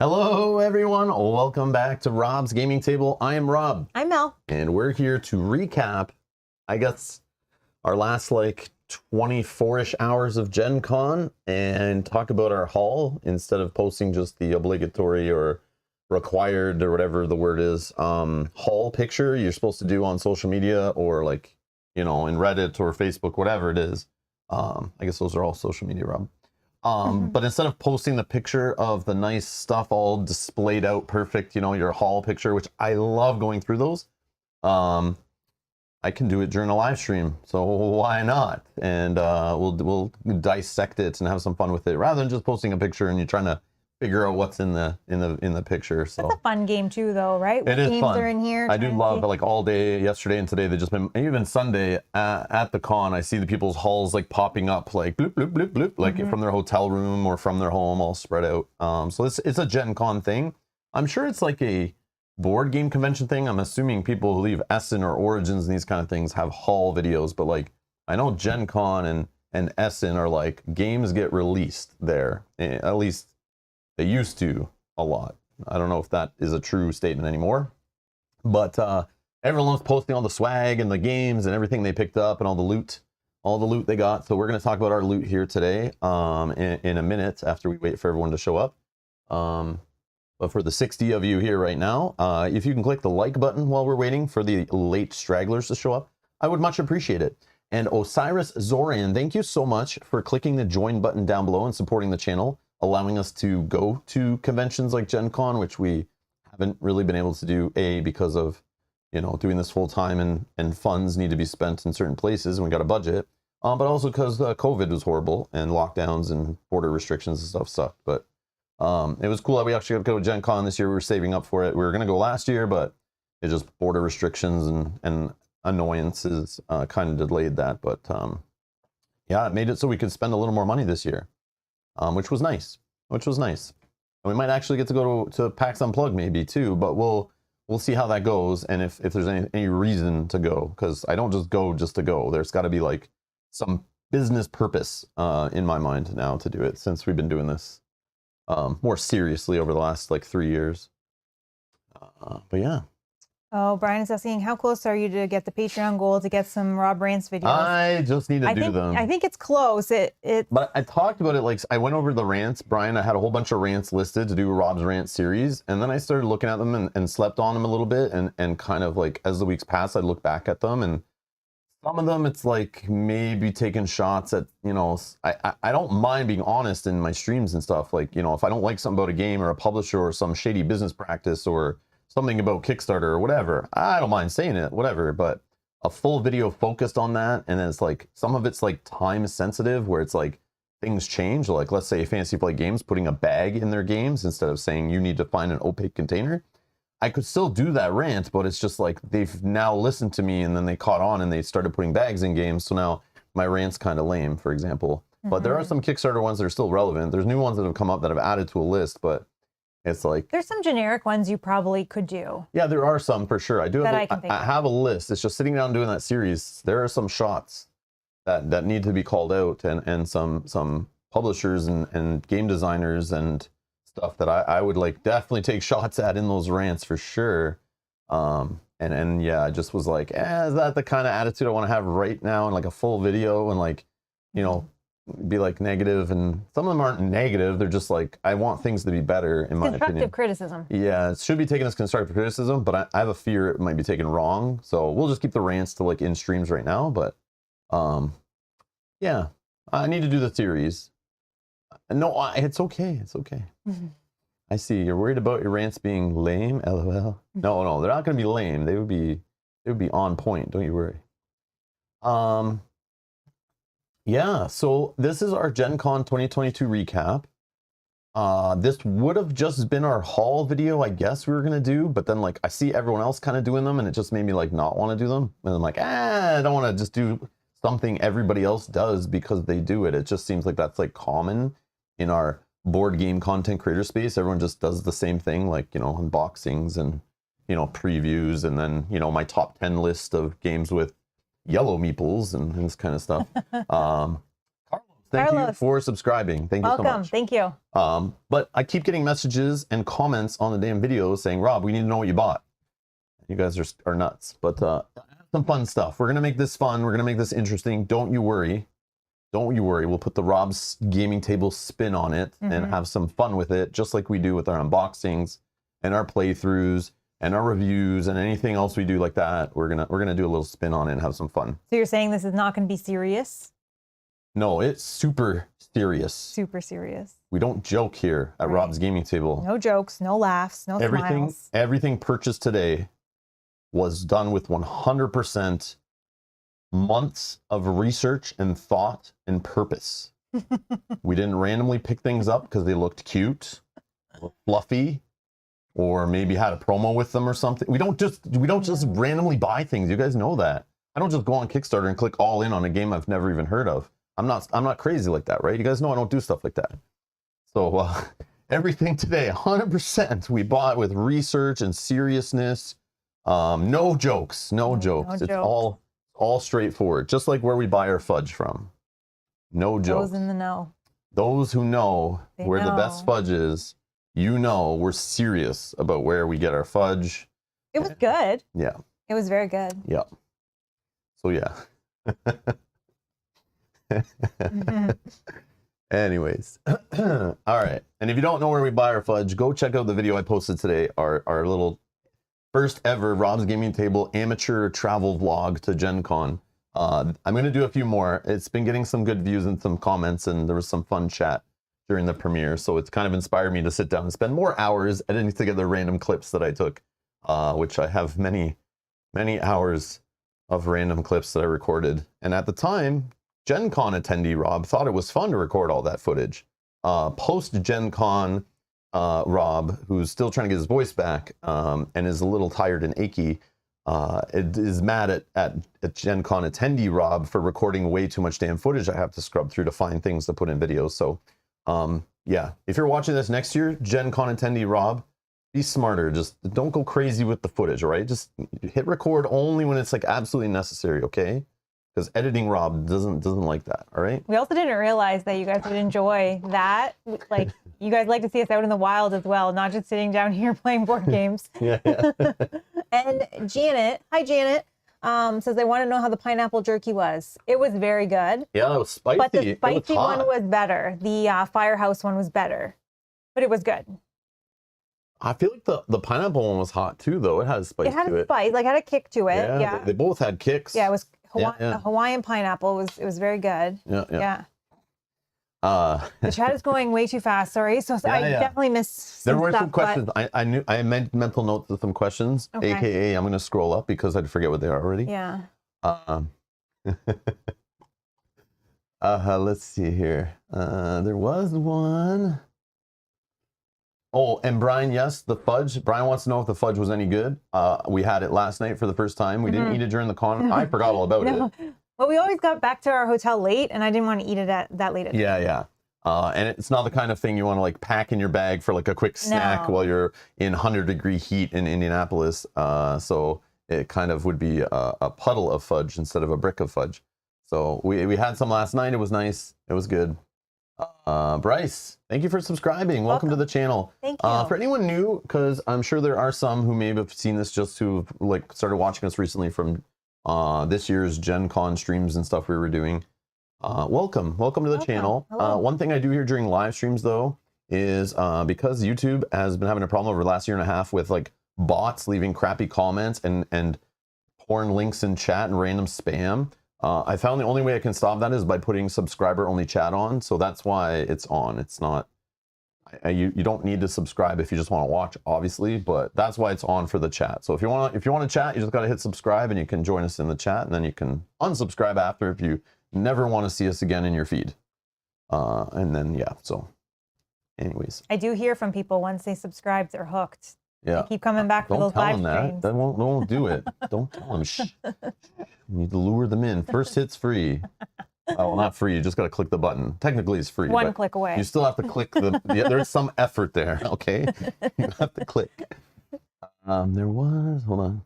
Hello everyone, welcome back to Rob's Gaming Table. I am Rob. I'm Mel. And we're here to recap, I guess, our last like 24-ish hours of Gen Con and talk about our haul instead of posting just the obligatory or required or whatever the word is haul picture you're supposed to do on social media or like, you know, in Reddit or Facebook, whatever it is. I guess those are all social media, Rob. But instead of posting the picture of the nice stuff all displayed out perfect, you know, your haul picture, which I love going through those, I can do it during a live stream, so why not? And we'll dissect it and have some fun with it rather than just posting a picture and you're trying to figure out what's in the picture. So that's a fun game too, though, right? It is fun. Are in here. I do love, like, all day yesterday and today they've just been, even Sunday at the con, I see the people's hauls like popping up like bloop bloop bloop bloop, like from their hotel room or from their home, all spread out. So it's a Gen Con thing. I'm sure it's like a board game convention thing, I'm assuming people who leave Essen or Origins and these kind of things have haul videos, but like I know Gen Con and Essen are like games get released there. At least they used to a lot. I don't know if that is a true statement anymore, but everyone was posting all the swag and the games and everything they picked up and all the loot they got. So we're going to talk about our loot here today in a minute after we wait for everyone to show up. But for the 60 of you here right now, if you can click the like button while we're waiting for the late stragglers to show up, I would much appreciate it. And Osiris Zorian, thank you so much for clicking the join button down below and supporting the channel, allowing us to go to conventions like Gen Con, which we haven't really been able to do, because of, you know, doing this full time and funds need to be spent in certain places and we got a budget, but also because COVID was horrible and lockdowns and border restrictions and stuff sucked. But it was cool that we actually got to go to Gen Con this year. We were saving up for it. We were going to go last year, but it just border restrictions and annoyances kind of delayed that. But yeah, it made it so we could spend a little more money this year, which was nice. And we might actually get to go to PAX Unplugged maybe too, but we'll see how that goes and if there's any reason to go, because I don't just go just to go. There's got to be like some business purpose in my mind now to do it, since we've been doing this more seriously over the last like 3 years. But yeah. Oh, Brian is asking, how close are you to get the Patreon goal to get some Rob Rants videos? I just need to do them. I think it's close. But I talked about it, like I went over the rants, Brian. I had a whole bunch of rants listed to do Rob's rant series, and then I started looking at them and slept on them a little bit, and kind of like as the weeks passed, I'd look back at them, and some of them it's like maybe taking shots at, you know, I don't mind being honest in my streams and stuff. Like, you know, if I don't like something about a game or a publisher or some shady business practice or something about Kickstarter or whatever, I don't mind saying it, whatever. But a full video focused on that, and then it's like some of it's like time sensitive where it's like things change. Like let's say Fantasy Flight Games putting a bag in their games instead of saying you need to find an opaque container. I could still do that rant, but it's just like they've now listened to me and then they caught on and they started putting bags in games. So now my rant's kind of lame, for example. But there are some Kickstarter ones that are still relevant. There's new ones that have come up that I've added to a list, but it's like there's some generic ones you probably could do. Yeah, there are some for sure. I do have I have a list. It's just sitting down doing that series. There are some shots that need to be called out, and some publishers and game designers and stuff that I would like definitely take shots at in those rants for sure. And yeah, I just was like, is that the kind of attitude I want to have right now in like a full video, and like, you know, be like negative? And some of them aren't negative, they're just like, I want things to be better in my opinion. Constructive criticism. Yeah, it should be taken as constructive criticism, but I have a fear it might be taken wrong. So we'll just keep the rants to like in streams right now. But yeah, I need to do the series. No, it's okay. It's okay. I see you're worried about your rants being lame. LOL. No, they're not going to be lame. They would be on point. Don't you worry. Yeah. So this is our Gen Con 2022 recap. This would have just been our haul video, I guess we were going to do, but then like I see everyone else kind of doing them, and it just made me like not want to do them. And I'm like, I don't want to just do something everybody else does because they do it. It just seems like that's like common in our board game content creator space. Everyone just does the same thing, like, you know, unboxings and, you know, previews, and then, you know, my top 10 list of games with yellow meeples and this kind of stuff. Carlos, thank you for subscribing. Thank you so much. Welcome. Thank you. But I keep getting messages and comments on the damn videos saying, Rob, we need to know what you bought. You guys are nuts. But some fun stuff. We're going to make this fun. We're going to make this interesting. Don't you worry. Don't you worry. We'll put the Rob's gaming table spin on it and have some fun with it, just like we do with our unboxings and our playthroughs and our reviews and anything else we do like that. We're gonna do a little spin on it and have some fun. So you're saying this is not going to be serious? No, it's super serious. Super serious. We don't joke here at Rob's gaming table. No jokes, no laughs, no smiles. Everything purchased today was done with 100% months of research and thought and purpose. We didn't randomly pick things up because they looked cute or fluffy or maybe had a promo with them or something. We don't just randomly buy things. You guys know that. I don't just go on Kickstarter and click all in on a game I've never even heard of. I'm not crazy like that, right? You guys know I don't do stuff like that. So Everything today, 100%. We bought with research and seriousness. No jokes, no jokes. It's jokes. all straightforward. Just like where we buy our fudge from. No jokes. Those in the know. Those who know They where the best know. fudge is, we're serious about where we get our fudge. It was good. Yeah. It was very good. Yeah. So yeah. Anyways. All right. And if you don't know where we buy our fudge, go check out the video I posted today. Our little first ever Rob's Gaming Table amateur travel vlog to Gen Con. I'm going to do a few more. It's been getting some good views and some comments, and there was some fun chat during the premiere. So it's kind of inspired me to sit down and spend more hours editing together random clips that I took, which I have many hours of random clips that I recorded. And at the time, Gen Con attendee Rob thought it was fun to record all that footage. Post Gen Con, Rob, who's still trying to get his voice back and is a little tired and achy, is mad at Gen Con attendee Rob for recording way too much damn footage I have to scrub through to find things to put in videos. So yeah, if you're watching this next year, Gen Con attendee Rob, be smarter. Just don't go crazy with the footage, all right? Just hit record only when it's like absolutely necessary, okay? Because editing Rob doesn't like that, all right? We also didn't realize that you guys would enjoy that. Like, you guys like to see us out in the wild as well, not just sitting down here playing board games. Yeah. And Janet, hi Janet, says they want to know how the pineapple jerky was. It was very good. Yeah, it was spicy. But the It was spicy hot. one was better. The firehouse one was better. But it was good. I feel like the pineapple one was hot too, though. It had a spice It had to a it. spice, like had a kick to it. Yeah, Yeah. They both had kicks. Yeah, it was Yeah. a Hawaiian pineapple. It was very good. Yeah. The chat is going way too fast. Sorry. So I Yeah. definitely missed There some were stuff, some questions. I knew I meant mental notes of some questions, Okay. aka I'm gonna scroll up because I'd forget what they are already. Yeah. Let's see here. There was one. Oh, and Brian, yes, the fudge. Brian wants to know if the fudge was any good. We had it last night for the first time. We didn't eat it during the con. I forgot all about No. it. Well, we always got back to our hotel late, and I didn't want to eat it that late at night. Yeah. And it's not the kind of thing you want to like pack in your bag for like a quick snack No. while you're in 100-degree heat in Indianapolis. So it kind of would be a puddle of fudge instead of a brick of fudge. So we had some last night. It was nice. It was good. Bryce, thank you for subscribing. Welcome to the channel. Thank you. For anyone new, because I'm sure there are some who may have seen this just who like started watching us recently from this year's Gen Con streams and stuff we were doing. Welcome to the channel. Hello. One thing I do here during live streams though is because YouTube has been having a problem over the last year and a half with like bots leaving crappy comments and porn links in chat and random spam. I found the only way I can stop that is by putting subscriber only chat on. So that's why it's on. It's not, you don't need to subscribe if you just want to watch, obviously, but that's why it's on for the chat. So if you want to chat, you just got to hit subscribe and you can join us in the chat, and then you can unsubscribe after if you never want to see us again in your feed. And then, yeah, so anyways. I do hear from people once they subscribe, they're hooked. Yeah. They keep coming back for Don't those tell live them streams. that. They won't do it. Don't tell them. Shh. You need to lure them in. First hit's free. Oh, well, not free. You just got to click the button. Technically, it's free. One but click away. You still have to click the. Yeah, there's some effort there. Okay, you have to click. There was. Hold on.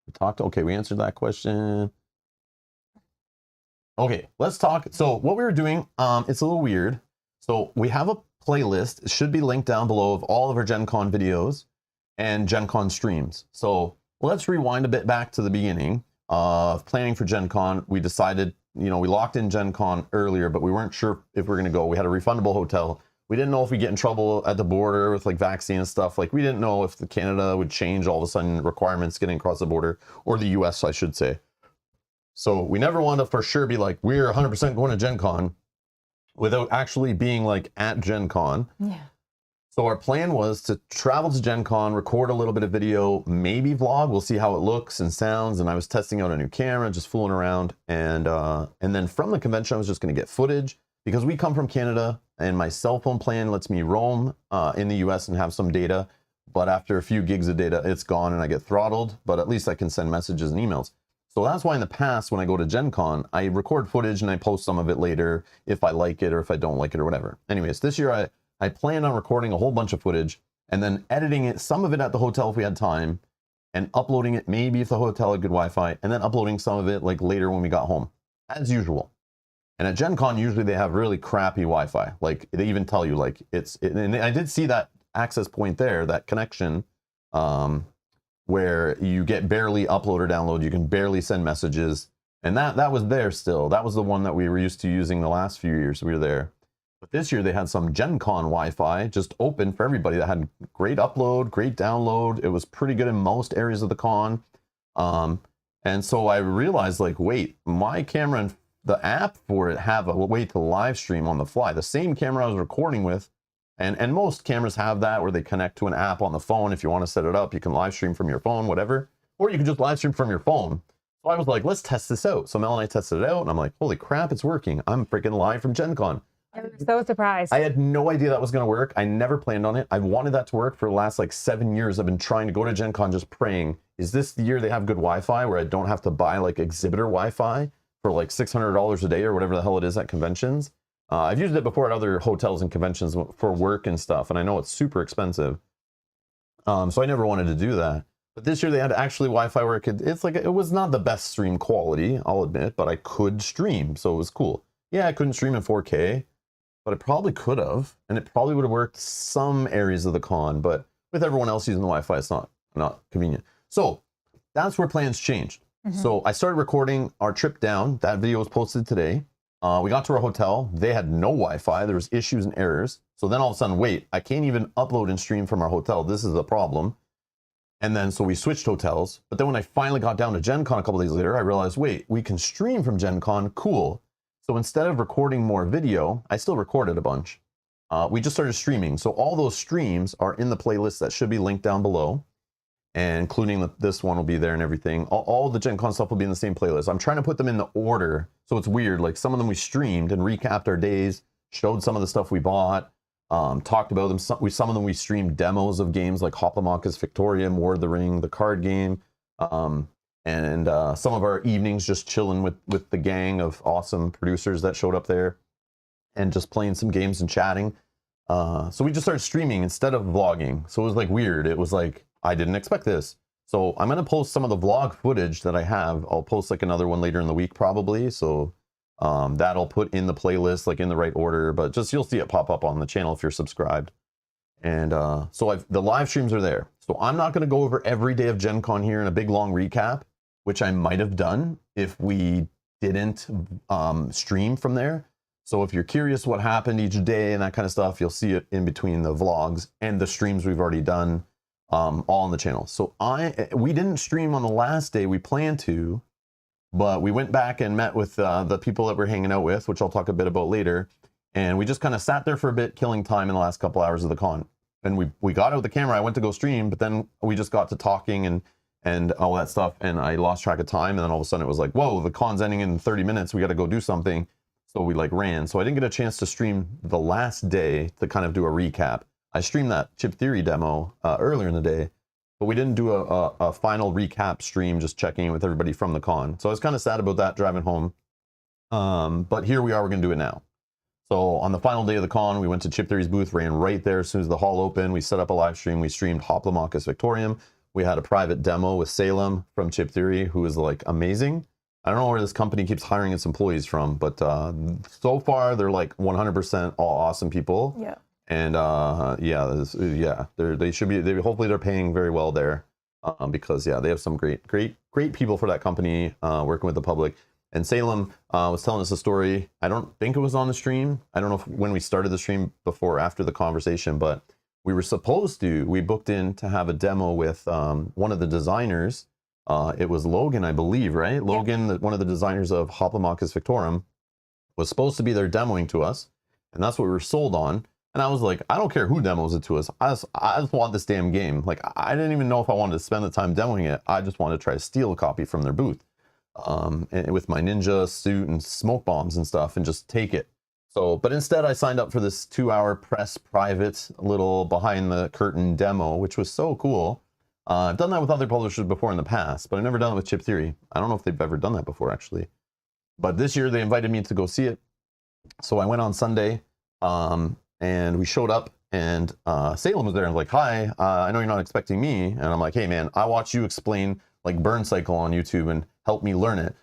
We talked. Okay, we answered that question. Okay, let's talk. So what we were doing, it's a little weird. So we have a playlist. It should be linked down below of all of our Gen Con videos and Gen Con streams. So let's rewind a bit back to the beginning of planning for Gen Con. We decided, we locked in Gen Con earlier, but we weren't sure if we were going to go. We had a refundable hotel. We didn't know if we get in trouble at the border with like vaccine and stuff. Like we didn't know if Canada would change all of a sudden requirements getting across the border, or the US, I should say. So we never wanted to for sure be like, we're 100% going to Gen Con without actually being like at Gen Con. Yeah. So our plan was to travel to Gen Con, record a little bit of video, maybe vlog. We'll see how it looks and sounds. And I was testing out a new camera, just fooling around. And then from the convention, I was just going to get footage because we come from Canada and my cell phone plan lets me roam in the US and have some data. But after a few gigs of data, it's gone and I get throttled, but at least I can send messages and emails. So that's why in the past, when I go to Gen Con, I record footage and I post some of it later if I like it or if I don't like it or whatever. Anyways, this year I I planned on recording a whole bunch of footage and then editing it, some of it at the hotel if we had time, and uploading it maybe if the hotel had good Wi-Fi, and then uploading some of it like later when we got home, as usual. And at Gen Con, usually they have really crappy Wi-Fi. Like they even tell you like and I did see that access point there, that connection, where you get barely upload or download, you can barely send messages. And that was there still. That was the one that we were used to using the last few years we were there. But this year they had some Gen Con Wi-Fi just open for everybody that had great upload, great download. It was pretty good in most areas of the con. And so I realized like, wait, my camera and the app for it have a way to live stream on the fly. The same camera I was recording with, and most cameras have that where they connect to an app on the phone. If you want to set it up, you can live stream from your phone, whatever, or you can just live stream from your phone. So I was like, let's test this out. So Mel and I tested it out, and I'm like, holy crap, it's working. I'm freaking live from Gen Con. I was so surprised. I had no idea that was going to work. I never planned on it. I wanted that to work for the last like 7 years. I've been trying to go to Gen Con just praying. Is this the year they have good Wi-Fi where I don't have to buy like exhibitor Wi-Fi for like $600 a day or whatever the hell it is at conventions? I've used it before at other hotels and conventions for work and stuff, and I know it's super expensive. So I never wanted to do that. But this year they had actually Wi-Fi where it was not the best stream quality, I'll admit, but I could stream, so it was cool. Yeah, I couldn't stream in 4K, but I probably could have, and it probably would have worked some areas of the con, but with everyone else using the Wi-Fi, it's not convenient. So that's where plans changed. So I started recording our trip down. That video was posted today. We got to our hotel. They had no Wi-Fi. There was issues and errors. So then all of a sudden, wait, I can't even upload and stream from our hotel. This is a problem. And then so we switched hotels. But then when I finally got down to Gen Con a couple days later, I realized, wait, we can stream from Gen Con. Cool. So instead of recording more video, I still recorded a bunch. We just started streaming. So all those streams are in the playlist that should be linked down below. And including this one will be there and everything. All the Gen Con stuff will be in the same playlist. I'm trying to put them in the order, so it's weird. Like some of them we streamed and recapped our days, showed some of the stuff we bought, talked about them. Some of them we streamed demos of games like Hoplomachus Victorium, War of the Ring, the card game, and some of our evenings just chilling with the gang of awesome producers that showed up there, and just playing some games and chatting. So we just started streaming instead of vlogging. So it was like weird. It was like, I didn't expect this. So I'm going to post some of the vlog footage that I have. I'll post like another one later in the week probably. So that'll put in the playlist like in the right order, but just you'll see it pop up on the channel if you're subscribed. And so the live streams are there. So I'm not going to go over every day of Gen Con here in a big long recap, which I might have done if we didn't stream from there. So if you're curious what happened each day and that kind of stuff, you'll see it in between the vlogs and the streams we've already done. All on the channel. So we didn't stream on the last day. We planned to, but we went back and met with the people that we're hanging out with, which I'll talk a bit about later. And we just kind of sat there for a bit, killing time in the last couple hours of the con. And we got out the camera. I went to go stream, but then we just got to talking and all that stuff. And I lost track of time. And then all of a sudden it was like, whoa, the con's ending in 30 minutes. We got to go do something. So we like ran. So I didn't get a chance to stream the last day to kind of do a recap. I streamed that Chip Theory demo earlier in the day, but we didn't do a final recap stream, just checking in with everybody from the con. So I was kind of sad about that driving home. But here we are, we're going to do it now. So on the final day of the con, we went to Chip Theory's booth, ran right there as soon as the hall opened. We set up a live stream. We streamed Hoplomachus Victorium. We had a private demo with Salem from Chip Theory, who is like amazing. I don't know where this company keeps hiring its employees from, but so far they're like 100% all awesome people. Yeah. And they should be. Hopefully, they're paying very well there, because they have some great people for that company working with the public. And Salem was telling us a story. I don't think it was on the stream. I don't know when we started the stream, before or after the conversation, but we were supposed to. We booked in to have a demo with one of the designers. It was Logan, I believe, right? Yeah. Logan, one of the designers of Hoplomachus Victorium, was supposed to be there demoing to us, and that's what we were sold on. And I was like, I don't care who demos it to us. I just want this damn game. Like, I didn't even know if I wanted to spend the time demoing it. I just wanted to try to steal a copy from their booth, and with my ninja suit and smoke bombs and stuff, and just take it. So, but instead I signed up for this 2-hour press private little behind the curtain demo, which was so cool. I've done that with other publishers before in the past, but I've never done it with Chip Theory. I don't know if they've ever done that before, actually. But this year they invited me to go see it. So I went on Sunday. and we showed up, and Salem was there and was like, hi, I know you're not expecting me. And I'm like, hey man, I watched you explain like burn cycle on YouTube and help me learn it.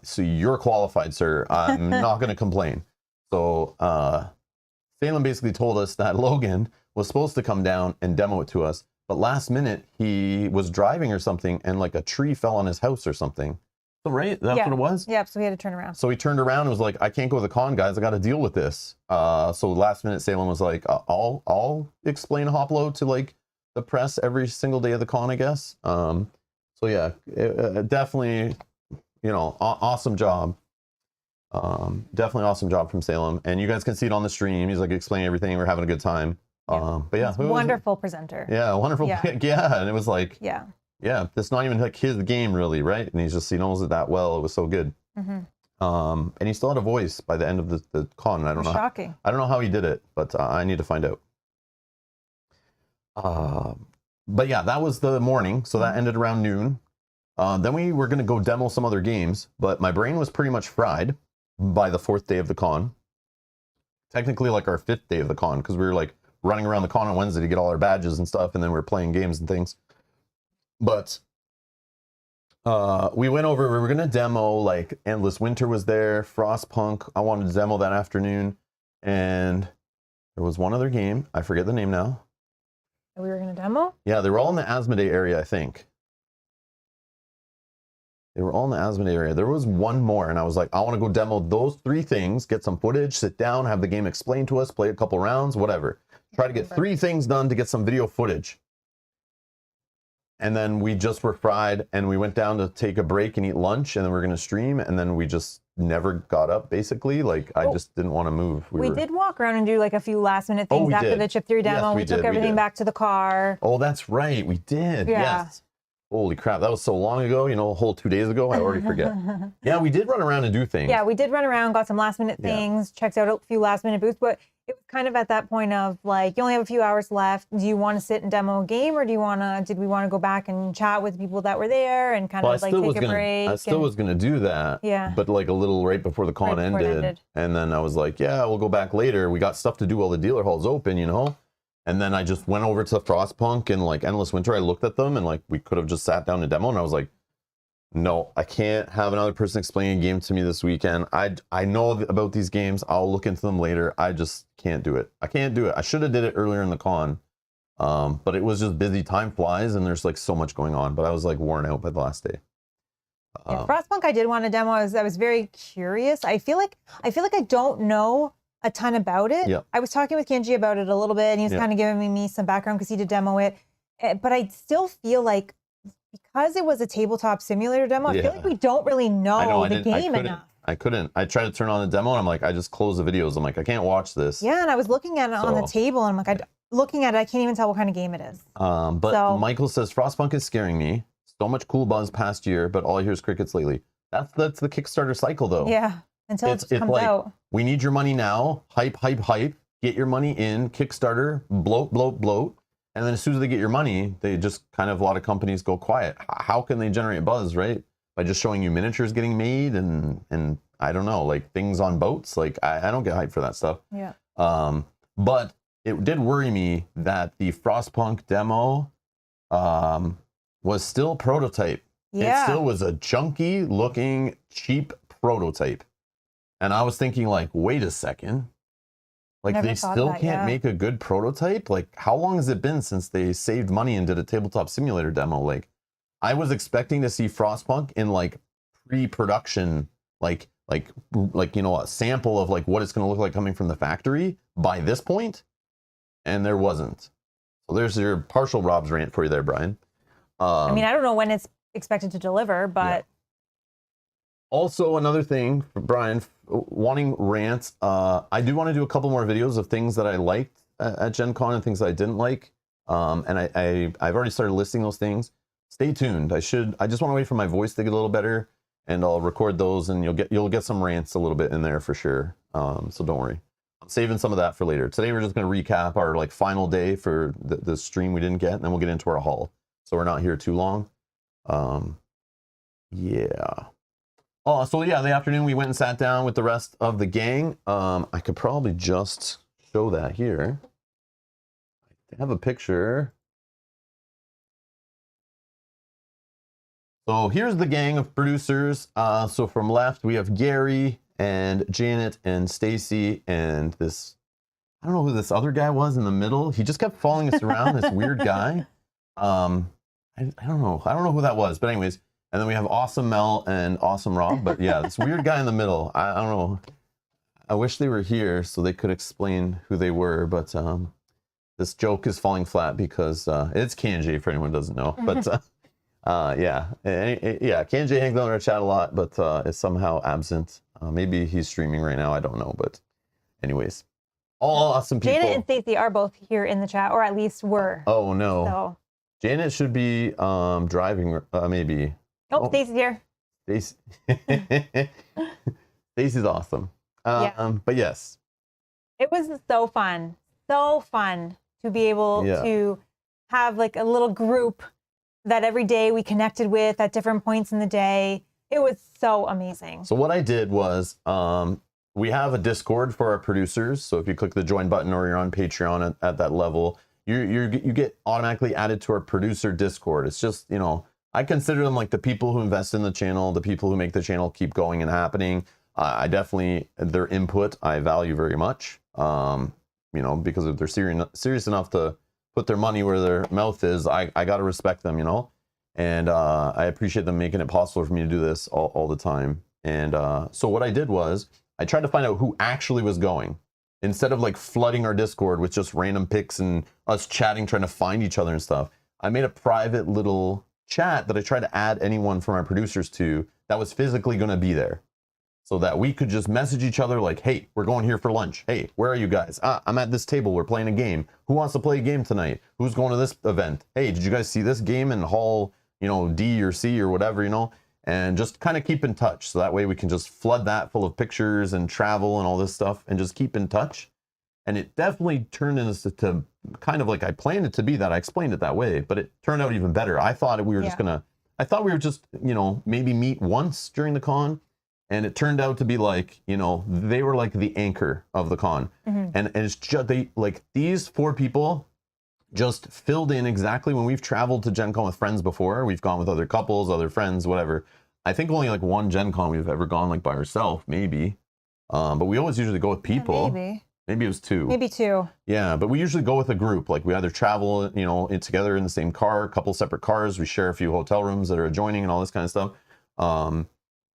So you're qualified, sir. I'm not going to complain. So Salem basically told us that Logan was supposed to come down and demo it to us, but last minute he was driving or something and like a tree fell on his house or something. So right? That's what it was? Yep, so we had to turn around. So he turned around and was like, I can't go to the con, guys. I got to deal with this. So last minute Salem was like, I'll explain Hoplo to like the press every single day of the con, I guess. So yeah, definitely, you know, awesome job. Definitely awesome job from Salem, and you guys can see it on the stream. He's like explaining everything. We're having a good time. But yeah, wonderful presenter. Yeah, wonderful. Yeah. Yeah, and it was like, yeah, it's not even like his game really, right? And he knows it that well. It was so good. And he still had a voice by the end of the con. I don't know. Shocking. I don't know how he did it, but I need to find out. But yeah, that was the morning. So that ended around noon. Then we were going to go demo some other games, but my brain was pretty much fried by the 4th day of the con. Technically like our 5th day of the con, because we were like running around the con on Wednesday to get all our badges and stuff, and then we were playing games and things. But we went over, we were going to demo, like Endless Winter was there, Frostpunk, I wanted to demo that afternoon, and there was one other game, I forget the name now. We were going to demo? Yeah, they were all in the Asmodee area, I think. They were all in the Asmodee area. There was one more, and I was like, I want to go demo those 3 things, get some footage, sit down, have the game explained to us, play a couple rounds, whatever. Try to get 3 things done to get some video footage. And then we just were fried, and we went down to take a break and eat lunch, and then we were going to stream, and then we just never got up, basically. Like, I just didn't want to move. We did walk around and do like a few last-minute things after the chip 3 demo. Yes, we took everything back to the car. Oh, that's right. We did. Yeah. Yes. Holy crap, that was so long ago, you know, a whole 2 days ago, I already forget. Yeah, we did run around and do things. Yeah, we did run around, got some last minute things, checked out a few last minute booths, but it was kind of at that point of like, you only have a few hours left. Do you want to sit and demo a game, or did we want to go back and chat with people that were there and kind of like take a break? I still was going to do that. Yeah. But like a little right before the con ended. And then I was like, yeah, we'll go back later. We got stuff to do while the dealer hall's open, you know? And then I just went over to Frostpunk and like Endless Winter. I looked at them and like we could have just sat down and demo. And I was like, no, I can't have another person explaining a game to me this weekend. I know about these games. I'll look into them later. I just can't do it. I can't do it. I should have did it earlier in the con. But it was just busy. Time flies and there's like so much going on. But I was like worn out by the last day. Frostpunk I did want to demo. I was very curious. I feel like I don't know a ton about it. Yeah. I was talking with Kenji about it a little bit, and he was kind of giving me some background because he did demo it. But I still feel like because it was a tabletop simulator demo, I feel like we don't really know the game enough. I couldn't. I tried to turn on the demo, and I'm like, I just closed the videos. I'm like, I can't watch this. Yeah, and I was looking at it on the table, and I'm like, looking at it, I can't even tell what kind of game it is. But Michael says, Frostpunk is scaring me. So much cool buzz past year, but all I hear is crickets lately. That's the Kickstarter cycle, though. Yeah, until it comes like, out. We need your money now. Hype, hype, hype. Get your money in. Kickstarter. Bloat, bloat, bloat. And then as soon as they get your money, they just kind of, a lot of companies go quiet. How can they generate buzz, right? By just showing you miniatures getting made and I don't know, like things on boats. Like I don't get hyped for that stuff. Yeah. But it did worry me that the Frostpunk demo was still prototype. Yeah. It still was a junky looking cheap prototype. And I was thinking like, wait a second. Like they still can't make a good prototype? Like how long has it been since they saved money and did a tabletop simulator demo? Like I was expecting to see Frostpunk in like pre-production, like you know, a sample of like what it's going to look like coming from the factory by this point, and there wasn't. So there's your partial Rob's rant for you there, Brian. I mean, I don't know when it's expected to deliver, but yeah. Also another thing, Brian, wanting rants. I do want to do a couple more videos of things that I liked at Gen Con and things that I didn't like. And I've already started listing those things. Stay tuned. I just want to wait for my voice to get a little better, and I'll record those, and you'll get some rants a little bit in there for sure. So don't worry. I'm saving some of that for later. Today we're just going to recap our like final day for the stream we didn't get, and then we'll get into our haul. So we're not here too long. Yeah. Oh, so yeah, the afternoon we went and sat down with the rest of the gang. I could probably just show that here. I have a picture. So here's the gang of producers. So from left, we have Gary and Janet and Stacy and this, I don't know who this other guy was in the middle. He just kept following us around, this weird guy. I don't know. I don't know who that was, but anyways. And then we have Awesome Mel and Awesome Rob. But yeah, this weird guy in the middle. I don't know. I wish they were here so they could explain who they were, but this joke is falling flat because it's Kanji, for anyone who doesn't know. But yeah, Kanji hangs out in our chat a lot, but is somehow absent. Maybe he's streaming right now. I don't know, but anyways, all awesome people. Janet and Stacey are both here in the chat, or at least were. Oh no, So. Janet should be driving, maybe. Oh, Stacey's here. Stacey. Stacey's awesome. Yeah. But yes, it was so fun to be able to have like a little group that every day we connected with at different points in the day. It was so amazing. So what I did was, we have a Discord for our producers. So if you click the join button or you're on Patreon at that level, you get automatically added to our producer Discord. It's just, you know, I consider them like the people who invest in the channel, the people who make the channel keep going and happening. I definitely, their input I value very much, you know, because if they're serious enough to put their money where their mouth is, I got to respect them, you know, and I appreciate them making it possible for me to do this all the time. And so what I did was I tried to find out who actually was going instead of like flooding our Discord with just random pics and us chatting, trying to find each other and stuff. I made a private little chat that I tried to add anyone from our producers to that was physically going to be there, so that we could just message each other like, hey, we're going here for lunch. Hey, where are you guys? I'm at this table. We're playing a game. Who wants to play a game tonight? Who's going to this event? Hey, did you guys see this game in hall, you know, D or C or whatever, you know? And just kind of keep in touch. So that way we can just flood that full of pictures and travel and all this stuff and just keep in touch. And it definitely turned into kind of like I planned it to be that. I explained it that way, but it turned out even better. I thought we were just, you know, maybe meet once during the con. And it turned out to be like, you know, they were like the anchor of the con. And it's just, these 4 people just filled in exactly when we've traveled to Gen Con with friends before. We've gone with other couples, other friends, whatever. I think only like one Gen Con we've ever gone like by ourselves, maybe. But we always usually go with people. Yeah, maybe it was 2. Maybe 2. Yeah, but we usually go with a group. Like we either travel, you know, together in the same car, a couple separate cars. We share a few hotel rooms that are adjoining and all this kind of stuff.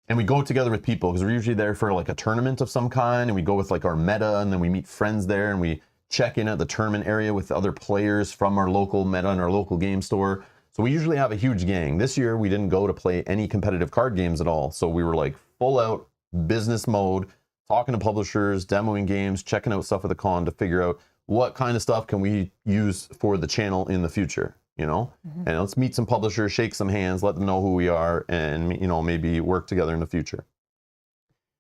And we go together with people because we're usually there for like a tournament of some kind, and we go with like our meta, and then we meet friends there, and we check in at the tournament area with other players from our local meta and our local game store. So we usually have a huge gang. This year we didn't go to play any competitive card games at all. So we were like full out business mode, talking to publishers, demoing games, checking out stuff at the con to figure out what kind of stuff can we use for the channel in the future. You know, and let's meet some publishers, shake some hands, let them know who we are, and, you know, maybe work together in the future.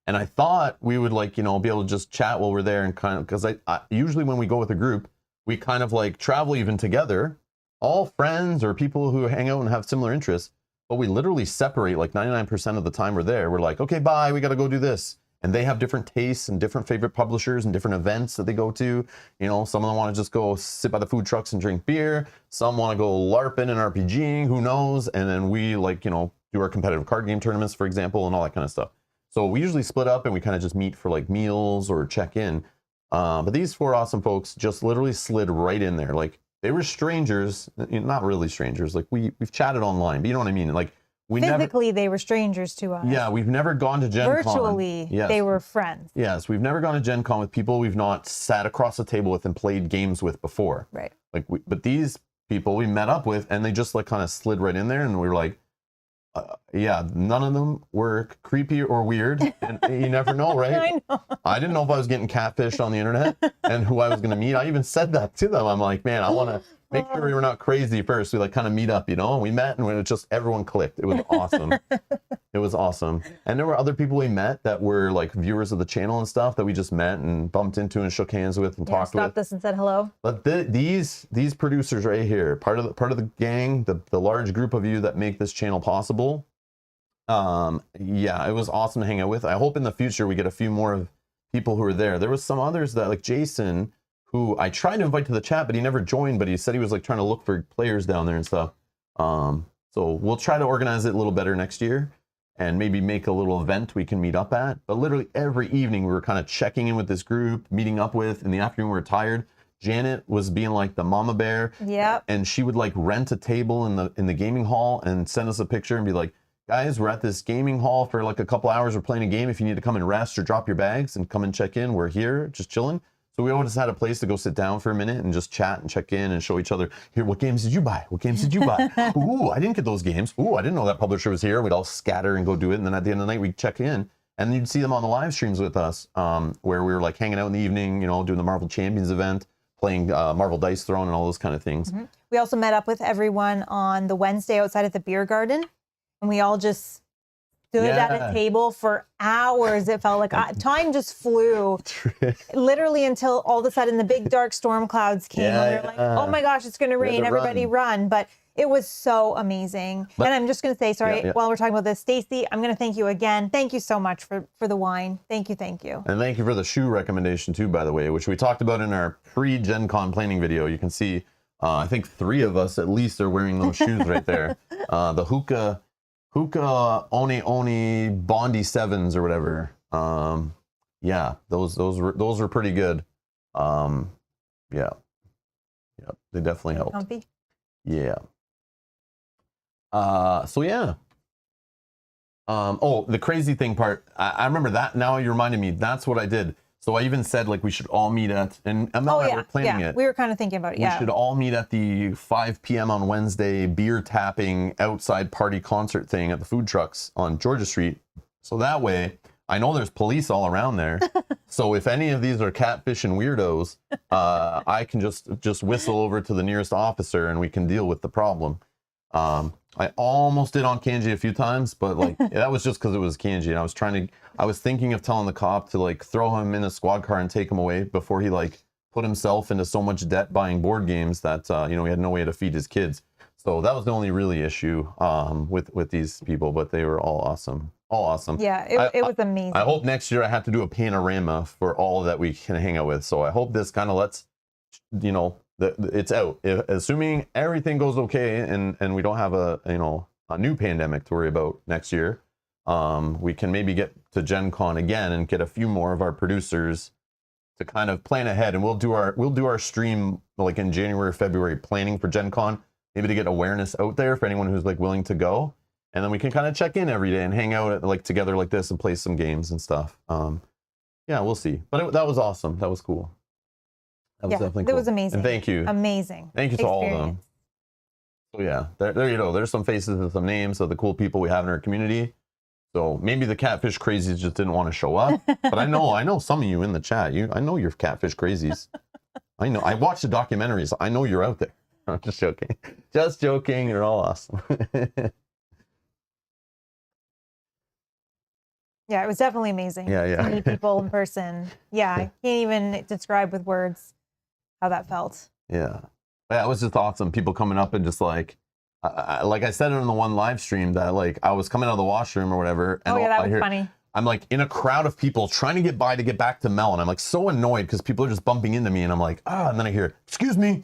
And I thought we would like, you know, be able to just chat while we're there and kind of, because I usually when we go with a group, we kind of like travel even together, all friends or people who hang out and have similar interests, but we literally separate like 99% of the time we're there. We're like, okay, bye, we got to go do this. And they have different tastes and different favorite publishers and different events that they go to. You know, some of them want to just go sit by the food trucks and drink beer. Some want to go LARPing and RPGing, who knows? And then we like, you know, do our competitive card game tournaments, for example, and all that kind of stuff. So we usually split up and we kind of just meet for like meals or check in. But these 4 awesome folks just literally slid right in there. Like they were strangers, not really strangers. Like we've chatted online, but you know what I mean? Like, Physically, they were strangers to us. Yeah, we've never gone to Gen Con. Virtually, they were friends. Yes, we've never gone to Gen Con with people we've not sat across a table with and played games with before. Right. Like, but these people we met up with, and they just like kind of slid right in there, and we were like, yeah, none of them were creepy or weird, and you never know, right? I know. I didn't know if I was getting catfished on the internet and who I was going to meet. I even said that to them. I'm like, man, I want to make sure we were not crazy first. We like kind of meet up, you know, and we met, and it was just everyone clicked. It was awesome. It was awesome. And there were other people we met that were like viewers of the channel and stuff that we just met and bumped into and shook hands with and talked with. Stopped us and said hello. But these producers right here, part of the gang, the large group of you that make this channel possible. Yeah, it was awesome to hang out with. I hope in the future we get a few more of people who are there. There was some others that like Jason who I tried to invite to the chat, but he never joined. But he said he was like trying to look for players down there and stuff. So we'll try to organize it a little better next year, and maybe make a little event we can meet up at. But literally every evening we were kind of checking in with this group, meeting up with. In the afternoon we were tired. Janet was being like the mama bear. Yep. And she would like rent a table in the gaming hall and send us a picture and be like, guys, we're at this gaming hall for like a couple hours. We're playing a game. If you need to come and rest or drop your bags and come and check in, we're here just chilling. So we always had a place to go sit down for a minute and just chat and check in and show each other, here, what games did you buy? What games did you buy? Ooh, I didn't get those games. Ooh, I didn't know that publisher was here. We'd all scatter and go do it. And then at the end of the night, we'd check in. And you'd see them on the live streams with us, where we were like hanging out in the evening, you know, doing the Marvel Champions event, playing Marvel Dice Throne and all those kind of things. Mm-hmm. We also met up with everyone on the Wednesday outside at the beer garden. And we all just stood at a table for hours. It felt like time just flew, literally, until all of a sudden the big dark storm clouds came. And we were like, oh my gosh, it's going to rain. Everybody run. But it was so amazing. And I'm just going to say, sorry, while we're talking about this, Stacy, I'm going to thank you again. Thank you so much for the wine. Thank you. Thank you. And thank you for the shoe recommendation too, by the way, which we talked about in our pre-Gen Con planning video. You can see, I think 3 of us at least are wearing those shoes right there. The Hookah Oni Bondi 7s or whatever. Yeah, those were pretty good. Yeah, they definitely helped. Comfy. Yeah. So yeah. Oh, the crazy thing part, I remember that. Now you reminded me. That's what I did. So I even said like we should all meet at, and I'm not we're planning it. We were kind of thinking about it. We should all meet at the 5 p.m. on Wednesday beer tapping outside party concert thing at the food trucks on Georgia Street. So that way, I know there's police all around there. So if any of these are catfishing weirdos, I can just whistle over to the nearest officer and we can deal with the problem. I almost did on Kanji a few times, but like that was just because it was Kanji, and I was thinking of telling the cop to like throw him in a squad car and take him away before he like put himself into so much debt buying board games that you know, he had no way to feed his kids. So that was the only really issue with these people, but they were all awesome. All awesome. Yeah, it was amazing. I hope next year I have to do a panorama for all that we can hang out with. So I hope this kind of lets, you know, it's out. Assuming everything goes okay and we don't have a new pandemic to worry about next year, we can maybe get to Gen Con again and get a few more of our producers to kind of plan ahead, and we'll do our stream like in January, February, planning for Gen Con, maybe to get awareness out there for anyone who's like willing to go, and then we can kind of check in every day and hang out like together like this and play some games and stuff. Yeah, we'll see. But that was awesome. That was cool. That was definitely cool. It was amazing. And thank you. Amazing. Thank you to all of them. So yeah, there you go. There's some faces and some names of the cool people we have in our community. So maybe the catfish crazies just didn't want to show up. But I know some of you in the chat. I know you're catfish crazies. I know. I watched the documentaries. I know you're out there. I'm just joking. Just joking. You're all awesome. Yeah, it was definitely amazing. Yeah. To meet people in person. Yeah, I can't even describe with words how that felt. Yeah, it was just awesome. People coming up and just like I said in the one live stream that like I was coming out of the washroom or whatever. And that was funny. I'm like in a crowd of people trying to get by to get back to Mel, and I'm like so annoyed because people are just bumping into me, and I'm like, and then I hear, excuse me.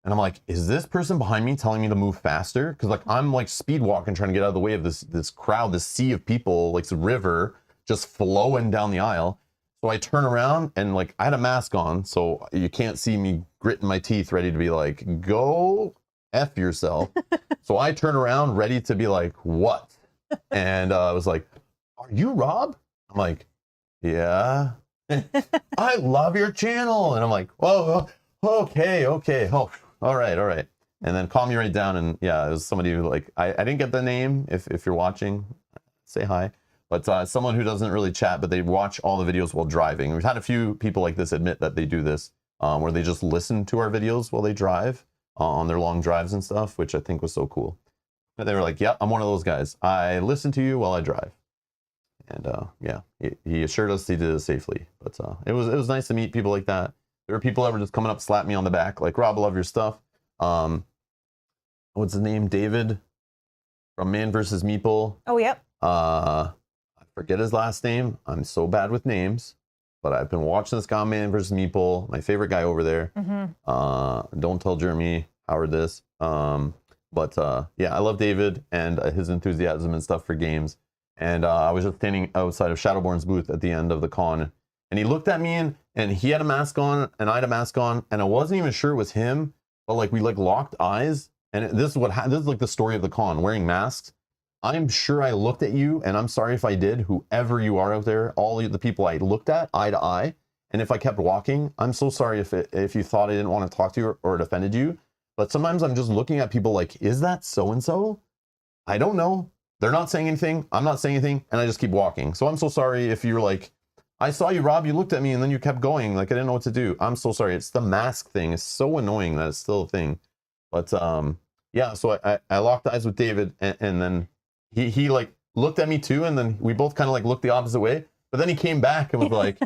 And I'm like, is this person behind me telling me to move faster? Because like I'm like speed walking, trying to get out of the way of this crowd, this sea of people, like the river just flowing down the aisle. So I turn around and like I had a mask on, so you can't see me gritting my teeth, ready to be like, go F yourself. So I turn around, ready to be like, what? And I was like, are you Rob? I'm like, yeah. I love your channel. And I'm like, oh, okay. Oh, all right. And then calm me right down. And yeah, it was somebody who like, I didn't get the name. If you're watching, say hi. But someone who doesn't really chat, but they watch all the videos while driving. We've had a few people like this admit that they do this, where they just listen to our videos while they drive on their long drives and stuff, which I think was so cool. But they were like, yeah, I'm one of those guys. I listen to you while I drive. And yeah, he assured us he did it safely. But it was nice to meet people like that. There were people that were just coming up, slap me on the back, like, Rob, I love your stuff. What's his name? David from Man vs. Meeple. Oh, yep. I forget his last name. I'm so bad with names. but I've been watching this guy, Man versus Meeple, my favorite guy over there. Don't tell Jeremy Howard this. But yeah, I love David and his enthusiasm and stuff for games. And I was just standing outside of Shadowborn's booth at the end of the con, and he looked at me, and he had a mask on, and I had a mask on, and I wasn't even sure it was him, but like we like locked eyes. And this is this is like the story of the con, wearing masks. I'm sure I looked at you, and I'm sorry if I did, whoever you are out there, all the people I looked at eye to eye. And if I kept walking, I'm so sorry if you thought I didn't want to talk to you or it offended you. But sometimes I'm just looking at people like, is that so-and-so? I don't know. They're not saying anything. I'm not saying anything. And I just keep walking. So I'm so sorry if you're like, I saw you, Rob, you looked at me and then you kept going. Like, I didn't know what to do. I'm so sorry. It's the mask thing. It's so annoying that it's still a thing. But yeah, so I locked eyes with David, and then he like looked at me too. And then we both kind of like looked the opposite way. But then he came back and was like,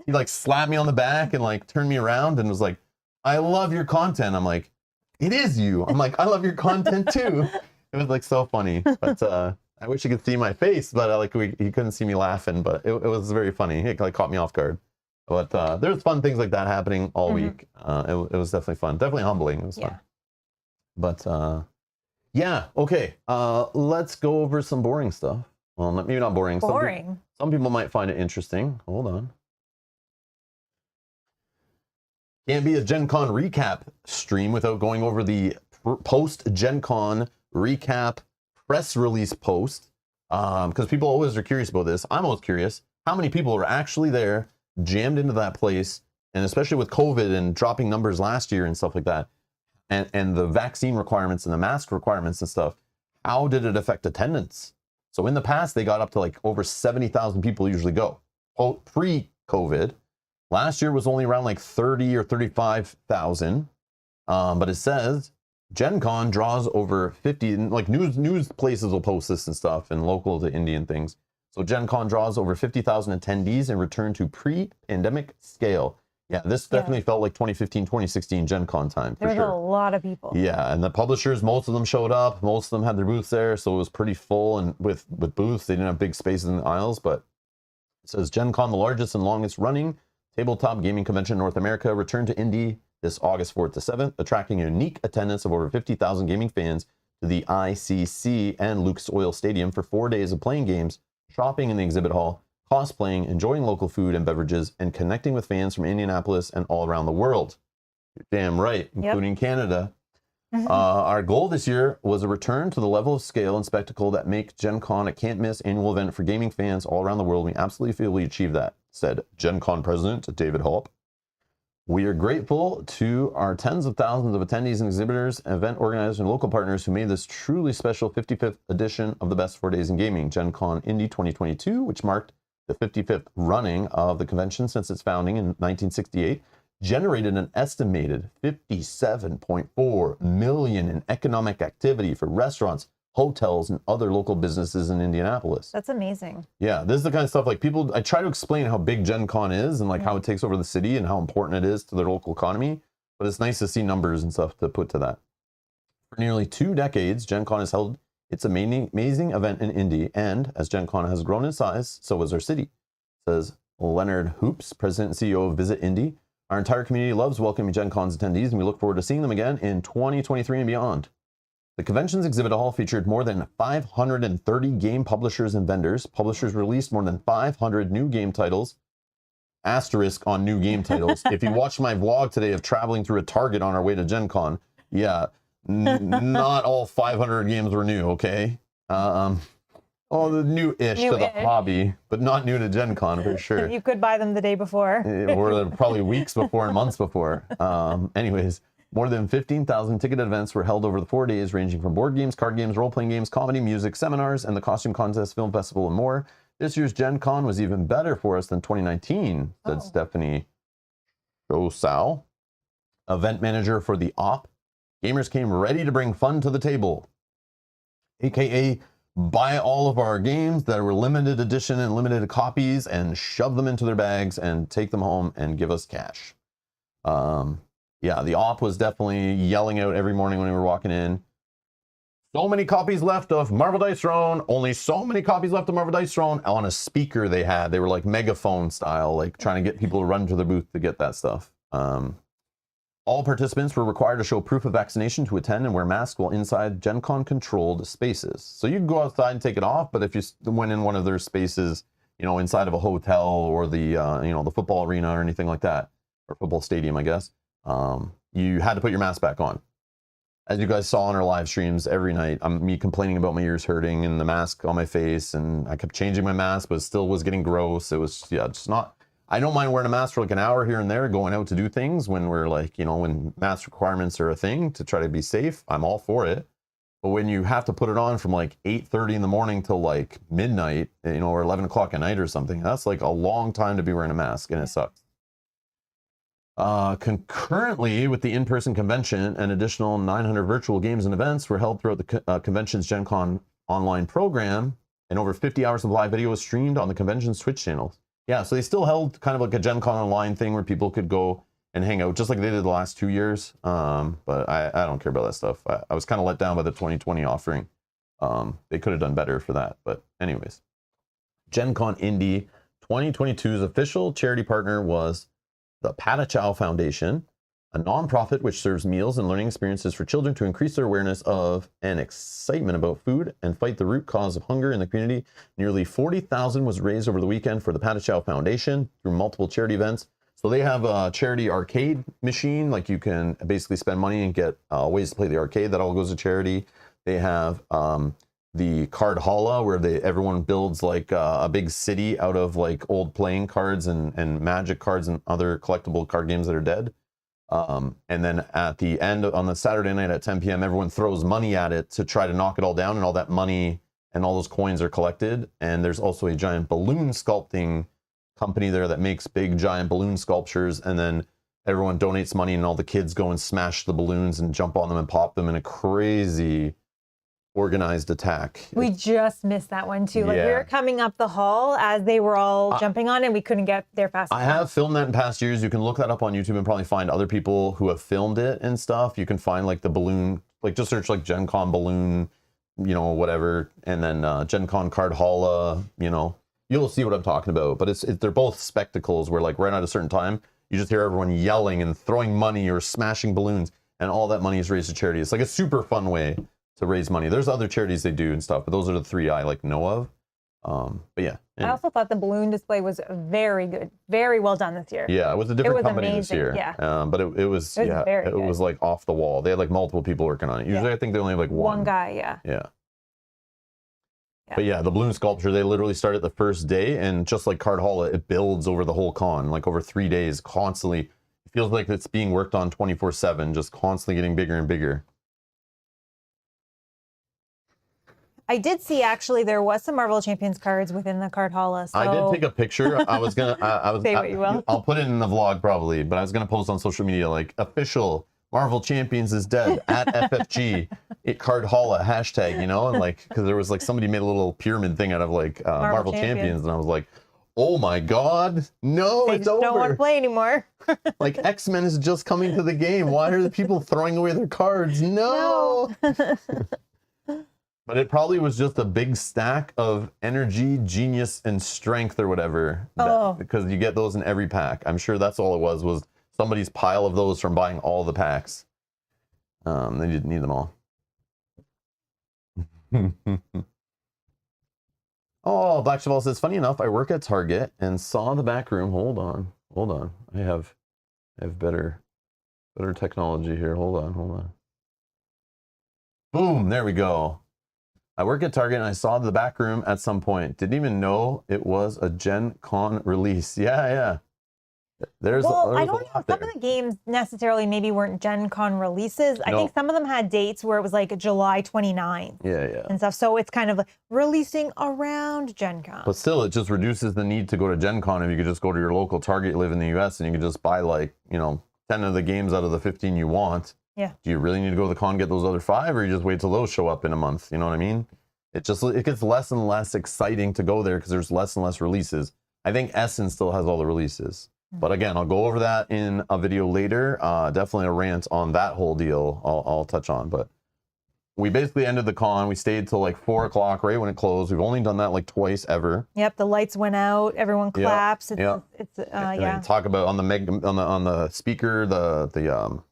he like slapped me on the back and like turned me around and was like, I love your content. I'm like, it is you. I'm like, I love your content too. It was like so funny. But I wish you could see my face, but he couldn't see me laughing, but it was very funny. It like caught me off guard. But there's fun things like that happening all week. It was definitely fun. Definitely humbling. It was fun. But yeah, okay. Let's go over some boring stuff. Well, maybe not boring. Boring. Some people might find it interesting. Hold on. Can't be a Gen Con recap stream without going over the post Gen Con recap press release post, because people always are curious about this. I'm always curious how many people are actually there, jammed into that place, and especially with COVID and dropping numbers last year and stuff like that, and the vaccine requirements and the mask requirements and stuff. How did it affect attendance? So in the past, they got up to like over 70,000 people usually go pre-COVID. Last year was only around like 30 or 35,000, but it says Gen Con draws over 50, and like news places will post this and stuff, and local to Indian things. So Gen Con draws over 50,000 attendees and returned to pre-pandemic scale. Yeah, this definitely felt like 2015, 2016 Gen Con time for There's sure. a lot of people. Yeah, and the publishers, most of them showed up. Most of them had their booths there, so it was pretty full. And with booths, they didn't have big spaces in the aisles, but it says Gen Con, the largest and longest running tabletop gaming convention in North America, returned to Indy this August 4th to 7th, attracting a unique attendance of over 50,000 gaming fans to the ICC and Lucas Oil Stadium for 4 days of playing games, shopping in the exhibit hall, cosplaying, enjoying local food and beverages, and connecting with fans from Indianapolis and all around the world. You're damn right, including Canada. Our goal this year was a return to the level of scale and spectacle that make Gen Con a can't-miss annual event for gaming fans all around the world. We absolutely feel we achieved that, said Gen Con President David Hopp. We are grateful to our tens of thousands of attendees and exhibitors, event organizers, and local partners who made this truly special 55th edition of the Best 4 Days in Gaming, Gen Con Indy 2022, which marked the 55th running of the convention since its founding in 1968, generated an estimated $57.4 million in economic activity for restaurants, hotels, and other local businesses in Indianapolis. That's amazing. Yeah, this is the kind of stuff like I try to explain how big Gen Con is and like how it takes over the city and how important it is to their local economy. But it's nice to see numbers and stuff to put to that. For nearly 2 decades, Gen Con has held its amazing event in Indy, and as Gen Con has grown in size, so has our city, says Leonard Hoops, President and CEO of Visit Indy. Our entire community loves welcoming Gen Con's attendees, and we look forward to seeing them again in 2023 and beyond. The convention's exhibit hall featured more than 530 game publishers and vendors. Publishers released more than 500 new game titles. Asterisk on new game titles. If you watched my vlog today of traveling through a Target on our way to Gen Con, yeah, not all 500 games were new, okay? Oh, the new-ish to the hobby, but not new to Gen Con for sure. You could buy them the day before. Or probably weeks before and months before. Anyways, more than 15,000 ticketed events were held over the 4 days, ranging from board games, card games, role-playing games, comedy, music, seminars, and the costume contest, film festival, and more. This year's Gen Con was even better for us than 2019, said Stephanie Shosal, event manager for the OP. Gamers came ready to bring fun to the table, aka buy all of our games that were limited edition and limited copies and shove them into their bags and take them home and give us cash. Yeah, the op was definitely yelling out every morning when we were walking in. so many copies left of Marvel Dice Throne, only so many copies left of Marvel Dice Throne. On a speaker they were like megaphone style, like trying to get people to run to the booth to get that stuff. All participants were required to show proof of vaccination to attend and wear masks while inside Gen Con controlled spaces. So you can go outside and take it off, but if you went in one of their spaces, you know, inside of a hotel or the, you know, the football arena or anything like that, or football stadium, I guess, you had to put your mask back on. As you guys saw in our live streams every night, me complaining about my ears hurting and the mask on my face, and I kept changing my mask, but it still was getting gross. It was, yeah, just not... I don't mind wearing a mask for like an hour here and there, going out to do things when we're like, you know, when mask requirements are a thing to try to be safe. I'm all for it. But when you have to put it on from like 8:30 in the morning till like midnight, you know, or 11 o'clock at night or something, that's like a long time to be wearing a mask, and it sucks. Concurrently with the in-person convention, an additional 900 virtual games and events were held throughout the convention's Gen Con online program, and over 50 hours of live video was streamed on the convention's Twitch channels. Yeah, so they still held kind of like a Gen Con online thing where people could go and hang out, just like they did the last 2 years. But I don't care about that stuff. I was kind of let down by the 2020 offering. They could have done better for that. But anyways, Gen Con Indy 2022's official charity partner was the Patachow Foundation, a nonprofit which serves meals and learning experiences for children to increase their awareness of and excitement about food and fight the root cause of hunger in the community. Nearly $40,000 was raised over the weekend for the Patachow Foundation through multiple charity events. So they have a charity arcade machine, like you can basically spend money and get ways to play the arcade. That all goes to charity. They have the card halla, where everyone builds like a big city out of like old playing cards and magic cards and other collectible card games that are dead. And then at the end, on the Saturday night at 10 p.m., everyone throws money at it to try to knock it all down, and all that money and all those coins are collected. And there's also a giant balloon sculpting company there that makes big giant balloon sculptures, and then everyone donates money and all the kids go and smash the balloons and jump on them and pop them in a crazy organized attack. We just missed that one too. Like, Yeah. we were coming up the hall as they were all jumping on, and we couldn't get there fast enough. I have filmed that in past years. You can look that up on YouTube and probably find other people who have filmed it and stuff. You can find like the balloon, like just search like Gen Con balloon, you know, whatever, and then Gen Con card halla, you know, you'll see what I'm talking about. But they're both spectacles where like right at a certain time, you just hear everyone yelling and throwing money or smashing balloons, and all that money is raised to charity. It's like a super fun way to raise money. There's other charities they do and stuff, but those are the three I like know of. But yeah. I also thought the balloon display was very good, very well done this year. Yeah, it was a different company this amazing, year. yeah. But it was very it good. was like off the wall. They had like multiple people working on it. Usually I think they only have like One guy, yeah. Yeah. But yeah, the balloon sculpture, they literally started the first day, and just like Card Hall, it builds over the whole con, like over 3 days, constantly. It feels like it's being worked on 24/7, just constantly getting bigger and bigger. I did see actually there was some Marvel Champions cards within the card hall. So... I did take a picture. I was gonna. Say what you will. I'll put it in the vlog probably, but I was gonna post on social media like official Marvel Champions is dead at FFG. Card Halla hashtag, you know, and like because there was like somebody made a little pyramid thing out of like Marvel Champions, and I was like, oh my god, no, They it's just over. don't want to play anymore. Like X-Men is just coming to the game. Why are the people throwing away their cards? No. But it probably was just a big stack of energy, genius, and strength or whatever. Because you get those in every pack. I'm sure that's all it was somebody's pile of those from buying all the packs. They didn't need them all. Oh, Black Cheval says, funny enough, I work at Target and saw the back room. Hold on. I have better technology here. Hold on. Boom, there we go. I work at Target and I saw the back room at some point. Didn't even know it was a Gen Con release. Yeah. There's I don't know. Some of the games necessarily maybe weren't Gen Con releases. I think some of them had dates where it was like July 29th. Yeah. And stuff. So it's kind of like releasing around Gen Con. But still, it just reduces the need to go to Gen Con if you could just go to your local Target, you live in the US, and you could just buy like, 10 of the games out of the 15 you want. Yeah. Do you really need to go to the con and get those other 5, or you just wait till those show up in a month? You know what I mean? It gets less and less exciting to go there because there's less and less releases. I think Essen still has all the releases. But again, I'll go over that in a video later. Definitely a rant on that whole deal I'll touch on. But we basically ended the con. We stayed till like 4 o'clock, right when it closed. We've only done that like twice ever. Yep, the lights went out. Everyone claps. It's And yeah. they talk about on the speaker, the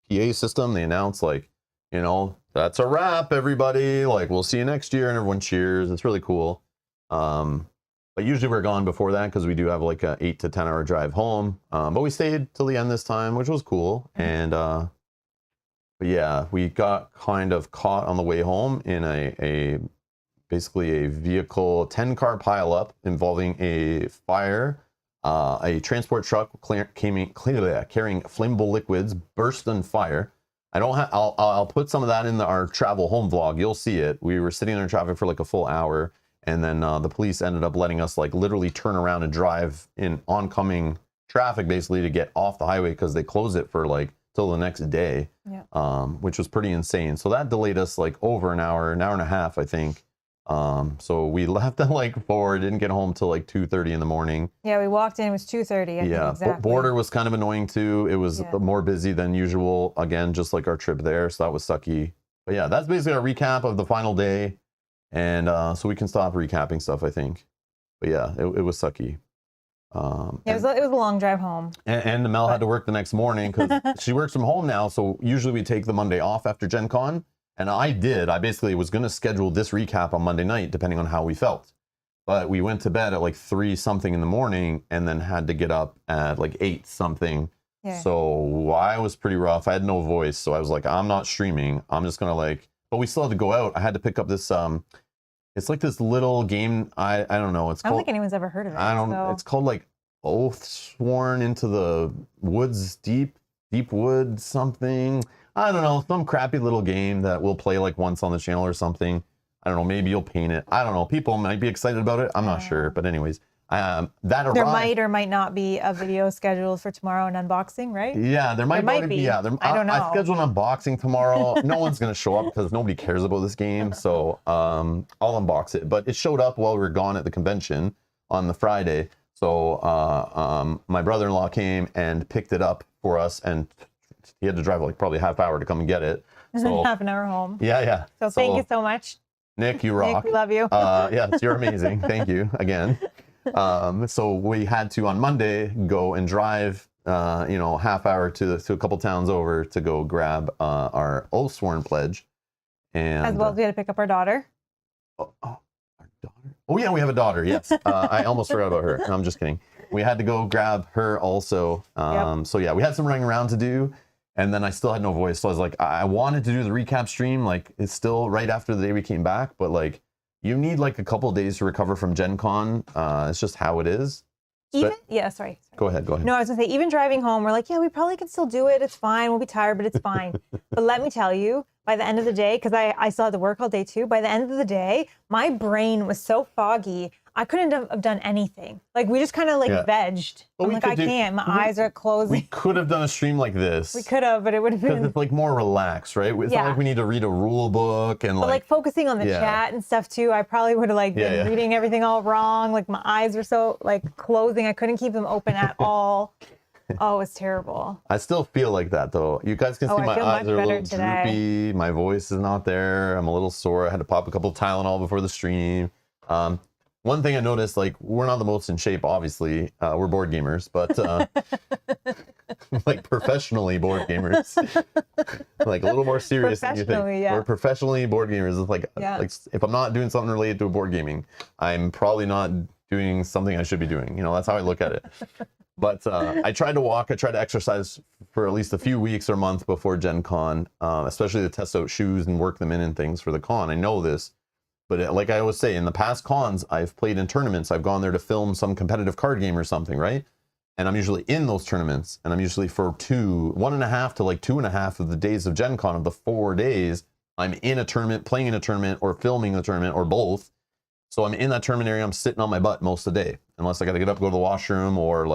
PA system. They announce like, you know, that's a wrap, everybody. Like, we'll see you next year, and everyone cheers. It's really cool. But usually we're gone before that because we do have like a 8 to 10 hour drive home. But we stayed till the end this time, which was cool. And but yeah, we got kind of caught on the way home in basically a vehicle 10-car pileup involving a fire. A transport truck carrying flammable liquids burst on fire. I'll put some of that in our travel home vlog. You'll see it. We were sitting in traffic for like a full hour, and then the police ended up letting us like literally turn around and drive in oncoming traffic basically to get off the highway because they closed it for like till the next day. Yeah. Which was pretty insane. So that delayed us like over an hour and a half, I think. So we left at like 4, didn't get home till like 2:30 in the morning. Yeah, we walked in, it was 2:30. Yeah, exactly. Border was kind of annoying too. It was more busy than usual, again, just like our trip there. So that was sucky. But yeah, that's basically our recap of the final day. And so we can stop recapping stuff, I think. But yeah, it was sucky. It was a long drive home. And Mel had to work the next morning because she works from home now. So usually we take the Monday off after Gen Con. And I basically was going to schedule this recap on Monday night, depending on how we felt. But we went to bed at like 3 something in the morning and then had to get up at like 8 something. Yeah. So I was pretty rough. I had no voice. So I was like, I'm not streaming. I'm just going to like, but we still had to go out. I had to pick up this, it's like this little game. I don't know. I don't think anyone's ever heard of it. It's called like Oath Sworn into the Woods, Deep Wood something. I don't know, some crappy little game that we'll play like once on the channel or something. I don't know, maybe you'll paint it. I don't know. People might be excited about it. I'm not sure. But anyways, that arrived. There might or might not be a video scheduled for tomorrow, an unboxing, right? Yeah, there might be. Yeah, I don't know. I scheduled an unboxing tomorrow. No one's going to show up because nobody cares about this game. So I'll unbox it. But it showed up while we were gone at the convention on the Friday. So my brother-in-law came and picked it up for us, and he had to drive like probably half hour to come and get it. So half an hour home. Yeah. So thank you so much. Nick, you rock. Nick, we love you. Yes, you're amazing. Thank you again. So we had to on Monday go and drive, half hour to a couple towns over to go grab our Oath Sworn pledge, and as well as we had to pick up our daughter. Our daughter. Oh yeah, we have a daughter. Yes, I almost forgot about her. No, I'm just kidding. We had to go grab her also. So yeah, we had some running around to do. And then I still had no voice. So I was like, I wanted to do the recap stream. Like, it's still right after the day we came back. But, like, you need, like, a couple of days to recover from Gen Con. It's just how it is. Sorry. Go ahead. No, I was going to say, even driving home, we're like, yeah, we probably can still do it. It's fine. We'll be tired, but it's fine. But let me tell you, by the end of the day, because I still had to work all day, too. By the end of the day, my brain was so foggy. I couldn't have done anything. Like, we just kind of, vegged. I'm like, I can't. My eyes are closed. We could have done a stream like this. We could have, but it would have been... Because it's, like, more relaxed, right? It's not like we need to read a rule book and, but, like focusing on the chat and stuff, too, I probably would have, been reading everything all wrong. Like, my eyes were so, closing. I couldn't keep them open at all. Oh, it was terrible. I still feel like that, though. You guys can see my eyes are a little droopy. My voice is not there. I'm a little sore. I had to pop a couple of Tylenol before the stream. One thing I noticed, we're not the most in shape, obviously. We're board gamers, but professionally board gamers. A little more serious than you think. Yeah. We're professionally board gamers. It's if I'm not doing something related to board gaming, I'm probably not doing something I should be doing. That's how I look at it. But I tried to walk. I tried to exercise for at least a few weeks or months before Gen Con, especially to test out shoes and work them in and things for the con. I know this. But like I always say, in the past cons, I've played in tournaments. I've gone there to film some competitive card game or something, right? And I'm usually in those tournaments. And I'm usually for 1.5 to 2.5 of the days of Gen Con, of the 4 days, I'm in a tournament, playing in a tournament, or filming a tournament, or both. So I'm in that tournament area. I'm sitting on my butt most of the day. Unless I got to get up, go to the washroom, or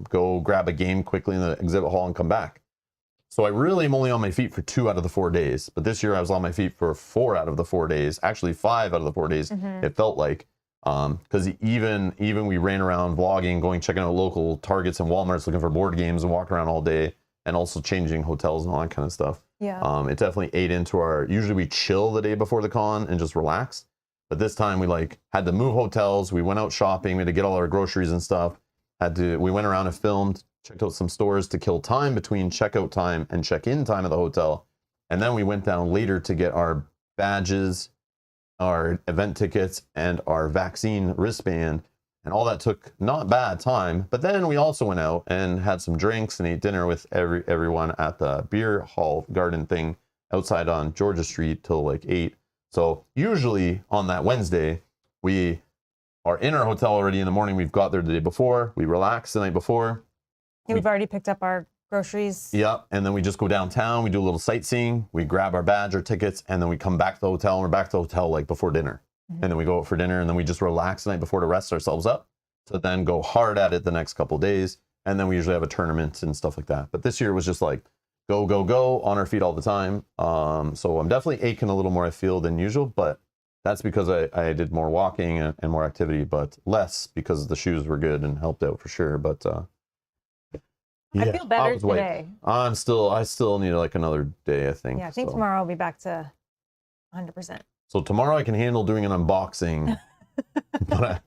go grab a game quickly in the exhibit hall and come back. So I really am only on my feet for 2 out of the 4 days. But this year I was on my feet for 4 out of the 4 days. Actually 5 out of the 4 days, it felt like. Because even we ran around vlogging, checking out local Targets and Walmarts looking for board games and walking around all day. And also changing hotels and all that kind of stuff. Yeah. It definitely ate into our, usually we chill the day before the con and just relax. But this time we like had to move hotels. We went out shopping. We had to get all our groceries and stuff. We went around and filmed, checked out some stores to kill time between checkout time and check-in time at the hotel. And then we went down later to get our badges, our event tickets, and our vaccine wristband. And all that took not bad time. But then we also went out and had some drinks and ate dinner with everyone at the beer hall garden thing outside on Georgia Street till like 8. So usually on that Wednesday, we are in our hotel already in the morning. We've got there the day before. We relax the night before. Yeah, we've already picked up our groceries. Yep. And then we just go downtown. We do a little sightseeing. We grab our badge or tickets, and then we come back to the hotel. And we're back to the hotel like before dinner. And then we go out for dinner, and then we just relax the night before to rest ourselves up to then go hard at it the next couple of days. And then we usually have a tournament and stuff like that. But this year was just like go, go, go on our feet all the time. So I'm definitely aching a little more, I feel, than usual, but that's because I did more walking and more activity, but less because the shoes were good and helped out for sure. But I feel better today. I still need like another day, I think. Yeah, I think tomorrow I'll be back to 100%. So tomorrow I can handle doing an unboxing. But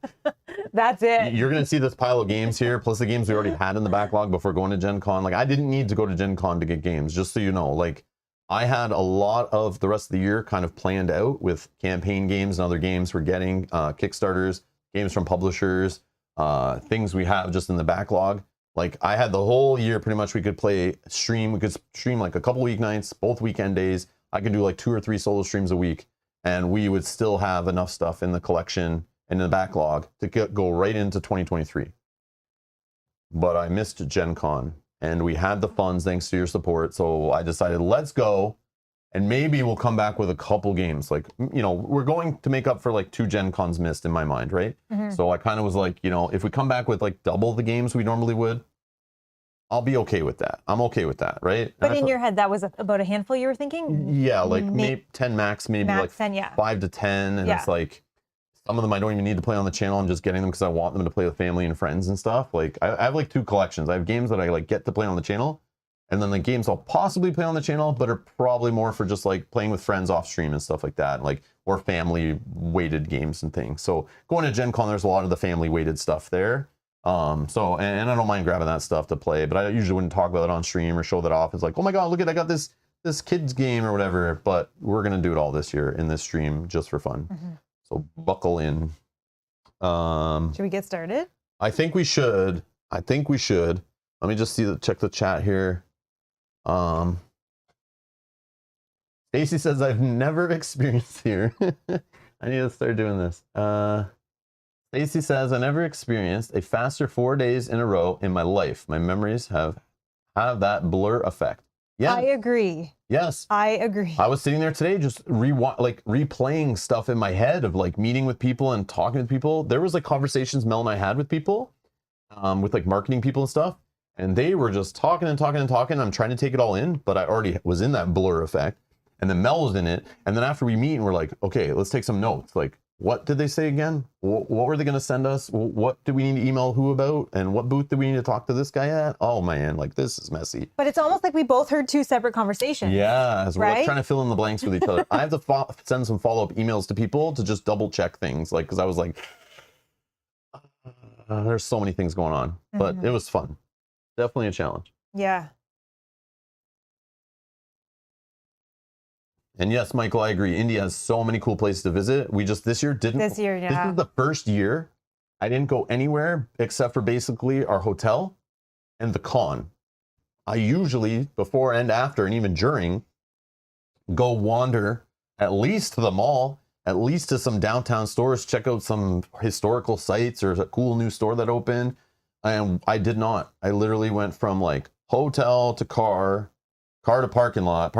that's it. You're going to see this pile of games here, plus the games we already had in the backlog before going to Gen Con. Like, I didn't need to go to Gen Con to get games, just so you know. Like, I had a lot of the rest of the year kind of planned out with campaign games and other games we're getting, Kickstarters, games from publishers, things we have just in the backlog. Like, I had the whole year pretty much we could stream like a couple weeknights, both weekend days. I could do like 2 or 3 solo streams a week, and we would still have enough stuff in the collection and in the backlog to go right into 2023. But I missed Gen Con, and we had the funds thanks to your support, so I decided let's go, and maybe we'll come back with a couple games. Like, you know, we're going to make up for like 2 Gen Cons missed in my mind, right? So I kind of was like, you know, if we come back with like double the games we normally would, I'll be okay with that. I'm okay with that, right? But in your head, that was about a handful you were thinking? Yeah, like maybe 10 max, maybe max like 10, yeah. 5 to 10. And it's like, some of them I don't even need to play on the channel. I'm just getting them because I want them to play with family and friends and stuff. Like, I have like 2 collections. I have games that I like get to play on the channel, and then the games I'll possibly play on the channel, but are probably more for just like playing with friends off stream and stuff like that, like, or family weighted games and things. So going to Gen Con, there's a lot of the family weighted stuff there. So, and I don't mind grabbing that stuff to play, but I usually wouldn't talk about it on stream or show that off. It's like, oh my God, look at, I got this kids game or whatever, but we're going to do it all this year in this stream just for fun. So buckle in. Should we get started? I think we should. Let me just check the chat here. Stacy says, I've never experienced here. I need to start doing this. Stacy says, I never experienced a faster 4 days in a row in my life. My memories have that blur effect. Yeah. I agree. Yes. I agree. I was sitting there today just replaying stuff in my head of like meeting with people and talking to people. There was like conversations Mel and I had with people, with like marketing people and stuff. And they were just talking and talking and talking. I'm trying to take it all in, but I already was in that blur effect. And then Mel was in it. And then after we meet and we're like, okay, let's take some notes. Like, what did they say again? What were they going to send us? What do we need to email who about? And what booth do we need to talk to this guy at? Oh man, like this is messy. But it's almost like we both heard 2 separate conversations. Yeah, so we're like trying to fill in the blanks with each other. I have to send some follow-up emails to people to just double check things. Like, cause I was like, there's so many things going on, but it was fun. Definitely a challenge. Yeah. And yes, Michael, I agree. India has so many cool places to visit. We just this year, yeah. This is the first year I didn't go anywhere except for basically our hotel and the con. I usually, before and after, and even during, go wander at least to the mall, at least to some downtown stores, check out some historical sites or a cool new store that opened. And I did not. I literally went from like hotel to car to parking lot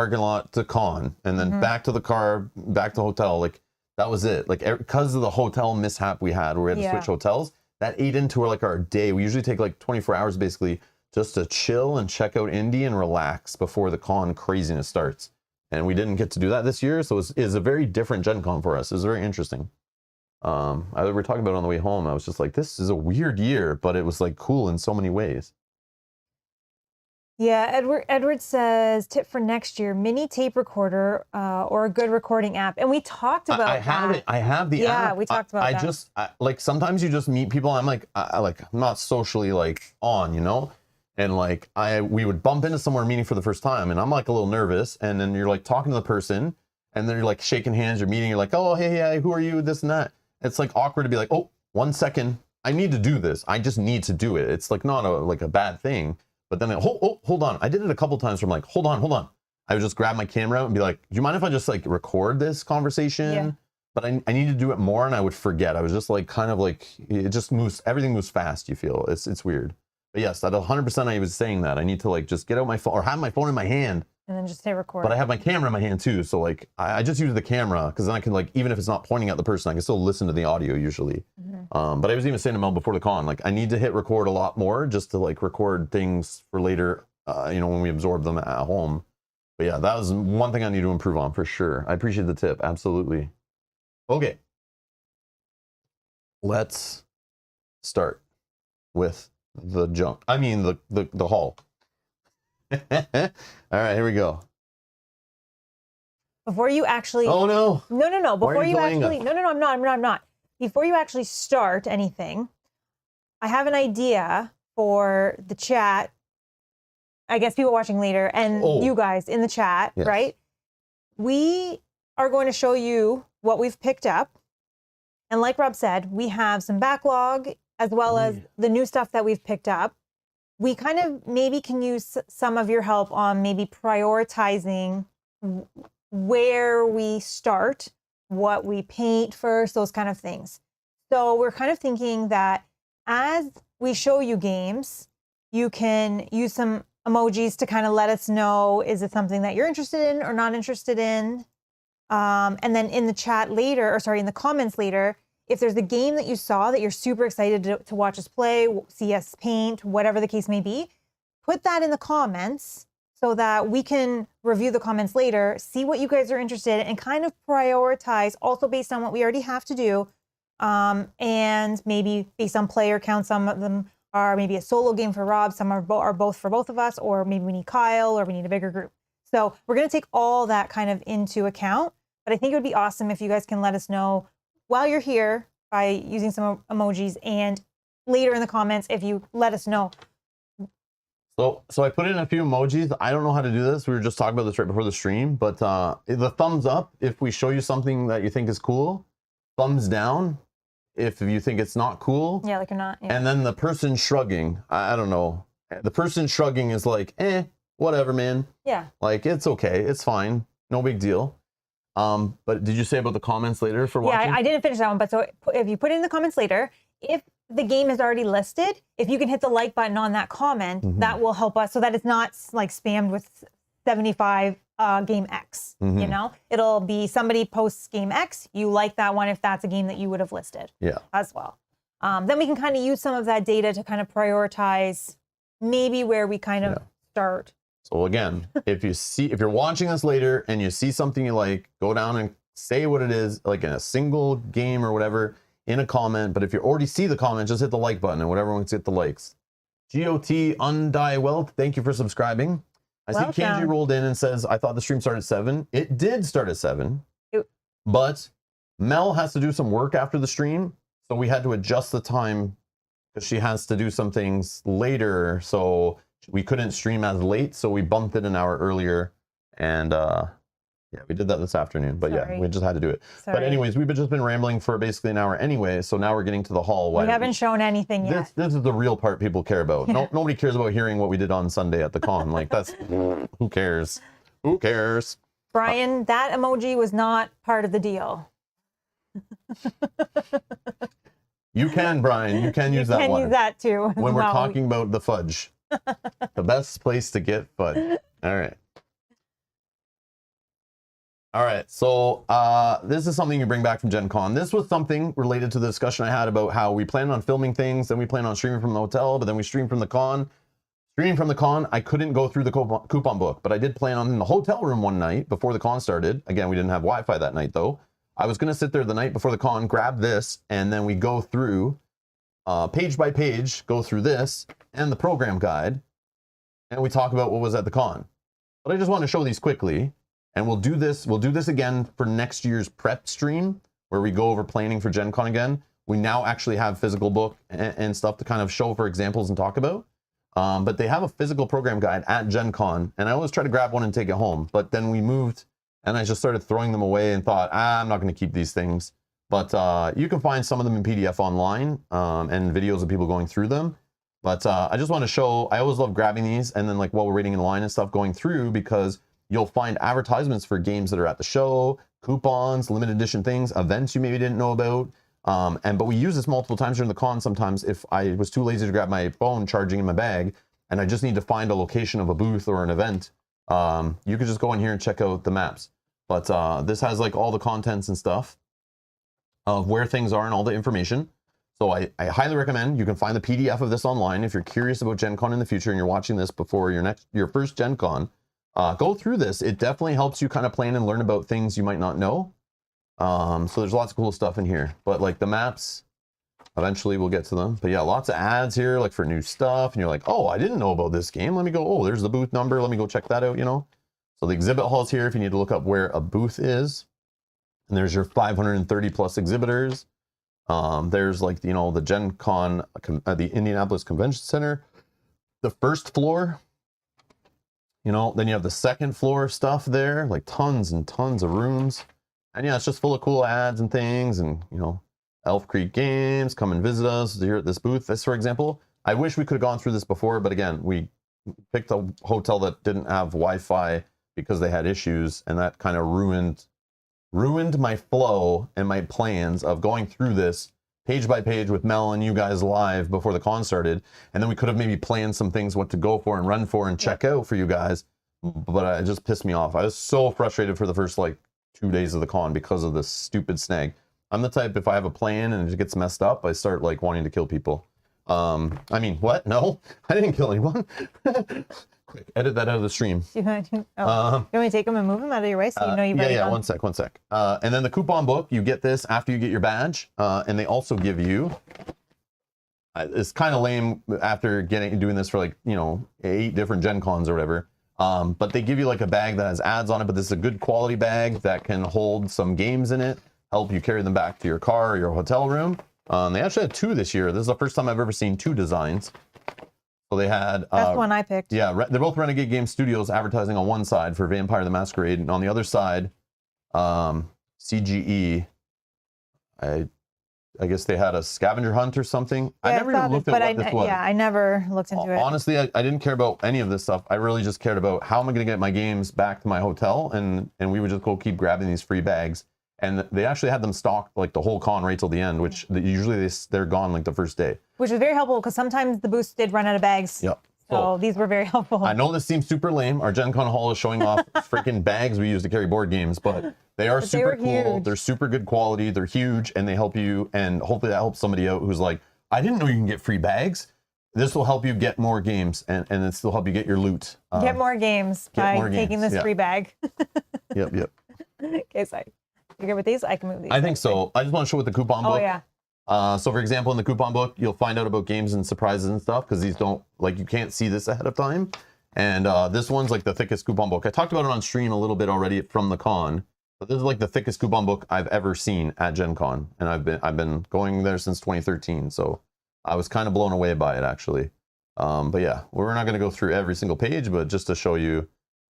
to con, and then back to the car, back to hotel. Like that was it. Like because of the hotel mishap we had, where we had to switch hotels, that ate into our day. We usually take like 24 hours basically just to chill and check out Indy and relax before the con craziness starts. And we didn't get to do that this year, so it's a very different Gen Con for us. It's very interesting. We were talking about it on the way home. I was just like, this is a weird year, but it was like cool in so many ways. Yeah, Edward says tip for next year: mini tape recorder or a good recording app. And we talked about I have that. it. I have the app. Yeah, we talked about that. I just like sometimes you just meet people. I'm like I'm not socially like on, you know, and like we would bump into somewhere meeting for the first time, and I'm like a little nervous, and then you're like talking to the person, and then you're like shaking hands, you're meeting, you're like, oh hey, yeah, who are you? This and that. It's like awkward to be like, oh, 1 second, I need to do this. I just need to do it. It's like not a bad thing. But then, hold on. I did it a couple times where I'm like, hold on. I would just grab my camera out and be like, do you mind if I just like record this conversation? Yeah. But I need to do it more, and I would forget. I was just like, kind of like, it just moves, everything moves fast, you feel. It's weird. But yes, at 100% I was saying that. I need to like just get out my phone, or have my phone in my hand. And then just say record. But I have my camera in my hand too. So like, I just use the camera, because then I can like, even if it's not pointing at the person, I can still listen to the audio usually. But I was even saying to Mel before the con, like I need to hit record a lot more just to like record things for later, you know, when we absorb them at home. But yeah, that was one thing I need to improve on for sure. I appreciate the tip. Absolutely. Okay. Let's start with the junk. I mean, the haul. All right, here we go. Before you actually... Oh, no. No. Before you actually... us? No, I'm not. Before you actually start anything, I have an idea for the chat. I guess people watching later and you guys in the chat, yes. Right? We are going to show you what we've picked up. And like Rob said, we have some backlog as well as the new stuff that we've picked up. We kind of maybe can use some of your help on maybe prioritizing where we start, what we paint first, those kind of things. So we're kind of thinking that as we show you games, you can use some emojis to kind of let us know, is it something that you're interested in or not interested in? And then in the chat later, or sorry, in the comments later, if there's a game that you saw that you're super excited to watch us play, see us paint, whatever the case may be, put that in the comments so that we can review the comments later, see what you guys are interested in, and kind of prioritize also based on what we already have to do. And maybe based on player count, some of them are maybe a solo game for Rob, some are both for both of us, or maybe we need Kyle, or we need a bigger group. So we're going to take all that kind of into account. But I think it would be awesome if you guys can let us know while you're here by using some emojis, and later in the comments if you let us know. So I put in a few emojis. I don't know how to do this. We were just talking about this right before the stream, but the thumbs up if we show you something that you think is cool, thumbs down if you think it's not cool. Yeah, like you're not. Yeah. And then the person shrugging, I don't know. The person shrugging is like, whatever, man. Yeah. Like, it's okay. It's fine. No big deal. But did you say about the comments later for watching? Yeah, I didn't finish that one, but so if you put it in the comments later, if the game is already listed, if you can hit the like button on that comment, that will help us so that it's not like spammed with 75 game X, you know? It'll be somebody posts game X, you like that one if that's a game that you would have listed as well. Then we can kind of use some of that data to kind of prioritize maybe where we kind of start. So again, if you're watching this later and you see something you like, go down and say what it is, like in a single game or whatever, in a comment. But if you already see the comment, just hit the like button and whatever wants to hit the likes. GOT Undie Wealth, thank you for subscribing. I see Kenji rolled in and says, I thought the stream started at 7. It did start at 7, but Mel has to do some work after the stream. So we had to adjust the time because she has to do some things later. So we couldn't stream as late, so we bumped it an hour earlier, and yeah, we did that this afternoon. But yeah, we just had to do it. But anyways, we've just been rambling for basically an hour anyway, so now we're getting to the haul. We haven't shown anything yet. This is the real part people care about. Nobody cares about hearing what we did on Sunday at the con. Like, that's who cares? Who cares? Brian, that emoji was not part of the deal. You can, Brian. You can use that one. You can use that too. When we're talking about the fudge. The best place to get fudge. All right. All right. So this is something you bring back from Gen Con. This was something related to the discussion I had about how we plan on filming things, then we plan on streaming from the hotel, but then we stream from the con. Streaming from the con, I couldn't go through the coupon book, but I did plan on in the hotel room one night before the con started. Again, we didn't have Wi-Fi that night though. I was going to sit there the night before the con, grab this, and then we go through page by page, go through this and the program guide. and we talk about what was at the con. But I just want to show these quickly, and we'll do this again for next year's prep stream, where we go over planning for Gen Con again. We now actually have physical book and stuff to kind of show for examples and talk about. But they have a physical program guide at Gen Con, and I always try to grab one and take it home. But then we moved, and I just started throwing them away and thought, I'm not going to keep these things. But you can find some of them in PDF online and videos of people going through them. But I just want to show, I always love grabbing these and then like while we're waiting in line and stuff going through, because you'll find advertisements for games that are at the show, coupons, limited edition things, events you maybe didn't know about. But we use this multiple times during the con sometimes if I was too lazy to grab my phone charging in my bag and I just need to find a location of a booth or an event. You could just go in here and check out the maps. But this has like all the contents and stuff of where things are and all the information. So I highly recommend, you can find the PDF of this online if you're curious about Gen Con in the future and you're watching this before your first Gen Con. Go through this. It definitely helps you kind of plan and learn about things you might not know. So there's lots of cool stuff in here, but like the maps, eventually we'll get to them. But yeah, lots of ads here, like for new stuff. And you're like, oh, I didn't know about this game. Let me go, oh, there's the booth number. Let me go check that out, you know? So the exhibit hall's here if you need to look up where a booth is. And there's your 530 plus exhibitors. There's like, you know, the Gen Con, the Indianapolis Convention Center, the first floor, you know, then you have the second floor stuff there, like tons and tons of rooms. And yeah, it's just full of cool ads and things. And, you know, Elf Creek Games, come and visit us here at this booth. This, for example, I wish we could have gone through this before, but again, we picked a hotel that didn't have Wi-Fi because they had issues, and that kind of ruined my flow and my plans of going through this page by page with Mel and you guys live before the con started. And then we could have maybe planned some things, what to go for and run for and check out for you guys. But it just pissed me off. I was so frustrated for the first like 2 days of the con because of this stupid snag. I'm the type, if I have a plan and it gets messed up, I start like wanting to kill people. I mean, what? No, I didn't kill anyone. Quick, edit that out of the stream. You want me to take them and move them out of your way so you know you've already Yeah, gone? one sec. And then the coupon book, you get this after you get your badge. And they also give you, it's kind of lame after doing this for like, you know, 8 different Gen Cons or whatever. But they give you like a bag that has ads on it, but this is a good quality bag that can hold some games in it, help you carry them back to your car or your hotel room. They actually had 2 this year. This is the first time I've ever seen 2 designs. So they had... That's the one I picked. Yeah, they're both Renegade Game Studios advertising on one side for Vampire the Masquerade, and on the other side, CGE. I guess they had a scavenger hunt or something. Yeah, I never even looked at what this was. Yeah, I never looked into it. Honestly, I didn't care about any of this stuff. I really just cared about how am I going to get my games back to my hotel, and we would just go keep grabbing these free bags. And they actually had them stocked like the whole con right till the end, which usually they're gone like the first day. Which was very helpful because sometimes the booths did run out of bags. Yep. So these were very helpful. I know this seems super lame. Our Gen Con hall is showing off freaking bags we use to carry board games, but they are super cool. Huge. They're super good quality. They're huge, and they help you. And hopefully that helps somebody out who's like, I didn't know you can get free bags. This will help you get more games, and it still help you get your loot. Get more games by taking this free bag. Yep. Okay, sorry. You good with these? I can move these. I think so. I just want to show what the coupon book. Oh, yeah. So for example, in the coupon book, you'll find out about games and surprises and stuff, because these don't, like, you can't see this ahead of time. And this one's like the thickest coupon book. I talked about it on stream a little bit already from the con, but this is like the thickest coupon book I've ever seen at Gen Con. And I've been going there since 2013. So I was kind of blown away by it, actually. But yeah, we're not going to go through every single page, but just to show you,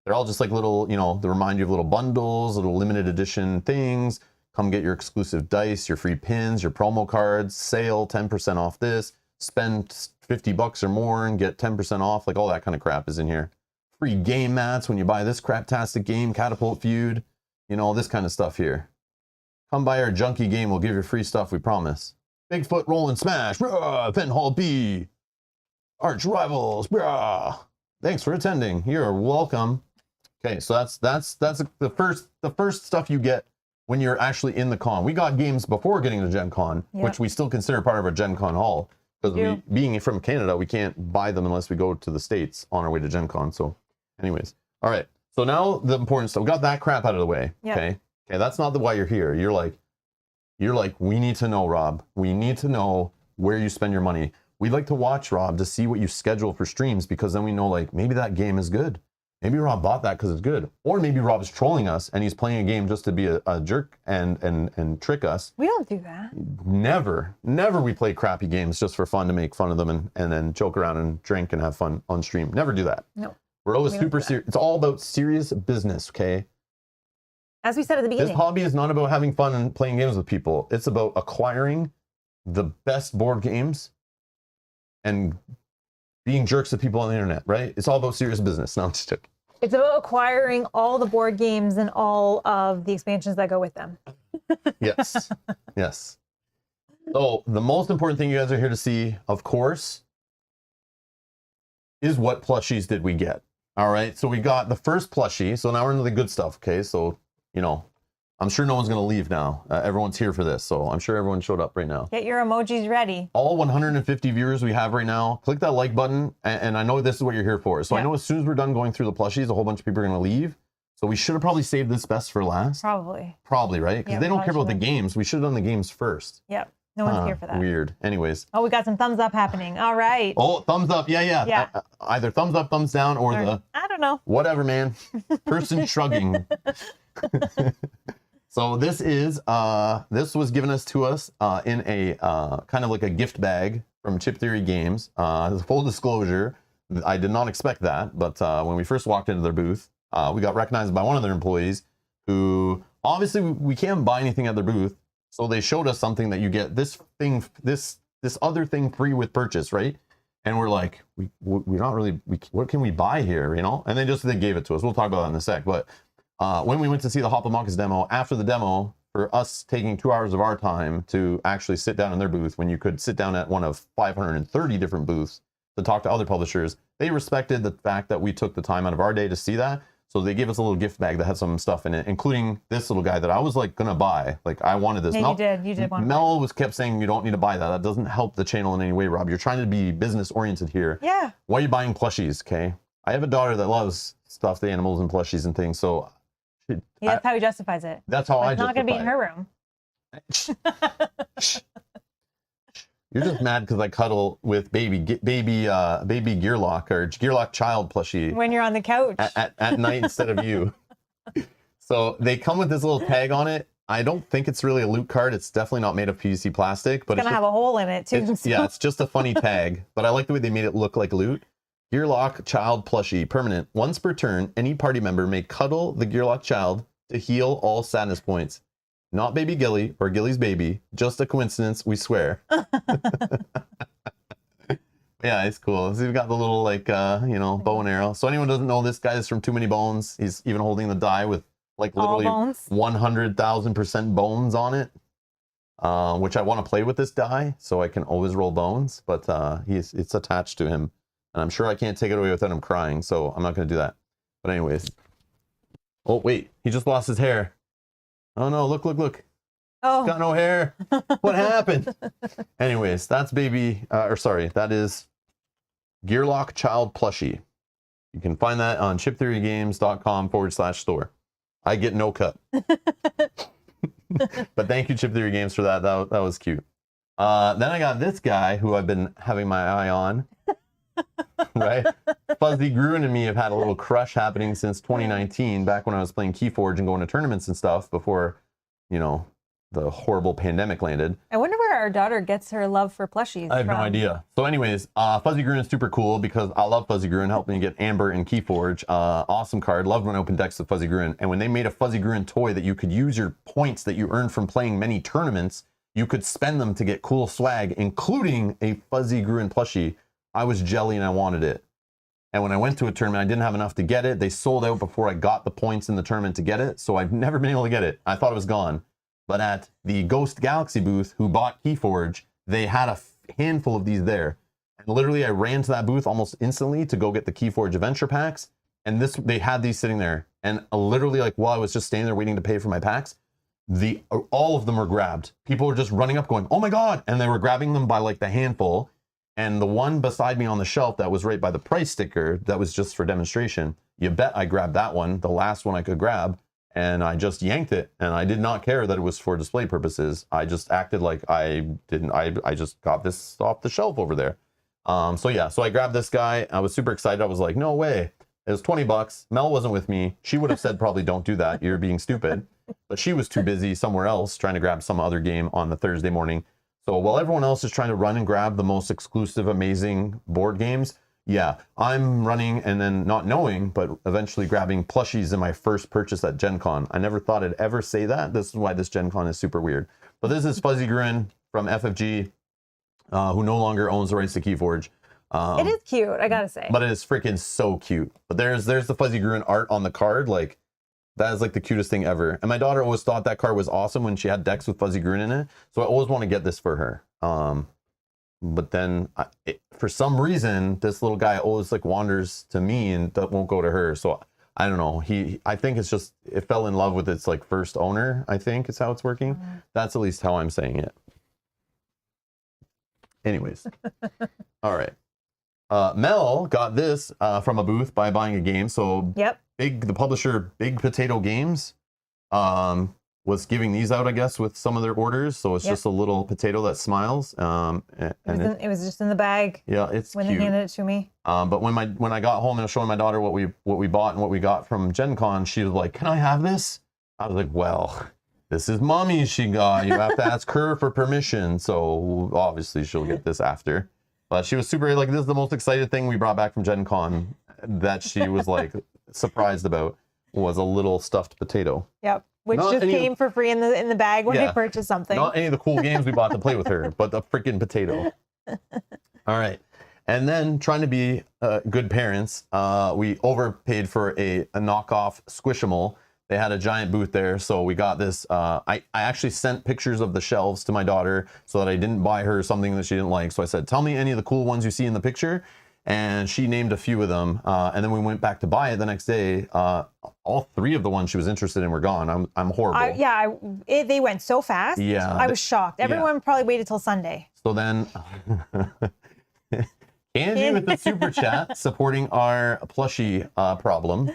they're all just like little, you know, they remind you of little bundles, little limited edition things. Come get your exclusive dice, your free pins, your promo cards, sale, 10% off this, spend $50 or more and get 10% off, like all that kind of crap is in here. Free game mats when you buy this craptastic game, Catapult Feud, you know, this kind of stuff here. Come buy our junky game, we'll give you free stuff, we promise. Bigfoot Roll and Smash, brah, Penn Hall B, Arch Rivals, brah. Thanks for attending, you're welcome. Okay, so that's the first stuff you get when you're actually in the con. We got games before getting to Gen Con, which we still consider part of our Gen Con haul. Because being from Canada, we can't buy them unless we go to the States on our way to Gen Con. So anyways, all right. So now the important stuff. We got that crap out of the way. Yep. Okay, that's not why you're here. You're like, we need to know, Rob. We need to know where you spend your money. we like to watch, Rob, to see what you schedule for streams, because then we know, like, maybe that game is good. Maybe Rob bought that because it's good. Or maybe Rob is trolling us and he's playing a game just to be a jerk and trick us. We don't do that. Never we play crappy games just for fun to make fun of them and then joke around and drink and have fun on stream. Never do that. No. We're always super serious. It's all about serious business, okay? As we said at the beginning. This hobby is not about having fun and playing games with people. It's about acquiring the best board games and being jerks to people on the internet, right? It's all about serious business. No, I'm just joking. It's about acquiring all the board games and all of the expansions that go with them. Yes. Yes. So the most important thing you guys are here to see, of course, is what plushies did we get? All right. So we got the first plushie. So now we're into the good stuff. Okay. So, you know, I'm sure no one's going to leave now. Everyone's here for this. So I'm sure everyone showed up right now. Get your emojis ready. All 150 viewers we have right now, click that like button. And I know this is what you're here for. So I know as soon as we're done going through the plushies, a whole bunch of people are going to leave. So we should have probably saved this best for last. Probably, right? Because they don't care about the games. We should have done the games first. Yep. No one's here for that. Weird. Anyways. Oh, we got some thumbs up happening. All right. Oh, thumbs up. Yeah. Either thumbs up, thumbs down, or the... I don't know. Whatever, man. Person shrugging. So this is, this was given to us in a kind of like a gift bag from Chip Theory Games. Full disclosure, I did not expect that, but when we first walked into their booth, we got recognized by one of their employees who, obviously we can't buy anything at their booth. So they showed us something that you get this thing, this other thing free with purchase, right? And we're like, we're not really, what can we buy here, you know? And they gave it to us. We'll talk about that in a sec. But when we went to see the Hoplomachus demo, after the demo, for us taking 2 hours of our time to actually sit down in their booth, when you could sit down at one of 530 different booths to talk to other publishers, they respected the fact that we took the time out of our day to see that. So they gave us a little gift bag that had some stuff in it, including this little guy that I was like gonna buy. Like I wanted this. Yeah, you did want Mel kept saying you don't need to buy that. That doesn't help the channel in any way, Rob. You're trying to be business oriented here. Yeah. Why are you buying plushies, okay? I have a daughter that loves stuffed animals and plushies and things, so that's how he justifies it. That's how I justify it. It's not gonna be in her room. You're just mad because I cuddle with baby Gearlock or Gearlock child plushie when you're on the couch at night instead of you. So they come with this little tag on it. I don't think it's really a loot card. It's definitely not made of PVC plastic, but it's gonna have a hole in it too. Yeah, it's just a funny tag, but I like the way they made it look like loot. Gearlock child plushie, permanent. Once per turn, any party member may cuddle the Gearlock child to heal all sadness points. Not baby Gilly or Gilly's baby. Just a coincidence, we swear. Yeah, it's cool. So you've got the little, like, you know, bow and arrow. So anyone who doesn't know, this guy is from Too Many Bones. He's even holding the die with, like, literally 100,000% bones on it. Which I want to play with this die, so I can always roll bones. But it's attached to him. And I'm sure I can't take it away without him crying, so I'm not going to do that. But anyways. Oh, wait. He just lost his hair. Oh no, look. Oh. He's got no hair. What happened? Anyways, that's that is Gearlock Child Plushie. You can find that on chiptheorygames.com/store. I get no cut. But thank you, Chip Theory Games, for that. That was cute. Then I got this guy who I've been having my eye on. Right? Fuzzy Gruen and me have had a little crush happening since 2019, back when I was playing Keyforge and going to tournaments and stuff before, you know, the horrible pandemic landed. I wonder where our daughter gets her love for plushies I have no idea. So anyways, Fuzzy Gruen is super cool because I love Fuzzy Gruen, helped me get Amber and Keyforge. Awesome card. Loved when I opened decks of Fuzzy Gruen. And when they made a Fuzzy Gruen toy that you could use your points that you earned from playing many tournaments, you could spend them to get cool swag, including a Fuzzy Gruen plushie. I was jelly and I wanted it. And when I went to a tournament, I didn't have enough to get it. They sold out before I got the points in the tournament to get it. So I've never been able to get it. I thought it was gone. But at the Ghost Galaxy booth, who bought Keyforge, they had a handful of these there. And literally I ran to that booth almost instantly to go get the Keyforge Adventure packs. And they had these sitting there. And literally, like, while I was just standing there waiting to pay for my packs, all of them were grabbed. People were just running up going, oh my God. And they were grabbing them by like the handful. And the one beside me on the shelf that was right by the price sticker, that was just for demonstration, you bet I grabbed that one, the last one I could grab, and I just yanked it. And I did not care that it was for display purposes. I just acted like I didn't, I just got this off the shelf over there. So yeah, so I grabbed this guy. I was super excited. I was like, no way. It was $20. Mel wasn't with me. She would have said probably don't do that. You're being stupid. But she was too busy somewhere else trying to grab some other game on the Thursday morning. So while everyone else is trying to run and grab the most exclusive, amazing board games, yeah, I'm running and then not knowing, but eventually grabbing plushies in my first purchase at Gen Con. I never thought I'd ever say that. This is why this Gen Con is super weird. But this is Fuzzy Grin from FFG, who no longer owns the rights to Keyforge. It is cute, I gotta say. But it is freaking so cute. But there's the Fuzzy Grin art on the card. Like, that is like the cutest thing ever. And my daughter always thought that card was awesome when she had decks with Fuzzy Grin in it. So I always want to get this for her. But then for some reason, this little guy always like wanders to me and won't go to her. So I don't know. I think it's just, it fell in love with its like first owner, I think is how it's working. That's at least how I'm saying it. Anyways. All right. Mel got this from a booth by buying a game. So yep. The publisher Big Potato Games was giving these out, I guess, with some of their orders. So it's just a little potato that smiles. And it was just in the bag. Yeah, it's when cute. They handed it to me. But when I got home and I was showing my daughter what we bought and what we got from Gen Con, she was like, "Can I have this?" I was like, "Well, this is mommy's she got. You have to ask her for permission." So obviously she'll get this after. But she was super, like, this is the most excited thing we brought back from Gen Con that she was like surprised about, was a little stuffed potato. Yep. Which just came for free in the bag when you purchased something. Not any of the cool games we bought to play with her, but the freaking potato. All right. And then trying to be good parents, we overpaid for a knockoff Squishable. They had a giant booth there, so we got this. I actually sent pictures of the shelves to my daughter so that I didn't buy her something that she didn't like. So I said, tell me any of the cool ones you see in the picture. And she named a few of them. And then we went back to buy it the next day. All three of the ones she was interested in were gone. I'm horrible. They went so fast. Yeah. I was shocked. Everyone probably waited till Sunday. So then Angie with the super chat supporting our plushie problem.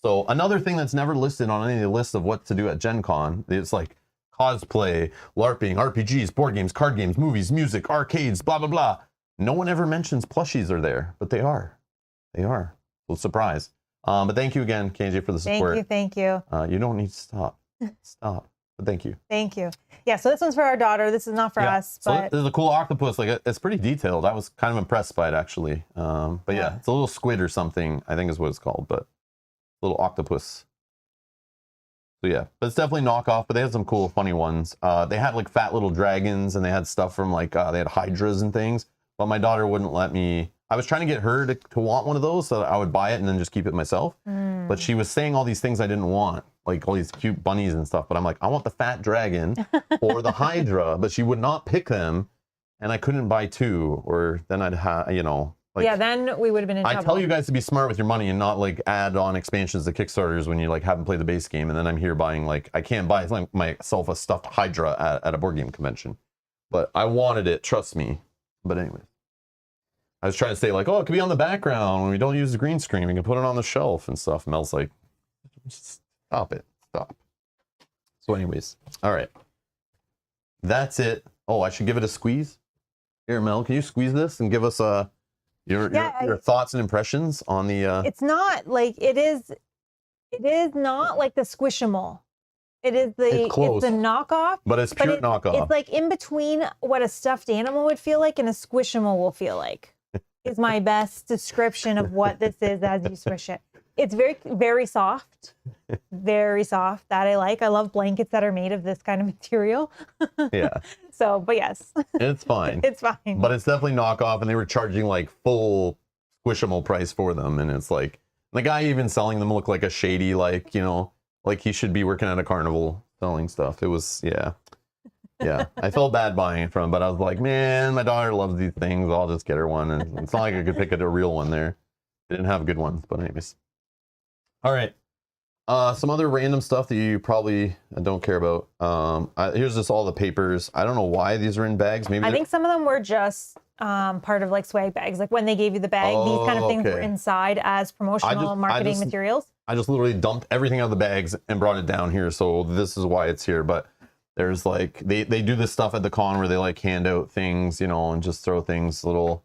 So another thing that's never listed on any of the lists of what to do at Gen Con, it's like cosplay, LARPing, RPGs, board games, card games, movies, music, arcades, blah, blah, blah. No one ever mentions plushies are there, but they are. They are. Well, surprise. But thank you again, KJ, for the support. Thank you. You don't need to stop. Stop. But thank you. Thank you. Yeah, so this one's for our daughter. This is not for us. So but... there's a cool octopus. Like, it's pretty detailed. I was kind of impressed by it, actually. But yeah, it's a little squid or something, I think is what it's called. But little octopus. So yeah, but it's definitely knockoff, but they had some cool, funny ones. They had like fat little dragons, and they had stuff from like, they had hydras and things. But my daughter wouldn't let me. I was trying to get her to want one of those so that I would buy it and then just keep it myself. But she was saying all these things I didn't want, like all these cute bunnies and stuff. But I'm like, I want the fat dragon or the hydra, but she would not pick them. And I couldn't buy two, or then I'd have, you know. Like, yeah, then we would have been in trouble. I tell you guys to be smart with your money and not like add on expansions to Kickstarters when you like haven't played the base game. And then I'm here buying, like, I can't buy like myself a stuffed hydra at a board game convention. But I wanted it, trust me. But anyways. I was trying to say, like, oh, it could be on the background when we don't use the green screen. We can put it on the shelf and stuff. Mel's like, stop it. Stop. So anyways, all right. That's it. Oh, I should give it a squeeze. Here, Mel, can you squeeze this and give us your thoughts and impressions on the... It's not like, it is not like the Squishable. It is it's the knockoff. But it's pure knockoff. It's like in between what a stuffed animal would feel like and a Squishable will feel like. Is my best description of what this is as you squish it. It's very, very soft. Very soft. That I like. I love blankets that are made of this kind of material. Yeah. So, but yes. It's fine. It's fine. But it's definitely knockoff, and they were charging like full Squishable price for them. And it's like, the guy even selling them looked like a shady, like, you know, like he should be working at a carnival selling stuff. It was, yeah. Yeah, I felt bad buying it from him, but I was like, man, my daughter loves these things. I'll just get her one. And it's not like I could pick a real one there. They didn't have good ones, but anyways. All right. Some other random stuff that you probably don't care about. Here's just all the papers. I don't know why these are in bags. Maybe I think some of them were just part of like swag bags. Like when they gave you the bag, these kind of things were inside as promotional marketing materials. I just literally dumped everything out of the bags and brought it down here. So this is why it's here. But there's like, they do this stuff at the con where they like hand out things, you know, and just throw things, little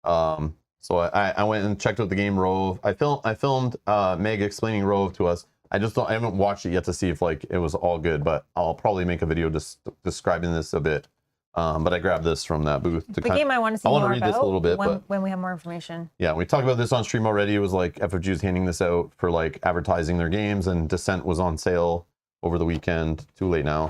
So I went and checked out the game Rove. I filmed Meg explaining Rove to us. I haven't watched it yet to see if like it was all good, but I'll probably make a video just describing this a bit. But I grabbed this from that booth. The game I want to see I want more to read about this a little bit, when we have more information. Yeah, we talked about this on stream already. It was like FFG was handing this out for like advertising their games, and Descent was on sale over the weekend. Too late now.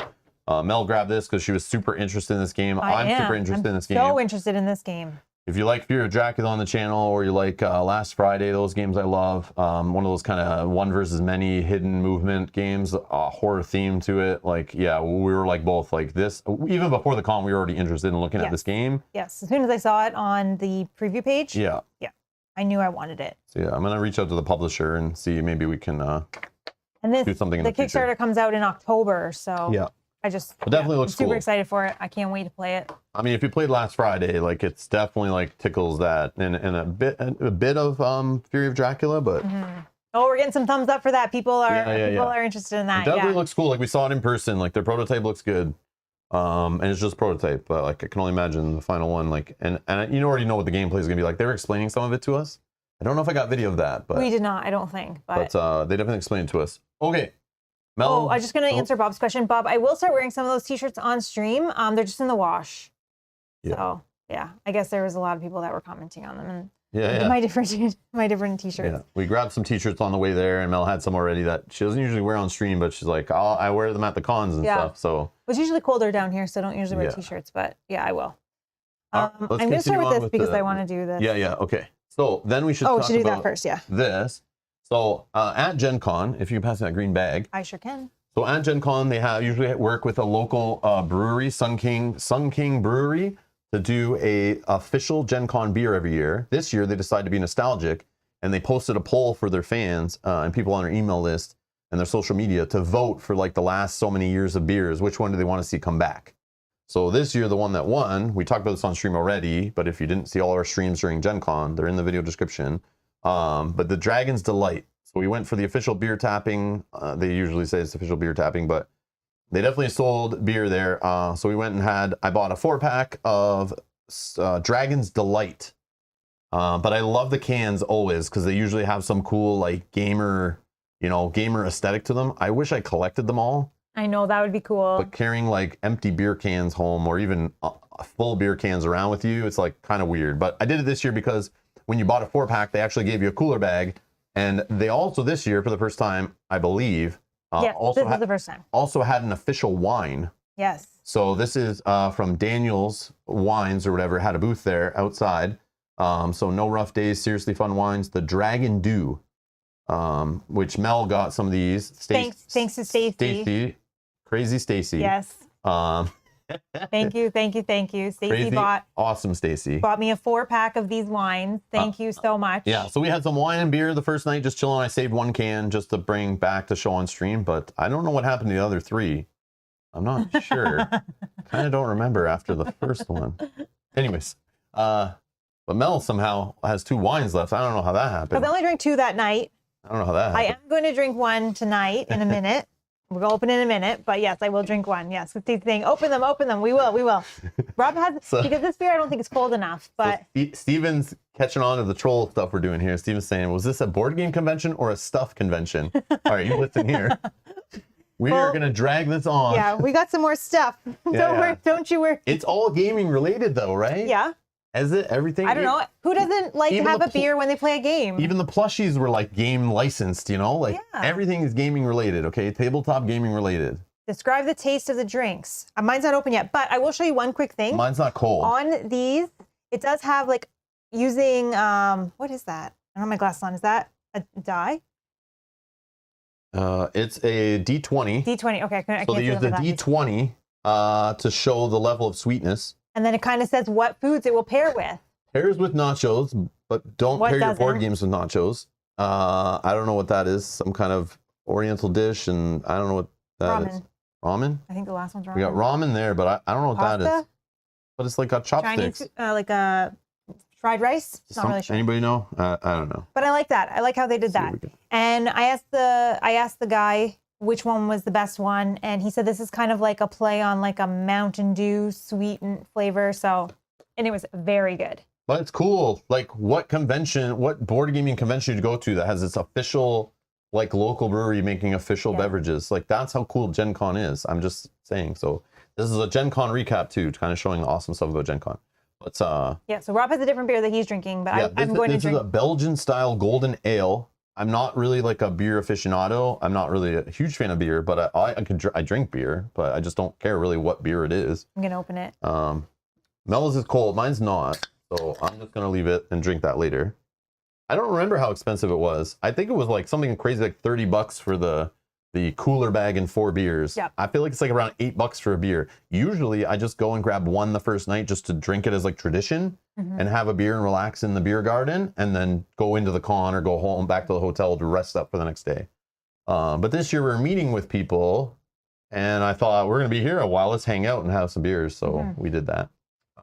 Mel grabbed this because she was super interested in this game. I'm super interested in this game. So interested in this game. If you like Fear of Dracula on the channel, or you like Last Friday, those games I love. One of those kind of one versus many hidden movement games, horror theme to it. Like, yeah, we were like both like this. Even before the con, we were already interested in looking at this game. Yes, as soon as I saw it on the preview page. Yeah. Yeah, I knew I wanted it. So yeah, I'm gonna reach out to the publisher and see maybe we can do something in the future. Kickstarter comes out in October, so yeah. It definitely looks super cool. excited for it. I can't wait to play it. I mean, if you played Last Friday, like it's definitely like tickles that, and a bit of Fury of Dracula, but oh, we're getting some thumbs up for that. People are interested in that. It definitely looks cool. Like we saw it in person. Like their prototype looks good, and it's just prototype. But like I can only imagine the final one. Like and you already know what the gameplay is gonna be like. They were explaining some of it to us. I don't know if I got video of that, but we did not. I don't think. But they definitely explained it to us. Okay. Mel, I'm just going to answer Bob's question. Bob, I will start wearing some of those t-shirts on stream. They're just in the wash. Yeah. So, yeah, I guess there was a lot of people that were commenting on them. And yeah. My different t-shirts. Yeah. We grabbed some t-shirts on the way there, and Mel had some already that she doesn't usually wear on stream, but she's like, I wear them at the cons and stuff. So it's usually colder down here, so I don't usually wear t-shirts, but yeah, I will. Right, I'm going to start with this because I want to do this. Yeah. Okay. So then we should talk about do that first, yeah. This. So at Gen Con, if you can pass me that green bag. I sure can. So at Gen Con, they usually work with a local brewery, Sun King Brewery, to do a official Gen Con beer every year. This year, they decided to be nostalgic, and they posted a poll for their fans and people on their email list and their social media to vote for like the last so many years of beers. Which one do they want to see come back? So this year, the one that won, we talked about this on stream already, but if you didn't see all our streams during Gen Con, they're in the video description. But the Dragon's Delight. So we went for the official beer tapping. They usually say it's official beer tapping, but they definitely sold beer there. So we went and I bought a 4-pack of Dragon's Delight. But I love the cans always because they usually have some cool like gamer aesthetic to them. I wish I collected them all. I know, that would be cool. But carrying like empty beer cans home or even full beer cans around with you, it's like kind of weird. But I did it this year because when you bought a 4-pack, they actually gave you a cooler bag. And they also this year, for the first time, I believe, this is the first time. Also had an official wine. Yes. So this is from Daniel's Wines or whatever, had a booth there outside. So No Rough Days, Seriously Fun Wines, the Dragon Dew, which Mel got some of these. Thanks to Stacy. Crazy Stacy. Yes. Thank you. Stacy bought me a 4-pack of these wines. Thank you so much. Yeah, so we had some wine and beer the first night, just chilling. I saved 1 can just to bring back to show on stream, but I don't know what happened to the other 3. I'm not sure. Kind of don't remember after the first one. Anyways, but Mel somehow has 2 wines left. I don't know how that happened. Because I only drank 2 that night. I don't know how that happened. I am going to drink 1 tonight in a minute. We're going to open in a minute, but yes, I will drink 1. Yes, with Steve's saying, open them. We will. Rob has, because this beer I don't think is cold enough, but. So Steven's catching on to the troll stuff we're doing here. Steven's saying, was this a board game convention or a stuff convention? All right, you listen here. We are going to drag this on. Yeah, we got some more stuff. Don't you worry. It's all gaming related though, right? Yeah. Is it everything? I don't know. Who doesn't like to have a beer when they play a game? Even the plushies were like game licensed, Like everything is gaming related, okay? Tabletop gaming related. Describe the taste of the drinks. Mine's not open yet, but I will show you one quick thing. Mine's not cold. On these, it does have like using, what is that? I don't have my glasses on. Is that a die? It's a D20. D20, okay. I can't so they use the D20 to show the level of sweetness. And then it kind of says what foods it will pair with. Pairs with nachos, but don't pair your board games with nachos. I don't know what that is. Some kind of Oriental dish, and I don't know what that is. Ramen? I think the last one's ramen. We got ramen there, but I don't know what that is. But it's like got chopsticks. Chinese, like a fried rice? Not really sure. Anybody know? I don't know. But I like that. I like how they did that. And I asked the guy which one was the best one, and he said this is kind of like a play on like a Mountain Dew sweetened flavor. So, and it was very good. But it's cool. Like, what board gaming convention did you go to that has its official, like, local brewery making official beverages? Like, that's how cool Gen Con is. I'm just saying. So this is a Gen Con recap too, kind of showing the awesome stuff about Gen Con. But yeah, so Rob has a different beer that he's drinking, but I'm going to drink. This is a Belgian style golden ale. I'm not really like a beer aficionado. I'm not really a huge fan of beer, but I drink beer, but I just don't care really what beer it is. I'm gonna open it. Mel's is cold. Mine's not, so I'm just gonna leave it and drink that later. I don't remember how expensive it was. I think it was like something crazy, like $30 for the cooler bag and 4 beers. Yep. I feel like it's like around $8 for a beer. Usually I just go and grab one the first night just to drink it as like tradition and have a beer and relax in the beer garden and then go into the con or go home back to the hotel to rest up for the next day. But this year we're meeting with people and I thought we're going to be here a while. Let's hang out and have some beers. So we did that.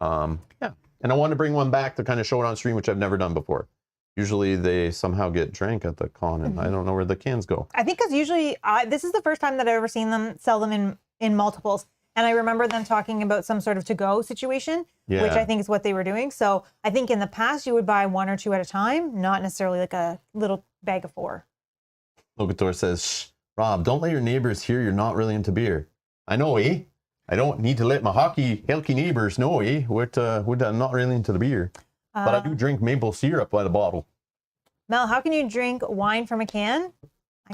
Yeah. And I wanted to bring one back to kind of show it on stream, which I've never done before. Usually they somehow get drank at the con and I don't know where the cans go. I think because usually this is the first time that I've ever seen them sell them in multiples. And I remember them talking about some sort of to-go situation, which I think is what they were doing. So I think in the past you would buy 1 or 2 at a time, not necessarily like a little bag of 4. Locator says, shh, Rob, don't let your neighbors hear you're not really into beer. I know, eh? I don't need to let my healthy neighbors know, eh? We're not really into the beer. But I do drink maple syrup by the bottle. Mel, how can you drink wine from a can?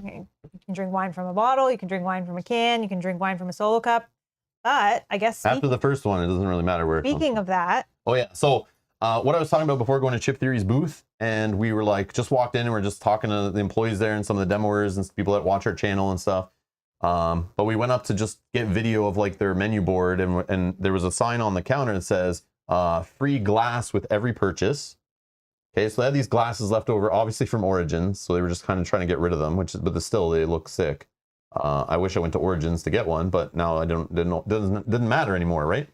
You can drink wine from a bottle. You can drink wine from a can. You can drink wine from a solo cup. But I guess after the first one, it doesn't really matter where. Speaking of that. Oh yeah. So what I was talking about before going to Chip Theory's booth, and we were like just walked in and we're just talking to the employees there and some of the demoers and people that watch our channel and stuff. But we went up to just get video of like their menu board and there was a sign on the counter that says free glass with every purchase. Okay, so they had these glasses left over, obviously from Origins, so they were just kind of trying to get rid of them, but still they look sick. I wish I went to Origins to get one, but now I didn't matter anymore, right?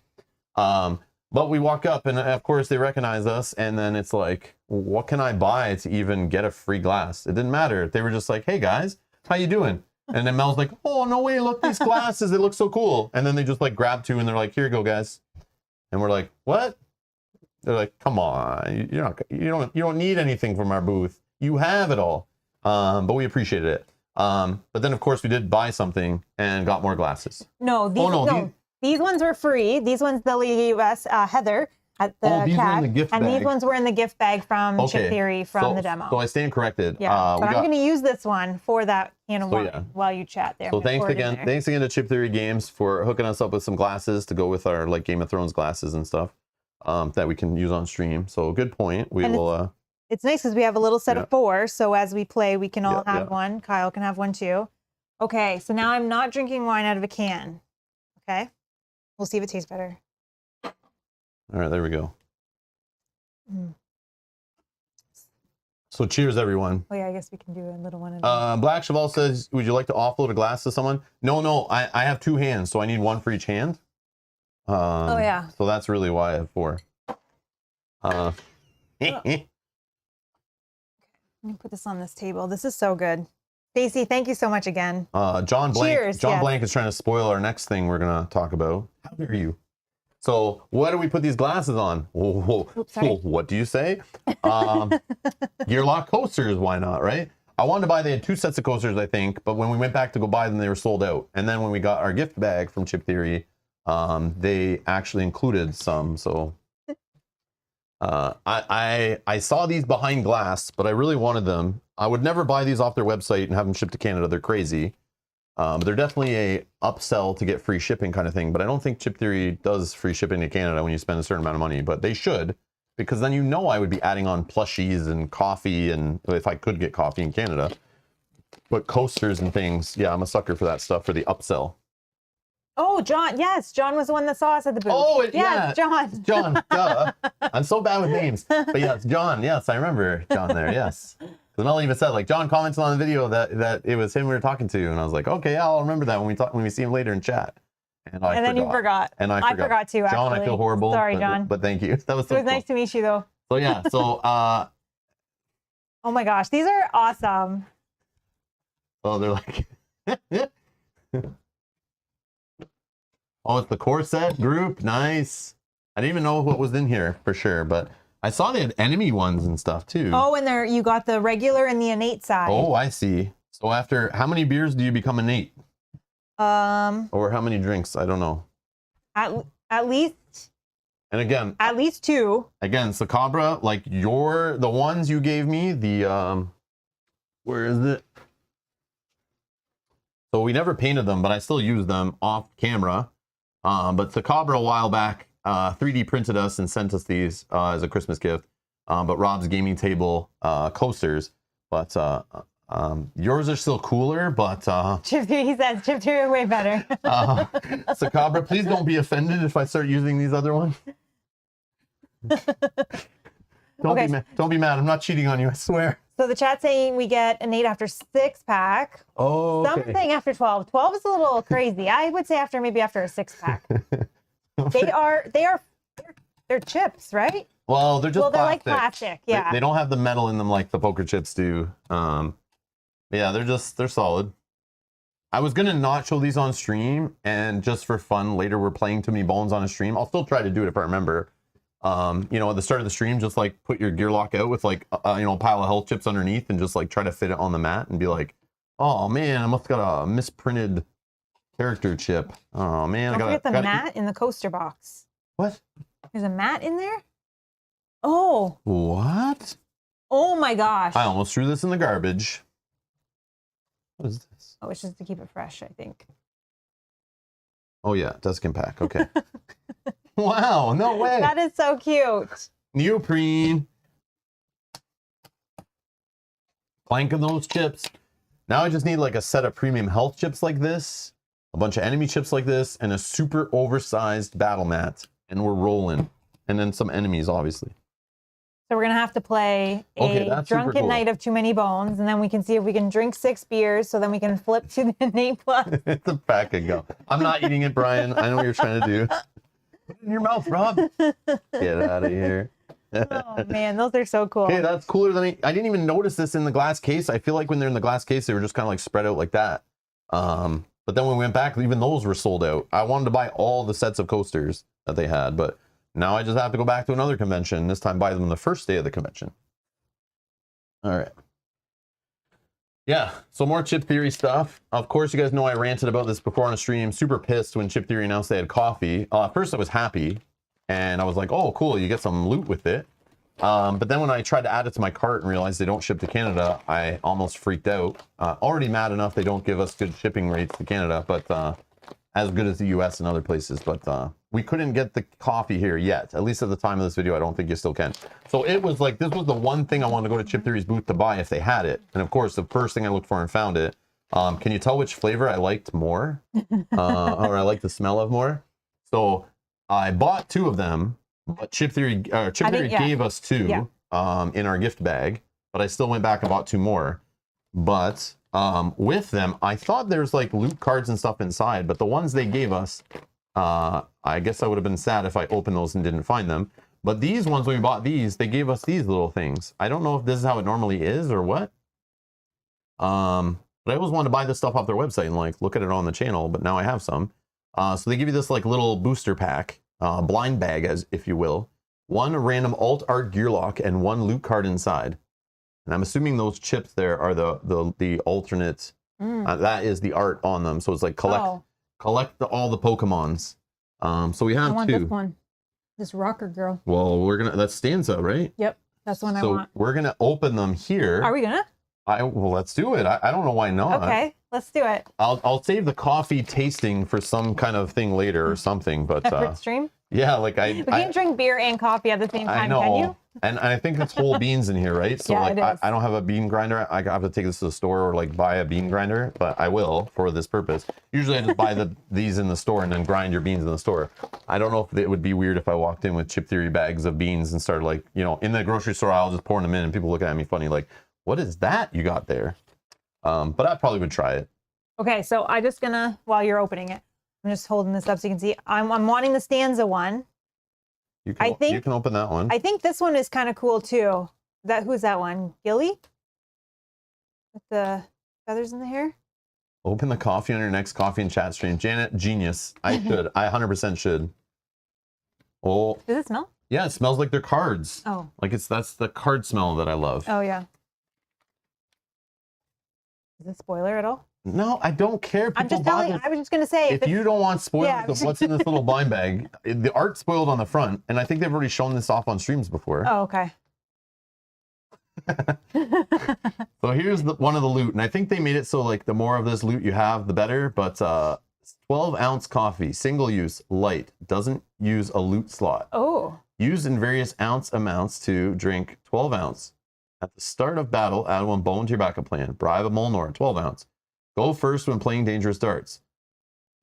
But we walk up and of course they recognize us, and then it's like, what can I buy to even get a free glass? It didn't matter. They were just like, hey guys, how you doing? And then Mel's like, oh no way, look, these glasses, they look so cool. And then they just like grab 2 and they're like, here you go guys. And we're like, what? They're like, come on, you don't need anything from our booth. You have it all. But we appreciated it. But then of course we did buy something and got more glasses. No, these ones were free. These ones Lily gave us, Heather at the these CAC, were in the gift bag. These ones were in the gift bag from Chip Theory from the demo. So I stand corrected. Yeah, but I'm going to use this one for that can of wine while you chat there. So thanks again to Chip Theory Games for hooking us up with some glasses to go with our like Game of Thrones glasses and stuff that we can use on stream. So good point. It's nice because we have a little set of 4. So as we play, we can all have one. Kyle can have one too. Okay, so now I'm not drinking wine out of a can. Okay, we'll see if it tastes better. All right, there we go. So cheers, everyone. Oh yeah, I guess we can do a little one. Black Cheval says, would you like to offload a glass to someone? No, I have 2 hands, so I need 1 for each hand. Oh yeah. So that's really why I have 4. Let me put this on this table. This is so good. Stacey, thank you so much again. John Blank. Cheers, Blank is trying to spoil our next thing we're gonna talk about. How dare you? So what do we put these glasses on? What do you say? Gear lock coasters, why not, right? I wanted to buy, they had 2 sets of coasters, I think, but when we went back to go buy them, they were sold out. And then when we got our gift bag from Chip Theory, they actually included some. So I saw these behind glass, but I really wanted them. I would never buy these off their website and have them shipped to Canada. They're crazy. They're definitely a upsell to get free shipping kind of thing, but I don't think Chip Theory does free shipping to Canada when you spend a certain amount of money, but they should, because then I would be adding on plushies and coffee, and if I could get coffee in Canada. But coasters and things, yeah, I'm a sucker for that stuff, for the upsell. Oh, John, yes, John was the one that saw us at the booth. Oh, yes, John. John, duh. I'm so bad with names. But yes, John, yes, I remember John there, yes. Because Mel even said, like, John commented on the video that it was him we were talking to, and I was like, okay, I'll remember that when we see him later in chat. And then you forgot. And I forgot too, actually. John, I feel horrible. Sorry, John. But thank you. That was so It was nice to meet you, though. So yeah, so oh my gosh, these are awesome. Oh, they're like oh, it's the core set group. Nice. I didn't even know what was in here for sure, but I saw they had enemy ones and stuff too. Oh, and there you got the regular and the innate side. Oh, I see. So after how many beers do you become innate? Or how many drinks? I don't know. At least. And again, at least 2. Again, Sakabra, like the ones you gave me, the where is it? So we never painted them, but I still use them off camera. But Sakabra a while back 3D printed us and sent us these as a Christmas gift. But Rob's gaming table coasters. But yours are still cooler, but Chip Theory, he says Chip Theory are way better. Sakabra, please don't be offended if I start using these other ones. Don't be mad. I'm not cheating on you, I swear. So the chat's saying we get innate after 6-pack. Oh, okay. Some saying after 12. 12 is a little crazy. I would say after a 6-pack. They're chips, right? Well, they're just they're like plastic. Yeah. They don't have the metal in them like the poker chips do. Yeah, they're solid. I was gonna not show these on stream, and just for fun, later we're playing Too Many Bones on a stream. I'll still try to do it if I remember. At the start of the stream, just like put your gear lock out with like a pile of health chips underneath, and just like try to fit it on the mat, and be like, oh man, I must have got a misprinted character chip. Oh man, Don't forget the mat in the coaster box. What? There's a mat in there? Oh. What? Oh my gosh. I almost threw this in the garbage. What is this? Oh, it's just to keep it fresh, I think. Oh yeah, Duskin pack. Okay. Wow, no way. That is so cute. Neoprene. Plank of those chips. Now I just need like a set of premium health chips like this, a bunch of enemy chips like this, and a super oversized battle mat. And we're rolling. And then some enemies, obviously. So we're going to have to play a drunken night of Too Many Bones, and then we can see if we can drink 6 beers, so then we can flip to the innate plus. It's a pack and go. I'm not eating it, Brian. I know what you're trying to do. Put it in your mouth, Rob. Get out of here. Oh, man, those are so cool. Okay, that's cooler than I didn't even notice this in the glass case. I feel like when they're in the glass case, they were just kind of like spread out like that. But then when we went back, even those were sold out. I wanted to buy all the sets of coasters that they had, but now I just have to go back to another convention, this time buy them the first day of the convention. All right. Yeah, so more Chip Theory stuff. Of course, you guys know I ranted about this before on a stream. Super pissed when Chip Theory announced they had coffee. At first I was happy, and I was like, oh, cool, you get some loot with it. But then when I tried to add it to my cart and realized they don't ship to Canada, I almost freaked out. Already mad enough they don't give us good shipping rates to Canada, but as good as the US and other places. But we couldn't get the coffee here yet. At least at the time of this video, I don't think you still can. So it was like, this was the one thing I wanted to go to Chip Theory's booth to buy if they had it. And of course, the first thing I looked for and found it. Can you tell which flavor I liked more? Or I liked the smell of more? So I bought 2 of them, but Chip Theory gave us 2 in our gift bag, but I still went back and bought 2 more. But with them, I thought there's like loot cards and stuff inside, but the ones they gave us, I guess I would have been sad if I opened those and didn't find them. But these ones, when we bought these, they gave us these little things. I don't know if this is how it normally is or what. But I always wanted to buy this stuff off their website and like look at it on the channel, but now I have some. So they give you this like little booster pack, blind bag, as if you will. 1 random alt art gear lock and 1 loot card inside. And I'm assuming those chips there are the alternate. That is the art on them. So it's like collect all the Pokemons. So we have 2. This one. This rocker girl. Well, that's Stanza, right? Yep, that's the one I want. So we're gonna open them here. Are we gonna? Well, let's do it. I don't know why not. Okay, let's do it. I'll save the coffee tasting for some kind of thing later or something. But separate stream. Yeah, like we can't drink beer and coffee at the same time, I know. can you? And I think it's whole beans in here, right? So yeah, like it is. I don't have a bean grinder. I have to take this to the store or like buy a bean grinder, but I will for this purpose. Usually I just buy these in the store and then grind your beans in the store. I don't know if it would be weird if I walked in with Chip Theory bags of beans and started like, in the grocery store aisle just pouring them in and people looking at me funny like, what is that you got there? But I probably would try it. Okay, so I'm just gonna, while you're opening it, I'm just holding this up so you can see. I'm wanting the Stanza one. You can open that one. I think this one is kind of cool too. Who's that one? Gilly? With the feathers in the hair? Open the coffee on your next coffee and chat stream. Janet, genius. I should. I 100% should. Oh. Does it smell? Yeah, it smells like their cards. Oh. Like that's the card smell that I love. Oh, yeah. Is it spoiler at all? No, I don't care. I'm People just telling. bother- I was just gonna say. If you don't want spoilers Yeah. of what's in this little blind bag, the art spoiled on the front, and I think they've already shown this off on streams before. Oh, okay. So here's one of the loot, and I think they made it so like the more of this loot you have, the better. But 12-ounce coffee, single use, light, doesn't use a loot slot. Oh. Used in various ounce amounts to drink 12 ounce. At the start of battle, add one bone to your backup plan. Bribe a Molnor, 12 ounce. Go first when playing dangerous darts.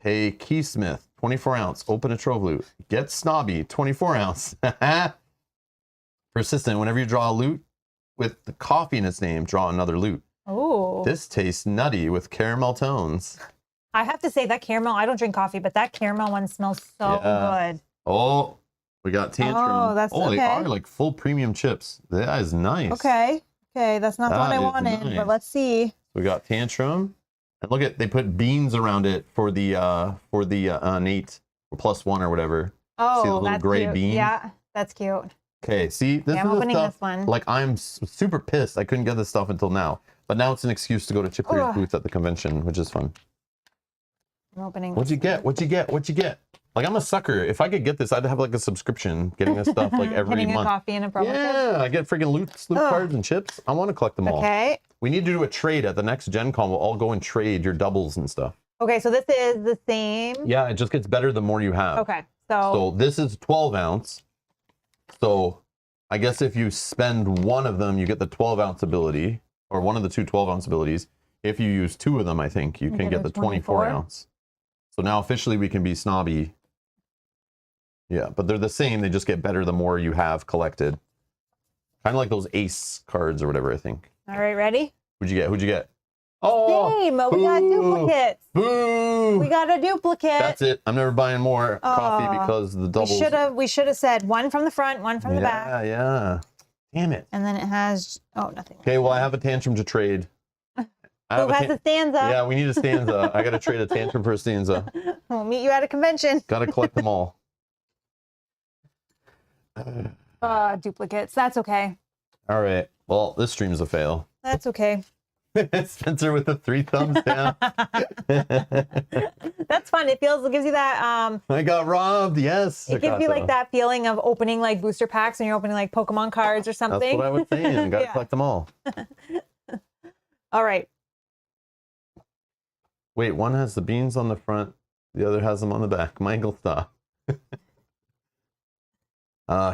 Pay Keysmith, 24 ounce. Open a trove loot. Get Snobby, 24 ounce. Persistent, whenever you draw a loot with the coffee in its name, draw another loot. Oh. This tastes nutty with caramel tones. I have to say that caramel, I don't drink coffee, but that caramel one smells so good. Oh, we got Tantrum. Oh, that's they okay. are like full premium chips. That is nice. Okay. Okay, that's not the one That I is wanted, nice. but let's see. We got Tantrum. And look at, they put beans around it for the innate +1 or whatever. Oh, See the little that's gray cute. bean? Yeah, that's cute. Okay, see, this Yeah, is I'm the opening stuff, this one. like I'm super pissed I couldn't get this stuff until now. But now it's an excuse to go to Chip Theory's Ugh. booth at the convention, which is fun. I'm opening. What'd you get? What'd you get? What'd you get? Like, I'm a sucker. If I could get this, I'd have like a subscription, getting this stuff like every Getting month. a coffee and a promo code. Yeah, I get freaking loot Ugh. cards and chips. I want to collect them all. Okay. We need to do a trade at the next Gen Con. We'll all go and trade your doubles and stuff. Okay, so this is the same. Yeah, it just gets better the more you have. Okay, So this is 12 ounce. So I guess if you spend one of them, you get the 12 ounce ability, or one of the two 12 ounce abilities. If you use two of them, I think you can get the 24 ounce. So now officially we can be snobby. Yeah, but they're the same. They just get better the more you have collected. Kind of like those ace cards or whatever, I think. All right, ready? Who'd you get? Who'd you get? Oh, Same. We got duplicates. boo! We got a duplicate. That's it. I'm never buying more coffee because the doubles. We should have said one from the front, one from the back. Yeah, yeah. Damn it. And then it has nothing. Okay, well, I have a Tantrum to trade. Who has a stanza? Yeah, we need a stanza. I got to trade a Tantrum for a stanza. We'll meet you at a convention. Got to collect them all. Duplicates. That's okay. All right. Well, this stream's a fail. That's okay. Spencer with the 3 thumbs down. That's fun. It gives you that I got robbed. Yes. it gives you like that feeling of opening like booster packs when you're opening like Pokemon cards or something. That's what I was saying. Got to Yeah. collect them all. All right. Wait, one has the beans on the front. The other has them on the back. Michael, stop.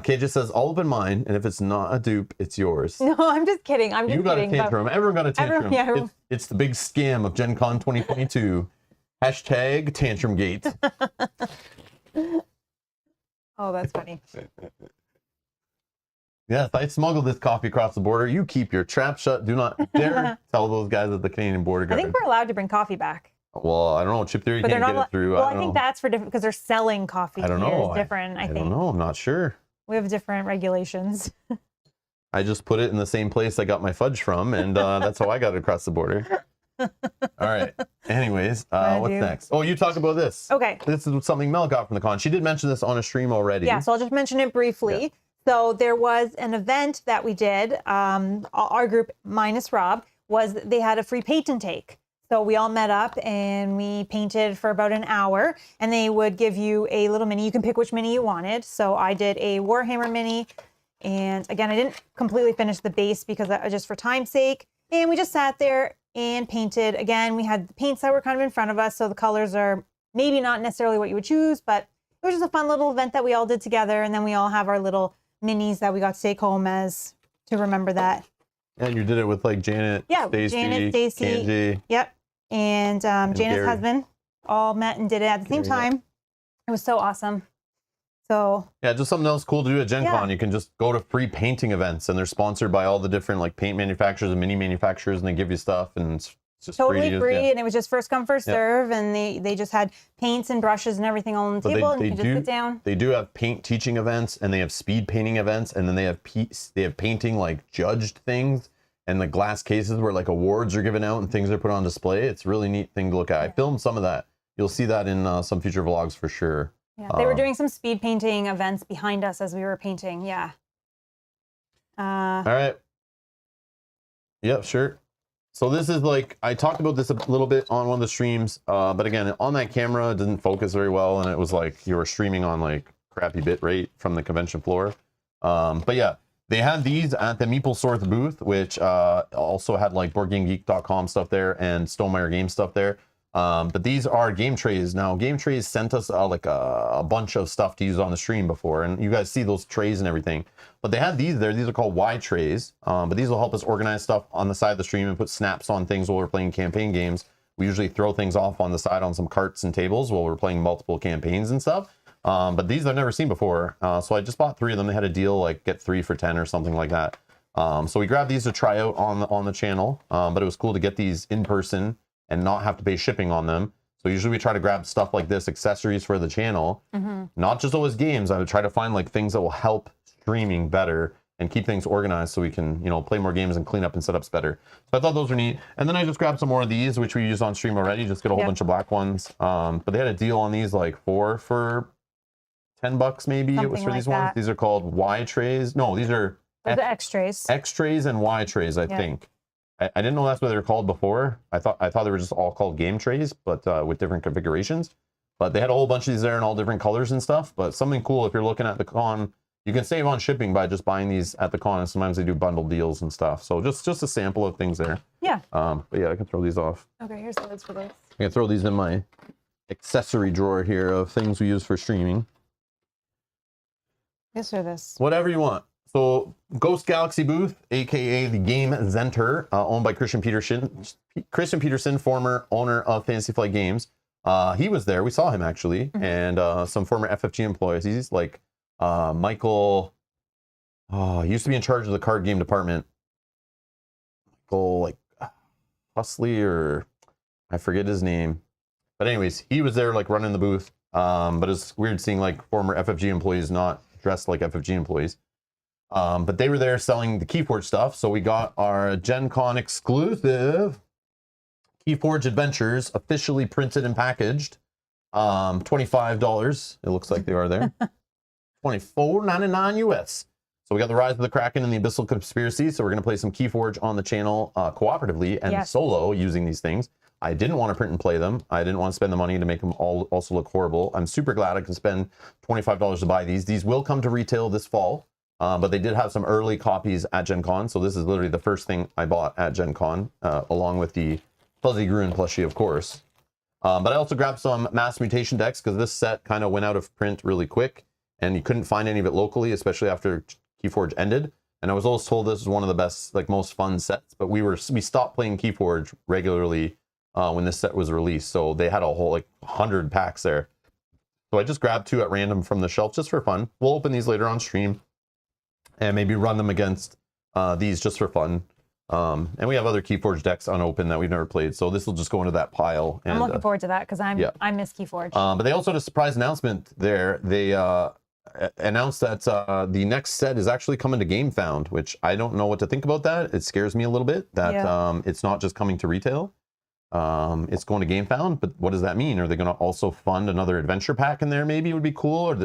Kay just says, all open mine, and if it's not a dupe, it's yours. No, I'm just kidding. I'm just You got kidding. a Tantrum. Everyone got a Tantrum. Everyone- yeah, everyone- It's the big scam of Gen Con 2022. Hashtag Tantrum Gate. Oh, that's funny. Yes, I smuggled this coffee across the border. You keep your trap shut. Do not dare tell those guys at the Canadian border I guard. think we're allowed to bring coffee back. Well, I don't know. Chip Theory But they're can't not. get it through. Well, I I don't think know. that's for different because they're selling coffee. I don't here. know. It's different. I I think don't know. I'm not sure. we have different regulations. I just put it in the same place I got my fudge from, and that's how I got it across the border. All right. Anyways, what's next? Oh, you talk about this. Okay. This is something Mel got from the con. She did mention this on a stream already. Yeah, so I'll just mention it briefly. Yeah. So there was an event that we did, our group minus Rob, they had a free paint and take. So we all met up and we painted for about an hour, and they would give you a little mini. You can pick which mini you wanted. So I did a Warhammer mini, and again, I didn't completely finish the base because just for time's sake. And we just sat there and painted. Again, we had the paints that were kind of in front of us, so the colors are maybe not necessarily what you would choose, but it was just a fun little event that we all did together. And then we all have our little minis that we got to take home as to remember that. And you did it with like Janet, Yeah, Stacy, Janet, Stacy. Kenji. Yep. And Janet's Gary. husband all met and did it at the same Gary, yeah. time. It was so awesome. So Yeah, just something else cool to do at Gen Yeah. Con. You can just go to free painting events, and they're sponsored by all the different like paint manufacturers and mini manufacturers, and they give you stuff, and it's just totally to free, use. Yeah. and it was just first come, first Yeah. serve, and they just had paints and brushes and everything on the But table, and you could just sit down. They do have paint teaching events, and they have speed painting events, and then they have painting like judged things, and the glass cases where like awards are given out and things are put on display. It's a really neat thing to look at. I filmed some of that. You'll see that in some future vlogs for sure. Yeah, they were doing some speed painting events behind us as we were painting. Yeah. All right. Yep, sure. So this is like, I talked about this a little bit on one of the streams, but again, on that camera, it didn't focus very well, and it was like you were streaming on like crappy bit rate from the convention floor. But yeah, they had these at the MeepleSource booth, which also had like BoardGameGeek.com stuff there and Stonemaier Game stuff there. But these are game trays. Now, Game Trays sent us like a bunch of stuff to use on the stream before, and you guys see those trays and everything. But they had these there. These are called Y trays. But these will help us organize stuff on the side of the stream and put snaps on things while we're playing campaign games. We usually throw things off on the side on some carts and tables while we're playing multiple campaigns and stuff. But these I've never seen before. So I just bought 3 of them. They had a deal like get 3 for 10 or something like that. So we grabbed these to try out on the channel. But it was cool to get these in person and not have to pay shipping on them. So usually we try to grab stuff like this, accessories for the channel, not just always games. I would try to find like things that will help streaming better and keep things organized so we can, you know, play more games and clean up and setups better. So I thought those were neat. And then I just grabbed some more of these, which we used on stream already, just get a whole bunch of black ones. But they had a deal on these, like 4 for $10 maybe. Something it was for like these that. ones. These are called Y trays. No, these are Those are X trays. X trays and Y trays, I think. I didn't know that's what they were called before. I thought they were just all called game trays, but with different configurations. But they had a whole bunch of these there in all different colors and stuff. But something cool, if you're looking at the con, you can save on shipping by just buying these at the con. And sometimes they do bundle deals and stuff. So just a sample of things there. Yeah. But yeah, I can throw these off. Okay, here's the lids for this. I can throw these in my accessory drawer here of things we use for streaming. This or this? Whatever you want. So Ghost Galaxy booth, aka the Game Center, owned by Christian Peterson. Christian Peterson, former owner of Fantasy Flight Games. He was there. We saw him actually, and some former FFG employees like Michael. He used to be in charge of the card game department. Michael like Husley, or I forget his name. But anyways, he was there like running the booth. But it's weird seeing like former FFG employees not dressed like FFG employees. But they were there selling the Keyforge stuff. So we got our Gen Con exclusive Keyforge Adventures officially printed and packaged. $25. It looks like they are there. $24.99 US. So we got the Rise of the Kraken and the Abyssal Conspiracy. So we're going to play some Keyforge on the channel cooperatively and solo using these things. I didn't want to print and play them. I didn't want to spend the money to make them all also look horrible. I'm super glad I can spend $25 to buy these. These will come to retail this fall. But they did have some early copies at Gen Con, so this is literally the first thing I bought at Gen Con, along with the Fuzzy Gruen plushie, of course. But I also grabbed some Mass Mutation decks, because this set kind of went out of print really quick, and you couldn't find any of it locally, especially after Keyforge ended. And I was always told this was one of the best, like most fun sets, but we stopped playing Keyforge regularly when this set was released, so they had a whole like 100 packs there. So I just grabbed 2 at random from the shelf just for fun. We'll open these later on stream and maybe run them against these just for fun. And we have other Keyforge decks unopened that we've never played, so this will just go into that pile. And, I'm looking forward to that because I miss Keyforge. but they also had a surprise announcement there. They announced that the next set is actually coming to GameFound, which I don't know what to think about that. It scares me a little bit that it's not just coming to retail. It's going to GameFound, but what does that mean? Are they going to also fund another adventure pack in there? Maybe it would be cool. Or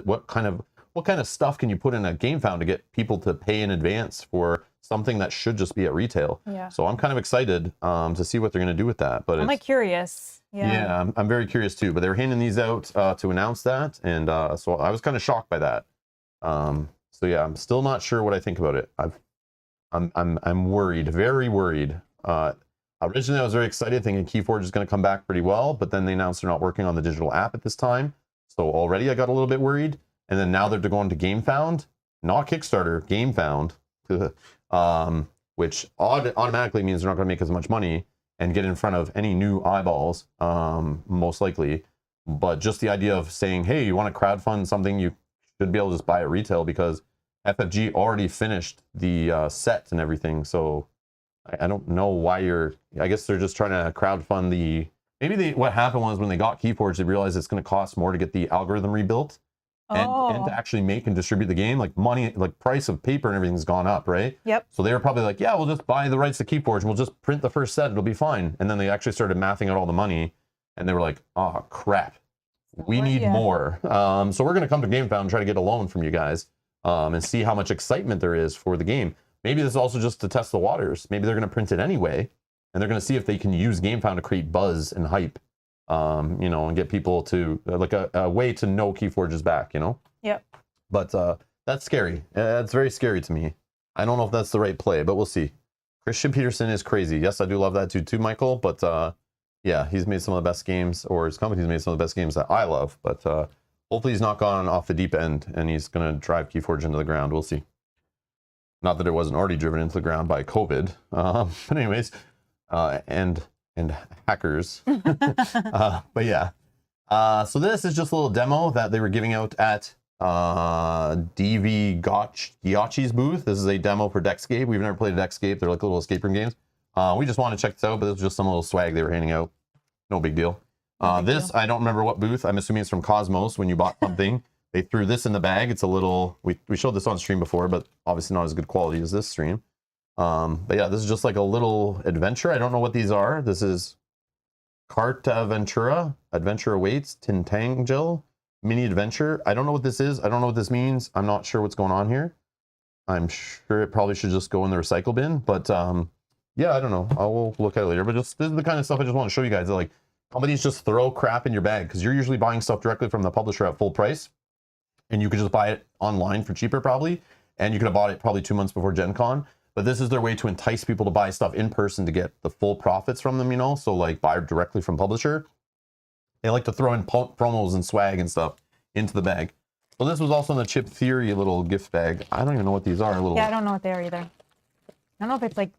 what kind of stuff can you put in a GameFound to get people to pay in advance for something that should just be at retail? Yeah. So I'm kind of excited to see what they're going to do with that. But I'm like curious. Yeah, I'm very curious too. But they were handing these out to announce that, and so I was kind of shocked by that. So yeah, I'm still not sure what I think about it. I'm worried, very worried. Originally, I was very excited, thinking Keyforge is going to come back pretty well, but then they announced they're not working on the digital app at this time. So already I got a little bit worried. And then now they're going to GameFound, not Kickstarter, GameFound, which automatically means they're not going to make as much money and get in front of any new eyeballs, most likely. But just the idea of saying, hey, you want to crowdfund something, you should be able to just buy it retail, because FFG already finished the set and everything. So I don't know why I guess they're just trying to crowdfund what happened was when they got Keyforge, they realized it's going to cost more to get the algorithm rebuilt. And to actually make and distribute the game, like money, like price of paper and everything's gone up, right? Yep. So they were probably like, yeah, we'll just buy the rights to Keyforge and we'll just print the first set, it'll be fine. And then they actually started mathing out all the money, and they were like, oh crap, We need more. So we're going to come to GameFound and try to get a loan from you guys and see how much excitement there is for the game. Maybe this is also just to test the waters. Maybe they're going to print it anyway, and they're going to see if they can use GameFound to create buzz and hype, you know, and get people to, like a way to know Keyforge is back, you know? Yep. But that's scary. That's very scary to me. I don't know if that's the right play, but we'll see. Christian Peterson is crazy. Yes, I do love that dude too, Michael, but yeah, he's made some of the best games, or his company's made some of the best games that I love, but hopefully he's not gone off the deep end and he's going to drive Keyforge into the ground. We'll see. Not that it wasn't already driven into the ground by COVID. But anyways, and hackers. But yeah. So this is just a little demo that they were giving out at DV Giacchi's booth. This is a demo for Dexcape. We've never played a Dexcape. They're like little escape room games. We just want to check this out, but this was just some little swag they were handing out. No big deal. This, I don't remember what booth. I'm assuming it's from Cosmos. When you bought something, they threw this in the bag. It's a little, we showed this on stream before, but obviously not as good quality as this stream. But yeah, this is just like a little adventure. I don't know what these are. This is Carta Ventura, Adventure Awaits, Tintangel, Mini Adventure. I don't know what this is. I don't know what this means. I'm not sure what's going on here. I'm sure it probably should just go in the recycle bin, but yeah, I don't know. I will look at it later, but just this is the kind of stuff I just want to show you guys. That, like, companies just throw crap in your bag because you're usually buying stuff directly from the publisher at full price, and you could just buy it online for cheaper probably, and you could have bought it probably 2 months before Gen Con. But this is their way to entice people to buy stuff in person to get the full profits from them, you know? So like buy directly from publisher. They like to throw in promos and swag and stuff into the bag. So this was also in the Chip Theory little gift bag. I don't even know what these are. Yeah, I don't know what they are either. I don't know if it's like...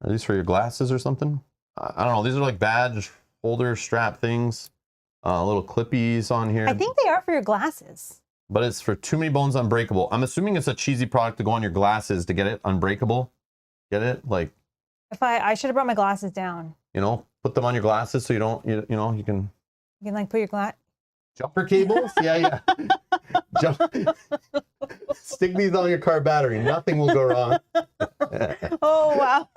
Are these for your glasses or something? I don't know. These are like badge holder strap things. Little clippies on here. I think they are for your glasses. But it's for Too Many Bones Unbreakable. I'm assuming it's a cheesy product to go on your glasses to get it unbreakable. Get it? Like, if I should have brought my glasses down. You know, put them on your glasses so you don't, you know, you can like put your glass. Jumper cables? Yeah. Stick these on your car battery. Nothing will go wrong. Oh, wow.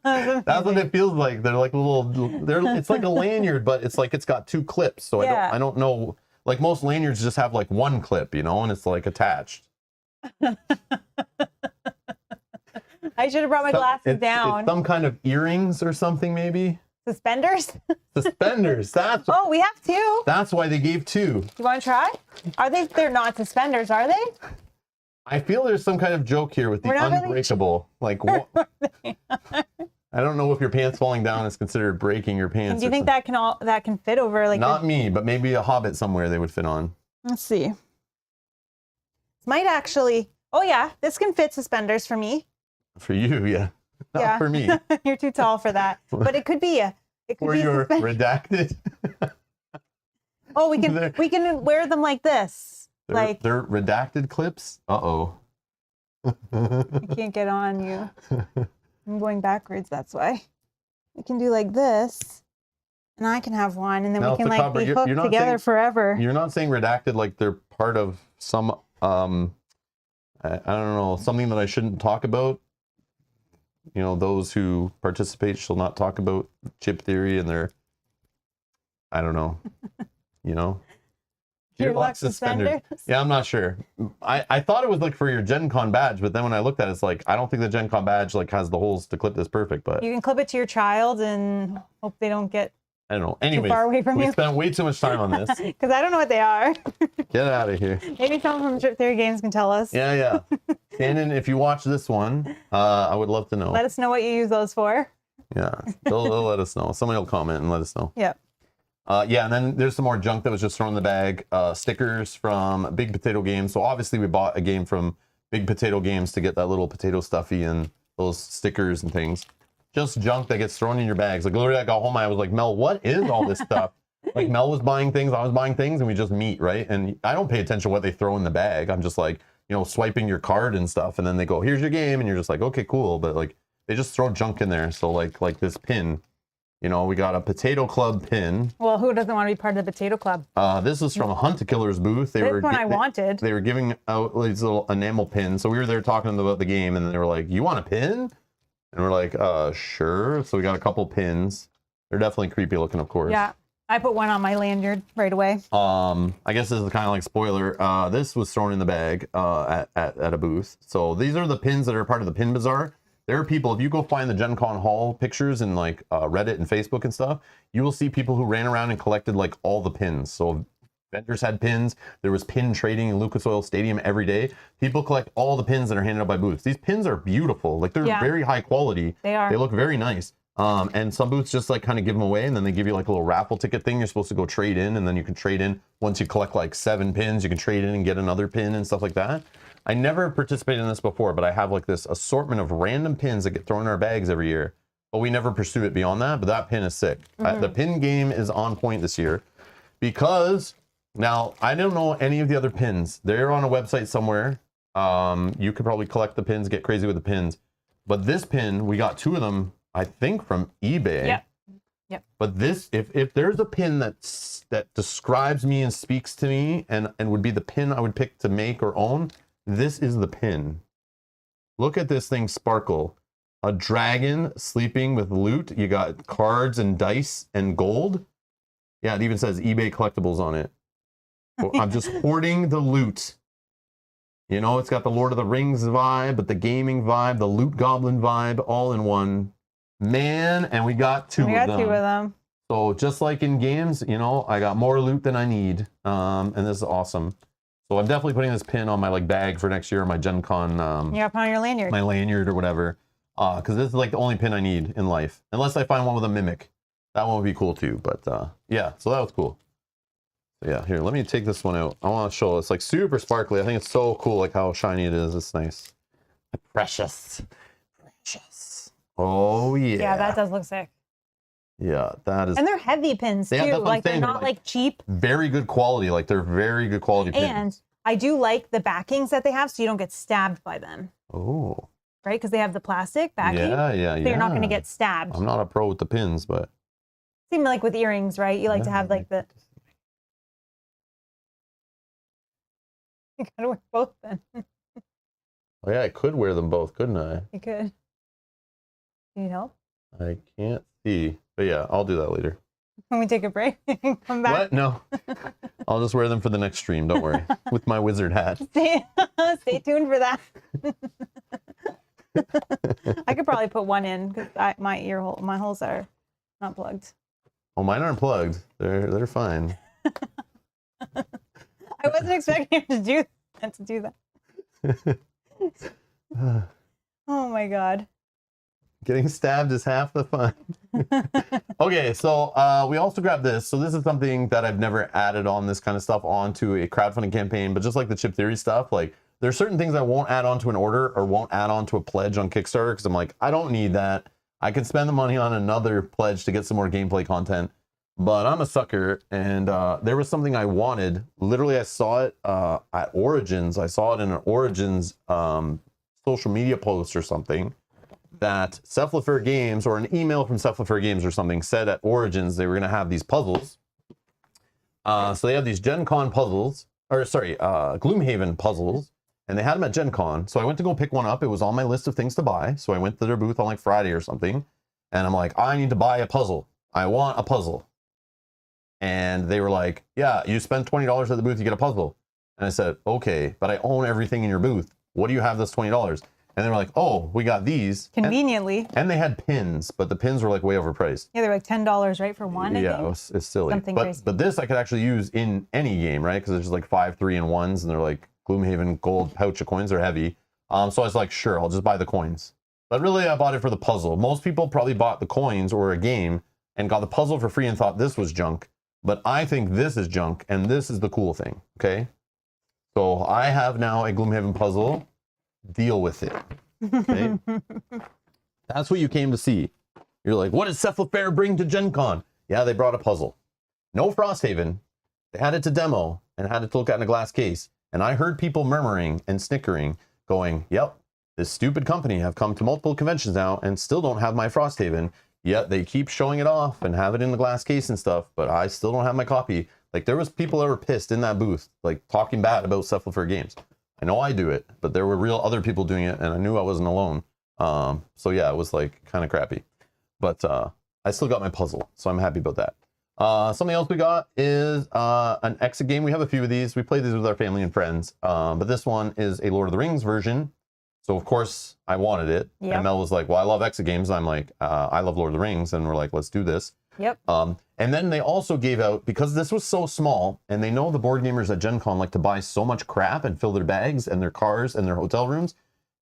That's what it feels like. They're like it's like a lanyard, but it's like it's got two clips. So yeah. I don't know. Like most lanyards just have like one clip, you know, and it's like attached. I should have brought my glasses down. It's some kind of earrings or something, maybe. Suspenders? Suspenders. Oh, we have two. That's why they gave two. You want to try? They're not suspenders, are they? I feel there's some kind of joke here with the unbreakable. Really... Like, what? I don't know if your pants falling down is considered breaking your pants. Do you think that can fit over like? Not me, but maybe a Hobbit somewhere they would fit on. Let's see. This might actually. Oh yeah, this can fit suspenders for me. For you, yeah. Not for me. You're too tall for that. But it could be Or you're redacted. Oh, we can wear them like this. They're redacted clips. Uh-oh. I can't get on you. I'm going backwards, that's why. We can do like this, and I can have one, and then we can like be hooked together forever. You're not saying redacted like they're part of some, I don't know, something that I shouldn't talk about? You know, those who participate shall not talk about Chip Theory and their, I don't know, you know. Gearbox suspenders? Yeah, I'm not sure. I thought it was like for your Gen Con badge, but then when I looked at it, it's like, I don't think the Gen Con badge like has the holes to clip this perfect, but. You can clip it to your child and hope they don't get I don't know. Anyways, too far away from you. We spent way too much time on this. Because I don't know what they are. Get out of here. Maybe someone from Chip Theory Games can tell us. Yeah. Shannon, if you watch this one, I would love to know. Let us know what you use those for. Yeah, they'll let us know. Somebody will comment and let us know. Yep. Yeah, and then there's some more junk that was just thrown in the bag. Stickers from Big Potato Games. So obviously we bought a game from Big Potato Games to get that little potato stuffy and those stickers and things. Just junk that gets thrown in your bags. Like literally I got home, I was like, Mel, what is all this stuff? Like Mel was buying things, I was buying things, and we just meet, right? And I don't pay attention to what they throw in the bag. I'm just like, you know, swiping your card and stuff. And then they go, here's your game. And you're just like, okay, cool. But like, they just throw junk in there. So like this pin, you know, we got a Potato Club pin. Well, who doesn't want to be part of the Potato Club? This is from Hunt a Killer's booth. This one I wanted. They were giving out these little enamel pins. So we were there talking about the game, and they were like, you want a pin? And we're like, sure. So we got a couple pins. They're definitely creepy looking, of course. Yeah. I put one on my lanyard right away. I guess this is kind of like spoiler. This was thrown in the bag at a booth. So these are the pins that are part of the pin bazaar. There are people, if you go find the Gen Con Hall pictures in like Reddit and Facebook and stuff, you will see people who ran around and collected like all the pins. So vendors had pins. There was pin trading in Lucas Oil Stadium every day. People collect all the pins that are handed out by booths. These pins are beautiful. Like they're very high quality. They are. They look very nice. And some booths just like kind of give them away, and then they give you like a little raffle ticket thing. You're supposed to go trade in, and then you can trade in. Once you collect like 7 pins, you can trade in and get another pin and stuff like that. I never participated in this before, but I have like this assortment of random pins that get thrown in our bags every year. But we never pursue it beyond that. But that pin is sick. The pin game is on point this year because now I don't know any of the other pins. They're on a website somewhere. You could probably collect the pins, get crazy with the pins. But this pin, we got 2 of them, I think, from eBay. Yep. But this, if there's a pin that describes me and speaks to me and would be the pin I would pick to make or own, this is the pin. Look at this thing sparkle. A dragon sleeping with loot. You got cards and dice and gold. Yeah, it even says eBay collectibles on it. I'm just hoarding the loot. You know, it's got the Lord of the Rings vibe, but the gaming vibe, the loot goblin vibe, all in one. Man, and we got 2 of them. We got 2 of them. So just like in games, you know, I got more loot than I need. And this is awesome. So I'm definitely putting this pin on my like bag for next year, my Gen Con. You got to put on your lanyard. My lanyard or whatever. Because this is like the only pin I need in life. Unless I find one with a mimic. That one would be cool too. But yeah, so that was cool. So yeah, here, let me take this one out. I want to show it's like super sparkly. I think it's so cool, like how shiny it is. It's nice. Precious. Precious. Oh yeah. Yeah, that does look sick. Yeah, that is. And they're heavy pins too. Like they're not like cheap. Very good quality. Like they're very good quality pins. And I do like the backings that they have, so you don't get stabbed by them. Oh. Right, because they have the plastic backing. Yeah. So you're not going to get stabbed. I'm not a pro with the pins, but. Seem like with earrings, right? You like to have like the. You gotta wear both then. Oh yeah, I could wear them both, couldn't I? You could. You need help? I can't see. But yeah, I'll do that later. When we take a break and come back. What? No. I'll just wear them for the next stream, don't worry. With my wizard hat. Stay tuned for that. I could probably put one in because my holes are not plugged. Oh, mine aren't plugged. They're fine. I wasn't expecting him to do that. Oh my god. Getting stabbed is half the fun. Okay, so we also grabbed this. So this is something that I've never added on this kind of stuff onto a crowdfunding campaign, but just like the chip theory stuff, like there's certain things I won't add on to an order or won't add on to a pledge on Kickstarter because I'm like, I don't need that. I can spend the money on another pledge to get some more gameplay content. But I'm a sucker, and there was something I wanted. Literally, I saw it at Origins. I saw it in an Origins social media post or something that Cephalofair Games, or an email from Cephalofair Games or something, said at Origins they were going to have these puzzles. So they have these Gen Con puzzles, or sorry, Gloomhaven puzzles, and they had them at Gen Con. So I went to go pick one up. It was on my list of things to buy. So I went to their booth on like Friday or something, and I'm like, I need to buy a puzzle. I want a puzzle. And they were like, yeah, you spend $20 at the booth, you get a puzzle. And I said, okay, but I own everything in your booth. What do you have that's $20? And they were like, oh, we got these. Conveniently. And they had pins, but the pins were like way overpriced. Yeah, they're like $10, right, for one, I think? It's silly. Something crazy. But this I could actually use in any game, right? Because there's just like 5 3-in-1s, and they're like Gloomhaven gold pouch of coins. They're heavy. So I was like, sure, I'll just buy the coins. But really, I bought it for the puzzle. Most people probably bought the coins or a game and got the puzzle for free and thought this was junk. But I think this is junk, and this is the cool thing, okay? So I have now a Gloomhaven puzzle. Deal with it, okay? That's what you came to see. You're like, what does Cephalofair bring to Gen Con? Yeah, they brought a puzzle. No Frosthaven. They had it to demo and had it to look at in a glass case. And I heard people murmuring and snickering, going, yep, this stupid company have come to multiple conventions now and still don't have my Frosthaven. Yet they keep showing it off and have it in the glass case and stuff, but I still don't have my copy. Like, there was people that were pissed in that booth, like talking bad about Cephalofair Games. I know I do it, but there were real other people doing it, and I knew I wasn't alone. So yeah, it was like kind of crappy. But I still got my puzzle, so I'm happy about that. Something else we got is an exit game. We have a few of these. We play these with our family and friends. But this one is a Lord of the Rings version. So, of course, I wanted it. Yep. And Mel was like, well, I love exit games. I'm like, I love Lord of the Rings. And we're like, let's do this. Yep. And then they also gave out, because this was so small, and they know the board gamers at Gen Con like to buy so much crap and fill their bags and their cars and their hotel rooms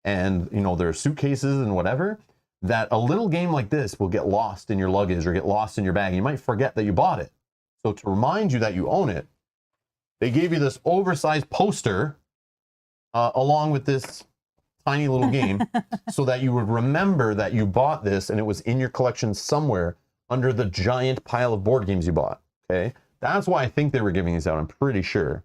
and, you know, their suitcases and whatever, that a little game like this will get lost in your luggage or get lost in your bag. You might forget that you bought it. So to remind you that you own it, they gave you this oversized poster along with this tiny little game so that you would remember that you bought this and it was in your collection somewhere under the giant pile of board games you bought. Okay, that's why I think they were giving these out. I'm pretty sure,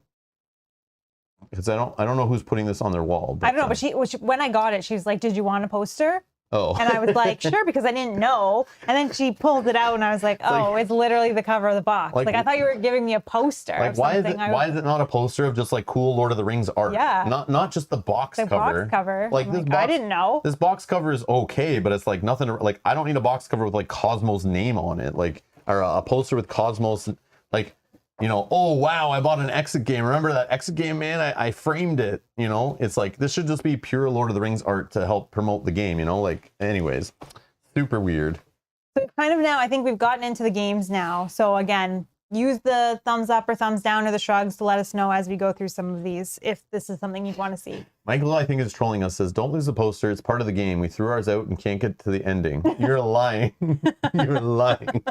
because I don't know who's putting this on their wall. But, I don't know, but when I got it, she was like, "Did you want a poster?" Oh. And I was like, sure, because I didn't know. And then she pulled it out and I was like, oh, it's literally the cover of the box. Like I thought you were giving me a poster. Like, of why is something. it why is it not a poster of just like cool Lord of the Rings art? Yeah. Not just the box cover. Box cover. Like this box, I didn't know. This box cover is okay, but it's like nothing. Like I don't need a box cover with like Cosmos' name on it, like or a poster with Cosmos, like. You know, oh wow, I bought an exit game. Remember that exit game, man? I framed it. You know, it's like this should just be pure Lord of the Rings art to help promote the game. You know, like anyways, super weird. So kind of now, I think we've gotten into the games now. So again, use the thumbs up or thumbs down or the shrugs to let us know as we go through some of these if this is something you'd want to see. Michael, I think, is trolling us. Says, "Don't lose the poster. It's part of the game. We threw ours out and can't get to the ending." You're lying. You're lying.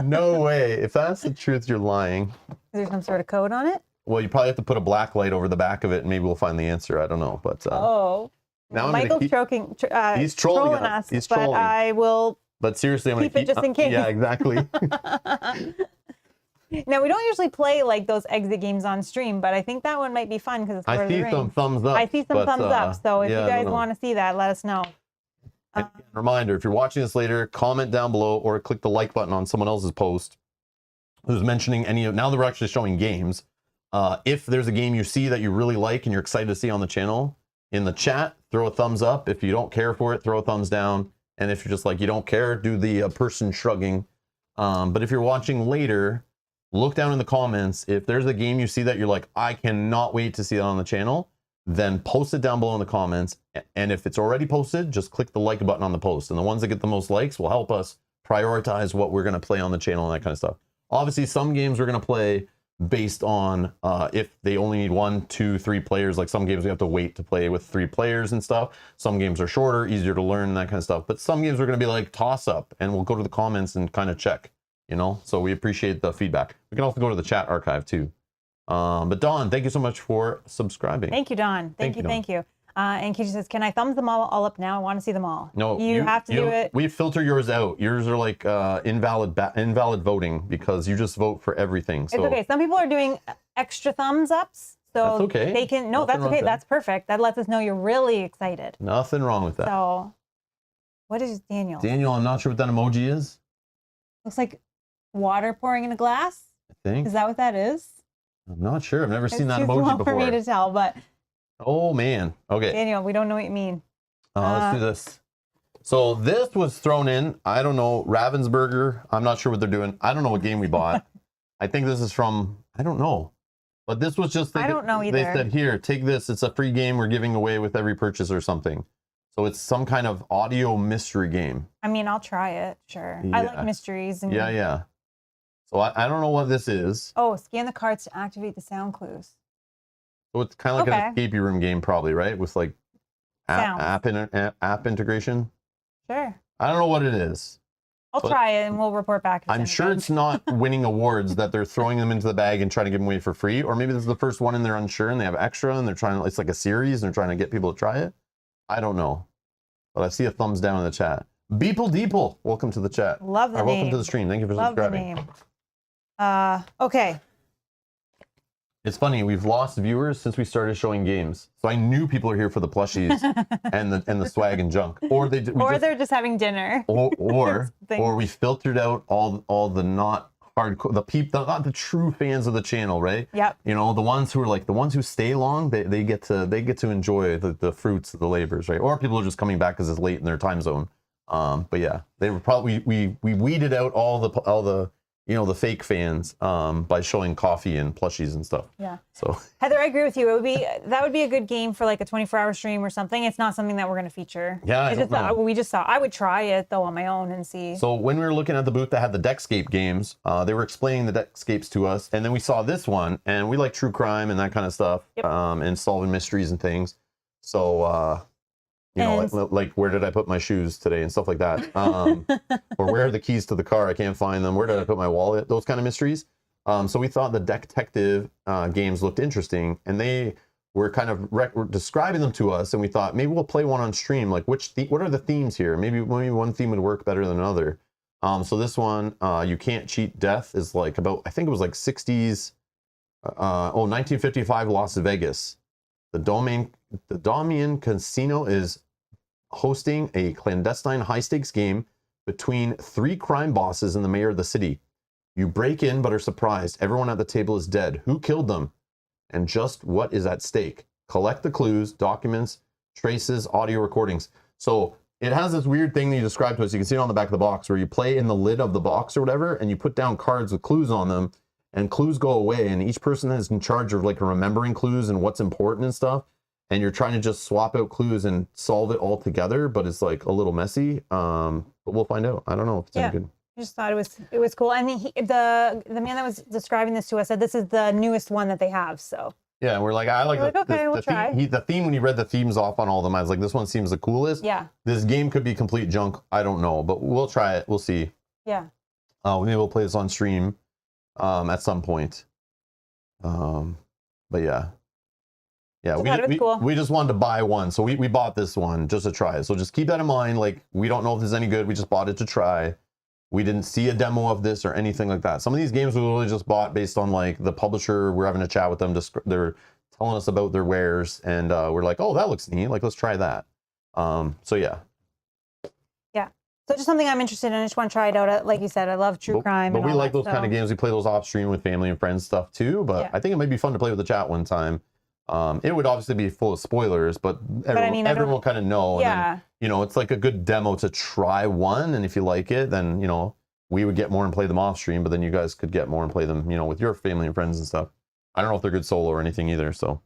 No way. If that's the truth, you're lying. Is there some sort of code on it? Well, you probably have to put a black light over the back of it, and maybe we'll find the answer. I don't know, but now Michael's he's trolling us. He's trolling. But I will. But seriously, I'm keep it just in case. Yeah, exactly. Now, we don't usually play like those exit games on stream, but I think that one might be fun because it's Lord of the Rings. I see some thumbs up. I see some thumbs up. So if you guys want to see that, let us know. Reminder, if you're watching this later, comment down below or click the like button on someone else's post who's mentioning any of, now that we're actually showing games, if there's a game you see that you really like and you're excited to see on the channel, in the chat, throw a thumbs up. If you don't care for it, throw a thumbs down. And if you're just like, you don't care, do the person shrugging. But if you're watching later, look down in the comments. If there's a game you see that you're like, I cannot wait to see it on the channel, then post it down below in the comments. And if it's already posted, just click the like button on the post. And the ones that get the most likes will help us prioritize what we're going to play on the channel and that kind of stuff. Obviously, some games we're going to play based on if they only need 1, 2, 3 players. Like some games we have to wait to play with 3 players and stuff. Some games are shorter, easier to learn and that kind of stuff. But some games are going to be like toss up, and we'll go to the comments and kind of check, you know? So we appreciate the feedback. We can also go to the chat archive too. But Dawn, thank you so much for subscribing. Thank you, Dawn. Thank you. And Keisha says, can I thumbs them all up now? I want to see them all. No, you have to do it. We filter yours out. Yours are like invalid voting because you just vote for everything. So. It's okay. Some people are doing extra thumbs ups. So that's okay. They can, no, that's okay. That's perfect. That lets us know you're really excited. Nothing wrong with that. So what is Daniel? Daniel, I'm not sure what that emoji is. Looks like water pouring in a glass. I think. Is that what that is? I'm not sure. I've never seen that emoji long before. For me to tell, but. Oh man. Okay. Daniel, we don't know what you mean. Let's do this. So this was thrown in. I don't know. Ravensburger. I'm not sure what they're doing. I don't know what game we bought. I think this is from. I don't know. But this was just. I don't know either. They said, "Here, take this. It's a free game we're giving away with every purchase or something." So it's some kind of audio mystery game. I mean, I'll try it. Sure. Yeah. I like mysteries. And... Yeah. So I don't know what this is. Oh, scan the cards to activate the sound clues. So it's kind of like an escape room game, probably, right? With like app integration. Sure. I don't know what it is. I'll try it and we'll report back. I'm sure it's not winning awards that they're throwing them into the bag and trying to give them away for free. Or maybe this is the first one and they're unsure and they have extra and they're trying to, it's like a series and they're trying to get people to try it. I don't know. But I see a thumbs down in the chat. Beeple Deeple, welcome to the chat. Love the name. Welcome to the stream. Thank you for subscribing. Love the name. Okay. It's funny, we've lost viewers since we started showing games. So I knew people are here for the plushies and the swag and junk. Or they're just having dinner. Or we filtered out all the not hardcore, not the true fans of the channel, right? Yep. You know, the ones who are like the ones who stay long, they get to enjoy the fruits of the labors, right? Or people are just coming back because it's late in their time zone. But yeah, they were probably we weeded out all the the fake fans by showing coffee and plushies and stuff. Yeah. So Heather, I agree with you. That would be a good game for like a 24-hour stream or something. It's not something that we're going to feature. Yeah, I don't know. We just thought I would try it though on my own and see. So when we were looking at the booth that had the Deckscape games, they were explaining the Deckscapes to us, and then we saw this one, and we like true crime and that kind of stuff, Yep. and solving mysteries and things. So like where did I put my shoes today and stuff like that, or where are the keys to the car? I can't find them. Where did I put my wallet? Those kind of mysteries. So we thought the Detective games looked interesting, and they were kind of describing them to us, and we thought maybe we'll play one on stream. Like what are the themes here? Maybe one theme would work better than another. So this one, You Can't Cheat Death, is like about, I think it was like 60s, 1955 Las Vegas. The Domian Casino is hosting a clandestine high-stakes game between 3 crime bosses and the mayor of the city. You break in but are surprised. Everyone at the table is dead. Who killed them? And just what is at stake? Collect the clues, documents, traces, audio recordings. So it has this weird thing that you described to us. You can see it on the back of the box where you play in the lid of the box or whatever, and you put down cards with clues on them, and clues go away, and each person is in charge of like remembering clues and what's important and stuff. And you're trying to just swap out clues and solve it all together, but it's like a little messy. But we'll find out. I don't know if it's any good. I just thought it was cool. I mean, the man that was describing this to us said this is the newest one that they have. So yeah, we're like, I like we'll try. The theme when he read the themes off on all of them, I was like, this one seems the coolest. Yeah. This game could be complete junk. I don't know, but we'll try it. We'll see. Yeah. Maybe we'll play this on stream at some point. But yeah. Yeah, we just wanted to buy one, so we bought this one just to try it. So just keep that in mind. Like, we don't know if there's any good. We just bought it to try. We didn't see a demo of this or anything like that. Some of these games we literally just bought based on like the publisher. We're having a chat with them. They're telling us about their wares, and we're like, oh, that looks neat. Like, let's try that. So yeah. Yeah. So just something I'm interested in. I just want to try it out. Like you said, I love true crime. But we like those kind of games. We play those off stream with family and friends stuff too. But I think it might be fun to play with the chat one time. It would obviously be full of spoilers, but everyone will kind of know. Yeah. And then, it's like a good demo to try one, and if you like it, then we would get more and play them off stream, but then you guys could get more and play them, with your family and friends and stuff. I don't know if they're good solo or anything either. So,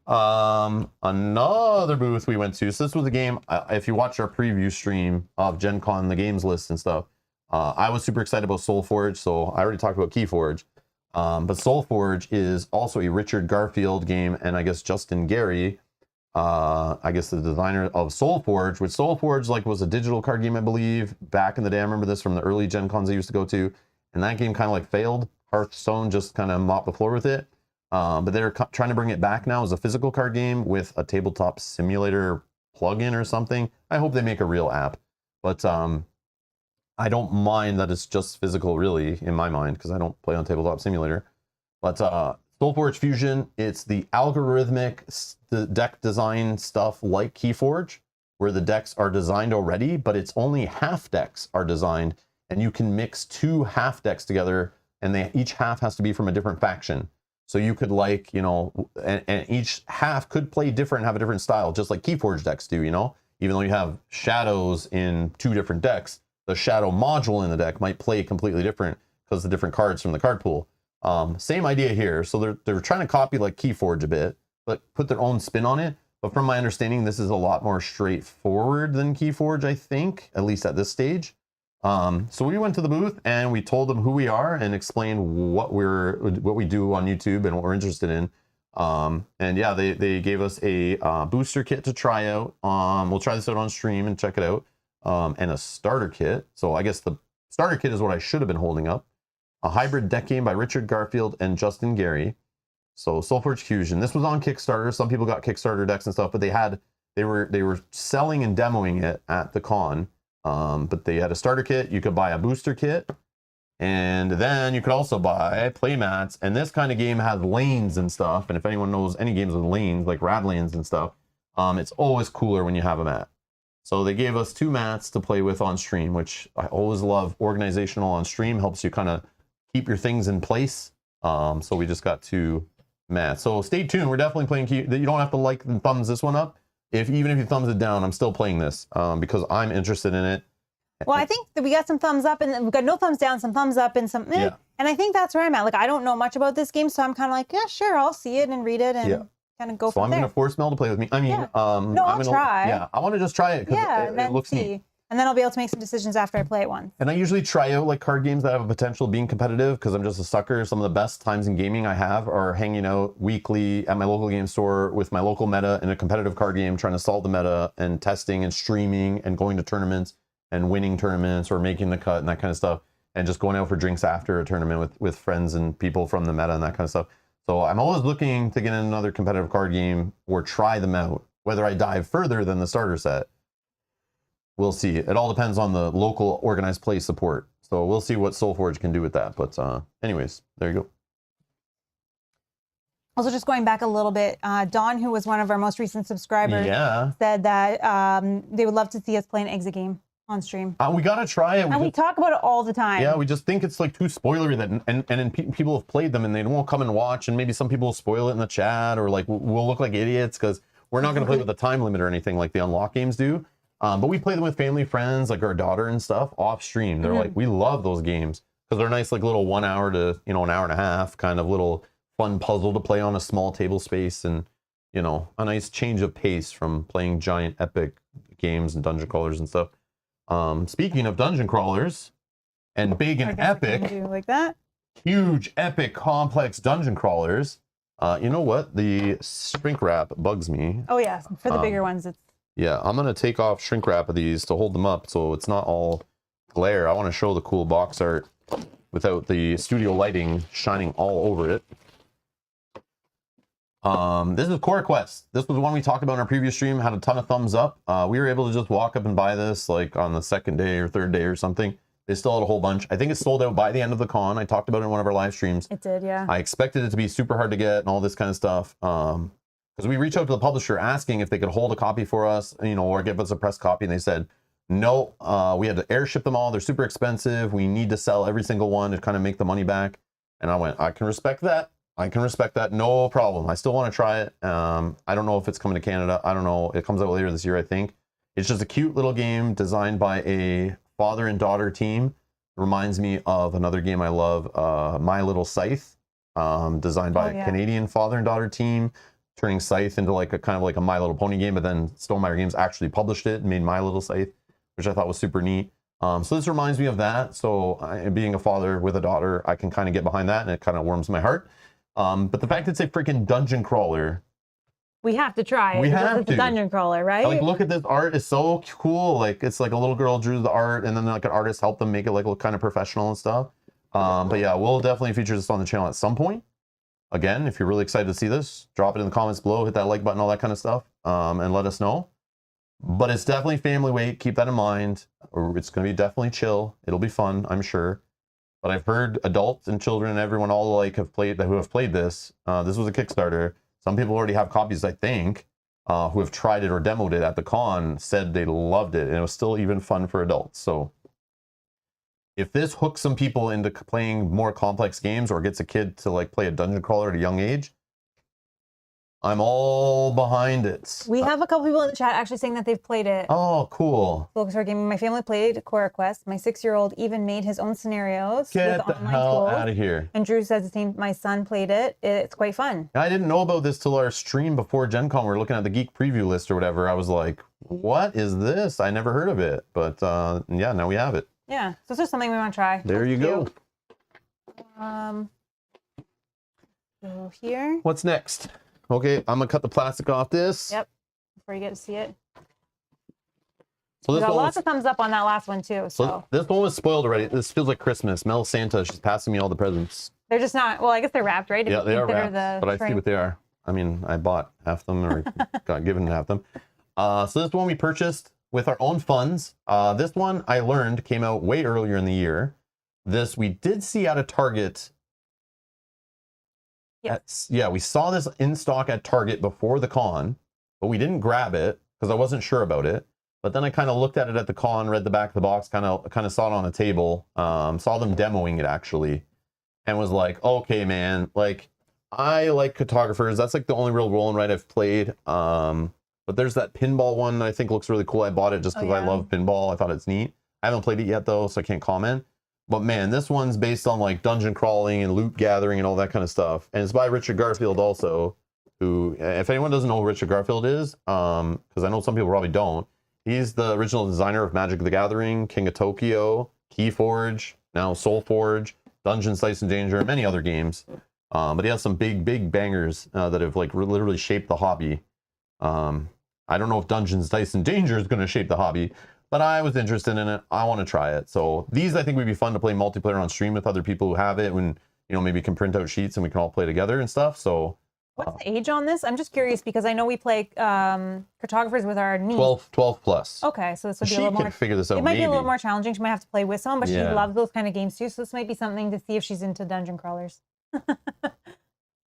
another booth we went to. So this was a game. If you watch our preview stream of Gen Con, the games list and stuff, I was super excited about SoulForge. So I already talked about Keyforge. But SoulForge is also a Richard Garfield game, and I guess Justin Gary, I guess the designer of SoulForge, which SoulForge was a digital card game, I believe, back in the day. I remember this from the early Gen Cons I used to go to, and that game kind of failed. Hearthstone just kind of mopped the floor with it. But they're trying to bring it back now as a physical card game with a tabletop simulator plugin or something. I hope they make a real app, but I don't mind that it's just physical, really, in my mind, because I don't play on Tabletop Simulator. But SoulForge Fusion, it's the algorithmic deck design stuff like Keyforge, where the decks are designed already, but it's only half decks are designed, and you can mix 2 half decks together, and each half has to be from a different faction. So you could and each half could play different, have a different style, just like Keyforge decks do, even though you have shadows in 2 different decks. The shadow module in the deck might play completely different because the different cards from the card pool. Same idea here. So they're trying to copy Keyforge a bit, but put their own spin on it. But from my understanding, this is a lot more straightforward than Keyforge, I think, at least at this stage. So we went to the booth and we told them who we are and explained what we do on YouTube and what we're interested in. And yeah, they gave us a booster kit to try out. We'll try this out on stream and check it out. And a starter kit. So I guess the starter kit is what I should have been holding up. A hybrid deck game by Richard Garfield and Justin Gary. So SoulForge Fusion. This was on Kickstarter. Some people got Kickstarter decks and stuff, but they were selling and demoing it at the con. But they had a starter kit. You could buy a booster kit, and then you could also buy playmats. And this kind of game has lanes and stuff. And if anyone knows any games with lanes, like Radlands and stuff, it's always cooler when you have a mat. So they gave us 2 mats to play with on stream, which I always love. Organizational on stream helps you kind of keep your things in place. So we just got 2 mats. So stay tuned. We're definitely playing You don't have to like and thumbs this one up. Even if you thumbs it down, I'm still playing this because I'm interested in it. Well, I think that we got some thumbs up and we've got no thumbs down, some thumbs up and some Yeah. And I think that's where I'm at. Like, I don't know much about this game, so I'm kind of like, yeah, sure, I'll see it and read it and kind of go So from I'm there. going to force Mel to play with me. I mean, Yeah. I'm I'll gonna, try. Yeah, I want to just try it because and then it looks see. neat. And then I'll be able to make some decisions after I play it once. And I usually try out like card games that have a potential of being competitive because I'm just a sucker. Some of the best times in gaming I have are hanging out weekly at my local game store with my local meta in a competitive card game, trying to solve the meta and testing and streaming and going to tournaments and winning tournaments or making the cut and that kind of stuff. And just going out for drinks after a tournament with friends and people from the meta and that kind of stuff. So I'm always looking to get in another competitive card game or try them out. Whether I dive further than the starter set, we'll see. It all depends on the local organized play support. So we'll see what Soulforge can do with that. But anyways, there you go. Also, just going back a little bit, Dawn, who was one of our most recent subscribers, said that they would love to see us play an exit game on stream. We gotta try it. We talk about it all the time. Yeah, we just think it's like too spoilery that, people have played them and they won't come and watch, and maybe some people will spoil it in the chat, or like we'll look like idiots because we're not gonna play with a time limit or anything like the unlock games do. But we play them with family, friends, like our daughter and stuff off stream. They're like, we love those games because they're nice, like little 1 hour to an hour and a half kind of little fun puzzle to play on a small table space, and a nice change of pace from playing giant epic games and dungeon crawlers and stuff. Speaking of dungeon crawlers and big and epic, like that, huge, epic, complex dungeon crawlers, you know what? The shrink wrap bugs me. Oh yeah, for the bigger ones, it's. Yeah, I'm gonna take off shrink wrap of these to hold them up so it's not all glare. I want to show the cool box art without the studio lighting shining all over it. This is Core Quest. This was the one we talked about in our previous stream, had a ton of thumbs up. We were able to just walk up and buy this like on the second day or third day or something. They still had a whole bunch. I think it sold out by the end of the con. I talked about it in one of our live streams. It did, yeah. I expected it to be super hard to get and all this kind of stuff. Because we reached out to the publisher asking if they could hold a copy for us, or give us a press copy, and they said, no, we had to airship them all. They're super expensive. We need to sell every single one to kind of make the money back. And I went, I can respect that. No problem. I still want to try it. I don't know if it's coming to Canada. I don't know. It comes out later this year, I think. It's just a cute little game designed by a father and daughter team. It reminds me of another game I love, My Little Scythe, designed by a Canadian father and daughter team, turning Scythe into like a kind of like a My Little Pony game, but then Stonemaier Games actually published it and made My Little Scythe, which I thought was super neat. So this reminds me of that. So being a father with a daughter, I can kind of get behind that, and it kind of warms my heart. But the fact that it's a freaking dungeon crawler, we have to try it. It's a dungeon crawler, right? Like, look at this art. It's so cool. Like, it's like a little girl drew the art, and then like an artist helped them make it like look kind of professional and stuff. But yeah, we'll definitely feature this on the channel at some point. Again, if you're really excited to see this, drop it in the comments below, hit that like button, all that kind of stuff, and let us know. But it's definitely family weight. Keep that in mind. Or it's going to be definitely chill. It'll be fun, I'm sure. But I've heard adults and children and everyone all alike who have played this. This was a Kickstarter. Some people already have copies, I think, who have tried it or demoed it at the con, said they loved it, and it was still even fun for adults. So if this hooks some people into playing more complex games or gets a kid to like play a dungeon crawler at a young age, I'm all behind it. We have a couple people in the chat actually saying that they've played it. Oh, cool. Focus our gaming. My family played Core Quest. My 6-year-old even made his own scenarios. Get the hell out of here. And Drew says the same. My son played it. It's quite fun. I didn't know about this till our stream before Gen Con. We were looking at the Geek Preview list or whatever. I was like, what is this? I never heard of it. But yeah, now we have it. Yeah, so it's just something we want to try. There you go. So here. What's next? Okay, I'm gonna cut the plastic off this. Yep, before you get to see it. So this we got lots of thumbs up on that last one too. So this one was spoiled already. This feels like Christmas. Mel Santa, she's passing me all the presents. They're just not. Well, I guess they're wrapped, right? Yeah, they are wrapped. But I see what they are. I mean, I bought half them or got given half them. So this one we purchased with our own funds. This one I learned came out way earlier in the year. This we did see at a Target. Yes. Yeah, we saw this in stock at Target before the con, but we didn't grab it because I wasn't sure about it. But then I kind of looked at it at the con, read the back of the box, kind of saw it on a table, saw them demoing it actually, and was like, okay, man, like I like cartographers. That's like the only real roll and write I've played. But there's that pinball one that I think looks really cool. I bought it just because I love pinball. I thought it's neat. I haven't played it yet though, so I can't comment. But man, this one's based on like dungeon crawling and loot gathering and all that kind of stuff. And it's by Richard Garfield also, who, if anyone doesn't know who Richard Garfield is, because I know some people probably don't, he's the original designer of Magic the Gathering, King of Tokyo, Keyforge, now Soulforge, Dungeons, Dice and Danger, and many other games. But he has some big bangers that have like literally shaped the hobby. I don't know if Dungeons, Dice and Danger is going to shape the hobby, but I was interested in it. I want to try it. So these I think would be fun to play multiplayer on stream with other people who have it, when maybe can print out sheets and we can all play together and stuff. So what's the age on this? I'm just curious because I know we play cartographers with our niece. 12 plus. Okay, so this would be She a little can more. figure this out. It might maybe. be a little more challenging. She might have to play with someone, but she Yeah. loves those kind of games too. So this might be something to see if she's into dungeon crawlers.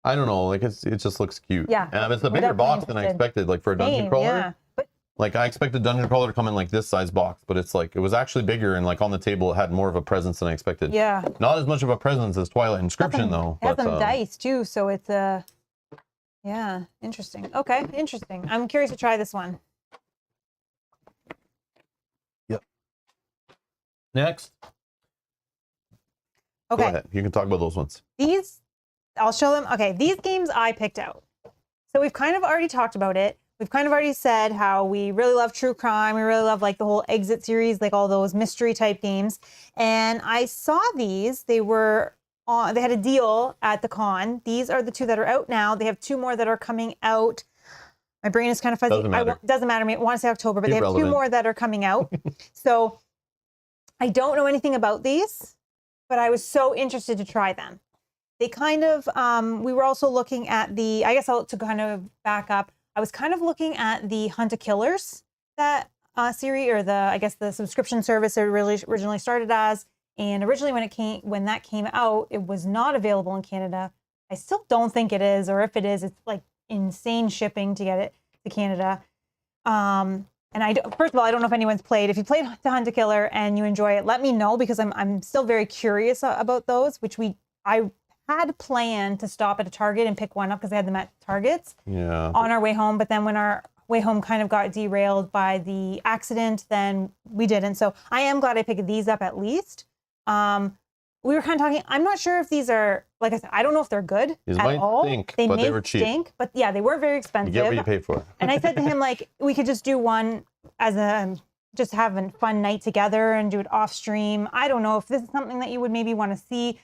I don't know. Like it just looks cute. Yeah, It's a we're bigger definitely box than I interested. expected. Like for a dungeon Same, crawler. yeah. But Like I expected dungeon crawler to come in like this size box, but it's like it was actually bigger and like on the table it had more of a presence than I expected. yeah, Not as much of a presence as Twilight Inscription though. it has But some dice too, so it's yeah, interesting. Okay, interesting. I'm curious to try this one. next, go Okay, ahead. You can talk about those ones. these I'll show them. Okay, these games I picked out. So we've kind of already talked about it. We've kind of already said how we really love true crime. We really love like the whole Exit series, like all those mystery type games. And I saw these. They were on. They had a deal at the con. These are the two that are out now. They have two more that are coming out. My brain is kind of fuzzy. Doesn't matter. Doesn't matter to me. I want to say October, but they have two Irrelevant. more that are coming out. So I don't know anything about these, but I was so interested to try them. They kind of, we were also looking at the, I guess to kind of back up, I was kind of looking at the Hunt a Killers, that series, or I guess the subscription service it really originally started as. And originally when that came out, it was not available in Canada. I still don't think it is, or if it is, it's like insane shipping to get it to Canada. And first of all, I don't know if anyone's played. If you played the Hunt a Killer and you enjoy it, let me know, because I'm still very curious about those, which I had planned to stop at a Target and pick one up because they had them at Targets Yeah. on our way home. But then when our way home kind of got derailed by the accident, then we didn't. So I am glad I picked these up at least. We were kind of talking. I'm not sure if these are, like I said, I don't know if they're good These at might all. stink, they but may they were cheap. stink, but yeah, they weren't very You expensive. get what you pay for. And I said to him, like, we could just do one as a just have a fun night together and do it off stream. I don't know if this is something that you would maybe want to see.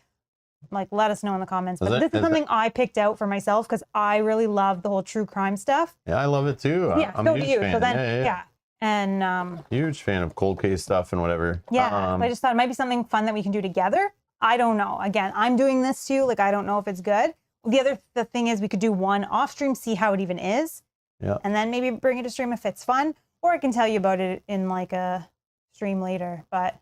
Like, let us know in the comments. But this is something I picked out for myself because I really love the whole true crime stuff. Yeah, I love it too. Yeah, I'm so a do huge you. fan. So then, yeah. And Huge fan of cold case stuff and whatever. yeah, I just thought it might be something fun that we can do together. I don't know. Again, I'm doing this too. Like, I don't know if it's good. The thing is, we could do one off stream, see how it even is. Yeah. And then maybe bring it to stream if it's fun, or I can tell you about it in like a stream later. But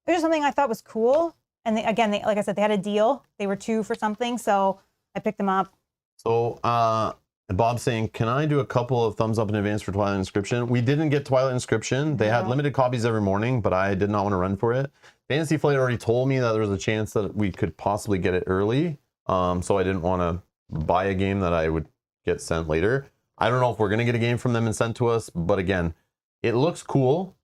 it was something I thought was cool. And like I said, they had a deal. They were 2 for something, so I picked them up. So, Bob's saying, can I do a couple of thumbs up in advance for Twilight Inscription? We didn't get Twilight Inscription. They had No. limited copies every morning, but I did not want to run for it. Fantasy Flight already told me that there was a chance that we could possibly get it early. So I didn't want to buy a game that I would get sent later. I don't know if we're going to get a game from them and sent to us, but again, it looks cool.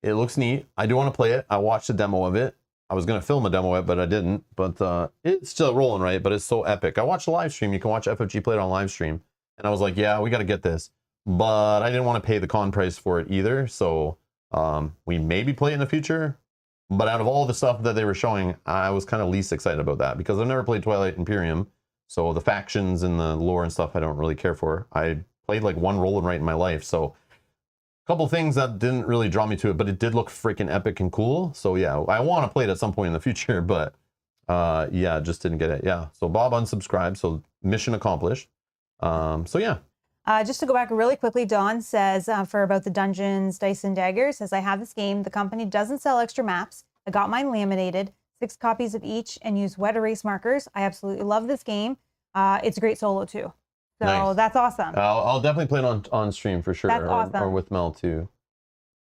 It looks neat. I do want to play it. I watched a demo of it. I was going to film a demo of it, but I didn't. But it's still rolling, right? But it's so epic. I watched a live stream. You can watch FFG play it on live stream. And I was like, yeah, we got to get this. But I didn't want to pay the con price for it either. So we maybe play it in the future. But out of all the stuff that they were showing, I was kind of least excited about that because I've never played Twilight Imperium. So the factions and the lore and stuff I don't really care for. I played like one roll and write in my life. So couple things that didn't really draw me to it, but it did look freaking epic and cool. So yeah, I want to play it at some point in the future, but yeah, just didn't get it. Yeah, so Bob unsubscribed, so mission accomplished. So yeah. Just to go back really quickly, Dawn says for about the Dungeons, Dice and Daggers, says, I have this game. The company doesn't sell extra maps. I got mine laminated, 6 copies of each, and use wet erase markers. I absolutely love this game. It's a great solo too. So Nice. that's awesome. I'll definitely play it on stream for sure. That's awesome. Or with Mel too.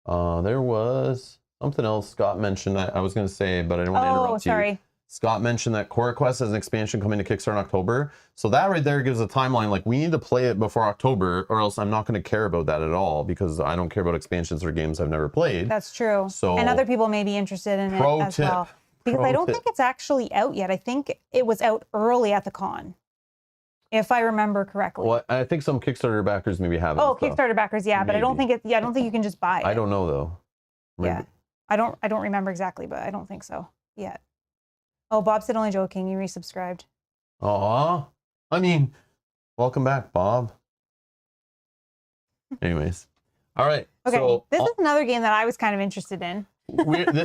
There was something else Scott mentioned I was going to say, but I didn't want to interrupt you. Sorry. Scott mentioned that Core Quest has an expansion coming to Kickstarter in October. So that right there gives a timeline. Like, we need to play it before October, or else I'm not going to care about that at all, because I don't care about expansions for games I've never played. That's true. So, and other people may be interested in it as well. Because I don't think it's actually out yet. I think it was out early at the con, if I remember correctly. Well, I think some Kickstarter backers maybe have it. Oh, Kickstarter backers, yeah, but I don't think it. Yeah, I don't think you can just buy it. I don't know though. Maybe. Yeah, I don't remember exactly, but I don't think so yet. Oh, Bob said only joking. You resubscribed. Aw, I mean, welcome back, Bob. Anyways, all right. Okay, so, this is another game that I was kind of interested in.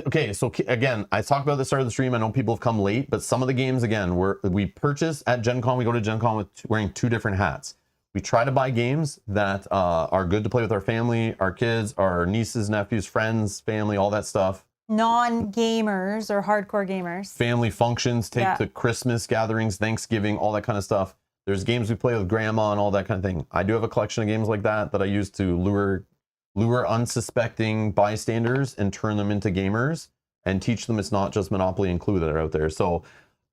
Okay, so again, I talked about the start of the stream. I know people have come late, but some of the games, again, we purchase at Gen Con. We go to Gen Con with wearing 2 different hats. We try to buy games that are good to play with our family, our kids, our nieces, nephews, friends, family, all that stuff. Non-gamers or hardcore gamers. Family functions, take to Christmas gatherings, Thanksgiving, all that kind of stuff. There's games we play with grandma and all that kind of thing. I do have a collection of games like that I use to lure unsuspecting bystanders and turn them into gamers and teach them it's not just Monopoly and Clue that are out there. So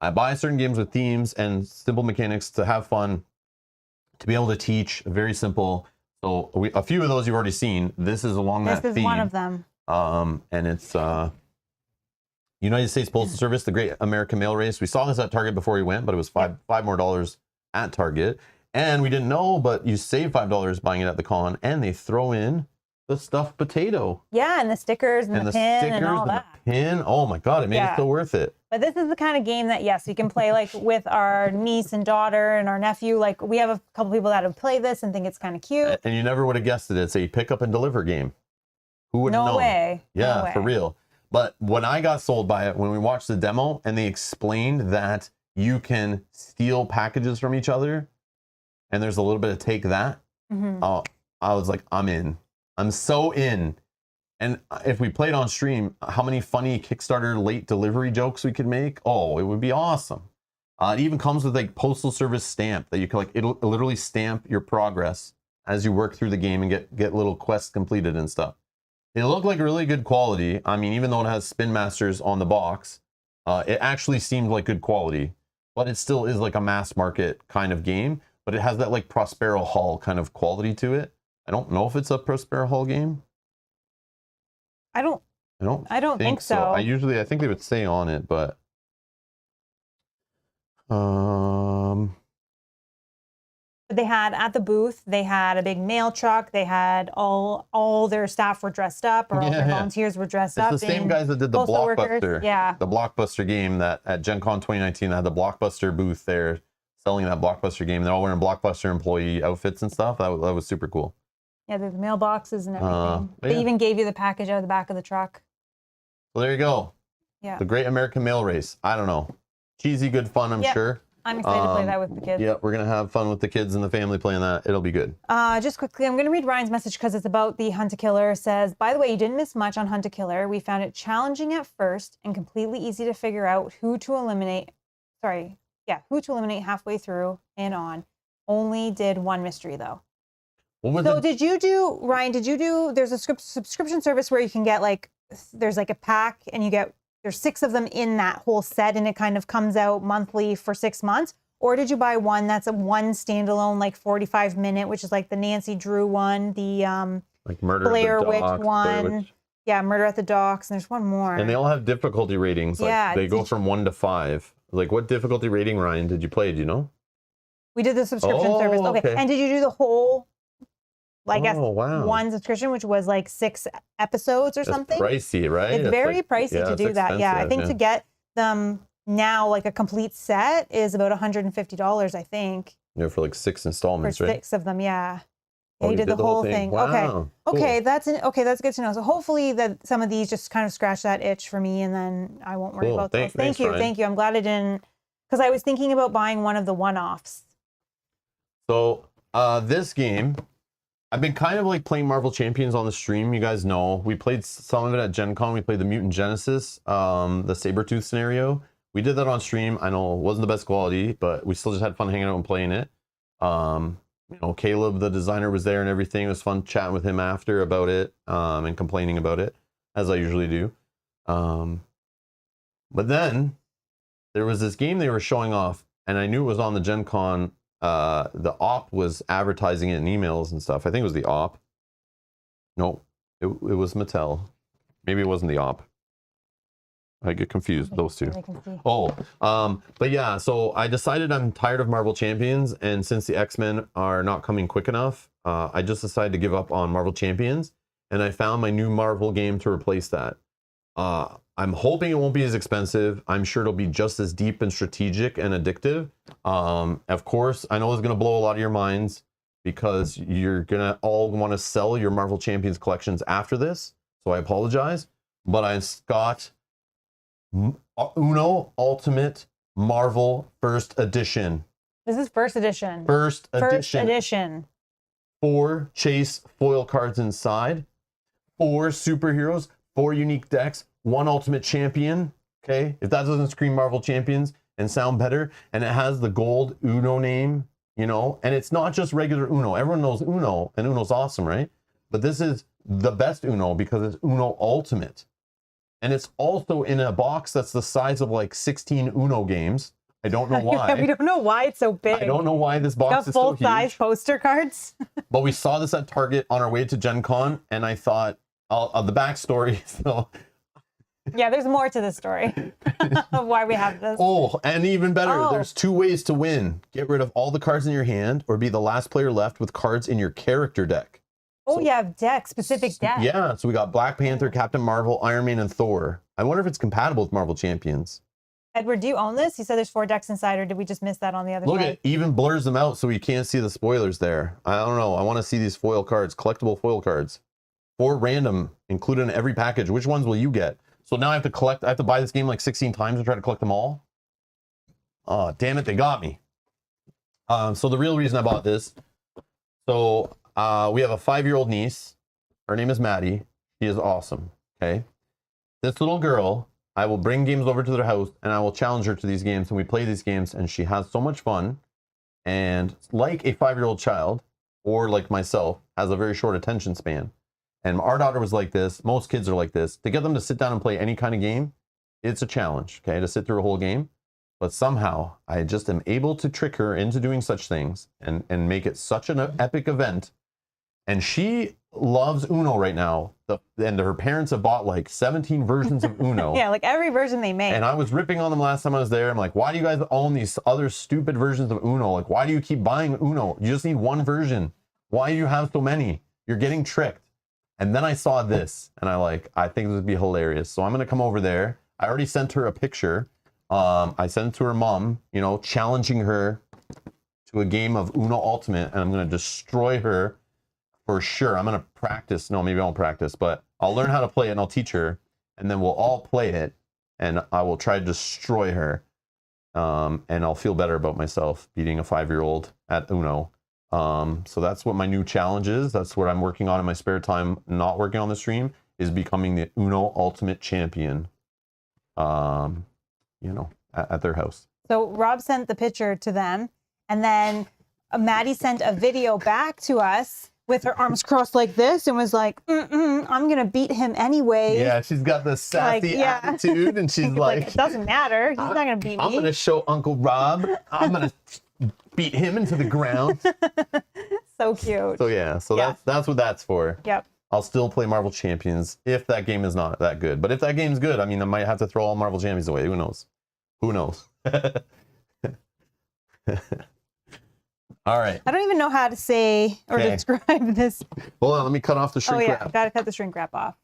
I buy certain games with themes and simple mechanics to have fun, to be able to teach, very simple. So a few of those you've already seen. This is along that theme. This is one of them. And it's United States Postal Service, the Great American Mail Race. We saw this at Target before we went, but it was $5 more at Target. And we didn't know, but you save $5 buying it at the con, and they throw in the stuffed potato. Yeah, and the stickers and the pin and all that. The pin. Oh my God, it made it so worth it. But this is the kind of game that, yes, we can play like with our niece and daughter and our nephew. Like, we have a couple people that have played this and think it's kind of cute. And you never would have guessed it. It's a pick up and deliver game. Who would have known? No way. Yeah, no way. For real. But when I got sold by it, when we watched the demo and they explained that you can steal packages from each other, and there's a little bit of take that, I was like, I'm in. I'm so in. And if we played on stream, how many funny Kickstarter late delivery jokes we could make? Oh, it would be awesome. It even comes with like postal service stamp that you can it'll literally stamp your progress as you work through the game and get little quests completed and stuff. It looked like really good quality. I mean, even though it has Spin Masters on the box, it actually seemed like good quality, but it still is like a mass market kind of game, but it has that like Prospero Hall kind of quality to it. I don't know if it's a Prospero Hall game. I don't think so. I think they would say on it, but they had at the booth, they had a big mail truck. They had all their staff were dressed up, or all their volunteers were dressed up. It's the same guys that did the Blockbuster. Yeah. The Blockbuster game that at Gen Con 2019 had the Blockbuster booth there selling that Blockbuster game. They're all wearing Blockbuster employee outfits and stuff. That was super cool. Yeah, there's mailboxes and everything. They even gave you the package out of the back of the truck. Well, there you go. Yeah. The Great American Mail Race. I don't know. Cheesy, good fun, I'm sure. I'm excited to play that with the kids. Yeah, we're going to have fun with the kids and the family playing that. It'll be good. Just quickly, I'm going to read Ryan's message because it's about the Hunt a Killer. It says, by the way, you didn't miss much on Hunt a Killer. We found it challenging at first and completely easy to figure out who to eliminate halfway through and on. Only did one mystery, though. So did you do, Ryan, there's a subscription service where you can get there's like a pack and there's 6 of them in that whole set and it kind of comes out monthly for 6 months? Or did you buy one that's one standalone, 45-minute, which is like the Nancy Drew one, the like Murder Blair at the Witch Docks, one. Yeah, Murder at the Docks, and there's one more. And they all have difficulty ratings. They go from 1 to 5. Like, what difficulty rating, Ryan, did you play? Do you know? We did the subscription service. Okay. And did you do the whole, one subscription, which was 6 episodes or something? Pricey, right? It's very pricey to do that. Yeah, I think to get them now, a complete set is about $150, I think. Yeah, for 6 installments, right? For 6 of them, yeah. Yeah, you did the whole thing. Wow. Okay, that's good to know. So hopefully that some of these just kind of scratch that itch for me, and then I won't worry about those. Thank you. I'm glad I didn't, because I was thinking about buying one of the one-offs. So this game, I've been kind of playing Marvel Champions on the stream. You guys know we played some of it at Gen Con. We played the Mutant Genesis, the Sabretooth scenario. We did that on stream. I know it wasn't the best quality, but we still just had fun hanging out and playing it. Caleb, the designer, was there and everything. It was fun chatting with him after about it, and complaining about it, as I usually do. But then there was this game they were showing off, and I knew it was on the Gen Con. The op was advertising it in emails and stuff. I think it was the op. No, it was Mattel. Maybe it wasn't the op. I get confused with those two. But yeah, so I decided I'm tired of Marvel Champions, and since the X-Men are not coming quick enough, I just decided to give up on Marvel Champions, and I found my new Marvel game to replace that. I'm hoping it won't be as expensive. I'm sure it'll be just as deep and strategic and addictive. Of course, I know it's going to blow a lot of your minds because you're going to all want to sell your Marvel Champions collections after this, so I apologize. But I got Uno Ultimate Marvel First Edition. This is first edition. First edition. 4 chase foil cards inside, 4 superheroes, 4 unique decks, 1 ultimate champion. Okay, if that doesn't scream Marvel Champions and sound better, and it has the gold Uno name, you know, and it's not just regular Uno. Everyone knows Uno, and Uno's awesome, right? But this is the best Uno because it's Uno Ultimate. And it's also in a box that's the size of like 16 Uno games. I don't know why. We don't know why it's so big. I don't know why this box is so huge. Full-size poster cards. But we saw this at Target on our way to Gen Con, and I thought, the backstory, so... Yeah, there's more to the story of why we have this. Oh, and even better, there's 2 ways to win. Get rid of all the cards in your hand, or be the last player left with cards in your character deck. Oh, you have decks, specific decks. Yeah, so we got Black Panther, Captain Marvel, Iron Man, and Thor. I wonder if it's compatible with Marvel Champions. Edward, do you own this? You said there's 4 decks inside, or did we just miss that on the other side? Look, it even blurs them out so you can't see the spoilers there. I don't know. I want to see these foil cards, collectible foil cards. 4 random, included in every package. Which ones will you get? So now I have to buy this game like 16 times and try to collect them all? Oh, damn it, they got me. So the real reason I bought this, so we have a 5-year-old niece. Her name is Maddie. She is awesome, okay? This little girl, I will bring games over to their house, and I will challenge her to these games, and we play these games, and she has so much fun. And like a 5-year-old child, or like myself, has a very short attention span. And our daughter was like this. Most kids are like this. To get them to sit down and play any kind of game, it's a challenge, okay, to sit through a whole game. But somehow, I just am able to trick her into doing such things and make it such an epic event. And she loves Uno right now. And her parents have bought like 17 versions of Uno. Yeah, like every version they make. And I was ripping on them last time I was there. I'm like, why do you guys own these other stupid versions of Uno? Like, why do you keep buying Uno? You just need one version. Why do you have so many? You're getting tricked. And then I saw this, and I think this would be hilarious. So I'm going to come over there. I already sent her a picture. I sent it to her mom, you know, challenging her to a game of Uno Ultimate, and I'm going to destroy her for sure. I'm going to practice. No, maybe I won't practice, but I'll learn how to play it, and I'll teach her, and then we'll all play it, and I will try to destroy her, and I'll feel better about myself beating a 5-year-old at Uno. So that's what my new challenge is. That's what I'm working on in my spare time, not working on the stream, is becoming the Uno Ultimate Champion, you know, at their house. So Rob sent the picture to them, and then Maddie sent a video back to us with her arms crossed like this and was like, I'm going to beat him anyway. Yeah, she's got the sassy attitude, and she's like, it doesn't matter. He's not going to beat me. I'm going to show Uncle Rob. I'm going to beat him into the ground. So cute. So yeah, that's what that's for. Yep. I'll still play Marvel Champions if that game is not that good. But if that game's good, I mean, I might have to throw all Marvel Champions away. Who knows? Who knows? All right. I don't even know how to say or describe this. Hold on, let me cut off the shrink wrap. Gotta cut the shrink wrap off.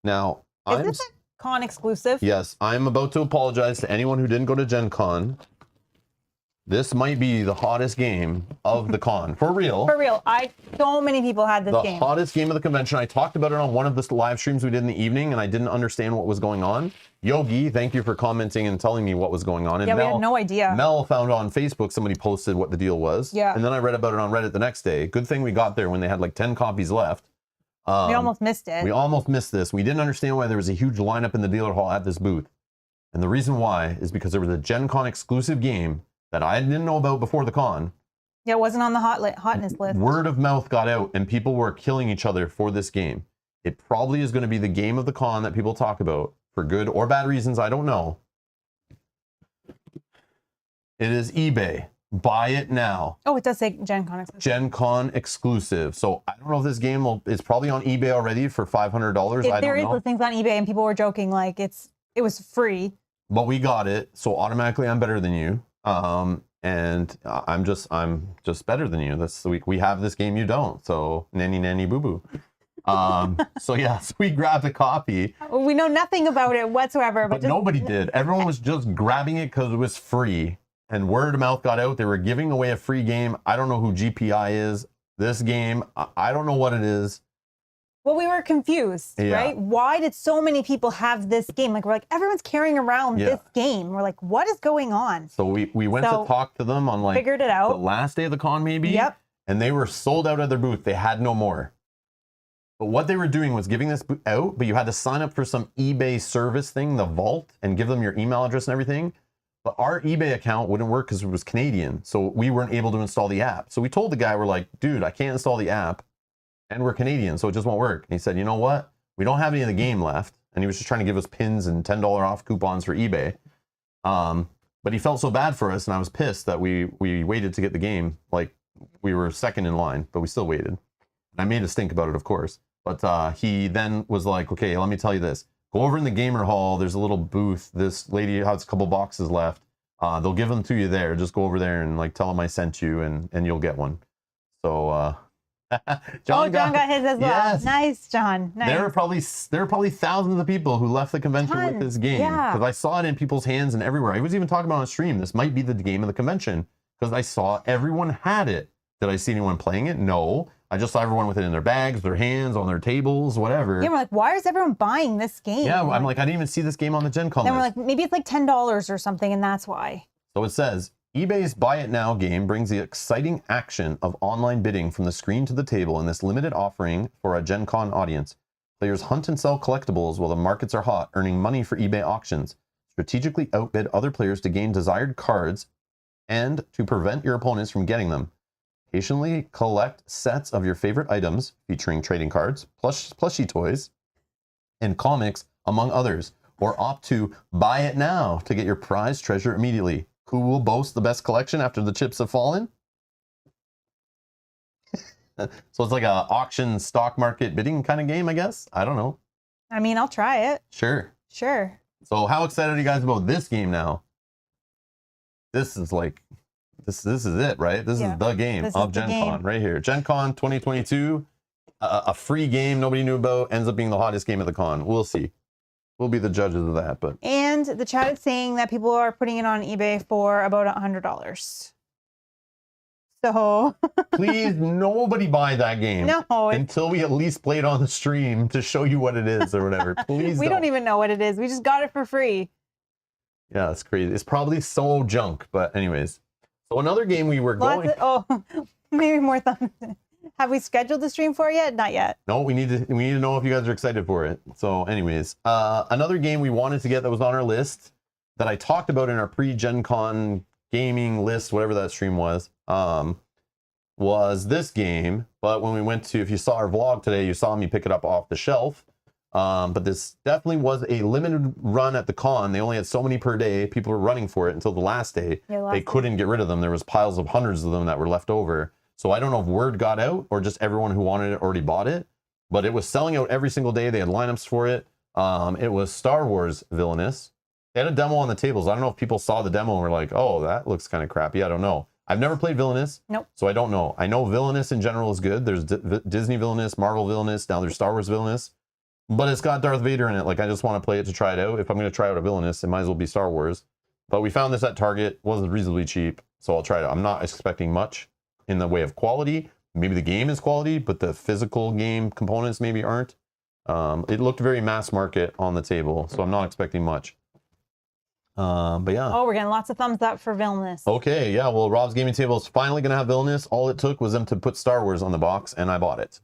Now, is this a con exclusive? Yes, I'm about to apologize to anyone who didn't go to Gen Con. This might be the hottest game of the con. For real. For real. So many people had this game. The hottest game of the convention. I talked about it on one of the live streams we did in the evening, and I didn't understand what was going on. Yogi, thank you for commenting and telling me what was going on. And yeah, we had no idea. Mel found on Facebook, somebody posted what the deal was. Yeah. And then I read about it on Reddit the next day. Good thing we got there when they had like 10 copies left. We almost missed it. We almost missed this. We didn't understand why there was a huge lineup in the dealer hall at this booth. And the reason why is because there was a Gen Con exclusive game that I didn't know about before the con. Yeah, it wasn't on the hotness list. Word of mouth got out, and people were killing each other for this game. It probably is going to be the game of the con that people talk about for good or bad reasons. I don't know. It is eBay. Buy it now. Oh, it does say Gen Con exclusive. Gen Con exclusive. So I don't know if this game it's probably on eBay already for $500. If there is listings on eBay and people were joking like it was free. But we got it, so automatically I'm better than you. And I'm just better than you. This week we have this game, you don't. So nanny boo boo. So yeah, so we grabbed a copy. We know nothing about it whatsoever, but nobody did. Everyone was just grabbing it because it was free. And word of mouth got out. They were giving away a free game. I don't know who GPI is. This game, I don't know what it is. Well, we were confused, right? Why did so many people have this game? Like, we're like, everyone's carrying around this game. We're like, what is going on? So we went to talk to them on like figured it out. The last day of the con maybe. Yep. And they were sold out of their booth. They had no more. But what they were doing was giving this out, but you had to sign up for some eBay service thing, the vault, and give them your email address and everything. But our eBay account wouldn't work because it was Canadian. So we weren't able to install the app. So we told the guy, we're like, dude, I can't install the app. And we're Canadian, so it just won't work. And he said, you know what? We don't have any of the game left. And he was just trying to give us pins and $10 off coupons for eBay. But he felt so bad for us, and I was pissed that we waited to get the game. Like, we were second in line, but we still waited. And I made a stink about it, of course. But he then was like, okay, let me tell you this. Go over in the gamer hall. There's a little booth. This lady has a couple boxes left. They'll give them to you there. Just go over there and like tell them I sent you, and you'll get one. So John got his as well. Yes. Nice, John. Nice. There are probably thousands of people who left the convention with this game because I saw it in people's hands and everywhere. I was even talking about on stream. This might be the game of the convention because I saw everyone had it. Did I see anyone playing it? No. I just saw everyone with it in their bags, their hands, on their tables, whatever. Yeah, we're like, why is everyone buying this game? Yeah, I'm like, I didn't even see this game on the Gen Con Then list. we're like, maybe it's like $10 or something, and that's why. So it says, eBay's Buy It Now game brings the exciting action of online bidding from the screen to the table in this limited offering for a Gen Con audience. Players hunt and sell collectibles while the markets are hot, earning money for eBay auctions. Strategically outbid other players to gain desired cards and to prevent your opponents from getting them. Patiently collect sets of your favorite items featuring trading cards, plushie toys, and comics, among others, or opt to buy it now to get your prized treasure immediately. Who will boast the best collection after the chips have fallen? So it's like a auction stock market bidding kind of game, I guess. I don't know. I mean, I'll try it. Sure. Sure. So how excited are you guys about this game now? This is like, this is it, right? This is the game of Gen Con right here. Gen Con 2022, a free game nobody knew about, ends up being the hottest game of the con. We'll see. We'll be the judges of that. But and the chat is saying that people are putting it on eBay for about $100. So please, nobody buy that game. No, until we at least play it on the stream to show you what it is or whatever. Please. We don't even know what it is. We just got it for free. Yeah, it's crazy. It's probably so junk, but anyways. So another game we were going. Maybe more thumbs. Have we scheduled the stream for it yet? Not yet. No, we need to know if you guys are excited for it. So anyways, another game we wanted to get that was on our list that I talked about in our pre-Gen Con gaming list, whatever that stream was this game. But when we went to, if you saw our vlog today, you saw me pick it up off the shelf. But this definitely was a limited run at the con. They only had so many per day. People were running for it until the last day. They couldn't get rid of them. There was piles of hundreds of them that were left over. So I don't know if word got out or just everyone who wanted it already bought it. But it was selling out every single day. They had lineups for it. It was Star Wars Villainous. They had a demo on the tables. I don't know if people saw the demo and were like, oh, that looks kind of crappy. I don't know. I've never played Villainous. Nope. So I don't know. I know Villainous in general is good. There's Disney Villainous, Marvel Villainous. Now there's Star Wars Villainous. But it's got Darth Vader in it. Like, I just want to play it to try it out. If I'm going to try out a Villainous, it might as well be Star Wars. But we found this at Target. Wasn't reasonably cheap. So I'll try it. I'm not expecting much in the way of quality. Maybe the game is quality, but the physical game components maybe aren't. It looked very mass market on the table, so I'm not expecting much. But yeah. Oh, we're getting lots of thumbs up for Villainous. Okay, yeah. Well, Rob's Gaming Table is finally going to have Villainous. All it took was them to put Star Wars on the box, and I bought it.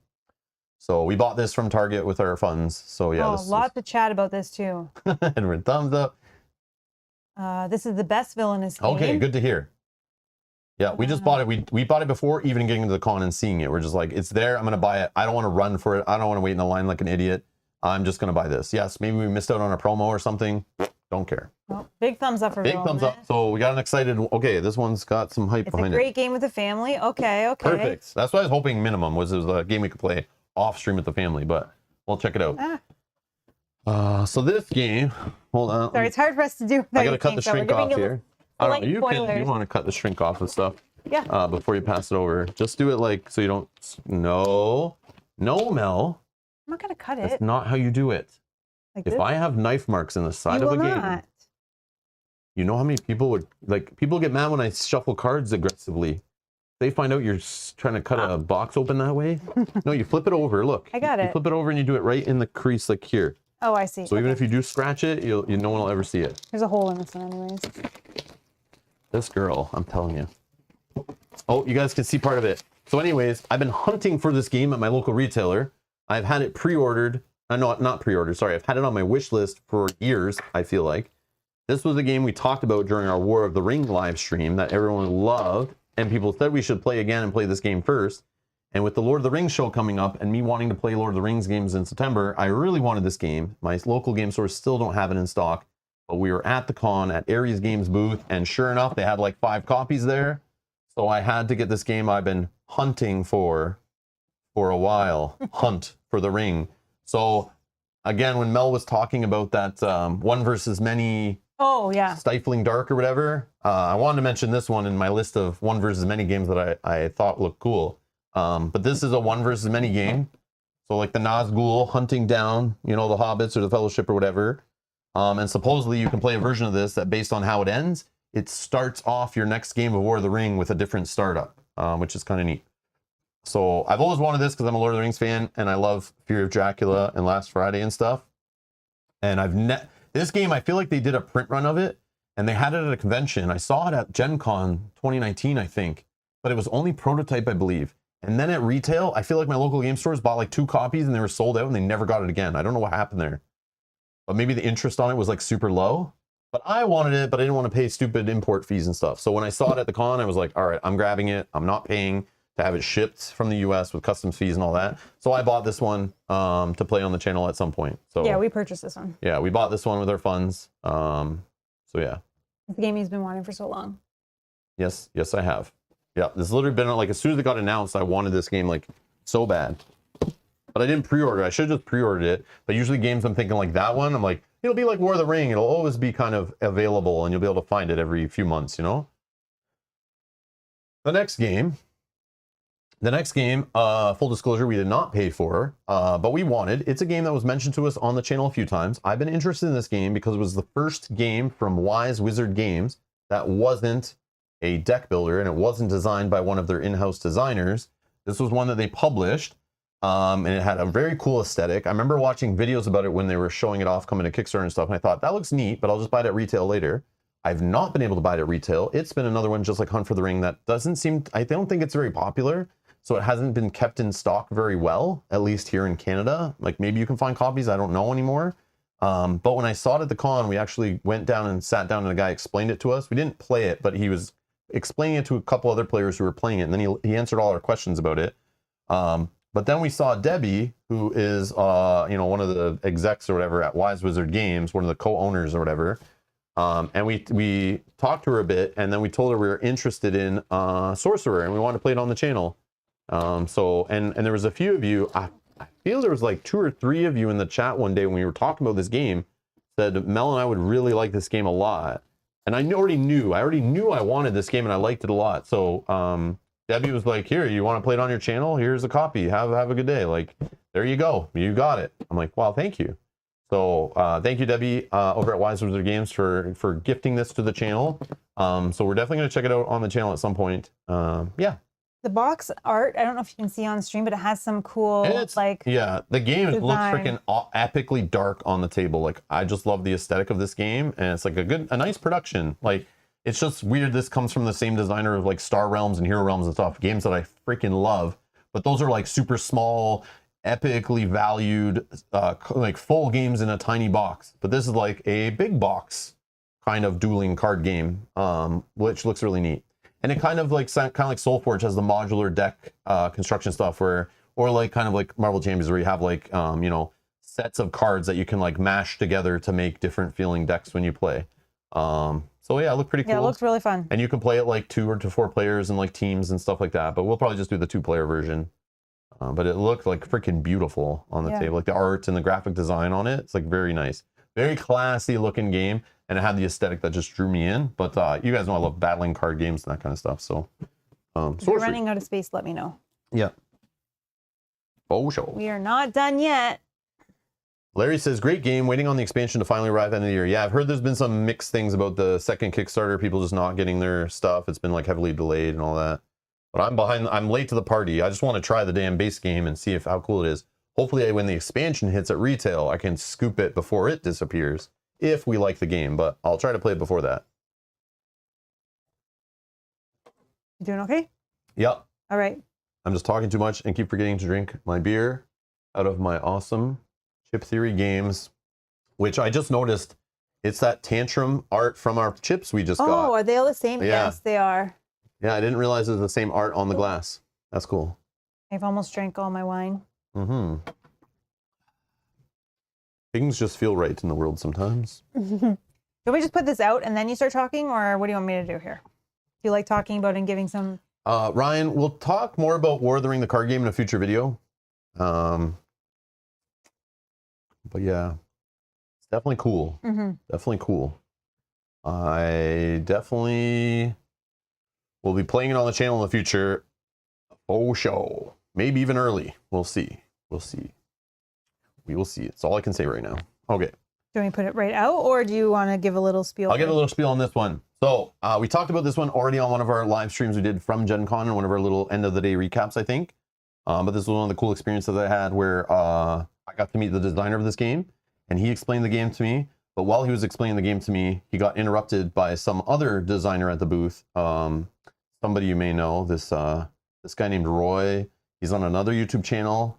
So we bought this from Target with our funds. So yeah. Lots of chat about this too. Edward, thumbs up. This is the best Villainous game. Okay, good to hear. Yeah, we just bought it. We bought it before even getting to the con and seeing it. We're just like, it's there. I'm going to buy it. I don't want to run for it. I don't want to wait in the line like an idiot. I'm just going to buy this. Yes, maybe we missed out on a promo or something. Don't care. Well, big thumbs up for Big thumbs up. So we got an excited. Okay, this one's got some hype It's a behind great it. game with the family. Okay. Perfect. That's what I was hoping. Minimum was a game we could play off stream with the family, but we'll check it out. So this game. Hold on. Sorry, it's hard for us to do. I gotta cut the shrink off here. I don't know. You spoilers. want to cut the shrink off of stuff. Yeah. Before you pass it over, just do it like so you don't. No, Mel. I'm not gonna cut it. That's not how you do it. Like If this? I have knife marks in the side You of a will game, not. you know how many people would like? People get mad when I shuffle cards aggressively. They find out you're trying to cut a box open that way. No, you flip it over. Look, I got you it. flip it over and you do it right in the crease, like here. Oh, I see. So even if you do scratch it, no one will ever see it. There's a hole in this one, anyways. This girl, I'm telling you. Oh, you guys can see part of it. So anyways, I've been hunting for this game at my local retailer. I've had it pre-ordered. No, not pre-ordered. Sorry, I've had it on my wish list for years, I feel like. This was a game we talked about during our War of the Ring live stream that everyone loved. And people said we should play again and play this game first. And with the Lord of the Rings show coming up and me wanting to play Lord of the Rings games in September, I really wanted this game. My local game stores still don't have it in stock. But we were at the con at Aries Games booth. And sure enough, they had like 5 copies there. So I had to get this game I've been hunting for a while. Hunt for the Ring. So again, when Mel was talking about that one versus many Stifling Dark or whatever, I wanted to mention this one in my list of one versus many games that I thought looked cool. But this is a one versus many game. So like the Nazgul hunting down, the Hobbits or the Fellowship or whatever. And supposedly you can play a version of this that based on how it ends, it starts off your next game of War of the Ring with a different startup, which is kind of neat. So I've always wanted this because I'm a Lord of the Rings fan and I love Fear of Dracula and Last Friday and stuff. And this game, I feel like they did a print run of it and they had it at a convention. I saw it at Gen Con 2019, I think, but it was only prototype, I believe. And then at retail, I feel like my local game stores bought like 2 copies and they were sold out and they never got it again. I don't know what happened there, but maybe the interest on it was like super low. But I wanted it, but I didn't want to pay stupid import fees and stuff. So when I saw it at the con, I was like, all right, I'm grabbing it. I'm not paying to have it shipped from the US with customs fees and all that. So I bought this one to play on the channel at some point. So yeah, we purchased this one. Yeah, we bought this one with our funds. So yeah. It's the game he's been wanting for so long. Yes, I have. Yeah, this has literally been like as soon as it got announced, I wanted this game like so bad. But I didn't pre-order. I should have just pre-ordered it. But usually games I'm thinking like that one, I'm like, it'll be like War of the Ring. It'll always be kind of available and you'll be able to find it every few months, The next game, full disclosure, we did not pay for, but we wanted. It's a game that was mentioned to us on the channel a few times. I've been interested in this game because it was the first game from Wise Wizard Games that wasn't a deck builder and it wasn't designed by one of their in-house designers. This was one that they published. And it had a very cool aesthetic. I remember watching videos about it when they were showing it off coming to Kickstarter and stuff. And I thought, that looks neat, but I'll just buy it at retail later. I've not been able to buy it at retail. It's been another one just like Hunt for the Ring that doesn't seem, I don't think it's very popular. So it hasn't been kept in stock very well, at least here in Canada. Like maybe you can find copies, I don't know anymore. But when I saw it at the con, we actually went down and sat down and a guy explained it to us. We didn't play it, but he was explaining it to a couple other players who were playing it. And then he answered all our questions about it. But then we saw Debbie, who is, one of the execs or whatever at Wise Wizard Games, one of the co-owners or whatever. And we talked to her a bit, and then we told her we were interested in Sorcerer, and we wanted to play it on the channel. And there was a few of you, I feel there was like 2 or 3 of you in the chat one day when we were talking about this game, said Mel and I would really like this game a lot. And I already knew I wanted this game and I liked it a lot. So, Debbie was like, here, you want to play it on your channel? Here's a copy. Have a good day. Like, there you go. You got it. I'm like, wow, thank you. So thank you, Debbie, over at Wise Wizard Games for gifting this to the channel. So we're definitely going to check it out on the channel at some point. Yeah. The box art, I don't know if you can see on stream, but it has some cool, yeah, the game design. looks freaking epically dark on the table. Like, I just love the aesthetic of this game, and it's like a nice production. Like, it's just weird this comes from the same designer of like Star Realms and Hero Realms and stuff, games that I freaking love, but those are like super small, epically valued, like full games in a tiny box. But this is like a big box kind of dueling card game, which looks really neat. And it kind of like Soulforge has the modular deck construction stuff or like kind of like Marvel Champions where you have like, sets of cards that you can like mash together to make different feeling decks when you play. So yeah, it looked pretty cool. Yeah, it looks really fun. And you can play it like 2 or 4 players and like teams and stuff like that. But we'll probably just do the 2-player version. But it looked like freaking beautiful on the table. Like the art and the graphic design on it. It's like very nice. Very classy looking game. And it had the aesthetic that just drew me in. But you guys know I love battling card games and that kind of stuff. So, if you're running out of space, let me know. Yeah. Oh, sure. We are not done yet. Larry says, great game. Waiting on the expansion to finally arrive at the end of the year. Yeah, I've heard there's been some mixed things about the second Kickstarter. People just not getting their stuff. It's been like heavily delayed and all that. But I'm behind. I'm late to the party. I just want to try the damn base game and see how cool it is. Hopefully, when the expansion hits at retail, I can scoop it before it disappears. If we like the game, but I'll try to play it before that. You doing okay? Yep. All right. I'm just talking too much and keep forgetting to drink my beer out of my awesome Chip Theory games, which I just noticed it's that tantrum art from our chips we just got. Oh, are they all the same? Yeah. Yes, they are. Yeah, I didn't realize it was the same art on the glass. That's cool. I've almost drank all my wine. Mm-hmm. Things just feel right in the world sometimes. Can we just put this out and then you start talking, or what do you want me to do here? Do you like talking about and giving some... Ryan, we'll talk more about War of the Ring, the card game, in a future video. But yeah, it's definitely cool. Definitely cool. I definitely will be playing it on the channel in the future. Oh, show. Maybe even early. We'll see. We'll see. We will see. It's all I can say right now. Okay. Do we put it right out, or do you want to give a little spiel? I'll give a little spiel on this one. So we talked about this one already on one of our live streams we did from Gen Con and one of our little end of the day recaps, I think. But this was one of the cool experiences I had where I got to meet the designer of this game and he explained the game to me. But while he was explaining the game to me, he got interrupted by some other designer at the booth. Somebody you may know, this guy named Roy. He's on another YouTube channel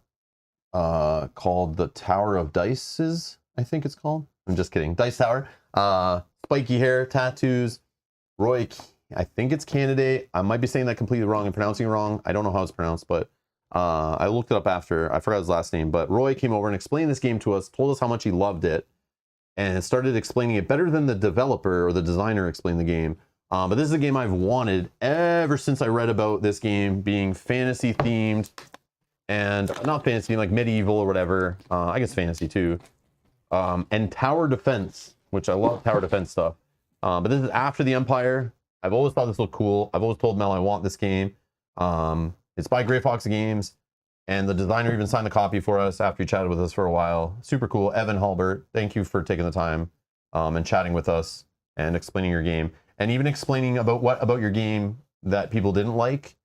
called The Tower of Dices, I think it's called. I'm just kidding. Dice Tower. Spiky hair, tattoos. Roy, I think it's candidate. I might be saying that completely wrong and pronouncing it wrong. I don't know how it's pronounced, but I looked it up after. I forgot his last name. But Roy came over and explained this game to us, told us how much he loved it, and started explaining it better than the developer or the designer explained the game. But this is a game I've wanted ever since I read about this game being fantasy themed, and not fantasy, like medieval or whatever. I guess fantasy too. And tower defense, which I love tower defense stuff. But this is after the Empire. I've always thought this looked cool. I've always told Mel I want this game. It's by Grey Fox Games, and the designer even signed the copy for us after he chatted with us for a while. Super cool. Evan Halbert, thank you for taking the time and chatting with us and explaining your game. And even explaining about your game that people didn't like,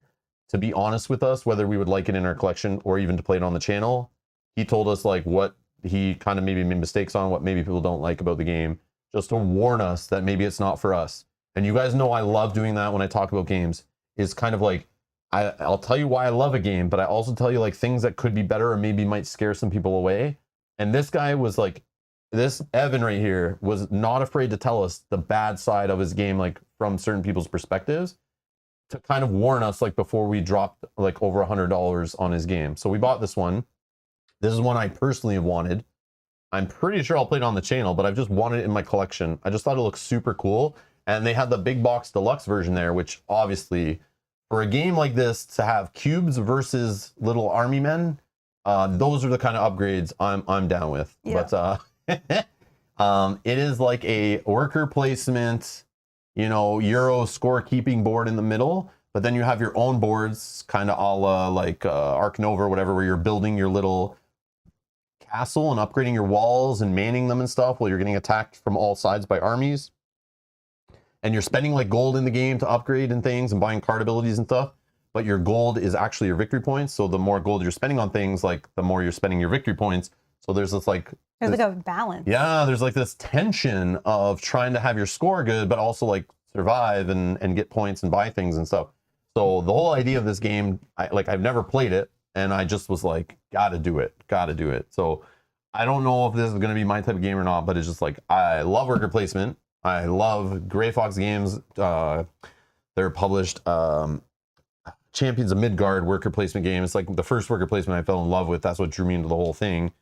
to be honest with us, whether we would like it in our collection or even to play it on the channel. He told us like what he kind of maybe made mistakes on, what maybe people don't like about the game, just to warn us that maybe it's not for us. And you guys know I love doing that when I talk about games. It's kind of like, I'll tell you why I love a game, but I also tell you like things that could be better or maybe might scare some people away. And this guy was like, this Evan right here was not afraid to tell us the bad side of his game, like from certain people's perspectives, to kind of warn us like before we dropped like over $100 on his game. So we bought this one. This is one I personally wanted. I'm pretty sure I'll play it on the channel, but I've just wanted it in my collection. I just thought it looked super cool. And they had the big box deluxe version there, which obviously for a game like this to have cubes versus little army men, those are the kind of upgrades I'm down with. Yeah. But it is like a worker placement, you know, Euro scorekeeping board in the middle, but then you have your own boards, kind of a la like Ark Nova or whatever, where you're building your little castle and upgrading your walls and manning them and stuff while you're getting attacked from all sides by armies. And you're spending like gold in the game to upgrade and things and buying card abilities and stuff, but your gold is actually your victory points. So the more gold you're spending on things, like the more you're spending your victory points. So there's this like... There's like a balance. Yeah, there's like this tension of trying to have your score good, but also like survive and get points and buy things and stuff. So the whole idea of this game, I've never played it, and I just was like, gotta do it. So I don't know if this is going to be my type of game or not, but it's just like, I love worker placement. I love Grey Fox Games. They're published Champions of Midgard worker placement game. It's like the first worker placement I fell in love with. That's what drew me into the whole thing.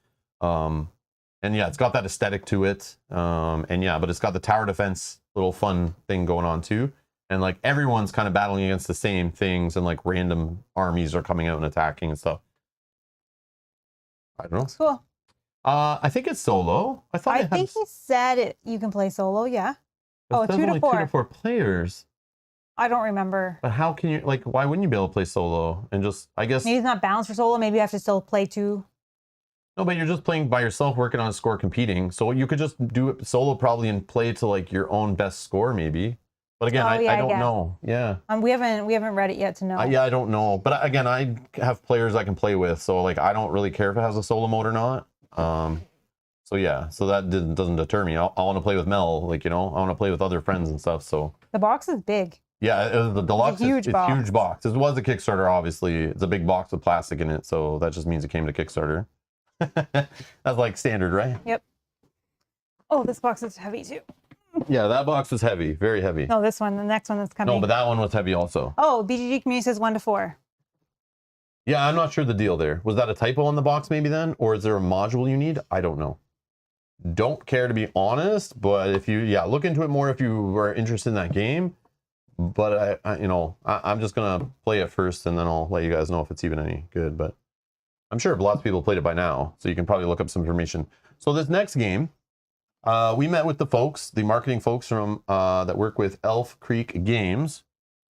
And And yeah, it's got that aesthetic to it. And yeah, but it's got the tower defense little fun thing going on too. And like everyone's kind of battling against the same things, and like random armies are coming out and attacking and stuff. I don't know. Looks cool. I think it's solo. I thought I think he said it. You can play solo. Yeah. Oh, 2 to 4. 2 to 4 players. I don't remember. But how can you, like, why wouldn't you be able to play solo and just, I guess. Maybe it's not balanced for solo. Maybe you have to still play 2. No, but you're just playing by yourself, working on a score, competing. So you could just do it solo probably and play to like your own best score maybe. But again, I don't know. Yeah. We haven't read it yet to know. Yeah, I don't know. But again, I have players I can play with. So like, I don't really care if it has a solo mode or not. So yeah, so that doesn't deter me. I want to play with Mel, like, you know, I want to play with other friends and stuff. So the box is big. Yeah, the deluxe it's a huge box. Huge box. It was a Kickstarter, obviously. It's a big box with plastic in it, so that just means it came to Kickstarter. That's like standard, right? Yep. Oh, this box is heavy too. Yeah, that box was heavy, very heavy. No, this one, the next one that's coming. No, but that one was heavy also. Oh, BGG community says 1 to 4. Yeah, I'm not sure the deal there. Was that a typo on the box maybe then? Or is there a module you need? I don't know. Don't care to be honest, but if you, look into it more if you are interested in that game. But I'm just gonna play it first and then I'll let you guys know if it's even any good. But I'm sure lots of people played it by now, so you can probably look up some information. So this next game, we met with the folks, the marketing folks from that work with Elf Creek Games.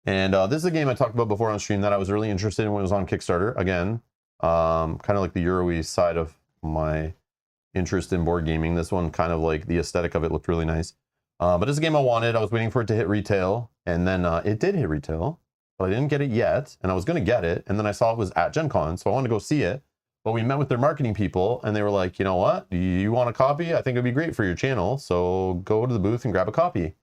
And this is a game I talked about before on stream that I was really interested in when it was on Kickstarter. Again, kind of like the Euro-y side of my interest in board gaming. This one, kind of like the aesthetic of it looked really nice. But it's a game I wanted. I was waiting for it to hit retail, and then it did hit retail, but I didn't get it yet, and I was going to get it, and then I saw it was at Gen Con, so I wanted to go see it. But we met with their marketing people, and they were like, you know what? You want a copy? I think it'd be great for your channel, so go to the booth and grab a copy.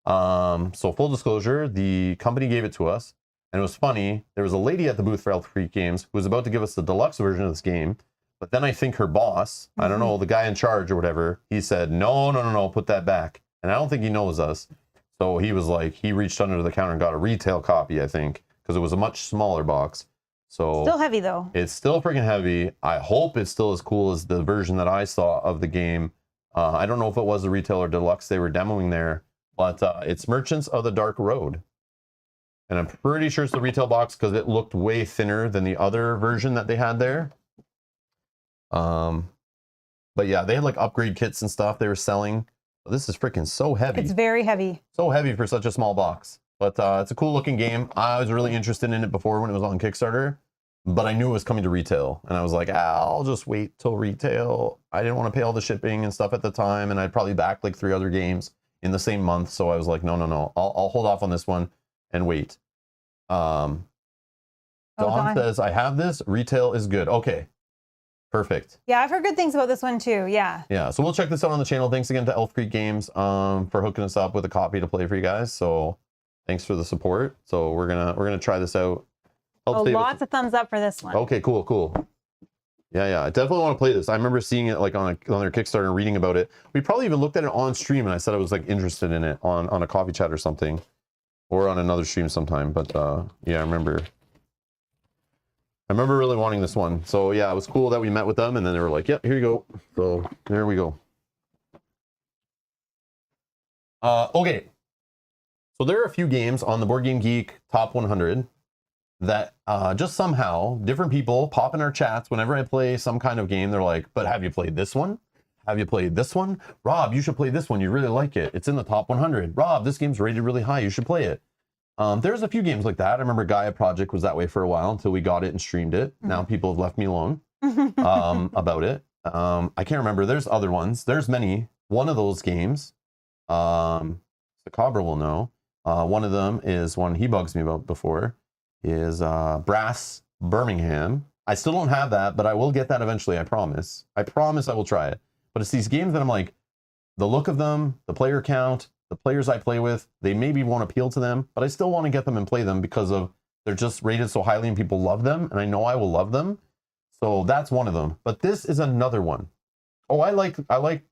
So full disclosure, the company gave it to us, and it was funny. There was a lady at the booth for Elf Creek Games who was about to give us the deluxe version of this game, but then I think her boss, I don't know, the guy in charge or whatever, he said, no, put that back. And I don't think he knows us. So he was like, he reached under the counter and got a retail copy, I think, because it was a much smaller box. So still heavy though. It's still freaking heavy. I hope it's still as cool as the version that I saw of the game. I don't know if it was a retail or deluxe they were demoing there, but it's Merchants of the Dark Road. And I'm pretty sure it's the retail box because it looked way thinner than the other version that they had there. But yeah, they had like upgrade kits and stuff they were selling. This is freaking so heavy. It's very heavy. So heavy for such a small box. But it's a cool looking game. I was really interested in it before when it was on Kickstarter, but I knew it was coming to retail. And I was like, I'll just wait till retail. I didn't want to pay all the shipping and stuff at the time. And I'd probably back like 3 other games in the same month. So I was like, no. I'll hold off on this one and wait. Dawn says, I have this. Retail is good. Okay. Perfect. Yeah, I've heard good things about this one too. Yeah. Yeah, so we'll check this out on the channel. Thanks again to Elf Creek Games for hooking us up with a copy to play for you guys. So thanks for the support. So we're gonna try this out. Lots of thumbs up for this one. Okay, cool. Yeah, I definitely want to play this. I remember seeing it like on their Kickstarter and reading about it. We probably even looked at it on stream, and I said I was like interested in it on a coffee chat or something, or on another stream sometime. But yeah, I remember really wanting this one. So yeah, it was cool that we met with them and then they were like, yep, here you go. So there we go. Okay. So there are a few games on the Board Game Geek Top 100 that just somehow different people pop in our chats whenever I play some kind of game. They're like, but have you played this one? Have you played this one? Rob, you should play this one. You really like it. It's in the top 100. Rob, this game's rated really high. You should play it. There's a few games like that. I remember Gaia Project was that way for a while until we got it and streamed it. Now people have left me alone about it. I can't remember. There's other ones. There's many. One of those games, Cobra will know. One of them is one he bugs me about before, is Brass Birmingham. I still don't have that, but I will get that eventually. I promise. I will try it. But it's these games that I'm like, the look of them, the player count, the players I play with, they maybe won't appeal to them, but I still want to get them and play them because of they're just rated so highly and people love them, and I know I will love them. So that's one of them. But this is another one. Oh, I like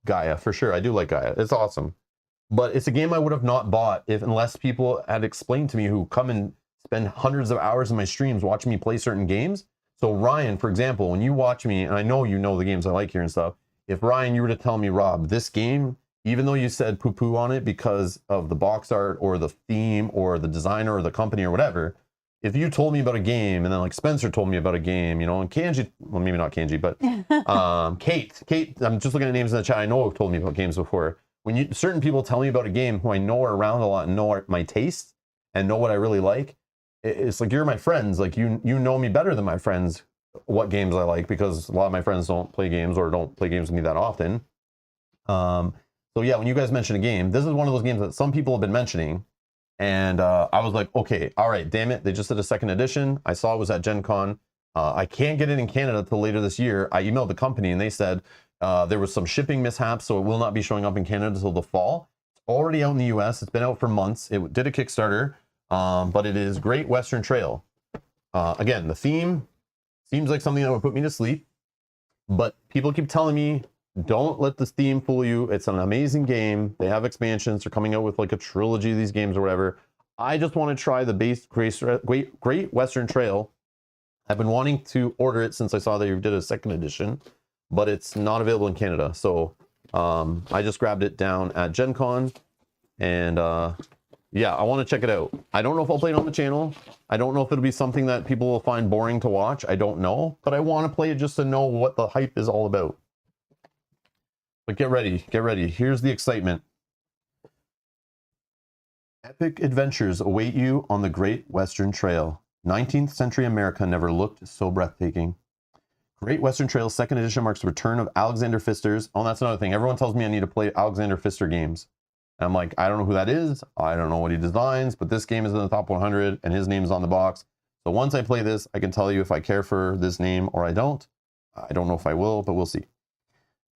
Gaia for sure. I do like Gaia. It's awesome. But it's a game I would have not bought unless people had explained to me who come and spend hundreds of hours in my streams watching me play certain games. So Ryan, for example, when you watch me, and I know you know the games I like here and stuff, if Ryan, you were to tell me, Rob, this game, even though you said poo-poo on it because of the box art or the theme or the designer or the company or whatever, if you told me about a game and then like Spencer told me about a game, you know, and Kanji, well, maybe not Kanji, but Kate, I'm just looking at names in the chat. I know have told me about games before. When certain people tell me about a game who I know are around a lot and know my tastes and know what I really like, it's like, you're my friends. Like you know me better than my friends, what games I like, because a lot of my friends don't play games or don't play games with me that often. So yeah, when you guys mention a game, this is one of those games that some people have been mentioning. And I was like, okay, all right, damn it. They just did a second edition. I saw it was at Gen Con. I can't get it in Canada till later this year. I emailed the company and they said there was some shipping mishaps, so it will not be showing up in Canada until the fall. It's already out in the US. It's been out for months. It did a Kickstarter, but it is Great Western Trail. Again, the theme seems like something that would put me to sleep, but people keep telling me, don't let this theme fool you. It's an amazing game. They have expansions. They're coming out with like a trilogy of these games or whatever. I just want to try the base Great Western Trail. I've been wanting to order it since I saw that you did a second edition, but it's not available in Canada. So I just grabbed it down at Gen Con, and yeah, I want to check it out. I don't know if I'll play it on the channel. I don't know if it'll be something that people will find boring to watch. I don't know, but I want to play it just to know what the hype is all about. But get ready, get ready. Here's the excitement. Epic adventures await you on the Great Western Trail. 19th century America never looked so breathtaking. Great Western Trail 2nd edition marks the return of Alexander Pfister's. Oh, that's another thing. Everyone tells me I need to play Alexander Pfister games. And I'm like, I don't know who that is. I don't know what he designs, but this game is in the top 100 and his name is on the box. So once I play this, I can tell you if I care for this name or I don't. I don't know if I will, but we'll see.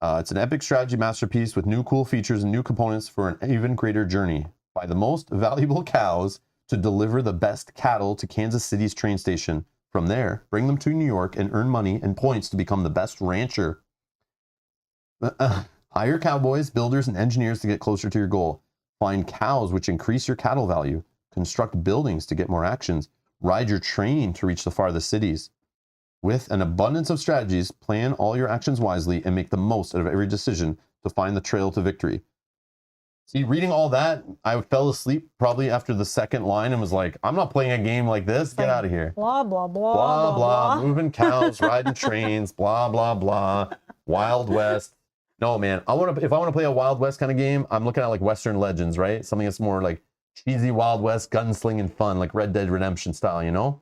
It's an epic strategy masterpiece with new cool features and new components for an even greater journey. Buy the most valuable cows to deliver the best cattle to Kansas City's train station. From there, bring them to New York and earn money and points to become the best rancher. Hire cowboys, builders, and engineers to get closer to your goal. Find cows which increase your cattle value. Construct buildings to get more actions. Ride your train to reach the farthest cities. With an abundance of strategies, plan all your actions wisely and make the most out of every decision to find the trail to victory. See, reading all that, I fell asleep probably after the second line and was like, I'm not playing a game like this. Get out of here. Blah, blah, blah, Blah, blah, moving cows, riding trains, blah, blah, blah. Wild West. No, man, if I want to play a Wild West kind of game, I'm looking at like Western Legends, right? Something that's more like cheesy Wild West, gunslinging fun, like Red Dead Redemption style, you know?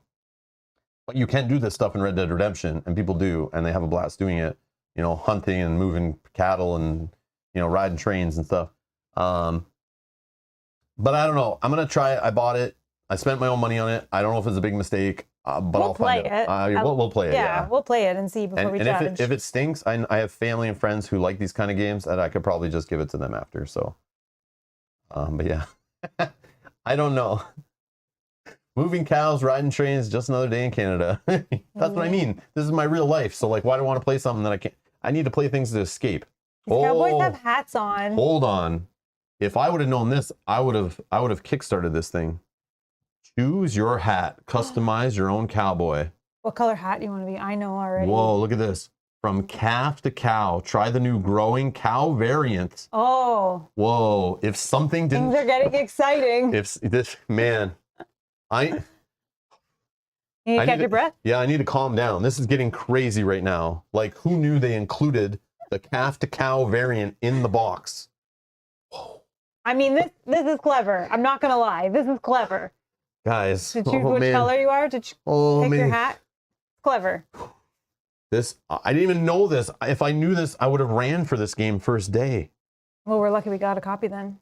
But you can't do this stuff in Red Dead Redemption, and people do, and they have a blast doing it, you know, hunting and moving cattle and, you know, riding trains and stuff. But I don't know. I'm going to try it. I bought it. I spent my own money on it. I don't know if it's a big mistake, but we'll I'll find play out. it. We'll play it. Yeah, we'll play it and see before we judge. If it stinks, I have family and friends who like these kind of games that I could probably just give it to them after. So, but yeah, I don't know. Moving cows, riding trains, just another day in Canada. That's what I mean. This is my real life. So like, why do I want to play something that I can't? I need to play things to escape. These cowboys have hats on. Hold on. If I would have known this, I would have kickstarted this thing. Choose your hat. Customize your own cowboy. What color hat do you want to be? I know already. Whoa, look at this. From calf to cow. Try the new growing cow variant. Oh. Whoa. If something didn't... Things are getting exciting. If this... Man. You need to catch your breath? Yeah, I need to calm down. This is getting crazy right now. Like, who knew they included the calf to cow variant in the box? Whoa. I mean, this is clever. I'm not going to lie. This is clever. Guys. To choose which color you are, to pick your hat. Clever. I didn't even know this. If I knew this, I would have ran for this game first day. Well, we're lucky we got a copy then.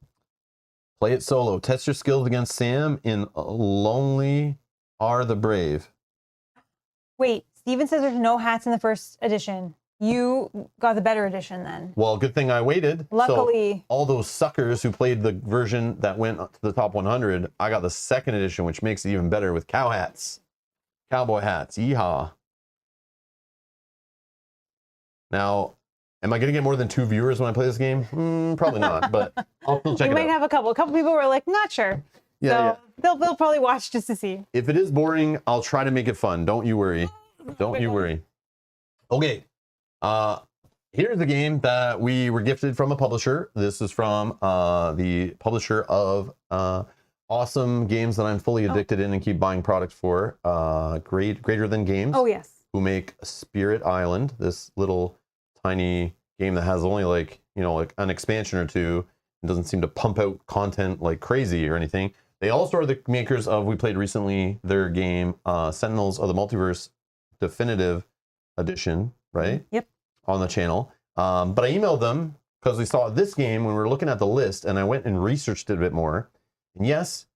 Play it solo. Test your skills against Sam in Lonely Are the Brave. Wait, Steven says there's no hats in the first edition. You got the better edition then. Well, good thing I waited. Luckily. So all those suckers who played the version that went to the top 100, I got the second edition, which makes it even better with cow hats. Cowboy hats. Yeehaw. Now, am I going to get more than 2 viewers when I play this game? Probably not, but I'll still check it out. You might have a couple. A couple people were like, not sure. Yeah, so they'll probably watch just to see. If it is boring, I'll try to make it fun. Don't you worry. Don't you worry. Okay. here's a game that we were gifted from a publisher. This is from the publisher of awesome games that I'm fully addicted in and keep buying products for. Greater Than Games. Oh, yes. Who make Spirit Island, this little tiny game that has only like, you know, like an expansion or two. It doesn't seem to pump out content like crazy or anything. They also are the makers of, we played recently, their game, Sentinels of the Multiverse Definitive Edition, right? Yep. On the channel. But I emailed them because we saw this game when we were looking at the list, and I went and researched it a bit more. And yes,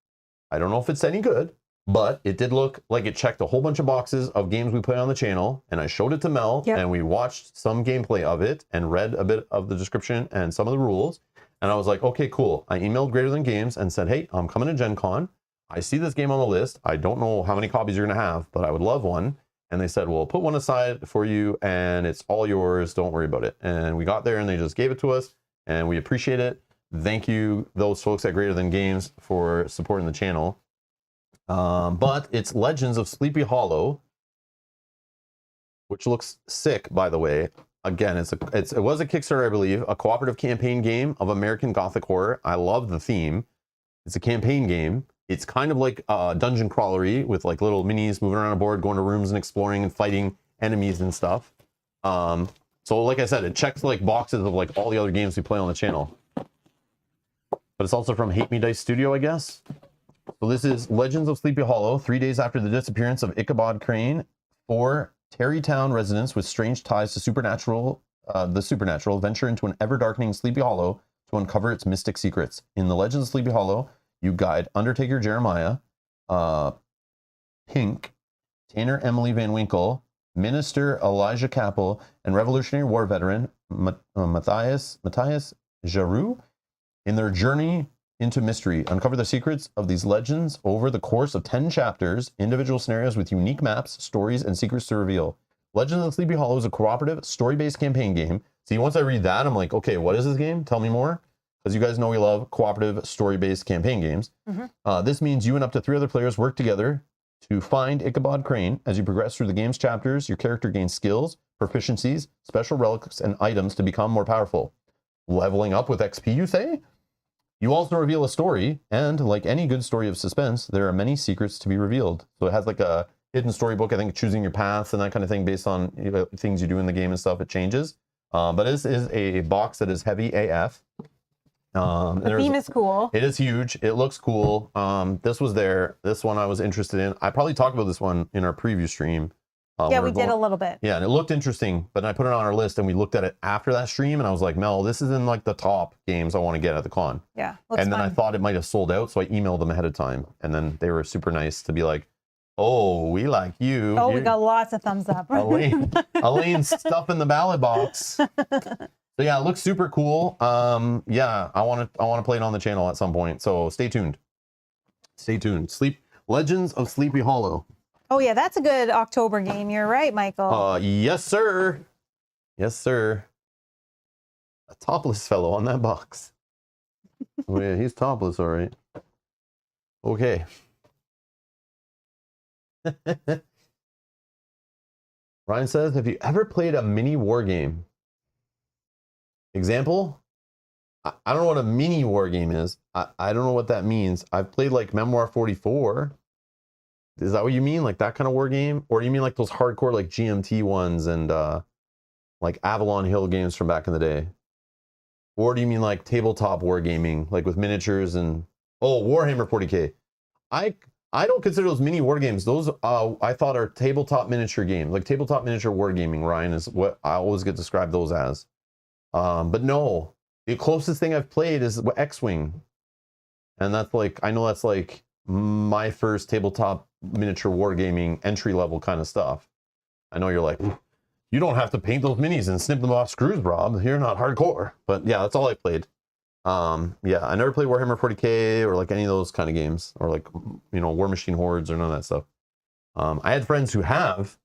I don't know if it's any good, but it did look like it checked a whole bunch of boxes of games we play on the channel. And I showed it to Mel, and we watched some gameplay of it and read a bit of the description and some of the rules. And I was like, okay, cool. I emailed Greater Than Games and said, hey, I'm coming to Gen Con. I see this game on the list. I don't know how many copies you're going to have, but I would love one. And they said, well, put one aside for you and it's all yours. Don't worry about it. And we got there and they just gave it to us and we appreciate it. Thank you, those folks at Greater Than Games, for supporting the channel. But it's Legends of Sleepy Hollow, which looks sick, by the way. Again, it was a Kickstarter, I believe, a cooperative campaign game of American Gothic horror. I love the theme. It's a campaign game. It's kind of like dungeon crawlery with like little minis moving around a board, going to rooms and exploring and fighting enemies and stuff. So like I said, it checks like boxes of like all the other games we play on the channel. But it's also from Hate Me Dice Studio, I guess. So this is Legends of Sleepy Hollow, 3 days after the disappearance of Ichabod Crane. 4 Terrytown residents with strange ties to the supernatural venture into an ever-darkening Sleepy Hollow to uncover its mystic secrets. In the Legends of Sleepy Hollow, you guide Undertaker Jeremiah, Pink, Tanner Emily Van Winkle, Minister Elijah Capel, and Revolutionary War veteran Matthias Jarou in their journey into mystery. Uncover the secrets of these legends over the course of 10 chapters, individual scenarios with unique maps, stories, and secrets to reveal. Legends of Sleepy Hollow is a cooperative, story-based campaign game. See, once I read that, I'm like, okay, what is this game? Tell me more. Because you guys know we love cooperative, story-based campaign games. This means you and up to 3 other players work together to find Ichabod Crane. As you progress through the game's chapters, your character gains skills, proficiencies, special relics, and items to become more powerful. Leveling up with XP, you say? You also reveal a story, and like any good story of suspense, there are many secrets to be revealed. So it has like a hidden storybook, I think, choosing your paths and that kind of thing based on things you do in the game and stuff. It changes. But this is a box that is heavy AF. The theme is cool. It is huge. It looks cool. This was there. This one I was interested in. I probably talked about this one in our preview stream. Yeah, we did a little bit. Yeah, and it looked interesting, but I put it on our list and we looked at it after that stream and I was like, Mel, this is in like the top games I want to get at the con. Yeah, and then I thought it might have sold out, so I emailed them ahead of time. And then they were super nice to be like, oh, we like you. Oh, we got lots of thumbs up. Elaine's stuff in the ballot box. So yeah, it looks super cool. Yeah, I want to play it on the channel at some point. So stay tuned. Stay tuned. Legends of Sleepy Hollow. Oh yeah, that's a good October game. You're right, Michael. Yes, sir. Yes, sir. A topless fellow on that box. Oh yeah, he's topless, all right. Okay. Ryan says, have you ever played a mini war game? Example? I don't know what a mini war game is. I don't know what that means. I've played like Memoir 44. Is that what you mean? Like that kind of war game? Or do you mean like those hardcore like GMT ones and like Avalon Hill games from back in the day? Or do you mean like tabletop wargaming, like with miniatures and Warhammer 40K? I don't consider those mini war games. Those I thought are tabletop miniature games. Like tabletop miniature wargaming, Ryan, is what I always get described those as. But no, the closest thing I've played is X-Wing. And that's like, I know that's like my first tabletop miniature wargaming entry level kind of stuff. I know you're like, you don't have to paint those minis and snip them off screws, Rob. You're not hardcore. But yeah, that's all I played. Yeah, I never played Warhammer 40K or like any of those kind of games or like, you know, War Machine Hordes or none of that stuff. I had friends who have,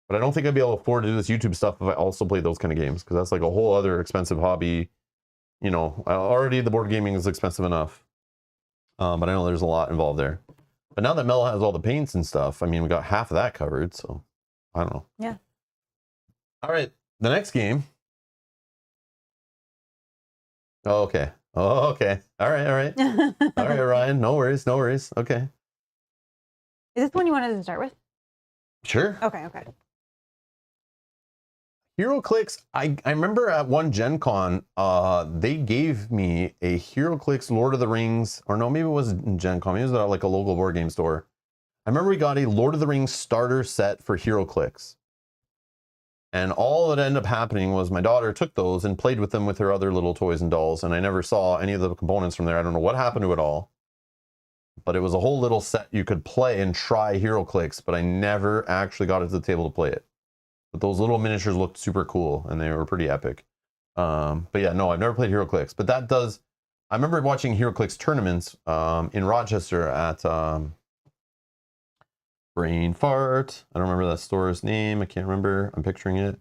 but I don't think I'd be able to afford to do this YouTube stuff if I also played those kind of games, because that's like a whole other expensive hobby. You know, already the board gaming is expensive enough. But I know there's a lot involved there. But now that Mel has all the paints and stuff, I mean, we got half of that covered, so I don't know. Yeah. All right, the next game Oh, okay. Oh, okay. All right. All right. All right, Ryan. No worries. No worries. Okay. Is this the one you wanted to start with? Sure. Okay. Okay. HeroClix, I remember at one Gen Con, they gave me a HeroClix Lord of the Rings, or no, maybe it wasn't Gen Con, maybe it was at like a local board game store. I remember we got a Lord of the Rings starter set for HeroClix. And all that ended up happening was my daughter took those and played with them with her other little toys and dolls, and I never saw any of the components from there. I don't know what happened to it all. But it was a whole little set you could play and try HeroClix, but I never actually got it to the table to play it. But those little miniatures looked super cool and they were pretty epic. But yeah, no, I've never played HeroClix. But that does, I remember watching HeroClix tournaments in Rochester at Brain Fart. I don't remember that store's name. I can't remember. I'm picturing it.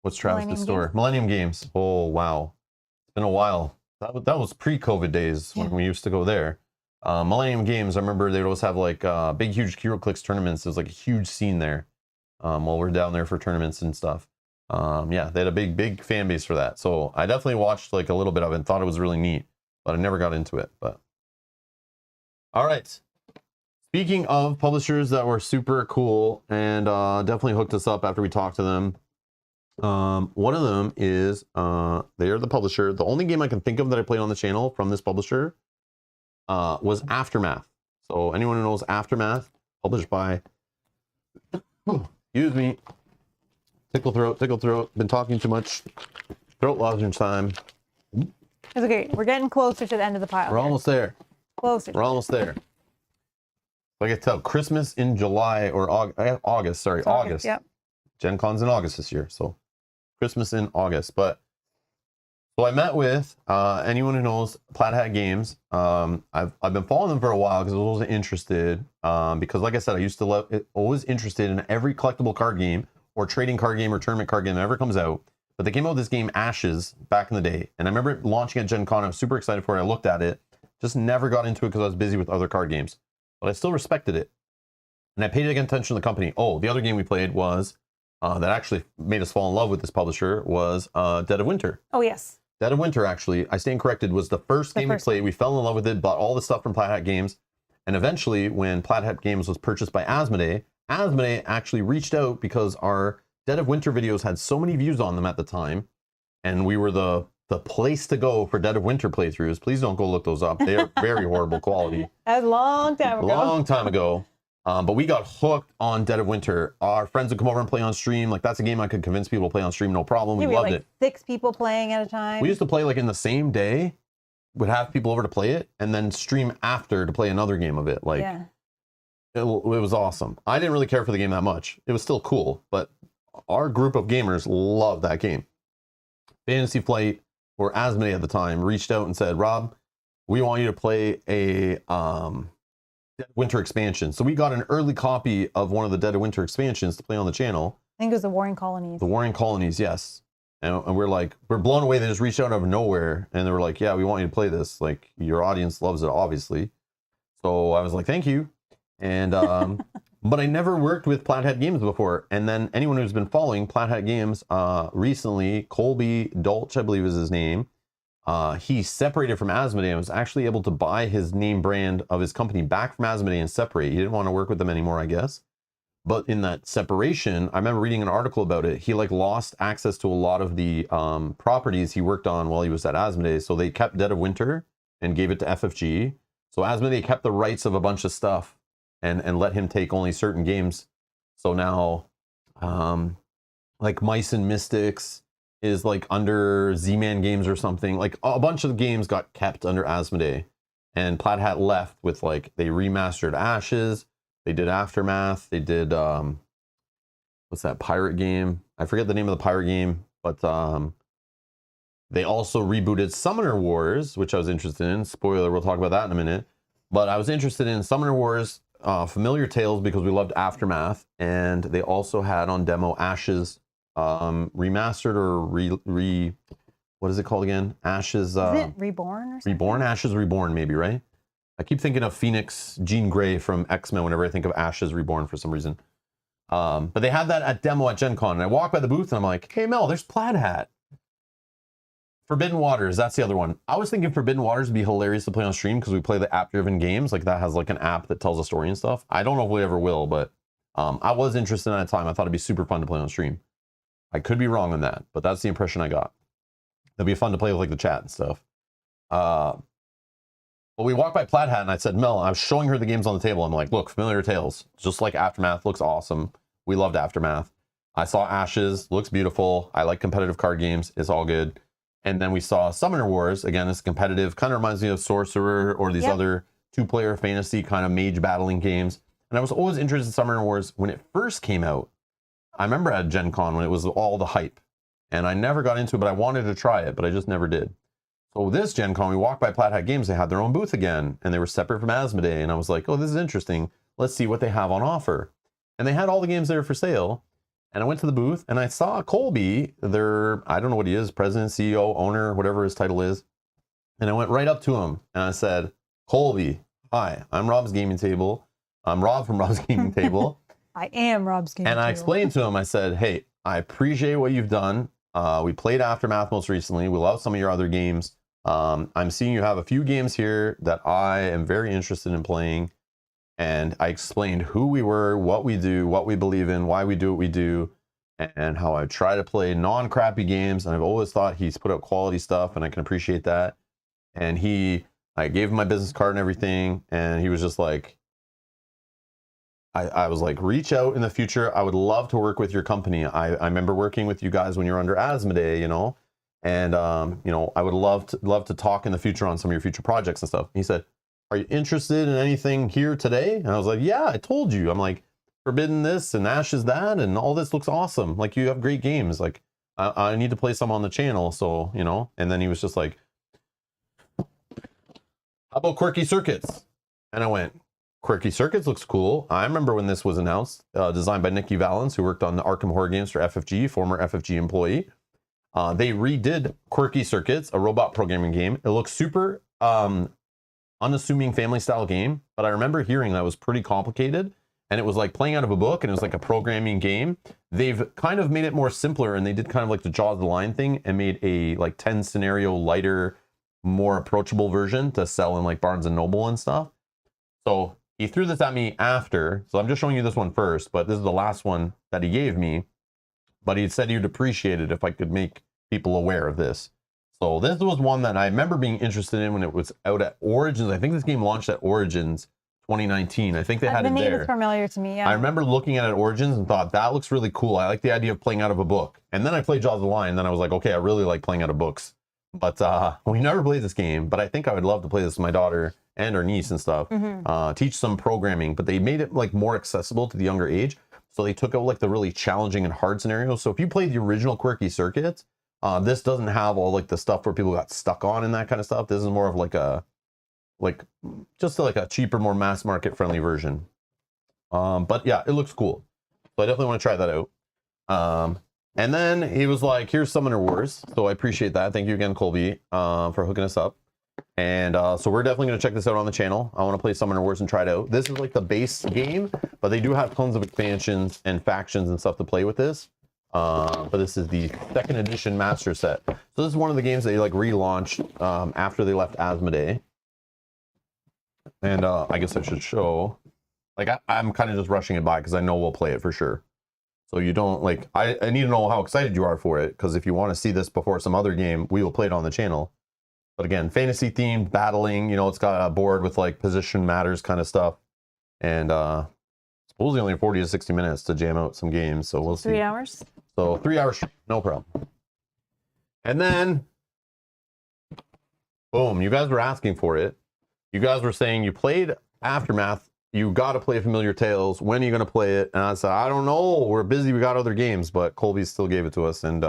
What's Travis's store? Games? Millennium Games. Oh, wow. It's been a while. That was pre-COVID days when we used to go there. Millennium Games, I remember they would always have like big, huge HeroClix tournaments. There was like a huge scene there. While we're down there for tournaments and stuff. Yeah, they had a big fan base for that. So I definitely watched like a little bit of it and thought it was really neat, but I never got into it. But all right. Speaking of publishers that were super cool and definitely hooked us up after we talked to them. One of them is they are the publisher. The only game I can think of that I played on the channel from this publisher was Aftermath. So anyone who knows Aftermath, published by excuse me. Tickle throat. Been talking too much. Throat lozenge time. It's okay. We're getting closer to the end of the pile. We're almost there. Closer. We're almost there. I can tell Christmas in July or August. Sorry, August. Yep. Gen Con's in August this year. So Christmas in August. But so I met with anyone who knows Plaid Hat Games. I've been following them for a while because I was always interested. Because like I said, I used to always interested in every collectible card game or trading card game or tournament card game that ever comes out. But they came out with this game Ashes back in the day, and I remember it launching at Gen Con. I was super excited for it. I looked at it, just never got into it because I was busy with other card games. But I still respected it, and I paid attention to the company. Oh, the other game we played was that actually made us fall in love with this publisher was Dead of Winter. Oh yes. Dead of Winter, actually, I stand corrected, was the first game we played. We fell in love with it, bought all the stuff from Plaid Hat Games. And eventually, when Plaid Hat Games was purchased by Asmodee, Asmodee actually reached out because our Dead of Winter videos had so many views on them at the time. And we were the place to go for Dead of Winter playthroughs. Please don't go look those up. They are very horrible quality. That was a long time ago. Long time ago. But we got hooked on Dead of Winter. Our friends would come over and play on stream. Like, that's a game I could convince people to play on stream, no problem. We loved it. 6 people playing at a time. We used to play like in the same day. Would have people over to play it and then stream after to play another game of it. Like, it was awesome. I didn't really care for the game that much. It was still cool, but our group of gamers loved that game. Fantasy Flight, or Asmodee at the time, reached out and said, Rob, we want you to play a Dead of Winter expansion. So we got an early copy of one of the Dead of Winter expansions to play on the channel. I think it was the Warring Colonies. The Warring Colonies, yes. And we're like, we're blown away. They just reached out of nowhere and they were like, yeah, we want you to play this. Like, your audience loves it, obviously. So I was like, thank you. And, but I never worked with Plaid Hat Games before. And then anyone who's been following Plaid Hat Games recently, Colby Dolch, I believe is his name. He separated from Asmodee and was actually able to buy his name brand of his company back from Asmodee and separate. He didn't want to work with them anymore, I guess. But in that separation, I remember reading an article about it. He like lost access to a lot of the properties he worked on while he was at Asmodee. So they kept Dead of Winter and gave it to FFG. So Asmodee kept the rights of a bunch of stuff and let him take only certain games. So now, like Mice and Mystics is like under Z-Man Games or something. Like a bunch of the games got kept under Asmodee. And Plaid Hat left with like, they remastered Ashes. They did Aftermath. They did, what's that pirate game? I forget the name of the pirate game, but they also rebooted Summoner Wars, which I was interested in. Spoiler, we'll talk about that in a minute. But I was interested in Summoner Wars, Familiar Tales, because we loved Aftermath. And they also had on demo Ashes remastered or what is it called again? Ashes. Is it Reborn or something? Reborn? Ashes Reborn, maybe, right? I keep thinking of Phoenix, Jean Grey from X-Men whenever I think of Ashes Reborn for some reason. But they had that at demo at Gen Con. And I walk by the booth and I'm like, hey, Mel, there's Plaid Hat. Forbidden Waters, that's the other one. I was thinking Forbidden Waters would be hilarious to play on stream because we play the app-driven games. Like that has like an app that tells a story and stuff. I don't know if we ever will, but I was interested at the time. I thought it'd be super fun to play on stream. I could be wrong on that, but that's the impression I got. It'd be fun to play with like the chat and stuff. Well, we walked by Plaid Hat and I said, Mel, I was showing her the games on the table. I'm like, look, Familiar Tales, just like Aftermath, looks awesome. We loved Aftermath. I saw Ashes, looks beautiful. I like competitive card games. It's all good. And then we saw Summoner Wars. Again, it's competitive. Kind of reminds me of Sorcerer or these other two-player fantasy kind of mage battling games. And I was always interested in Summoner Wars when it first came out. I remember at Gen Con when it was all the hype. And I never got into it, but I wanted to try it, but I just never did. So this Gen Con, we walked by Plaid Hat Games. They had their own booth again. And they were separate from Asmodee. And I was like, oh, this is interesting. Let's see what they have on offer. And they had all the games there for sale. And I went to the booth and I saw Colby, their, I don't know what he is, president, CEO, owner, whatever his title is. And I went right up to him and I said, Colby, hi, I'm Rob's Gaming Table. I'm Rob from Rob's Gaming Table. I am Rob's Gaming Table. And I explained to him, I said, hey, I appreciate what you've done. We played Aftermath most recently. We love some of your other games. I'm seeing you have a few games here that I am very interested in playing. And I explained who we were, what we do, what we believe in, why we do what we do, and how I try to play non-crappy games. And I've always thought he's put out quality stuff, and I can appreciate that. And I gave him my business card and everything, and he was just like, I was like, reach out in the future. I would love to work with your company. I remember working with you guys when you were under Asmodee, you know, and you know, I would love to talk in the future on some of your future projects and stuff. He said, are you interested in anything here today? And I was like, yeah, I told you. I'm like, Forbidden this and Ashes that, and all this looks awesome. Like, you have great games. Like, I need to play some on the channel. So, you know, and then he was just like, how about Quirky Circuits? And I went, Quirky Circuits looks cool. I remember when this was announced, designed by Nikki Valens, who worked on the Arkham Horror games for FFG, former FFG employee. They redid Quirky Circuits, a robot programming game. It looks super unassuming family style game, but I remember hearing that was pretty complicated, and it was like playing out of a book, and it was like a programming game. They've kind of made it more simpler, and they did kind of like the Jaws of the Lion thing and made a like 10 scenario lighter, more approachable version to sell in like Barnes and Noble and stuff. So he threw this at me after, so I'm just showing you this one first, but this is the last one that he gave me. But he said he'd appreciate it if I could make people aware of this. So this was one that I remember being interested in when it was out at Origins. I think this game launched at Origins 2019. I think they had it there. The name is familiar to me, yeah. I remember looking at it at Origins and thought, that looks really cool. I like the idea of playing out of a book. And then I played Jaws of the Lion, and then I was like, okay, I really like playing out of books. But we never played this game, but I think I would love to play this with my daughter and her niece and stuff. Teach some programming, but they made it like more accessible to the younger age. So they took out like the really challenging and hard scenarios. So if you played the original Quirky Circuits, this doesn't have all like the stuff where people got stuck on and that kind of stuff. This is more of like a, just like a cheaper, more mass market friendly version. But yeah, it looks cool. So I definitely want to try that out. And then he was like, here's Summoner Wars. So I appreciate that. Thank you again, Colby, for hooking us up. And so we're definitely going to check this out on the channel. I want to play Summoner Wars and try it out. This is like the base game, but they do have tons of expansions and factions and stuff to play with this. But this is the second edition master set. So this is one of the games they like relaunched after they left Asmodee. And I guess I should show, like, I'm kind of just rushing it by because I know we'll play it for sure. So you don't like, I need to know how excited you are for it, because if you want to see this before some other game, we will play it on the channel. But again, fantasy themed battling, you know, it's got a board with like position matters kind of stuff. And supposedly only 40 to 60 minutes to jam out some games. So we'll see. 3 hours? So 3 hours, no problem. And then, boom, you guys were asking for it. You guys were saying you played Aftermath. You got to play Familiar Tales. When are you going to play it? And I said, I don't know. We're busy. We got other games, but Colby still gave it to us. And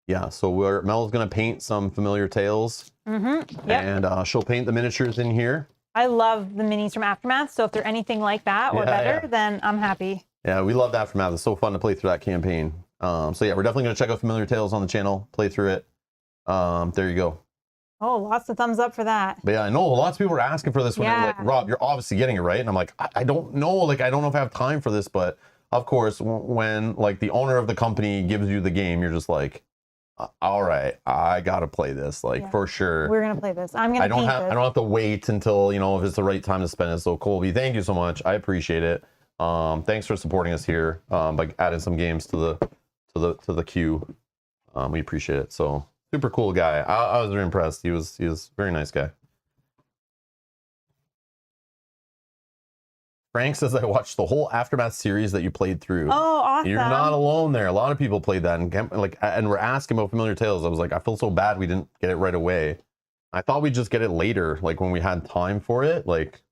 yeah, so Mel's going to paint some Familiar Tales. Yep. And she'll paint the miniatures in here. I love the minis from Aftermath. So if they're anything like that or better, then I'm happy. Yeah, we loved Aftermath. It's so fun to play through that campaign. So yeah, we're definitely going to check out Familiar Tales on the channel, play through it. There you go. Oh, lots of thumbs up for that. But yeah, I know lots of people were asking for this one. Like, Rob, you're obviously getting it right. And I'm like, I don't know. Like, I don't know if I have time for this. But of course, when like the owner of the company gives you the game, you're just like, All right, I gotta play this, like, Yeah. for sure. We're gonna play this. I'm gonna paint this. I don't have to wait until, you know, if it's the right time to spend it. So Colby, thank you so much. I appreciate it. Thanks for supporting us here. By adding some games to the queue. We appreciate it. So super cool guy. I was very impressed. He was a very nice guy. Frank says I watched the whole Aftermath series that you played through. Oh, awesome. You're not alone there. A lot of people played that, and we're asking about Familiar Tales. I was like, I feel so bad we didn't get it right away. I thought we'd just get it later, like when we had time for it. Like,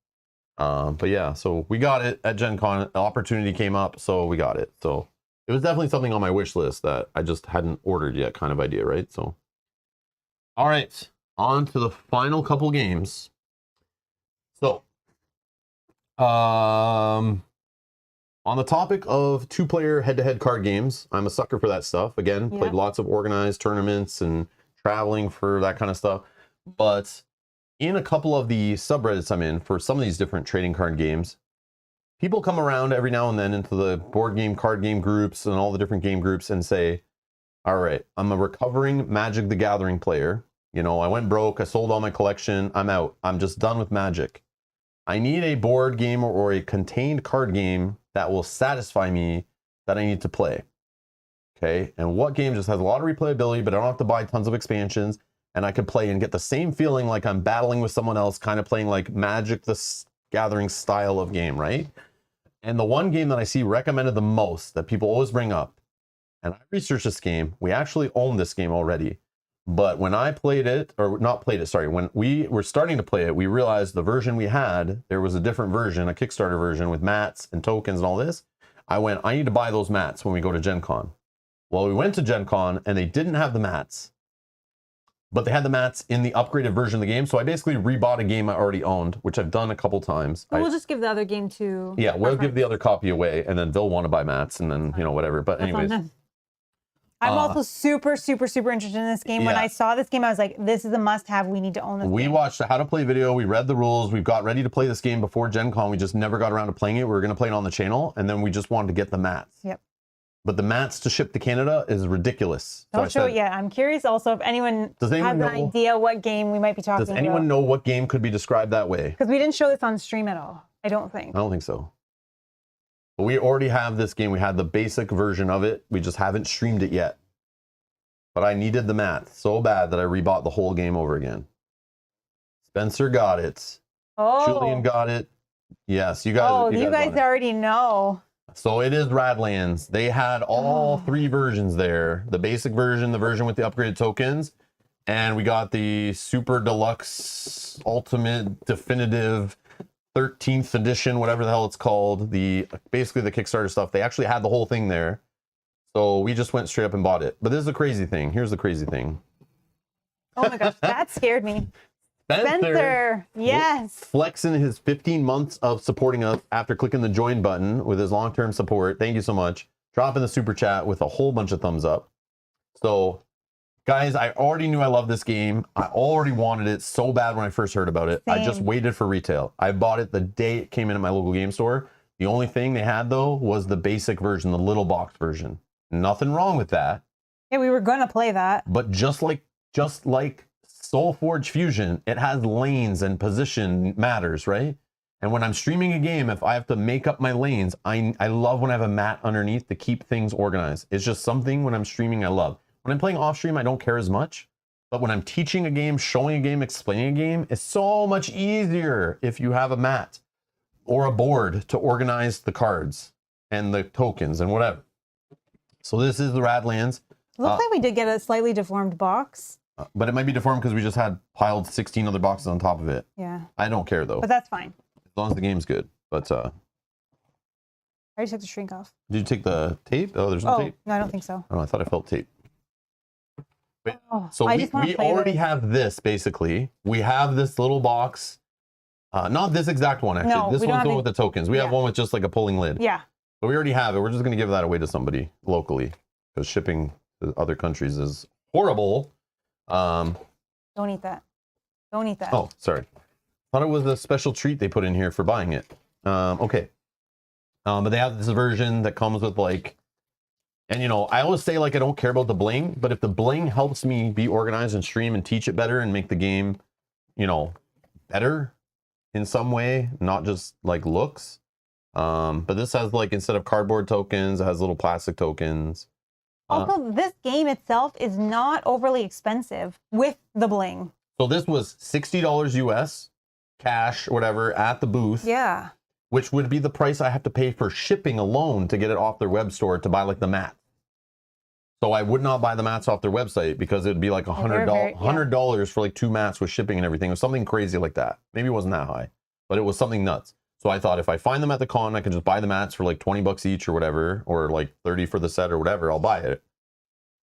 but yeah, so we got it at Gen Con. An opportunity came up, so we got it. So it was definitely something on my wish list that I just hadn't ordered yet, kind of idea, right? So, all right, on to the final couple games. So, on the topic of 2-player head-to-head card games, I'm a sucker for that stuff. Again, played lots of organized tournaments and traveling for that kind of stuff. But in a couple of the subreddits I'm in for some of these different trading card games, people come around every now and then into the board game, card game groups and all the different game groups and say, all right, I'm a recovering Magic the Gathering player. You know, I went broke. I sold all my collection. I'm out. I'm just done with Magic. I need a board game or a contained card game that will satisfy me that I need to play. Okay, and what game just has a lot of replayability, but I don't have to buy tons of expansions, and I can play and get the same feeling like I'm battling with someone else, kind of playing like Magic the Gathering style of game, right? And the one game that I see recommended the most that people always bring up, and I researched this game, we actually own this game already. But when I played it, or not played it, sorry, when we were starting to play it, we realized the version we had, there was a different version, a Kickstarter version with mats and tokens and all this. I went, I need to buy those mats when we go to Gen Con. Well, we went to Gen Con and they didn't have the mats, but they had the mats in the upgraded version of the game. So I basically rebought a game I already owned, which I've done a couple times. But we'll just give the other game to... Yeah, we'll give the other copy away, and then they'll want to buy mats, and then, you know, whatever. But anyways... I'm also super interested in this game. When I saw this game, I was like, this is a must-have. We need to own this game. We watched a how to play video. We read the rules. We got ready to play this game before Gen Con. We just never got around to playing it. We were going to play it on the channel, and then we just wanted to get the mats. Yep. But the mats to ship to Canada is ridiculous. Don't show it yet. I'm curious also if anyone has an idea what game we might be talking about. Does anyone know what game could be described that way? Because we didn't show this on stream at all. I don't think. I don't think so. But we already have this game. We had the basic version of it. We just haven't streamed it yet. But I needed the math so bad that I rebought the whole game over again. Spencer got it. Oh. Julian got it. Yes, you guys. Oh, you guys already know. So it is Radlands. They had all three versions there. The basic version, the version with the upgraded tokens, and we got the super deluxe, ultimate, definitive, 13th edition, whatever the hell it's called. Basically the Kickstarter stuff. They actually had the whole thing there. So we just went straight up and bought it. But this is the crazy thing. Here's the crazy thing. Oh my gosh, that scared me. Spencer, yes. Flexing his 15 months of supporting us after clicking the join button with his long-term support. Thank you so much. Dropping the super chat with a whole bunch of thumbs up. So, guys, I already knew I loved this game. I already wanted it so bad when I first heard about it. Same. I just waited for retail. I bought it the day it came in at my local game store. The only thing they had, though, was the basic version, the little box version. Nothing wrong with that. Yeah, we were gonna play that. But just like Soulforge Fusion, it has lanes and position matters, right? And when I'm streaming a game, if I have to make up my lanes, I love when I have a mat underneath to keep things organized. It's just something when I'm streaming I love. When I'm playing off stream, I don't care as much. But when I'm teaching a game, showing a game, explaining a game, it's so much easier if you have a mat or a board to organize the cards and the tokens and whatever. So this is the Radlands. Looks like we did get a slightly deformed box. But it might be deformed because we just had piled 16 other boxes on top of it. Yeah. I don't care though. But that's fine. As long as the game's good. But I already took the shrink off. did you take the tape? Oh, there's no tape. No, I don't think so. Oh, I thought I felt tape. Wait, so I we already have this basically. We have this little box. Not this exact one actually. No, this one's the one with the tokens. We have one with just like a pulling lid. Yeah. But we already have it. We're just going to give that away to somebody locally because shipping to other countries is horrible. Don't eat that. Don't eat that. Oh, sorry. Thought it was a special treat they put in here for buying it. Okay. But they have this version that comes with like And, you know, I always say, like, I don't care about the bling, but if the bling helps me be organized and stream and teach it better and make the game, you know, better in some way, not just like looks. But this has, like, instead of cardboard tokens, it has little plastic tokens. Also, this game itself is not overly expensive with the bling. So this was $60 US, cash, or whatever, at the booth. Yeah. Which would be the price I have to pay for shipping alone to get it off their web store to buy, like, the mat. So I would not buy the mats off their website because it would be like $100 for like 2 mats with shipping and everything. It was something crazy like that. Maybe it wasn't that high, but it was something nuts. So I thought if I find them at the con, I can just buy the mats for like 20 bucks each or whatever, or like 30 for the set or whatever. I'll buy it.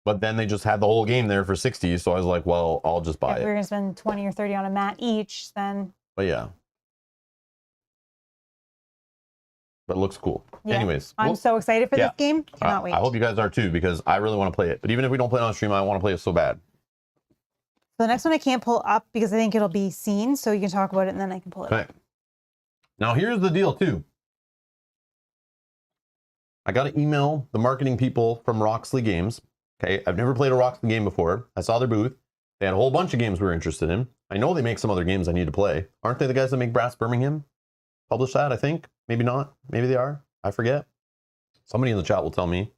But then they just had the whole game there for 60. So I was like, well, I'll just buy it. If we're going to spend 20 or 30 on a mat each, then. But yeah. But it looks cool. Yeah. Anyways. I'm so excited for this game. Cannot wait. I hope you guys are too, because I really want to play it. But even if we don't play it on stream, I want to play it so bad. So the next one I can't pull up because I think it'll be seen. So you can talk about it and then I can pull it up. Okay. Now here's the deal too. I got to email the marketing people from Roxley Games. Okay. I've never played a Roxley game before. I saw their booth. They had a whole bunch of games we were interested in. I know they make some other games I need to play. Aren't they the guys that make Brass Birmingham? Publish that, I think. Maybe not. Maybe they are. I forget. Somebody in the chat will tell me.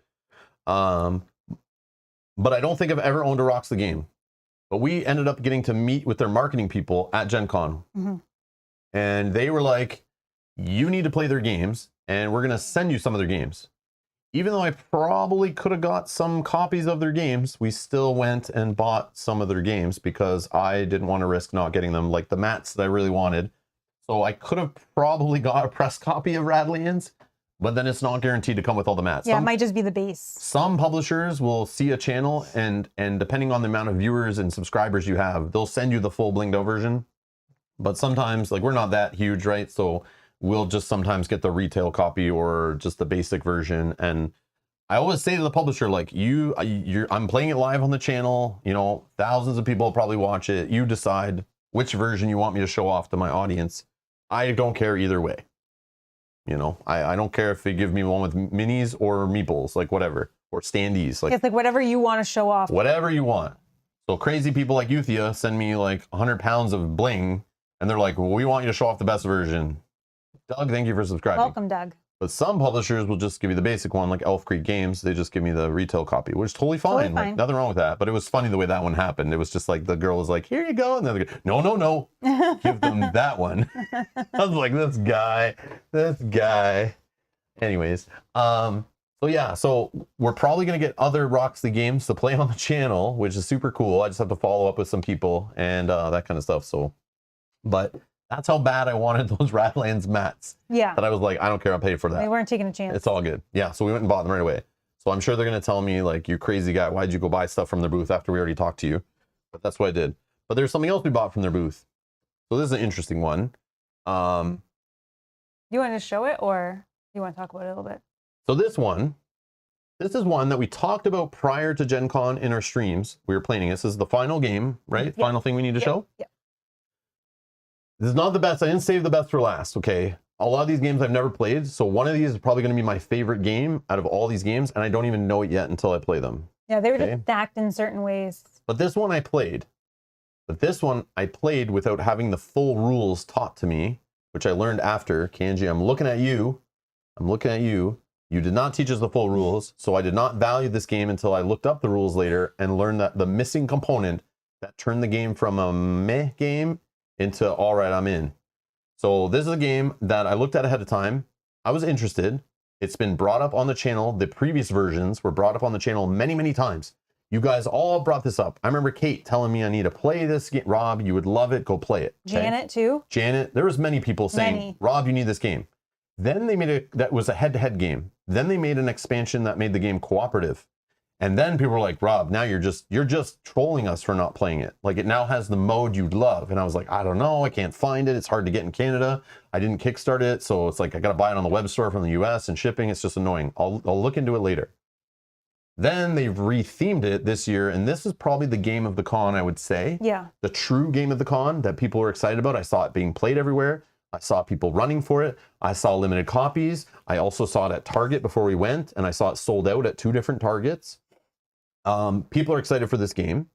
But I don't think I've ever owned a Roxley game. But we ended up getting to meet with their marketing people at Gen Con. Mm-hmm. And they were like, you need to play their games, and we're going to send you some of their games. Even though I probably could have got some copies of their games, we still went and bought some of their games because I didn't want to risk not getting them, like the mats that I really wanted. So I could have probably got a press copy of Radlands, but then it's not guaranteed to come with all the mats. Yeah, it might just be the base. Some publishers will see a channel and depending on the amount of viewers and subscribers you have, they'll send you the full blinged out version. But sometimes, like, we're not that huge, right? So we'll just sometimes get the retail copy or just the basic version. And I always say to the publisher, like, I'm playing it live on the channel, you know, thousands of people will probably watch it. You decide which version you want me to show off to my audience. I don't care either way. You know, I don't care if they give me one with minis or meeples, like whatever, or standees. Like, it's like whatever you want to show off. Whatever you want. So crazy people like Euthia send me like 100 pounds of bling, and they're like, well, we want you to show off the best version. Doug, thank you for subscribing. Welcome, Doug. But some publishers will just give you the basic one, like Elf Creek Games. They just give me the retail copy, which is totally fine. Like, nothing wrong with that. But it was funny the way that one happened. It was just like the girl was like, here you go. And then they go, no. Give them that one. I was like, this guy. Anyways, so yeah, so we're probably going to get other Roxley games to play on the channel, which is super cool. I just have to follow up with some people and that kind of stuff. So, but that's how bad I wanted those Radlands mats. Yeah. That I was like, I don't care, I'll pay for that. They weren't taking a chance. It's all good. Yeah, so we went and bought them right away. So I'm sure they're going to tell me, like, you crazy guy, why'd you go buy stuff from their booth after we already talked to you? But that's what I did. But there's something else we bought from their booth. So this is an interesting one. You want to show it, or you want to talk about it a little bit? So this is one that we talked about prior to Gen Con in our streams. We were playing. This is the final game, right? Yep. Final thing we need to show? Yep. This is not the best. I didn't save the best for last, okay? A lot of these games I've never played, so one of these is probably going to be my favorite game out of all these games, and I don't even know it yet until I play them. Yeah, they were just stacked in certain ways. But this one I played. But this one I played without having the full rules taught to me, which I learned after. Kanji, I'm looking at you. You did not teach us the full rules, so I did not value this game until I looked up the rules later and learned that the missing component that turned the game from a meh game into, all right, I'm in. So this is a game that I looked at ahead of time. I was interested. It's been brought up on the channel. The previous versions were brought up on the channel many, many times. You guys all brought this up. I remember Kate telling me I need to play this game. Rob, you would love it. Go play it. Okay? Janet too. Janet. There was many people saying, Rob, you need this game. Then they made that was a head-to-head game. Then they made an expansion that made the game cooperative. And then people were like, Rob, now you're just trolling us for not playing it. Like, it now has the mode you'd love. And I was like, I don't know. I can't find it. It's hard to get in Canada. I didn't kickstart it. So it's like, I got to buy it on the web store from the US and shipping. It's just annoying. I'll look into it later. Then they've rethemed it this year. And this is probably the game of the con, I would say. Yeah. The true game of the con that people were excited about. I saw it being played everywhere. I saw people running for it. I saw limited copies. I also saw it at Target before we went, and I saw it sold out at 2 different Targets. People are excited for this game.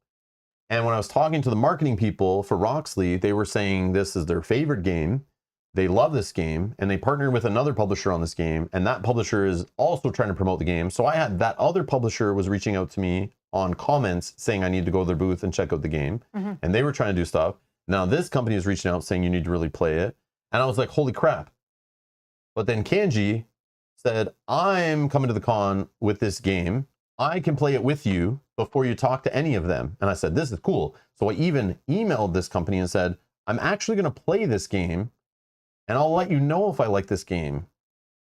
And when I was talking to the marketing people for Roxley, they were saying this is their favorite game. They love this game, and they partnered with another publisher on this game, and that publisher is also trying to promote the game. So I had that other publisher was reaching out to me on comments saying I need to go to their booth and check out the game, and they were trying to do stuff. Now this company is reaching out saying you need to really play it, and I was like, holy crap. But then Kanji said, I'm coming to the con with this game. I can play it with you before you talk to any of them. And I said, this is cool. So I even emailed this company and said, I'm actually going to play this game, and I'll let you know if I like this game.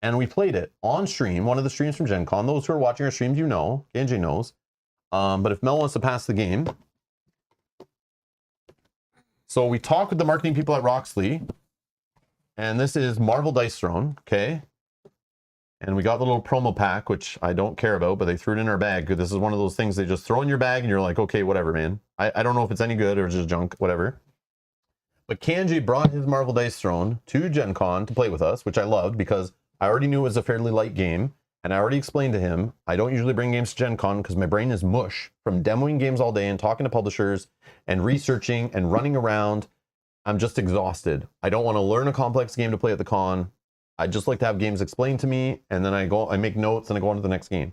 And we played it on stream, one of the streams from Gen Con. Those who are watching our streams, you know, Kanji knows. But if Mel wants to pass the game. So we talked with the marketing people at Roxley, and this is Marvel Dice Throne, okay? And we got the little promo pack, which I don't care about, but they threw it in our bag. This is one of those things they just throw in your bag, and you're like, okay, whatever, man. I don't know if it's any good or just junk, whatever. But Kanji brought his Marvel Dice Throne to Gen Con to play with us, which I loved because I already knew it was a fairly light game. And I already explained to him, I don't usually bring games to Gen Con because my brain is mush from demoing games all day and talking to publishers and researching and running around. I'm just exhausted. I don't want to learn a complex game to play at the con. I just like to have games explained to me, and then I make notes and I go on to the next game.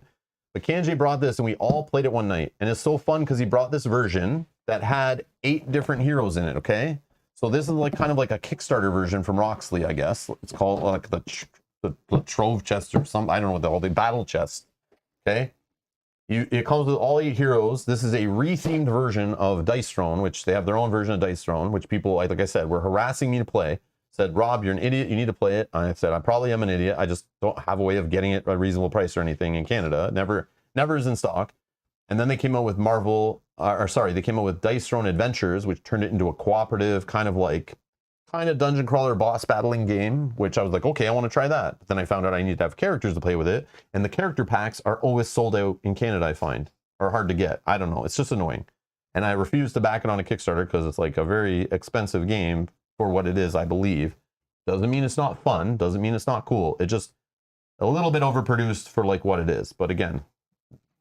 But Kanji brought this and we all played it one night. And it's so fun because he brought this version that had 8 different heroes in it, okay? So this is like kind of like a Kickstarter version from Roxley, I guess. It's called like the Trove chest or something. I don't know what they're called. The battle chest, okay? It comes with all 8 heroes. This is a rethemed version of Dice Throne, which they have their own version of Dice Throne, which people, like I said, were harassing me to play. Said, Rob, you're an idiot. You need to play it. I said, I probably am an idiot. I just don't have a way of getting it at a reasonable price or anything in Canada. Never is in stock. And then they came out with they came out with Dice Throne Adventures, which turned it into a cooperative kind of dungeon crawler boss battling game, which I was like, okay, I want to try that. But then I found out I need to have characters to play with it. And the character packs are always sold out in Canada, I find, or hard to get. I don't know. It's just annoying. And I refuse to back it on a Kickstarter because it's like a very expensive game for what it is, I believe. Doesn't mean it's not fun. Doesn't mean it's not cool. It just a little bit overproduced for like what it is. But again,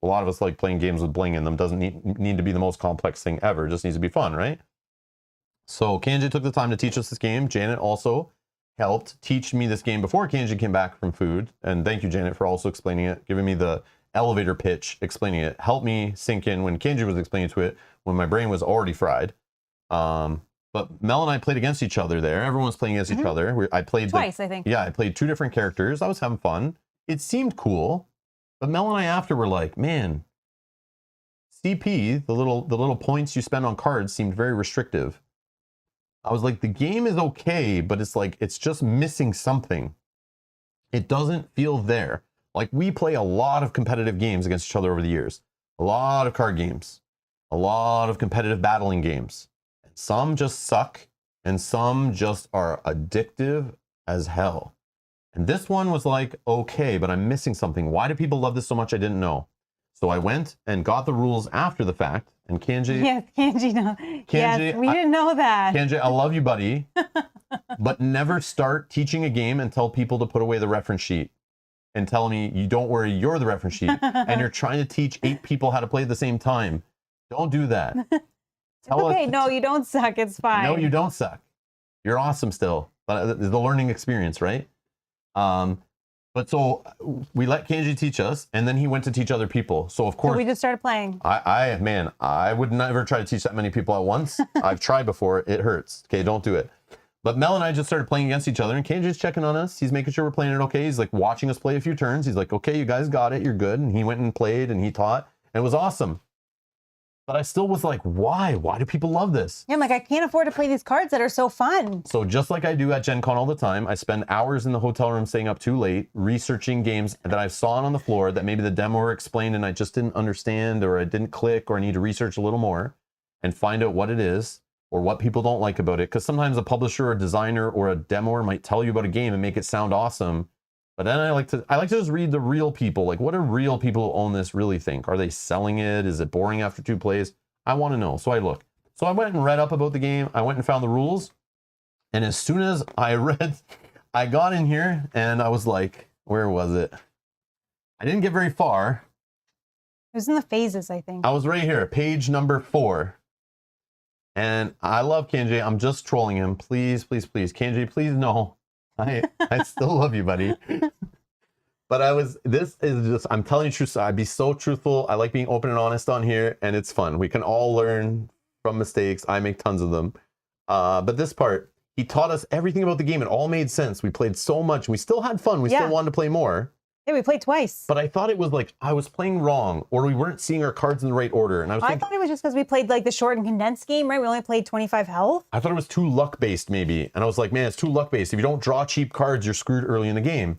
a lot of us like playing games with bling in them. Doesn't need to be the most complex thing ever. It just needs to be fun, right? So Kanji took the time to teach us this game. Janet also helped teach me this game before Kanji came back from food. And thank you, Janet, for also explaining it, giving me the elevator pitch, explaining it. Helped me sink in when Kanji was explaining to it when my brain was already fried. But Mel and I played against each other there. Everyone was playing against each other. I played twice, I think. Yeah, I played 2 different characters. I was having fun. It seemed cool. But Mel and I after were like, man, CP, the little points you spend on cards seemed very restrictive. I was like, the game is okay, but it's like, it's just missing something. It doesn't feel there. Like, we play a lot of competitive games against each other over the years. A lot of card games. A lot of competitive battling games. Some just suck, and some just are addictive as hell. And this one was like, okay, but I'm missing something. Why do people love this so much? I didn't know. So I went and got the rules after the fact, and Kanji... Yes, Kanji, no. Yes, we didn't know that. Kanji, I love you, buddy, but never start teaching a game and tell people to put away the reference sheet and tell me, you don't worry, you're the reference sheet, and you're trying to teach 8 people how to play at the same time. Don't do that. Okay, no, you don't suck. It's fine. No, you don't suck. You're awesome still. But the learning experience, right? But so we let Kanji teach us, and then he went to teach other people. So of course we just started playing. I would never try to teach that many people at once. I've tried before. It hurts. Okay, don't do it. But Mel and I just started playing against each other, and Kanji's checking on us. He's making sure we're playing it okay. He's like watching us play a few turns. He's like, okay, you guys got it. You're good. And he went and played, and he taught, and it was awesome. But I still was like, why? Why do people love this? Yeah, I'm like, I can't afford to play these cards that are so fun. So just like I do at Gen Con all the time, I spend hours in the hotel room staying up too late, researching games that I saw on the floor that maybe the demoer explained and I just didn't understand, or I didn't click, or I need to research a little more and find out what it is or what people don't like about it. Because sometimes a publisher or a designer or a demoer might tell you about a game and make it sound awesome. But then I like to just read the real people. Like, what do real people who own this really think? Are they selling it? Is it boring after 2 plays? I want to know. So I look. So I went and read up about the game. I went and found the rules. And as soon as I got in here and I was like, where was it? I didn't get very far. It was in the phases, I think. I was right here, page number 4. And I love Kenji. I'm just trolling him. Please, please, please. Kenji, please no. I still love you, buddy. But this is just, I'm telling you truth. I'd be so truthful. I like being open and honest on here, and it's fun. We can all learn from mistakes. I make tons of them. But this part, he taught us everything about the game. It all made sense. We played so much. We still had fun. We still wanted to play more. Yeah, we played twice. But I thought it was like I was playing wrong, or we weren't seeing our cards in the right order. And I thought it was just because we played like the short and condensed game, right? We only played 25 health. I thought it was too luck-based, maybe. And I was like, man, it's too luck-based. If you don't draw cheap cards, you're screwed early in the game.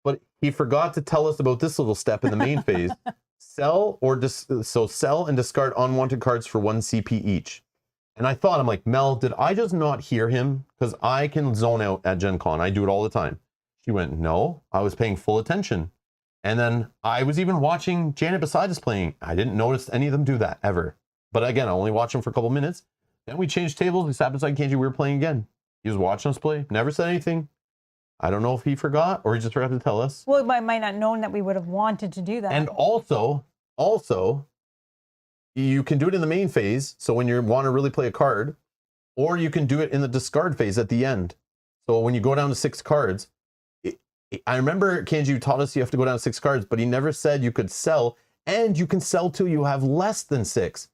But he forgot to tell us about this little step in the main phase. Sell and discard unwanted cards for 1 CP each. And I thought, I'm like, Mel, did I just not hear him? Because I can zone out at Gen Con. I do it all the time. She went, no, I was paying full attention. And then I was even watching Janet beside us playing. I didn't notice any of them do that, ever. But again, I only watched them for a couple minutes. Then we changed tables. We sat beside Kenji. We were playing again. He was watching us play. Never said anything. I don't know if he forgot or he just forgot to tell us. Well, I might not have known that we would have wanted to do that. And also, you can do it in the main phase. So when you want to really play a card, or you can do it in the discard phase at the end. So when you go down to 6 cards, I remember Kenji taught us you have to go down to 6 cards, but he never said you could sell, and you can sell till you have less than 6.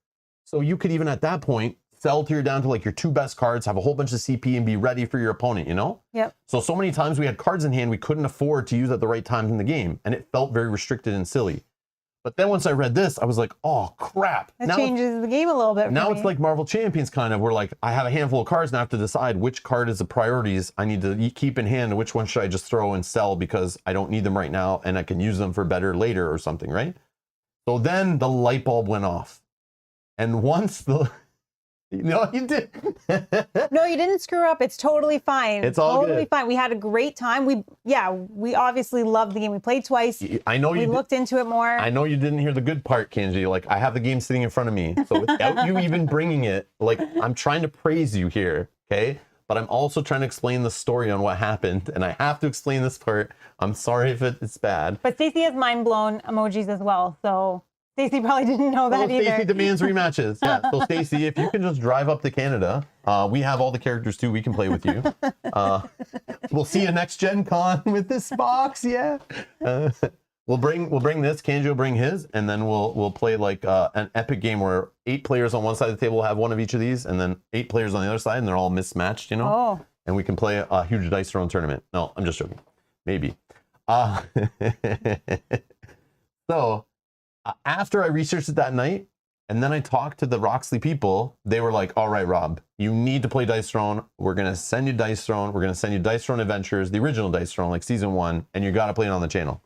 So you could even at that point sell till you're down to like your 2 best cards, have a whole bunch of CP, and be ready for your opponent, you know? Yep. So many times we had cards in hand we couldn't afford to use at the right times in the game, and it felt very restricted and silly. But then once I read this, I was like, oh, crap. That changes the game a little bit. Now it's like Marvel Champions kind of, where like I have a handful of cards and I have to decide which card is the priorities I need to keep in hand and which one should I just throw and sell because I don't need them right now and I can use them for better later or something, right? So then the light bulb went off. And once the... No, you did. No, you didn't screw up. It's totally fine. It's all totally good. fine. We had a great time. We obviously loved the game. We played twice. I know we looked into it more. I know you didn't hear the good part, Kenji. Like, I have the game sitting in front of me. So without you even bringing it, like, I'm trying to praise you here, okay? But I'm also trying to explain the story on what happened. And I have to explain this part. I'm sorry if it's bad. But Stacey has mind-blown emojis as well, so... Stacey probably didn't know that either. Stacey demands rematches. Yeah. So Stacey, if you can just drive up to Canada, we have all the characters too. We can play with you. We'll see you next Gen Con with this box. Yeah. We'll bring this. Kenji will bring his, and then we'll play like an epic game where 8 players on one side of the table will have one of each of these, and then 8 players on the other side, and they're all mismatched. You know. Oh. And we can play a huge dice throwing tournament. No, I'm just joking. Maybe. So. After I researched it that night, and then I talked to the Roxley people, they were like, all right, Rob, you need to play Dice Throne. We're going to send you Dice Throne. We're going to send you Dice Throne Adventures, the original Dice Throne, like season 1, and you got to play it on the channel.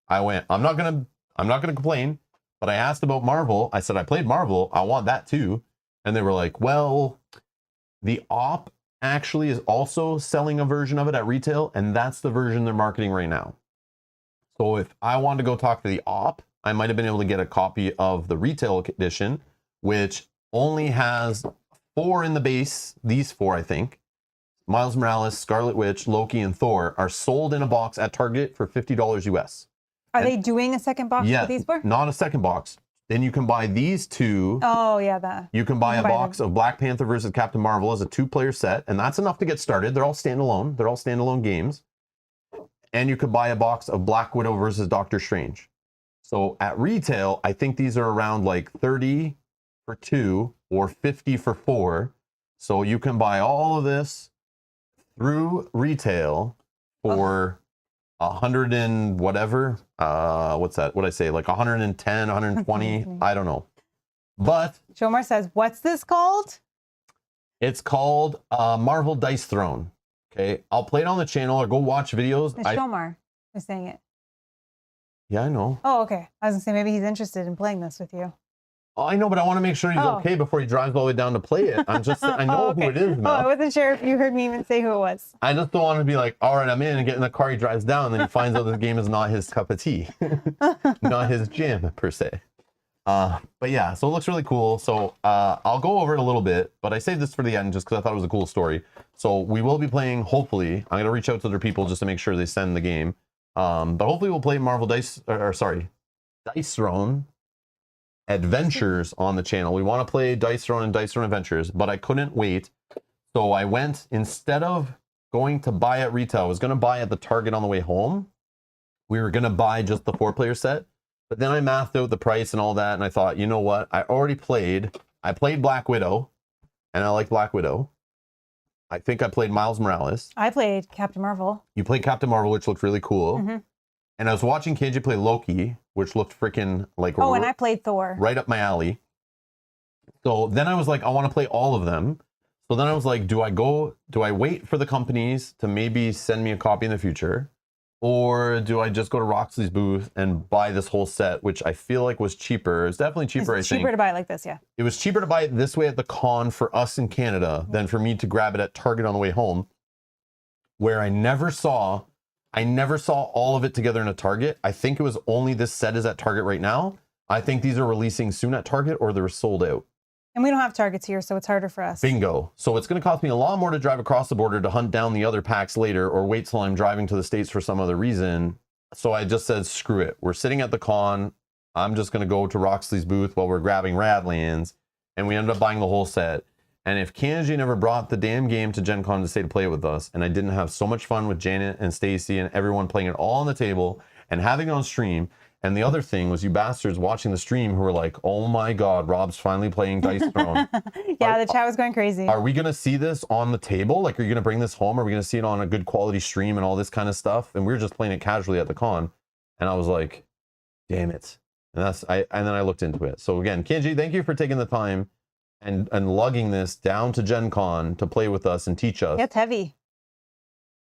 I went, I'm not going to complain, but I asked about Marvel. I said, I played Marvel. I want that too. And they were like, well, the op actually is also selling a version of it at retail, and that's the version they're marketing right now. So if I wanted to go talk to the op, I might have been able to get a copy of the retail edition, which only has 4 in the base. These 4, I think. Miles Morales, Scarlet Witch, Loki, and Thor are sold in a box at Target for $50 US. Are they doing a second box for these 4? Not a second box. Then you can buy these 2. Oh, yeah, that. You can buy a box of Black Panther versus Captain Marvel as a 2-player set, and that's enough to get started. They're all standalone. They're all standalone games. And you could buy a box of Black Widow versus Doctor Strange. So at retail, I think these are around like 30 for 2 or 50 for 4. So you can buy all of this through retail for 100 and whatever. What's that? What'd I say? Like 110, 120? I don't know. But Shomar says, what's this called? It's called Marvel Dice Throne. Okay. I'll play it on the channel or go watch videos. It's Shomar who's saying it. Yeah, I know. Oh, okay. I was gonna say maybe he's interested in playing this with you. Oh, I know, but I want to make sure he's okay before he drives all the way down to play it. I'm just, I know who it is now. Oh, I wasn't sure if you heard me even say who it was. I just don't want to be like, all right, I'm in, and get in the car, he drives down, and then he finds out this game is not his cup of tea. Not his jam, per se. But yeah, so it looks really cool. So I'll go over it a little bit, but I saved this for the end just because I thought it was a cool story. So we will be playing, hopefully, I'm going to reach out to other people just to make sure they send the game. But hopefully we'll play Marvel Dice, Dice Throne Adventures on the channel. We want to play Dice Throne and Dice Throne Adventures, but I couldn't wait. So I went, instead of going to buy at retail, I was going to buy at the Target on the way home. We were going to buy just the 4-player set. But then I mathed out the price and all that, and I thought, you know what? I played Black Widow, and I like Black Widow. I think I played Miles Morales. I played Captain Marvel. You played Captain Marvel, which looked really cool. Mm-hmm. And I was watching KJ play Loki, which looked freaking like... Oh, and I played Thor. Right up my alley. So then I was like, I want to play all of them. So then I was like, do I wait for the companies to maybe send me a copy in the future? Or do I just go to Roxley's booth and buy this whole set, which I feel like was cheaper. It's definitely cheaper, I think. Cheaper to buy it like this, yeah. It was cheaper to buy it this way at the con for us in Canada than for me to grab it at Target on the way home, where I never saw all of it together in a Target. I think it was only this set is at Target right now. I think these are releasing soon at Target or they're sold out. And we don't have Targets here, so it's harder for us. Bingo. So it's going to cost me a lot more to drive across the border to hunt down the other packs later or wait till I'm driving to the States for some other reason. So I just said, screw it. We're sitting at the con. I'm just going to go to Roxley's booth while we're grabbing Radlands. And we ended up buying the whole set. And if Kanji never brought the damn game to Gen Con to stay to play it with us, and I didn't have so much fun with Janet and Stacy and everyone playing it all on the table and having it on stream. And the other thing was you bastards watching the stream who were like, oh my God, Rob's finally playing Dice Throne. Yeah, the chat was going crazy. Are we going to see this on the table? Like, are you going to bring this home? Are we going to see it on a good quality stream and all this kind of stuff? And we were just playing it casually at the con. And I was like, damn it. And then I looked into it. So again, Kenji, thank you for taking the time and lugging this down to Gen Con to play with us and teach us. Yeah, it's heavy.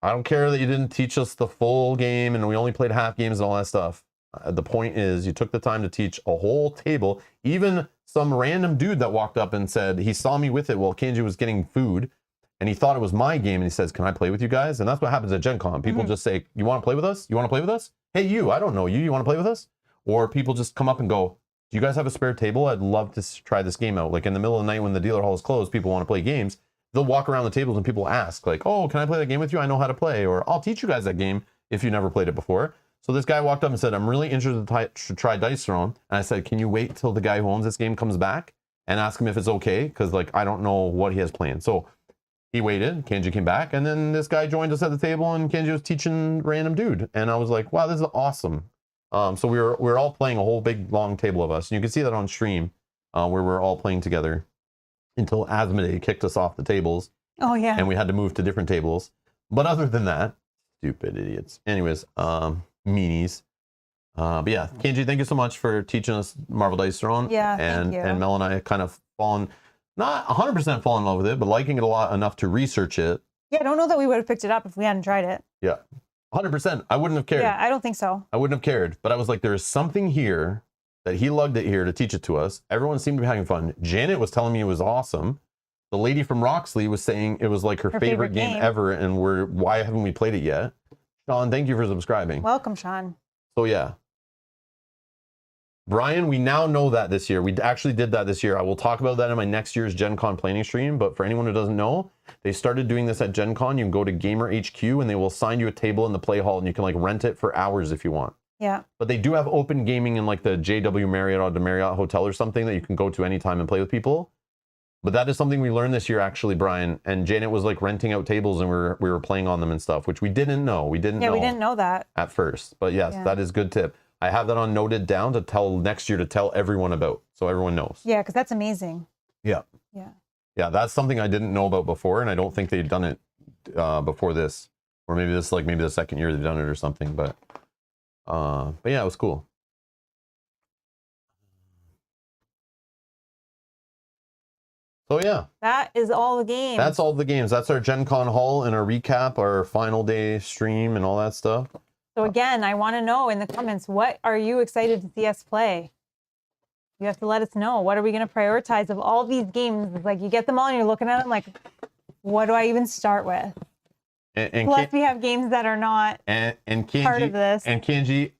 I don't care that you didn't teach us the full game and we only played half games and all that stuff. The point is you took the time to teach a whole table. Even some random dude that walked up and said he saw me with it while Kenji was getting food and he thought it was my game and he says, can I play with you guys? And that's what happens at Gen Con. People just say, you want to play with us? You want to play with us? Hey, you, I don't know you. You want to play with us? Or people just come up and go, do you guys have a spare table? I'd love to try this game out. Like in the middle of the night when the dealer hall is closed, people want to play games. They'll walk around the tables and people ask like, oh, can I play that game with you? I know how to play. Or I'll teach you guys that game if you never played it before. So this guy walked up and said, I'm really interested to try Dice Throne. And I said, can you wait till the guy who owns this game comes back and ask him if it's okay? Because like, I don't know what he has planned. So he waited, Kenji came back, and then this guy joined us at the table and Kenji was teaching random dude. And I was like, wow, this is awesome. So we were all playing a whole big long table of us. And you can see that on stream where we're all playing together until Asmodee kicked us off the tables. Oh yeah. And we had to move to different tables. But other than that, stupid idiots. Anyways, meanies. But yeah, Kenji, thank you so much for teaching us Marvel Dice Throne. Yeah, and thank you. and Mel and I kind of not 100% fallen in love with it, but liking it a lot enough to research it. Yeah, I don't know that we would have picked it up if we hadn't tried it. Yeah, 100%. I wouldn't have cared. Yeah, I don't think so. I wouldn't have cared. But I was like, there is something here that he lugged it here to teach it to us. Everyone seemed to be having fun. Janet was telling me it was awesome. The lady from Roxley was saying it was like her favorite game ever, and why haven't we played it yet? Sean, thank you for subscribing. Welcome, Sean. So yeah. Brian, we now know that this year. We actually did that this year. I will talk about that in my next year's Gen Con planning stream, but for anyone who doesn't know, they started doing this at Gen Con. You can go to Gamer HQ and they will assign you a table in the play hall and you can like rent it for hours if you want. Yeah. But they do have open gaming in like the JW Marriott or the Marriott Hotel or something that you can go to anytime and play with people. But that is something we learned this year, actually, Brian. And Janet was like renting out tables and we were playing on them and stuff, which we didn't know. We didn't know that at first. But yes, that is a good tip. I have that on noted down to tell next year to tell everyone about, so everyone knows. Yeah, because that's amazing. Yeah. Yeah. Yeah, that's something I didn't know about before, and I don't think they'd done it before this, or maybe this like maybe the second year they've done it or something. But yeah, it was cool. So yeah, that is all the games. That's all the games. That's our Gen Con haul and our recap, our final day stream, and all that stuff. So again, I want to know in the comments, what are you excited to see us play? You have to let us know. What are we going to prioritize of all these games? It's like you get them all and you're looking at them like, what do I even start with? Plus, we have games that are not and Kanji, part of this. And Kanji,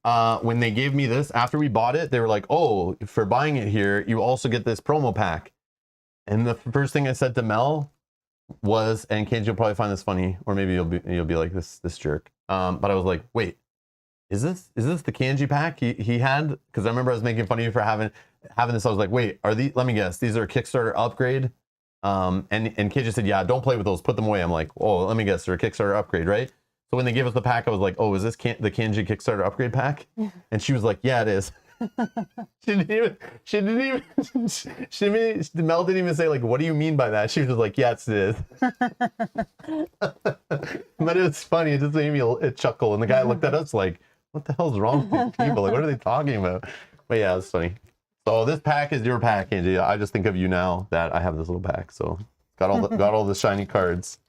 when they gave me this, after we bought it, they were like, oh, for buying it here, you also get this promo pack. And the first thing I said to Mel was, and Kanji will probably find this funny, or maybe you'll be like this jerk. But I was like, wait, is this the Kanji pack he had? Because I remember I was making fun of you for having this. I was like, wait, are these? Let me guess, these are a Kickstarter upgrade. And Kanji said, yeah, don't play with those, put them away. I'm like, oh, let me guess, they're a Kickstarter upgrade, right? So when they gave us the pack, I was like, oh, is this the Kanji Kickstarter upgrade pack? And she was like, yeah, it is. Mel didn't even say, like, what do you mean by that? She was just like, yes, it is. But it's funny, it just made me a chuckle. And the guy looked at us like, what the hell's wrong with people? Like, what are they talking about? But yeah, it's funny. So this pack is your pack, Angie. I just think of you now that I have this little pack. So got all the shiny cards.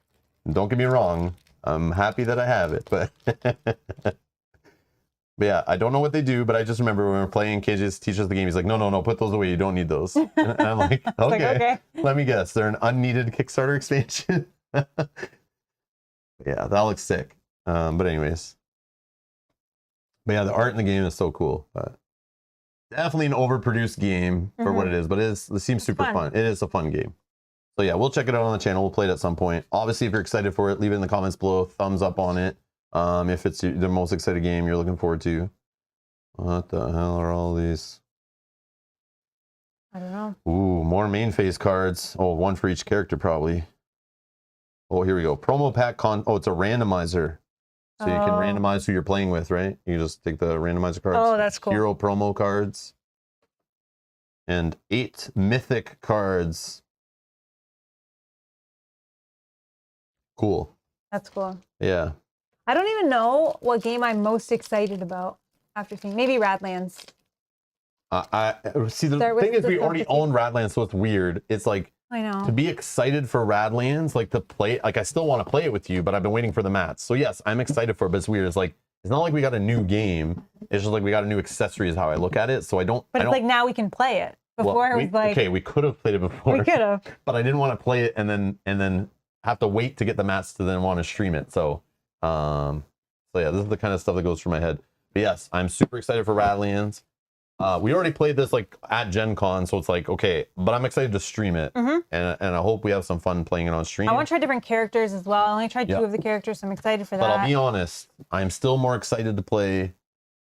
And don't get me wrong, I'm happy that I have it, but but yeah, I don't know what they do, but I just remember when we were playing, KJ just teaches the game. He's like, no, put those away. You don't need those. And I'm like, okay. Let me guess. They're an unneeded Kickstarter expansion. Yeah, that looks sick. But anyways. But yeah, the art in the game is so cool. Definitely an overproduced game for what it is, but it seems super fun. It is a fun game. So yeah, we'll check it out on the channel. We'll play it at some point. Obviously, if you're excited for it, leave it in the comments below. Thumbs up on it. If it's the most excited game you're looking forward to. What the hell are all these? I don't know. Ooh, more main phase cards. Oh, one for each character probably. Oh, here we go. Promo pack oh, it's a randomizer. So you can randomize who you're playing with, right? You just take the randomizer cards. Oh, that's cool. Hero promo cards. And 8 mythic cards. Cool. That's cool. Yeah. I don't even know what game I'm most excited about after seeing. Maybe Radlands. See, the thing is, we already own Radlands, so it's weird. It's like, I know. To be excited for Radlands, like to play, like I still want to play it with you, but I've been waiting for the mats. So yes, I'm excited for it, but it's weird. It's like, it's not like we got a new game. It's just like we got a new accessory is how I look at it. So I don't. But it's like now we can play it. Before it was like. Okay, we could have played it before. We could have. But I didn't want to play it and then have to wait to get the mats to then want to stream it. So, so yeah, this is the kind of stuff that goes through my head. But yes, I'm super excited for Radlands. We already played this like at Gen Con, so it's like, okay, but I'm excited to stream it. And I hope we have some fun playing it on stream. I want to try different characters as well. I only tried 2 of the characters, so I'm excited for that. But I'll be honest, I'm still more excited to play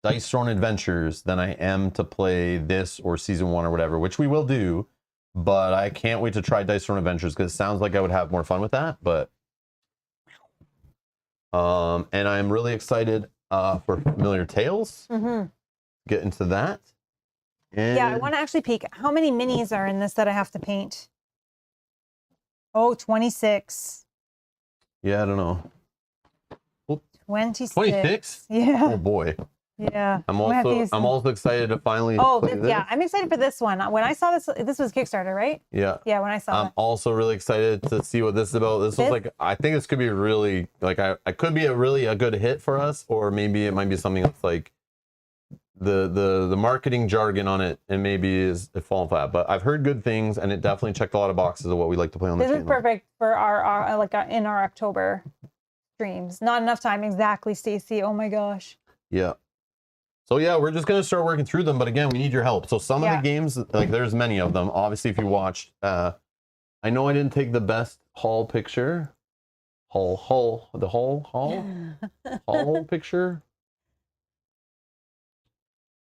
Dice Throne Adventures than I am to play this or Season 1 or whatever, which we will do. But I can't wait to try Dice Throne Adventures because it sounds like I would have more fun with that. But and I'm really excited for Familiar Tales. Get into that. And yeah, I want to actually peek. How many minis are in this that I have to paint? Oh, 26. Yeah, I don't know. 26. 26? Yeah. Oh boy. Yeah. I'm also excited to finally play this. Yeah, I'm excited for this one. When I saw this was Kickstarter, right? Yeah. Yeah, when I saw it. I'm also really excited to see what this is about. This was like, I think this could be really, like, I could be a good hit for us, or maybe it might be something that's like the marketing jargon on it and maybe is falling flat. But I've heard good things, and it definitely checked a lot of boxes of what we like to play on the channel. This is perfect for our in our October streams. Not enough time exactly, Stacy. Oh my gosh. Yeah. So yeah, we're just gonna start working through them, but again, we need your help. So some of the games, like there's many of them. Obviously, if you watched, I know I didn't take the best haul picture. Haul picture.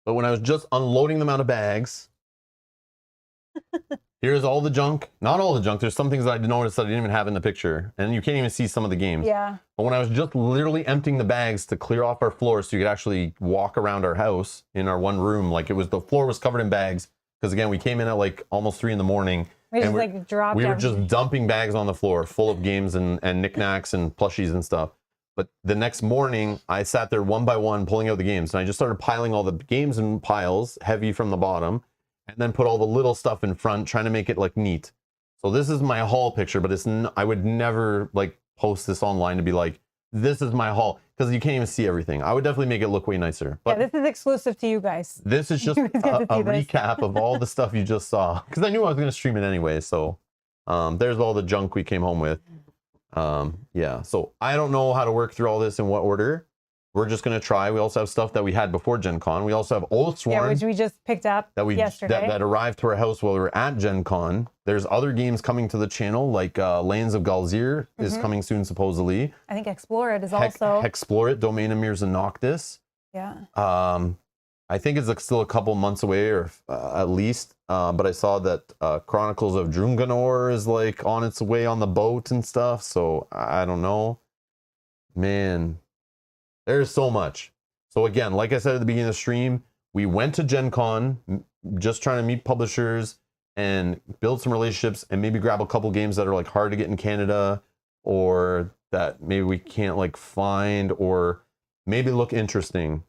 But when I was just unloading them out of bags, here's all the junk. Not all the junk. There's some things that I noticed that I didn't even have in the picture. And you can't even see some of the games. Yeah. But when I was just literally emptying the bags to clear off our floor so you could actually walk around our house in our one room, like the floor was covered in bags. Because again, we came in at like almost 3 in the morning. We were just dumping bags on the floor full of games and knickknacks and plushies and stuff. But the next morning, I sat there one by one pulling out the games. And I just started piling all the games in piles, heavy from the bottom. And then put all the little stuff in front, trying to make it like neat. So this is my haul picture, but I would never like post this online to be like, this is my haul, because you can't even see everything. I would definitely make it look way nicer. But yeah, this is exclusive to you guys. This is just a recap of all the stuff you just saw, because I knew I was going to stream it anyway. So there's all the junk we came home with. Yeah, so I don't know how to work through all this in what order. We're just gonna try. We also have stuff that we had before Gen Con. We also have Oathsworn. Yeah, which we just picked up yesterday. That arrived to our house while we were at Gen Con. There's other games coming to the channel, like Lands of Galzir is coming soon, supposedly. I think Explore It is also. Explore It, Domain of Mirs and Noctis. Yeah. I think it's like still a couple months away, or at least. But I saw that Chronicles of Drunganor is like on its way on the boat and stuff. So I don't know. Man, there's so much. So again, like I said at the beginning of the stream, we went to Gen Con just trying to meet publishers and build some relationships and maybe grab a couple games that are like hard to get in Canada, or that maybe we can't like find, or maybe look interesting.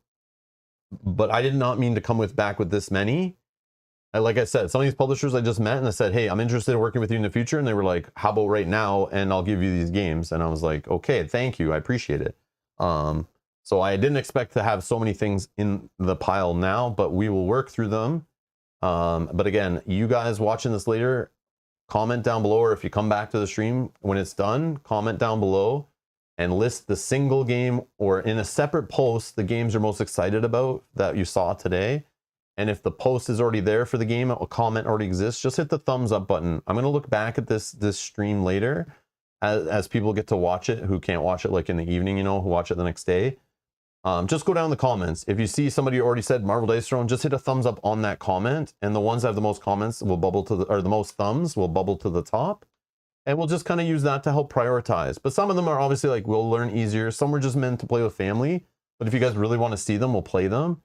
But I did not mean to come back with this many. Like I said, some of these publishers I just met and I said, hey, I'm interested in working with you in the future. And they were like, how about right now? And I'll give you these games. And I was like, okay, thank you. I appreciate it. So I didn't expect to have so many things in the pile now, but we will work through them. But again, you guys watching this later, comment down below, or if you come back to the stream when it's done, comment down below and list the single game, or in a separate post, the games you're most excited about that you saw today. And if the post is already there for the game, a comment already exists, just hit the thumbs up button. I'm going to look back at this stream later as people get to watch it, who can't watch it like in the evening, you know, who watch it the next day. Just go down in the comments. If you see somebody who already said Marvel Dice Throne, just hit a thumbs up on that comment. And the ones that have the most comments will bubble to or the most thumbs will bubble to the top. And we'll just kind of use that to help prioritize. But some of them are obviously like, we'll learn easier. Some are just meant to play with family. But if you guys really want to see them, we'll play them.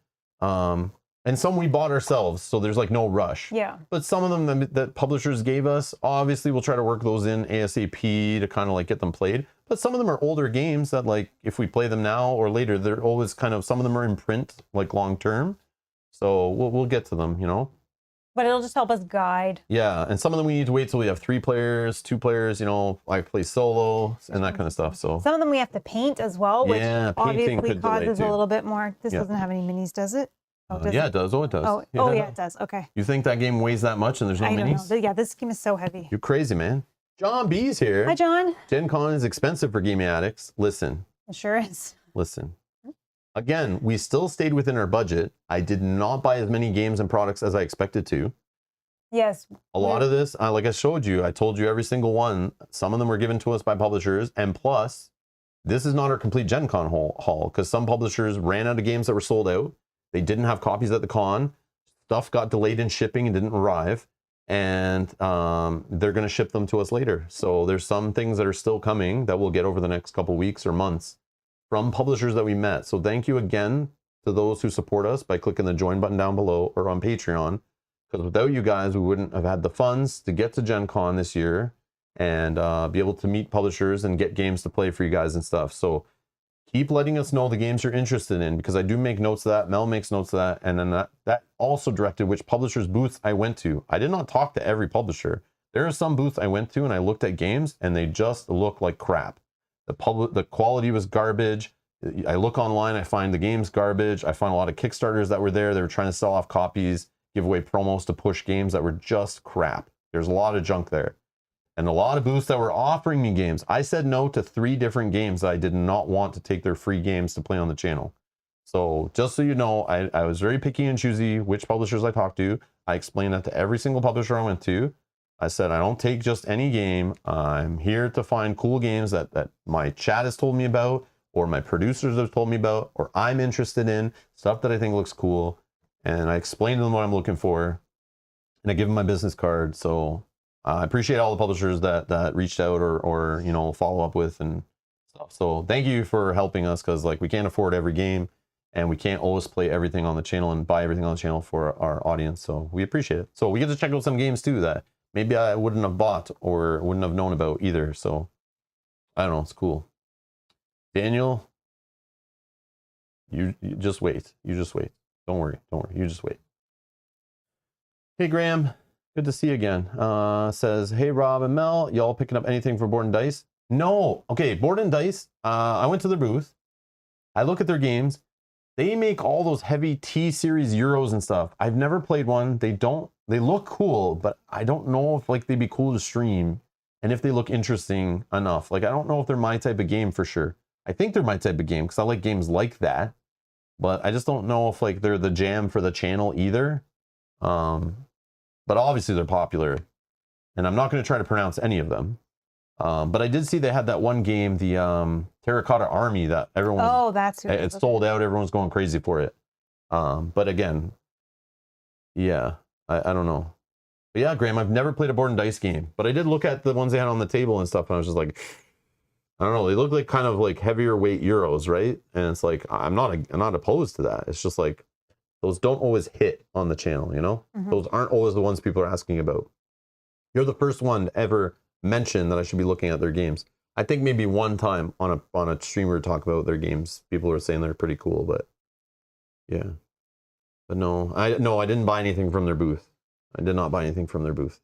And some we bought ourselves, so there's like no rush. Yeah. But some of them that publishers gave us, obviously we'll try to work those in ASAP to kind of like get them played. But some of them are older games that, like, if we play them now or later, they're always kind of, some of them are in print, like long term. So we'll get to them, you know. But it'll just help us guide. Yeah, and some of them we need to wait till we have 3 players, 2 players, you know, I play solo and that kind of stuff. So some of them we have to paint as well, which obviously causes a little bit more. This doesn't have any minis, does it? Oh, yeah, it does. Oh, it does. Oh, yeah, it does. Okay. You think that game weighs that much and there's no minis? I don't know. Yeah, this game is so heavy. You're crazy, man. John B's here. Hi, John. Gen Con is expensive for gaming addicts. Listen. It sure is. Listen. Again, we still stayed within our budget. I did not buy as many games and products as I expected to. Yes. A lot of this, like I showed you, I told you every single one. Some of them were given to us by publishers. And plus, this is not our complete Gen Con haul, because some publishers ran out of games that were sold out. They didn't have copies at the con. Stuff got delayed in shipping and didn't arrive. And they're going to ship them to us later. So there's some things that are still coming that we'll get over the next couple weeks or months from publishers that we met. So thank you again to those who support us by clicking the join button down below or on Patreon. Because without you guys, we wouldn't have had the funds to get to Gen Con this year and be able to meet publishers and get games to play for you guys and stuff. So keep letting us know the games you're interested in, because I do make notes of that. Mel makes notes of that. And then that also directed which publishers' booths I went to. I did not talk to every publisher. There are some booths I went to and I looked at games and they just look like crap. The quality was garbage. I look online, I find the games garbage. I find a lot of Kickstarters that were there. They were trying to sell off copies, give away promos to push games that were just crap. There's a lot of junk there. And a lot of booths that were offering me games. I said no to 3 different games that I did not want to take their free games to play on the channel. So just so you know, I was very picky and choosy which publishers I talked to. I explained that to every single publisher I went to. I said, I don't take just any game. I'm here to find cool games that my chat has told me about, or my producers have told me about, or I'm interested in, stuff that I think looks cool. And I explained to them what I'm looking for. And I give them my business card. So I appreciate all the publishers that reached out or you know, follow up with and stuff. So thank you for helping us, because like we can't afford every game and we can't always play everything on the channel and buy everything on the channel for our audience. So we appreciate it. So we get to check out some games too that maybe I wouldn't have bought or wouldn't have known about either. So I don't know. It's cool. Daniel, you just wait. You just wait. Don't worry. Don't worry. You just wait. Hey, Graham. Good to see you again. Says, hey, Rob and Mel, y'all picking up anything for Board and Dice? No. Okay, Board and Dice. I went to their booth. I look at their games. They make all those heavy T-Series Euros and stuff. I've never played one. They look cool, but I don't know if like they'd be cool to stream. and if they look interesting enough. Like, I don't know if they're my type of game for sure. I think they're my type of game because I like games like that, but I just don't know if like they're the jam for the channel either. But obviously they're popular, and I'm not going to try to pronounce any of them. But I did see they had that one game, the Terracotta Army, that everyone. Oh, that's who it's sold out. Everyone's going crazy for it. But again, yeah, I don't know. But yeah, Graham, I've never played a board and dice game, but I did look at the ones they had on the table and stuff, and I was just like, I don't know. They look like kind of like heavier weight euros, right? And it's like I'm not opposed to that. It's just like those don't always hit on the channel, you know? Those aren't always the ones people are asking about. You're the first one to ever mention that I should be looking at their games. I think maybe one time on a streamer talk about their games, people were saying they're pretty cool, but yeah. But no, I didn't buy anything from their booth. I did not buy anything from their booth.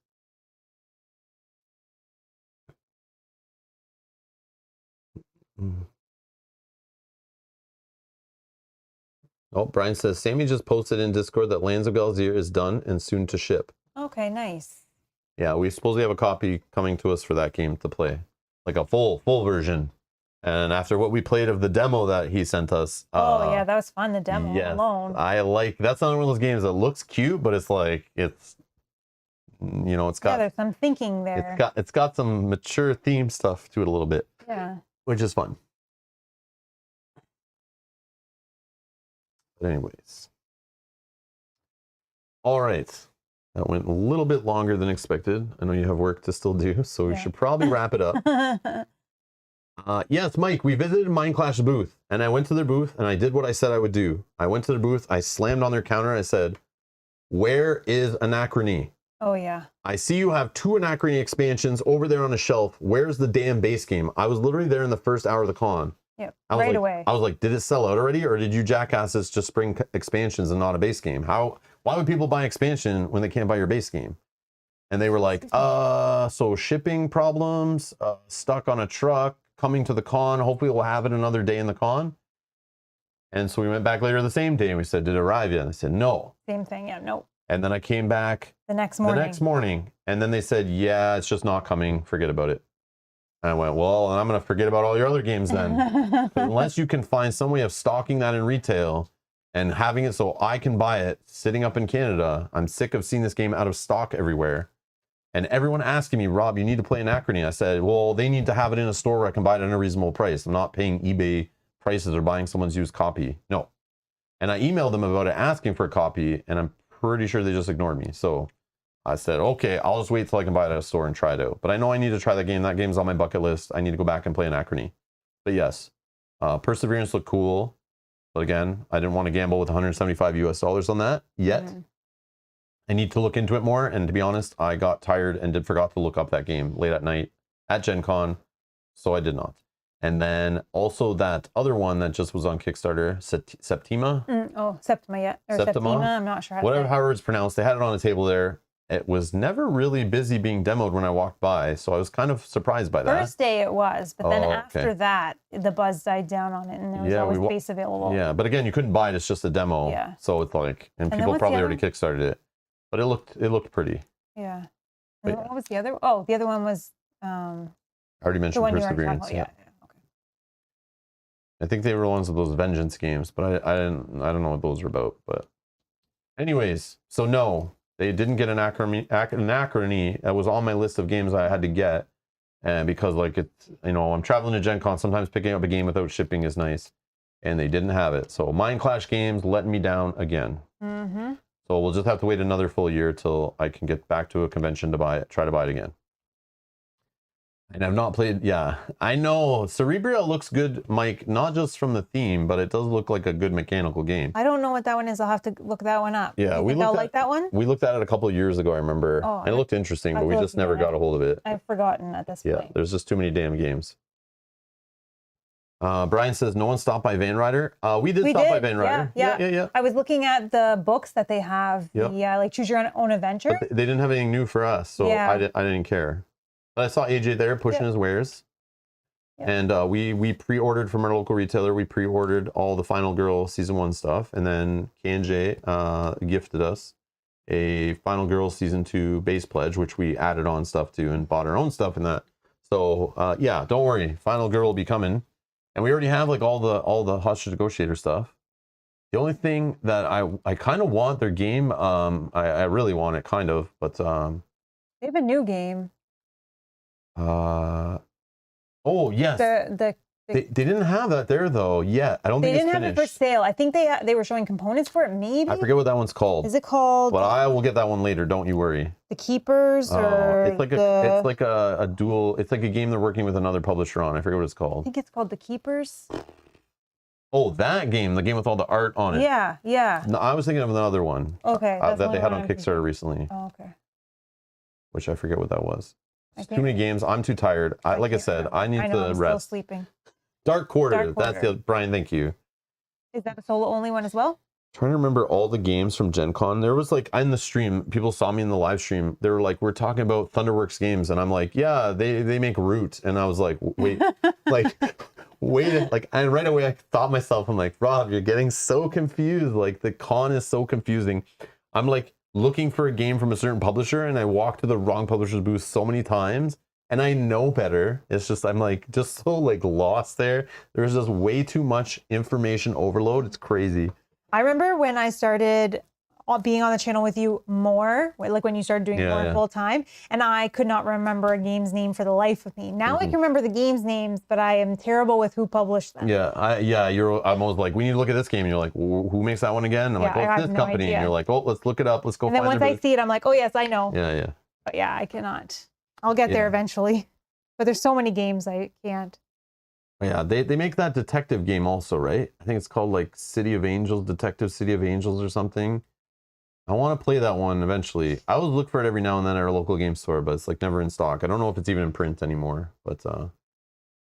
Oh, Brian says, Sammy just posted in Discord that Lands of Galzier is done and soon to ship. Okay, nice. Yeah, we supposedly have a copy coming to us for that game to play. Like a full version. And after what we played of the demo that he sent us. Oh, yeah, that was fun, the demo alone. That's not one of those games that looks cute, but it's like, it's, you know, it's got... Yeah, there's some thinking there. It's got some mature theme stuff to it a little bit. Yeah. Which is fun. But anyways. All right. That went a little bit longer than expected. I know you have work to still do, so we should probably wrap it up. Yes, Mike, we visited Mindclash booth, and I went to their booth, and I did what I said I would do. I went to their booth, I slammed on their counter, I said, where is Anachrony? Oh, yeah. I see you have 2 Anachrony expansions over there on a shelf. Where's the damn base game? I was literally there in the first hour of the con. Yep, right away. I was like, did it sell out already, or did you jackasses just bring expansions and not a base game? Why would people buy expansion when they can't buy your base game? And they were like, so shipping problems, stuck on a truck, coming to the con, hopefully we'll have it another day in the con. And so we went back later the same day and we said, did it arrive yet? And they said, no. Same thing, yeah, no. And then I came back the next morning. And then they said, yeah, it's just not coming, forget about it. And I went, well, I'm going to forget about all your other games then. Unless you can find some way of stocking that in retail and having it so I can buy it sitting up in Canada. I'm sick of seeing this game out of stock everywhere. And everyone asking me, Rob, you need to play Anachrony. I said, well, they need to have it in a store where I can buy it at a reasonable price. I'm not paying eBay prices or buying someone's used copy. No. And I emailed them about it, asking for a copy, and I'm pretty sure they just ignored me. So I said, okay, I'll just wait till I can buy it at a store and try it out. But I know I need to try that game. That game's on my bucket list. I need to go back and play Anachrony. But yes, Perseverance looked cool. But again, I didn't want to gamble with $175 US on that yet. I need to look into it more, and to be honest, I got tired and forgot to look up that game late at night at Gen Con, so I did not. And then also that other one that just was on Kickstarter, Septima. Septima, yeah. Or Septima, I'm not sure however it's pronounced. They had it on a table there. It was never really busy being demoed when I walked by, so I was kind of surprised by that. First day it was, but then after that, the buzz died down on it, and there was always space available. Yeah, but again, you couldn't buy it. It's just a demo. Yeah. So it's like, and people probably already Kickstarted it. But it looked pretty. Yeah. And what was the other? Oh, the other one was. I already mentioned Perseverance. Yeah. Okay. I think they were ones of those vengeance games, but I don't know what those were about. But anyways, so no, they didn't get Anachrony. That was on my list of games I had to get, and because like it's, you know, I'm traveling to Gen Con, sometimes picking up a game without shipping is nice, and they didn't have it. So Mindclash Games letting me down again. So we'll just have to wait another full year till I can get back to a convention to buy it, try to buy it again. And I've not played, yeah, I know. Cerebria looks good, Mike, not just from the theme, but it does look like a good mechanical game. I don't know what that one is. I'll have to look that one up. Yeah, I'll like that one? We looked at it a couple of years ago, I remember. And it looked interesting, but we just never got a hold of it. I've forgotten at this point. Yeah, there's just too many damn games. Brian says, no one stopped by Van Rider. We did stop by Van Rider. Yeah. I was looking at the books that they have, like Choose Your Own Adventure. But they didn't have anything new for us, so I didn't care. But I saw AJ there pushing his wares. And we pre-ordered from our local retailer. We pre-ordered all the Final Girl Season 1 stuff. And then K&J gifted us a Final Girl Season 2 base pledge, which we added on stuff to and bought our own stuff in that So yeah, don't worry. Final Girl will be coming, and we already have like all the hostage negotiator stuff. The only thing that I kind of want their game, I really want it kind of, but They have a new game. oh yes, they didn't have that there though yet. I don't think they it's didn't have it for finished. sale. I think they were showing components for it. Maybe I forget what that one's called. is it called? But I will get that one later. Don't you worry. The Keepers or it's like a dual. It's like a game they're working with another publisher on. I forget what it's I called. think it's called The Keepers. Oh, that game, the game with all the art on it. Yeah, yeah. No, I was thinking of another one. Okay, that the they had one on I'm Kickstarter recently, Oh, okay. which I forget what that was. I It's too can't- many games. I'm too tired. Like I can't said, remember. I need know, to I'm still rest. sleeping. Dark Quarter. Dark That's Quarter. Brian. Thank you. Is that a solo only one as well? Trying to remember all the games from Gen Con. There was like in the stream, people saw me in the live stream. They were like, "We're talking about Thunderworks games," and I'm like, "Yeah, they make Root," and I was like, "Wait, like." Wait, like, and right away I thought myself, I'm like, Rob, you're getting so confused. Like, the con is so confusing. I'm like looking for a game from a certain publisher, and I walk to the wrong publisher's booth so many times, and I know better. It's just, I'm like, just so like lost there. There's just way too much information overload. It's crazy. I remember when I started being on the channel with you more, like when you started doing more full time, and I could not remember a game's name for the life of me. Now I can remember the game's names, but I am terrible with who published them. Yeah, I'm always like, we need to look at this game, and you're like, who makes that one again? And I'm like, oh, it's this company, and you're like, oh, let's look it up, let's go and find it. And then once I see it, I'm like, oh yes, I know. Yeah. But yeah, I cannot. I'll get there eventually. But there's so many games I can't. Yeah, they make that detective game also, right? I think it's called like City of Angels, Detective City of Angels or something. I want to play that one eventually. I would look for it every now and then at our local game store, but it's like never in stock. I don't know if it's even in print anymore, but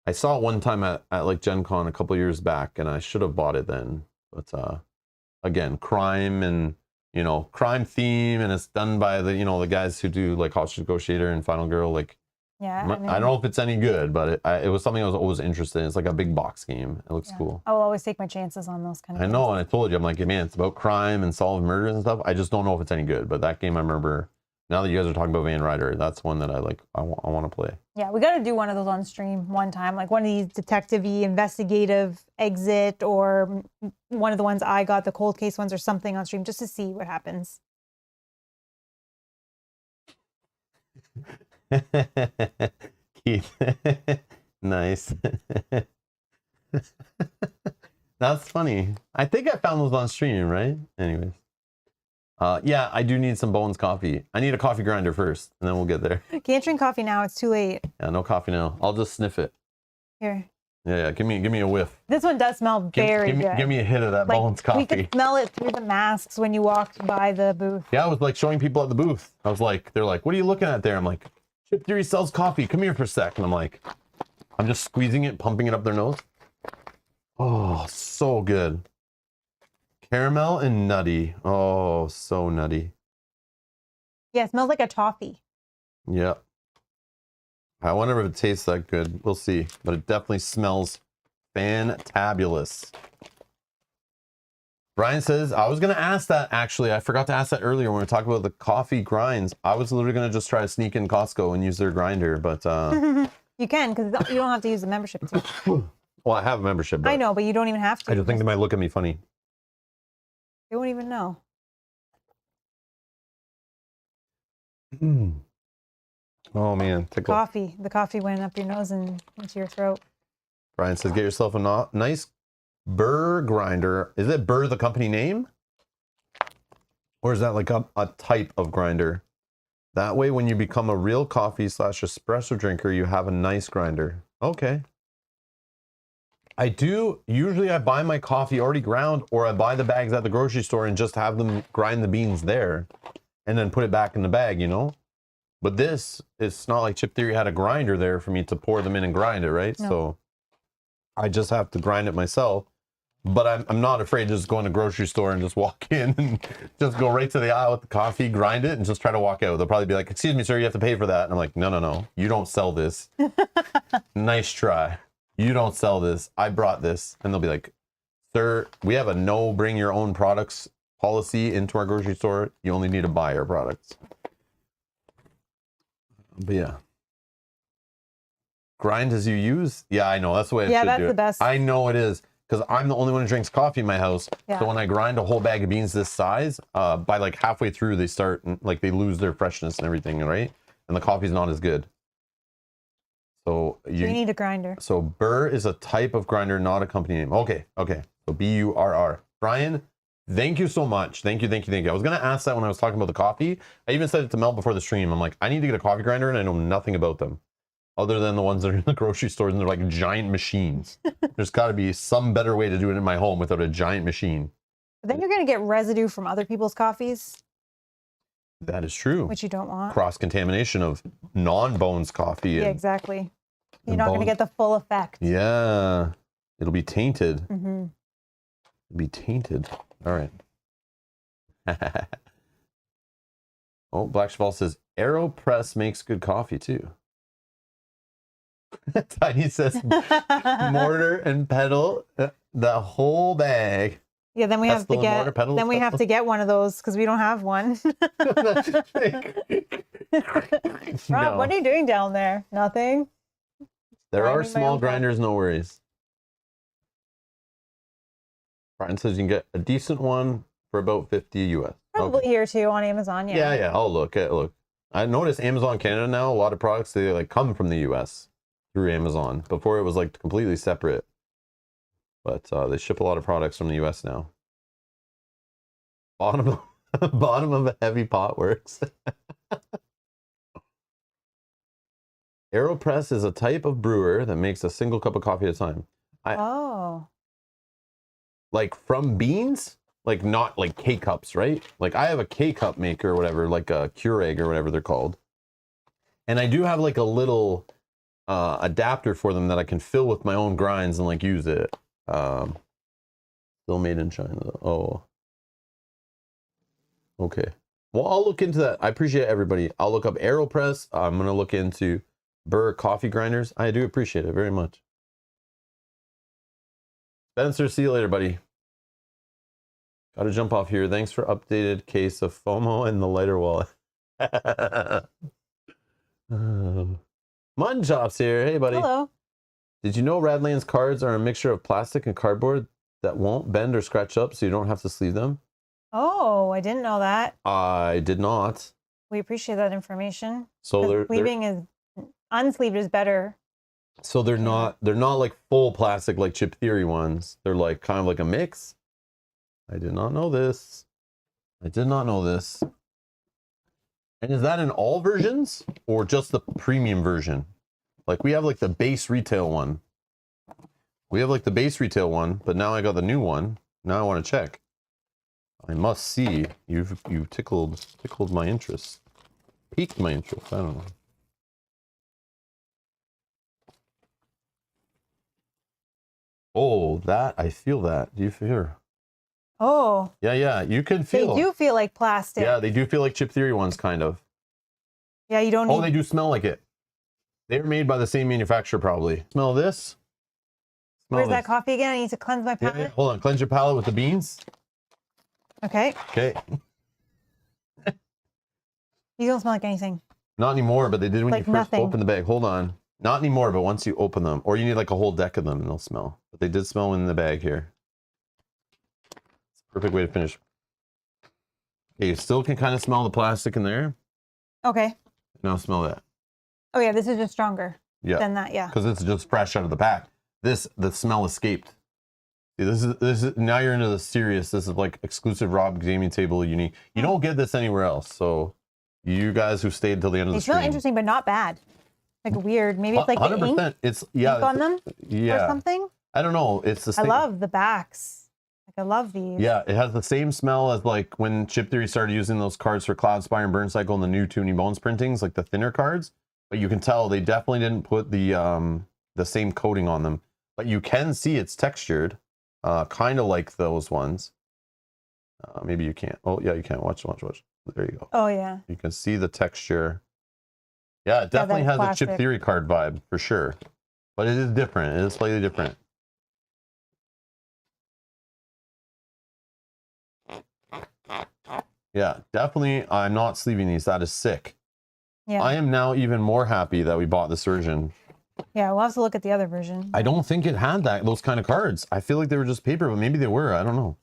I saw it one time at like Gen Con a couple years back, and I should have bought it then. But again, crime and, crime theme, and it's done by the, the guys who do like Hostage Negotiator and Final Girl. Like, yeah, I don't know if it's any good, but it was something I was always interested in. It's like a big box game. It looks cool. I will always take my chances on those kind of games. I know, and I told you, I'm like, man, it's about crime and solving murders and stuff. I just don't know if it's any good. But that game, I remember, now that you guys are talking about Van Ryder, that's one that I want to play. Yeah, we got to do one of those on stream one time, like one of these detective-y, investigative exit, or one of the ones I got, the cold case ones or something on stream, just to see what happens. Keith. Nice. That's funny. I think I found those on stream, right? Anyways. Yeah, I do need some Bones coffee. I need a coffee grinder first, and then we'll get there. Can't drink coffee now. It's too late. Yeah, no coffee now. I'll just sniff it. Here. Yeah, give me a whiff. This one does smell very good. Give me a hit of that Bones coffee. We could smell it through the masks when you walked by the booth. Yeah, I was like showing people at the booth. I was like, they're like, what are you looking at there? I'm like, Chip Theory sells coffee. Come here for a sec. And I'm like, I'm just squeezing it, pumping it up their nose. Oh, so good. Caramel and nutty. Oh, so nutty. Yeah, it smells like a toffee. Yeah. I wonder if it tastes that good. We'll see. But it definitely smells fantabulous. Brian says, I was going to ask that, actually. I forgot to ask that earlier when we were talking about the coffee grinds. I was literally going to just try to sneak in Costco and use their grinder, but... You can, because you don't have to use the membership too. Well, I have a membership. I know, but you don't even have to. I just think they might look at me funny. They won't even know. Oh, man. Tickle. Coffee. The coffee went up your nose and into your throat. Brian says, get yourself a nice burr grinder. Is it burr the company name? Or is that like a type of grinder? That way, when you become a real coffee / espresso drinker, you have a nice grinder. Okay. Usually I buy my coffee already ground, or I buy the bags at the grocery store and just have them grind the beans there and then put it back in the bag, But this, it's not like Chip Theory had a grinder there for me to pour them in and grind it, right? No. So I just have to grind it myself. But I'm not afraid to just go in the grocery store and just walk in and just go right to the aisle with the coffee, grind it, and just try to walk out. They'll probably be like, excuse me, sir, you have to pay for that. And I'm like, no, you don't sell this. Nice try. You don't sell this. I brought this. And they'll be like, sir, we have a no bring your own products policy into our grocery store. You only need to buy our products. But yeah. Grind as you use? Yeah, I know. That's the way I Yeah, should that's do it. the best. I know it is. Because I'm the only one who drinks coffee in my house. Yeah. So when I grind a whole bag of beans this size, by like halfway through, they start, like they lose their freshness and everything, right? And the coffee's not as good. So you need a grinder. So burr is a type of grinder, not a company name. Okay. So B-U-R-R. Brian, thank you so much. Thank you. I was going to ask that when I was talking about the coffee. I even said it to Mel before the stream. I'm like, I need to get a coffee grinder, and I know nothing about them. Other than the ones that are in the grocery stores, and they're like giant machines. There's got to be some better way to do it in my home without a giant machine. But then you're going to get residue from other people's coffees. That is true. Which you don't want. Cross-contamination of non-Bones coffee. Yeah, exactly. You're not going to get the full effect. Yeah. It'll be tainted. Mm-hmm. It'll be tainted. All right. Oh, Black Cheval says, AeroPress makes good coffee too. Tiny says mortar and pedal the whole bag. Yeah, then we have to get mortar, have to get one of those because we don't have one. Rob, what are you doing down there? Nothing. There are small grinders, no worries. Brian says you can get a decent one for about 50 US. Probably here too on Amazon. Yeah. I'll look. I noticed Amazon Canada now, a lot of products, they like come from the US through Amazon. Before it was like completely separate. But they ship a lot of products from the US now. Bottom of a heavy pot works. AeroPress is a type of brewer that makes a single cup of coffee at a time. Like from beans? Like not like K-cups, right? Like I have a K-cup maker or whatever, like a Keurig or whatever they're called. And I do have like a little adapter for them that I can fill with my own grinds and like use it. Still made in China. Oh. Okay. Well, I'll look into that. I appreciate everybody. I'll look up AeroPress. I'm going to look into Burr coffee grinders. I do appreciate it very much. Spencer, see you later, buddy. Got to jump off here. Thanks for updated case of FOMO and the lighter wallet. Mutton Chops here. Hey, buddy. Hello. Did you know Radlands cards are a mixture of plastic and cardboard that won't bend or scratch up so you don't have to sleeve them? Oh, I didn't know that. I did not. We appreciate that information. So sleeving is unsleeved is better. So they're not like full plastic like Chip Theory ones. They're like kind of like a mix. I did not know this. And is that in all versions or just the premium version? Like we have like the base retail one. But now I got the new one. Now I want to check. I must see. You've tickled my interest. Piqued my interest. I don't know. Oh, that I feel that. Do you feel? Oh. Yeah. You can feel. They do feel like plastic. Yeah, they do feel like Chip Theory ones, kind of. Yeah, you don't need... Oh, they do smell like it. They were made by the same manufacturer, probably. Smell this. Where's that coffee again? I need to cleanse my palate. Yeah. Hold on. Cleanse your palate with the beans. Okay. You don't smell like anything. Not anymore, but they did when like you first nothing. opened the bag. Hold on. Not anymore, but once you open them. Or you need like a whole deck of them and they'll smell. But they did smell in the bag here. It's a perfect way to finish. Okay, you still can kind of smell the plastic in there. Okay. Now smell that. Oh yeah, this is just stronger than that, yeah. Because it's just fresh out of the pack. The smell escaped. See, this is now you're into the serious. This is like exclusive Rob gaming table unique. You don't get this anywhere else. So you guys who stayed till the end of the stream. They smell interesting, but not bad. Like weird. Maybe it's like 100%. The ink, it's ink on them or something. I don't know. It's the same. I love the backs. Like I love these. Yeah, it has the same smell as like when Chip Theory started using those cards for Cloud Spire and Burn Cycle and the new Toonie Bones printings, like the thinner cards. But you can tell they definitely didn't put the same coating on them. But you can see it's textured, kind of like those ones. Maybe you can't. Oh yeah, you can. Watch. There you go. Oh yeah. You can see the texture. Yeah, it definitely has a Chip Theory card vibe for sure. But it is different. It is slightly different. Yeah, definitely. I'm not sleeving these. That is sick. Yeah. I am now even more happy that we bought this version. Yeah, we'll have to look at the other version. I don't think it had those kind of cards. I feel like they were just paper, but maybe they were. I don't know.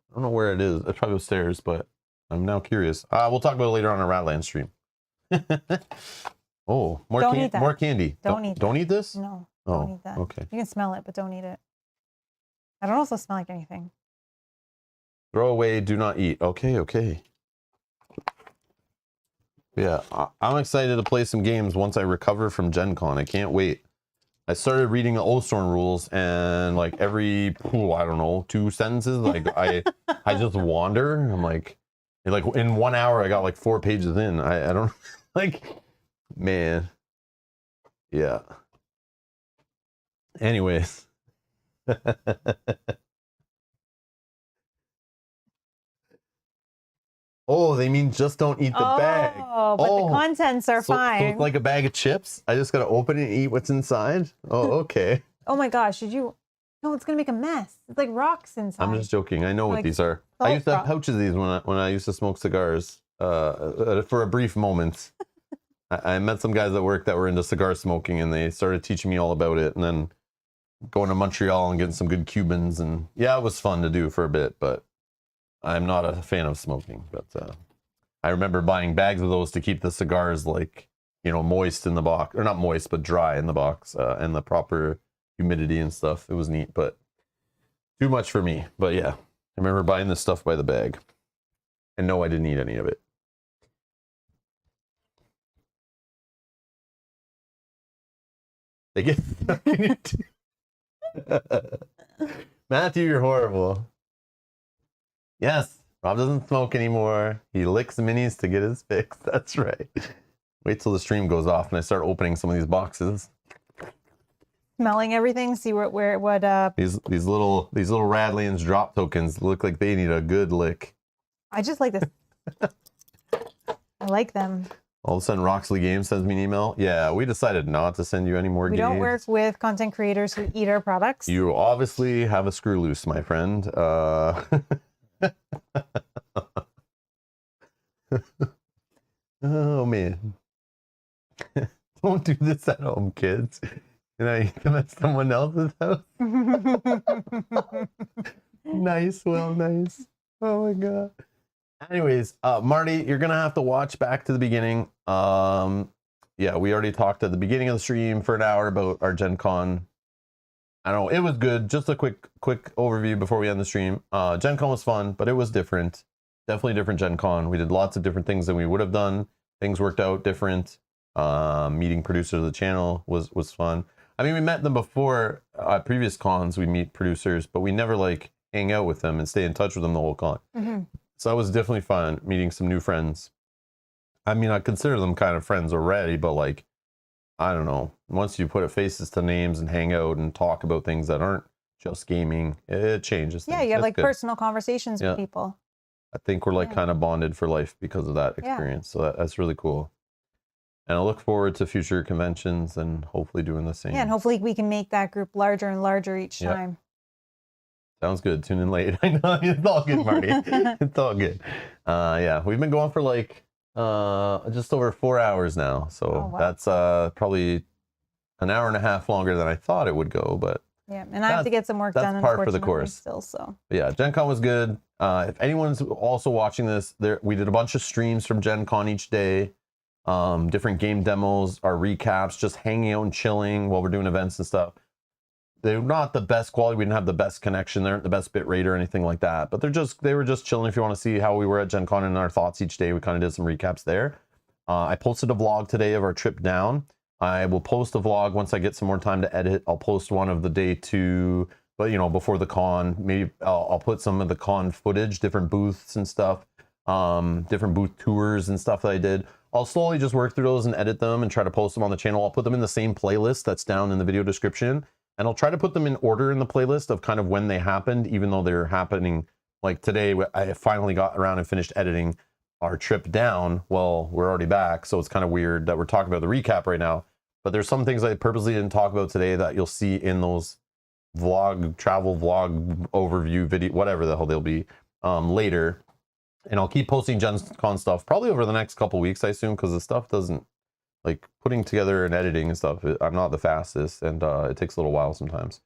I don't know where it is. It's probably upstairs, but I'm now curious. We'll talk about it later on our Ratland stream. Oh, more more candy. Don't eat this? No, oh, don't eat that. Okay. You can smell it, but don't eat it. I don't also smell like anything. Throw away, do not eat. Okay, okay. Yeah, I'm excited to play some games once I recover from Gen Con. I can't wait. I started reading the Oathstorm rules, and like every, I don't know, 2 sentences, like I just wander. I'm like in 1 hour, I got like 4 pages in. I don't, like, man. Yeah. Anyways. Oh, they mean just don't eat the bag. Oh, but the contents are fine. So it's like a bag of chips? I just got to open it and eat what's inside? Oh, okay. Oh my gosh, did you? No, it's going to make a mess. It's like rocks inside. I'm just joking. I know what these are. I used to have pouches of these when I used to smoke cigars for a brief moment. I met some guys at work that were into cigar smoking, and they started teaching me all about it. And then going to Montreal and getting some good Cubans. And yeah, it was fun to do for a bit, but I'm not a fan of smoking. But I remember buying bags of those to keep the cigars, like, you know, moist in the box, or not moist, but dry in the box, and the proper humidity and stuff. It was neat, but too much for me. But yeah, I remember buying this stuff by the bag, and no, I didn't eat any of it. They get Matthew, you're horrible. Yes, Rob doesn't smoke anymore. He licks minis to get his fix. That's right. Wait till the stream goes off and I start opening some of these boxes. Smelling everything, see what these little Radlands drop tokens look like they need a good lick. I just like this. I like them. All of a sudden, Roxley Games sends me an email. Yeah, we decided not to send you any more games. We don't work with content creators who eat our products. You obviously have a screw loose, my friend. Oh, man. Don't do this at home, kids. Can I eat them at someone else's house? Nice, well, nice. Oh, my God. Anyways, Marty, you're gonna have to watch back to the beginning. Yeah, we already talked at the beginning of the stream for an hour about our Gen Con. I don't know, it was good. Just a quick overview before we end the stream. Gen Con was fun, but it was different. Definitely different Gen Con. We did lots of different things than we would have done. Things worked out different. Meeting producers of the channel was fun. I mean, we met them before previous cons. We meet producers, but we never like hang out with them and stay in touch with them the whole con. Mm-hmm. So that was definitely fun, meeting some new friends. I mean, I consider them kind of friends already, but like, I don't know. Once you put faces to names and hang out and talk about things that aren't just gaming, it changes things. Yeah, you have like good. Personal conversations with people. I think we're like kind of bonded for life because of that experience. So that's really cool. And I look forward to future conventions and hopefully doing the same. Yeah, and hopefully we can make that group larger and larger each time. Sounds good. Tune in late. I know, it's all good, Marty. It's all good. Yeah, we've been going for like just over 4 hours now. So that's probably an hour and a half longer than I thought it would go. But yeah, and I have to get some work done. That's par for the course. Still, so but yeah, Gen Con was good. If anyone's also watching this, we did a bunch of streams from Gen Con each day. Different game demos, our recaps, just hanging out and chilling while we're doing events and stuff. They're not the best quality. We didn't have the best connection. They aren't the best bit rate or anything like that. But they were just chilling. If you want to see how we were at Gen Con and our thoughts each day, we kind of did some recaps there. I posted a vlog today of our trip down. I will post a vlog once I get some more time to edit. I'll post one of the day 2, but you know, before the con. Maybe I'll put some of the con footage, different booths and stuff, different booth tours and stuff that I did. I'll slowly just work through those and edit them and try to post them on the channel. I'll put them in the same playlist that's down in the video description. And I'll try to put them in order in the playlist of kind of when they happened, even though they're happening like today. I finally got around and finished editing our trip down. Well, we're already back, so it's kind of weird that we're talking about the recap right now. But there's some things I purposely didn't talk about today that you'll see in those travel vlog overview video, whatever the hell they'll be, later. And I'll keep posting Gen Con stuff probably over the next couple weeks, I assume, because the stuff doesn't like putting together and editing and stuff, I'm not the fastest, and it takes a little while sometimes.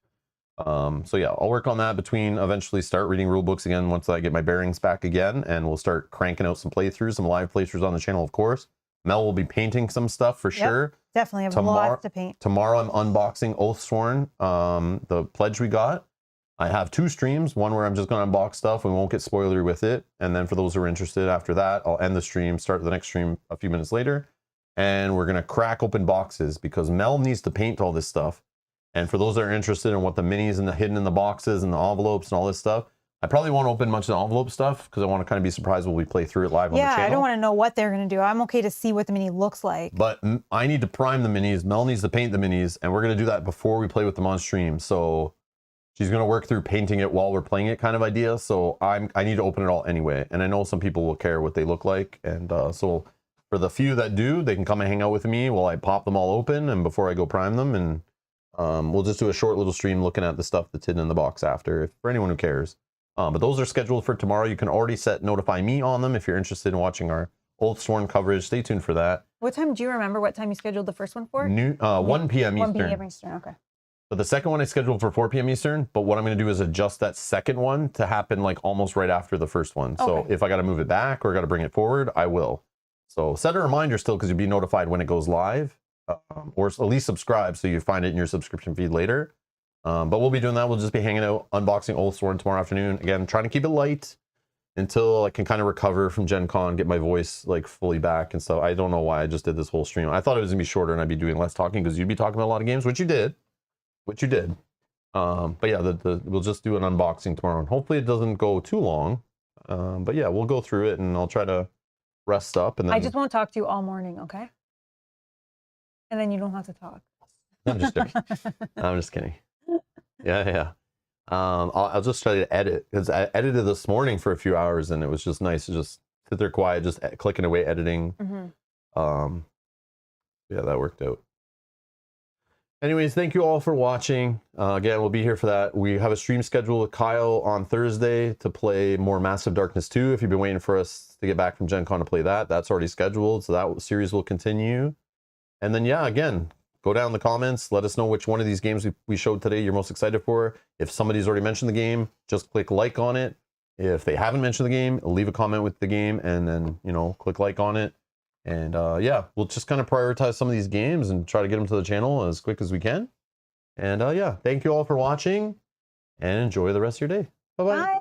So yeah, I'll work on that between eventually start reading rule books again once I get my bearings back again, and we'll start cranking out some playthroughs, some live playthroughs on the channel, of course. Mel will be painting some stuff for sure. Definitely have lots to paint. Tomorrow I'm unboxing Oathsworn, the pledge we got. I have 2 streams, one where I'm just going to unbox stuff. We won't get spoilery with it. And then for those who are interested after that, I'll end the stream, start the next stream a few minutes later. And we're going to crack open boxes because Mel needs to paint all this stuff. And for those that are interested in what the minis and the hidden in the boxes and the envelopes and all this stuff, I probably won't open much of the envelope stuff because I want to kind of be surprised when we play through it live on the channel. Yeah, I don't want to know what they're going to do. I'm okay to see what the mini looks like. But I need to prime the minis. Mel needs to paint the minis, and we're going to do that before we play with them on stream. So she's going to work through painting it while we're playing it kind of idea. So I need to open it all anyway. And I know some people will care what they look like. And so for the few that do, they can come and hang out with me while I pop them all open and before I go prime them. And we'll just do a short little stream looking at the stuff that's hidden in the box after, for anyone who cares. But those are scheduled for tomorrow. You can already set notify me on them if you're interested in watching our Oathsworn coverage. Stay tuned for that. What time, do you remember what time you scheduled the first one for? 1 p.m. Eastern. 1 p.m. Eastern, okay. But the second one I scheduled for 4 p.m. Eastern, but what I'm going to do is adjust that second one to happen like almost right after the first one. So Okay. if I got to move it back or got to bring it forward, I will. So set a reminder still because you'll be notified when it goes live, or at least subscribe so you find it in your subscription feed later. But we'll be doing that. We'll just be hanging out, unboxing Oathsworn tomorrow afternoon. Again, trying to keep it light until I can kind of recover from Gen Con, get my voice like fully back and stuff. I don't know why I just did this whole stream. I thought it was gonna be shorter and I'd be doing less talking because you'd be talking about a lot of games, which you did. But yeah, we'll just do an unboxing tomorrow, and hopefully it doesn't go too long. But yeah, we'll go through it, and I'll try to rest up. And then I just won't talk to you all morning, okay? And then you don't have to talk. I'm just joking. I'm just kidding. Yeah. I'll just try to edit because I edited this morning for a few hours, and it was just nice to just sit there quiet, just clicking away editing. Yeah, that worked out. Anyways, thank you all for watching. Again, we'll be here for that. We have a stream scheduled with Kyle on Thursday to play more Massive Darkness 2. If you've been waiting for us to get back from Gen Con to play that, that's already scheduled. So that series will continue. And then, yeah, again, go down in the comments. Let us know which one of these games we showed today you're most excited for. If somebody's already mentioned the game, just click like on it. If they haven't mentioned the game, leave a comment with the game and then, click like on it. And yeah, we'll just kind of prioritize some of these games and try to get them to the channel as quick as we can. And yeah, thank you all for watching and enjoy the rest of your day. Bye-bye. Bye.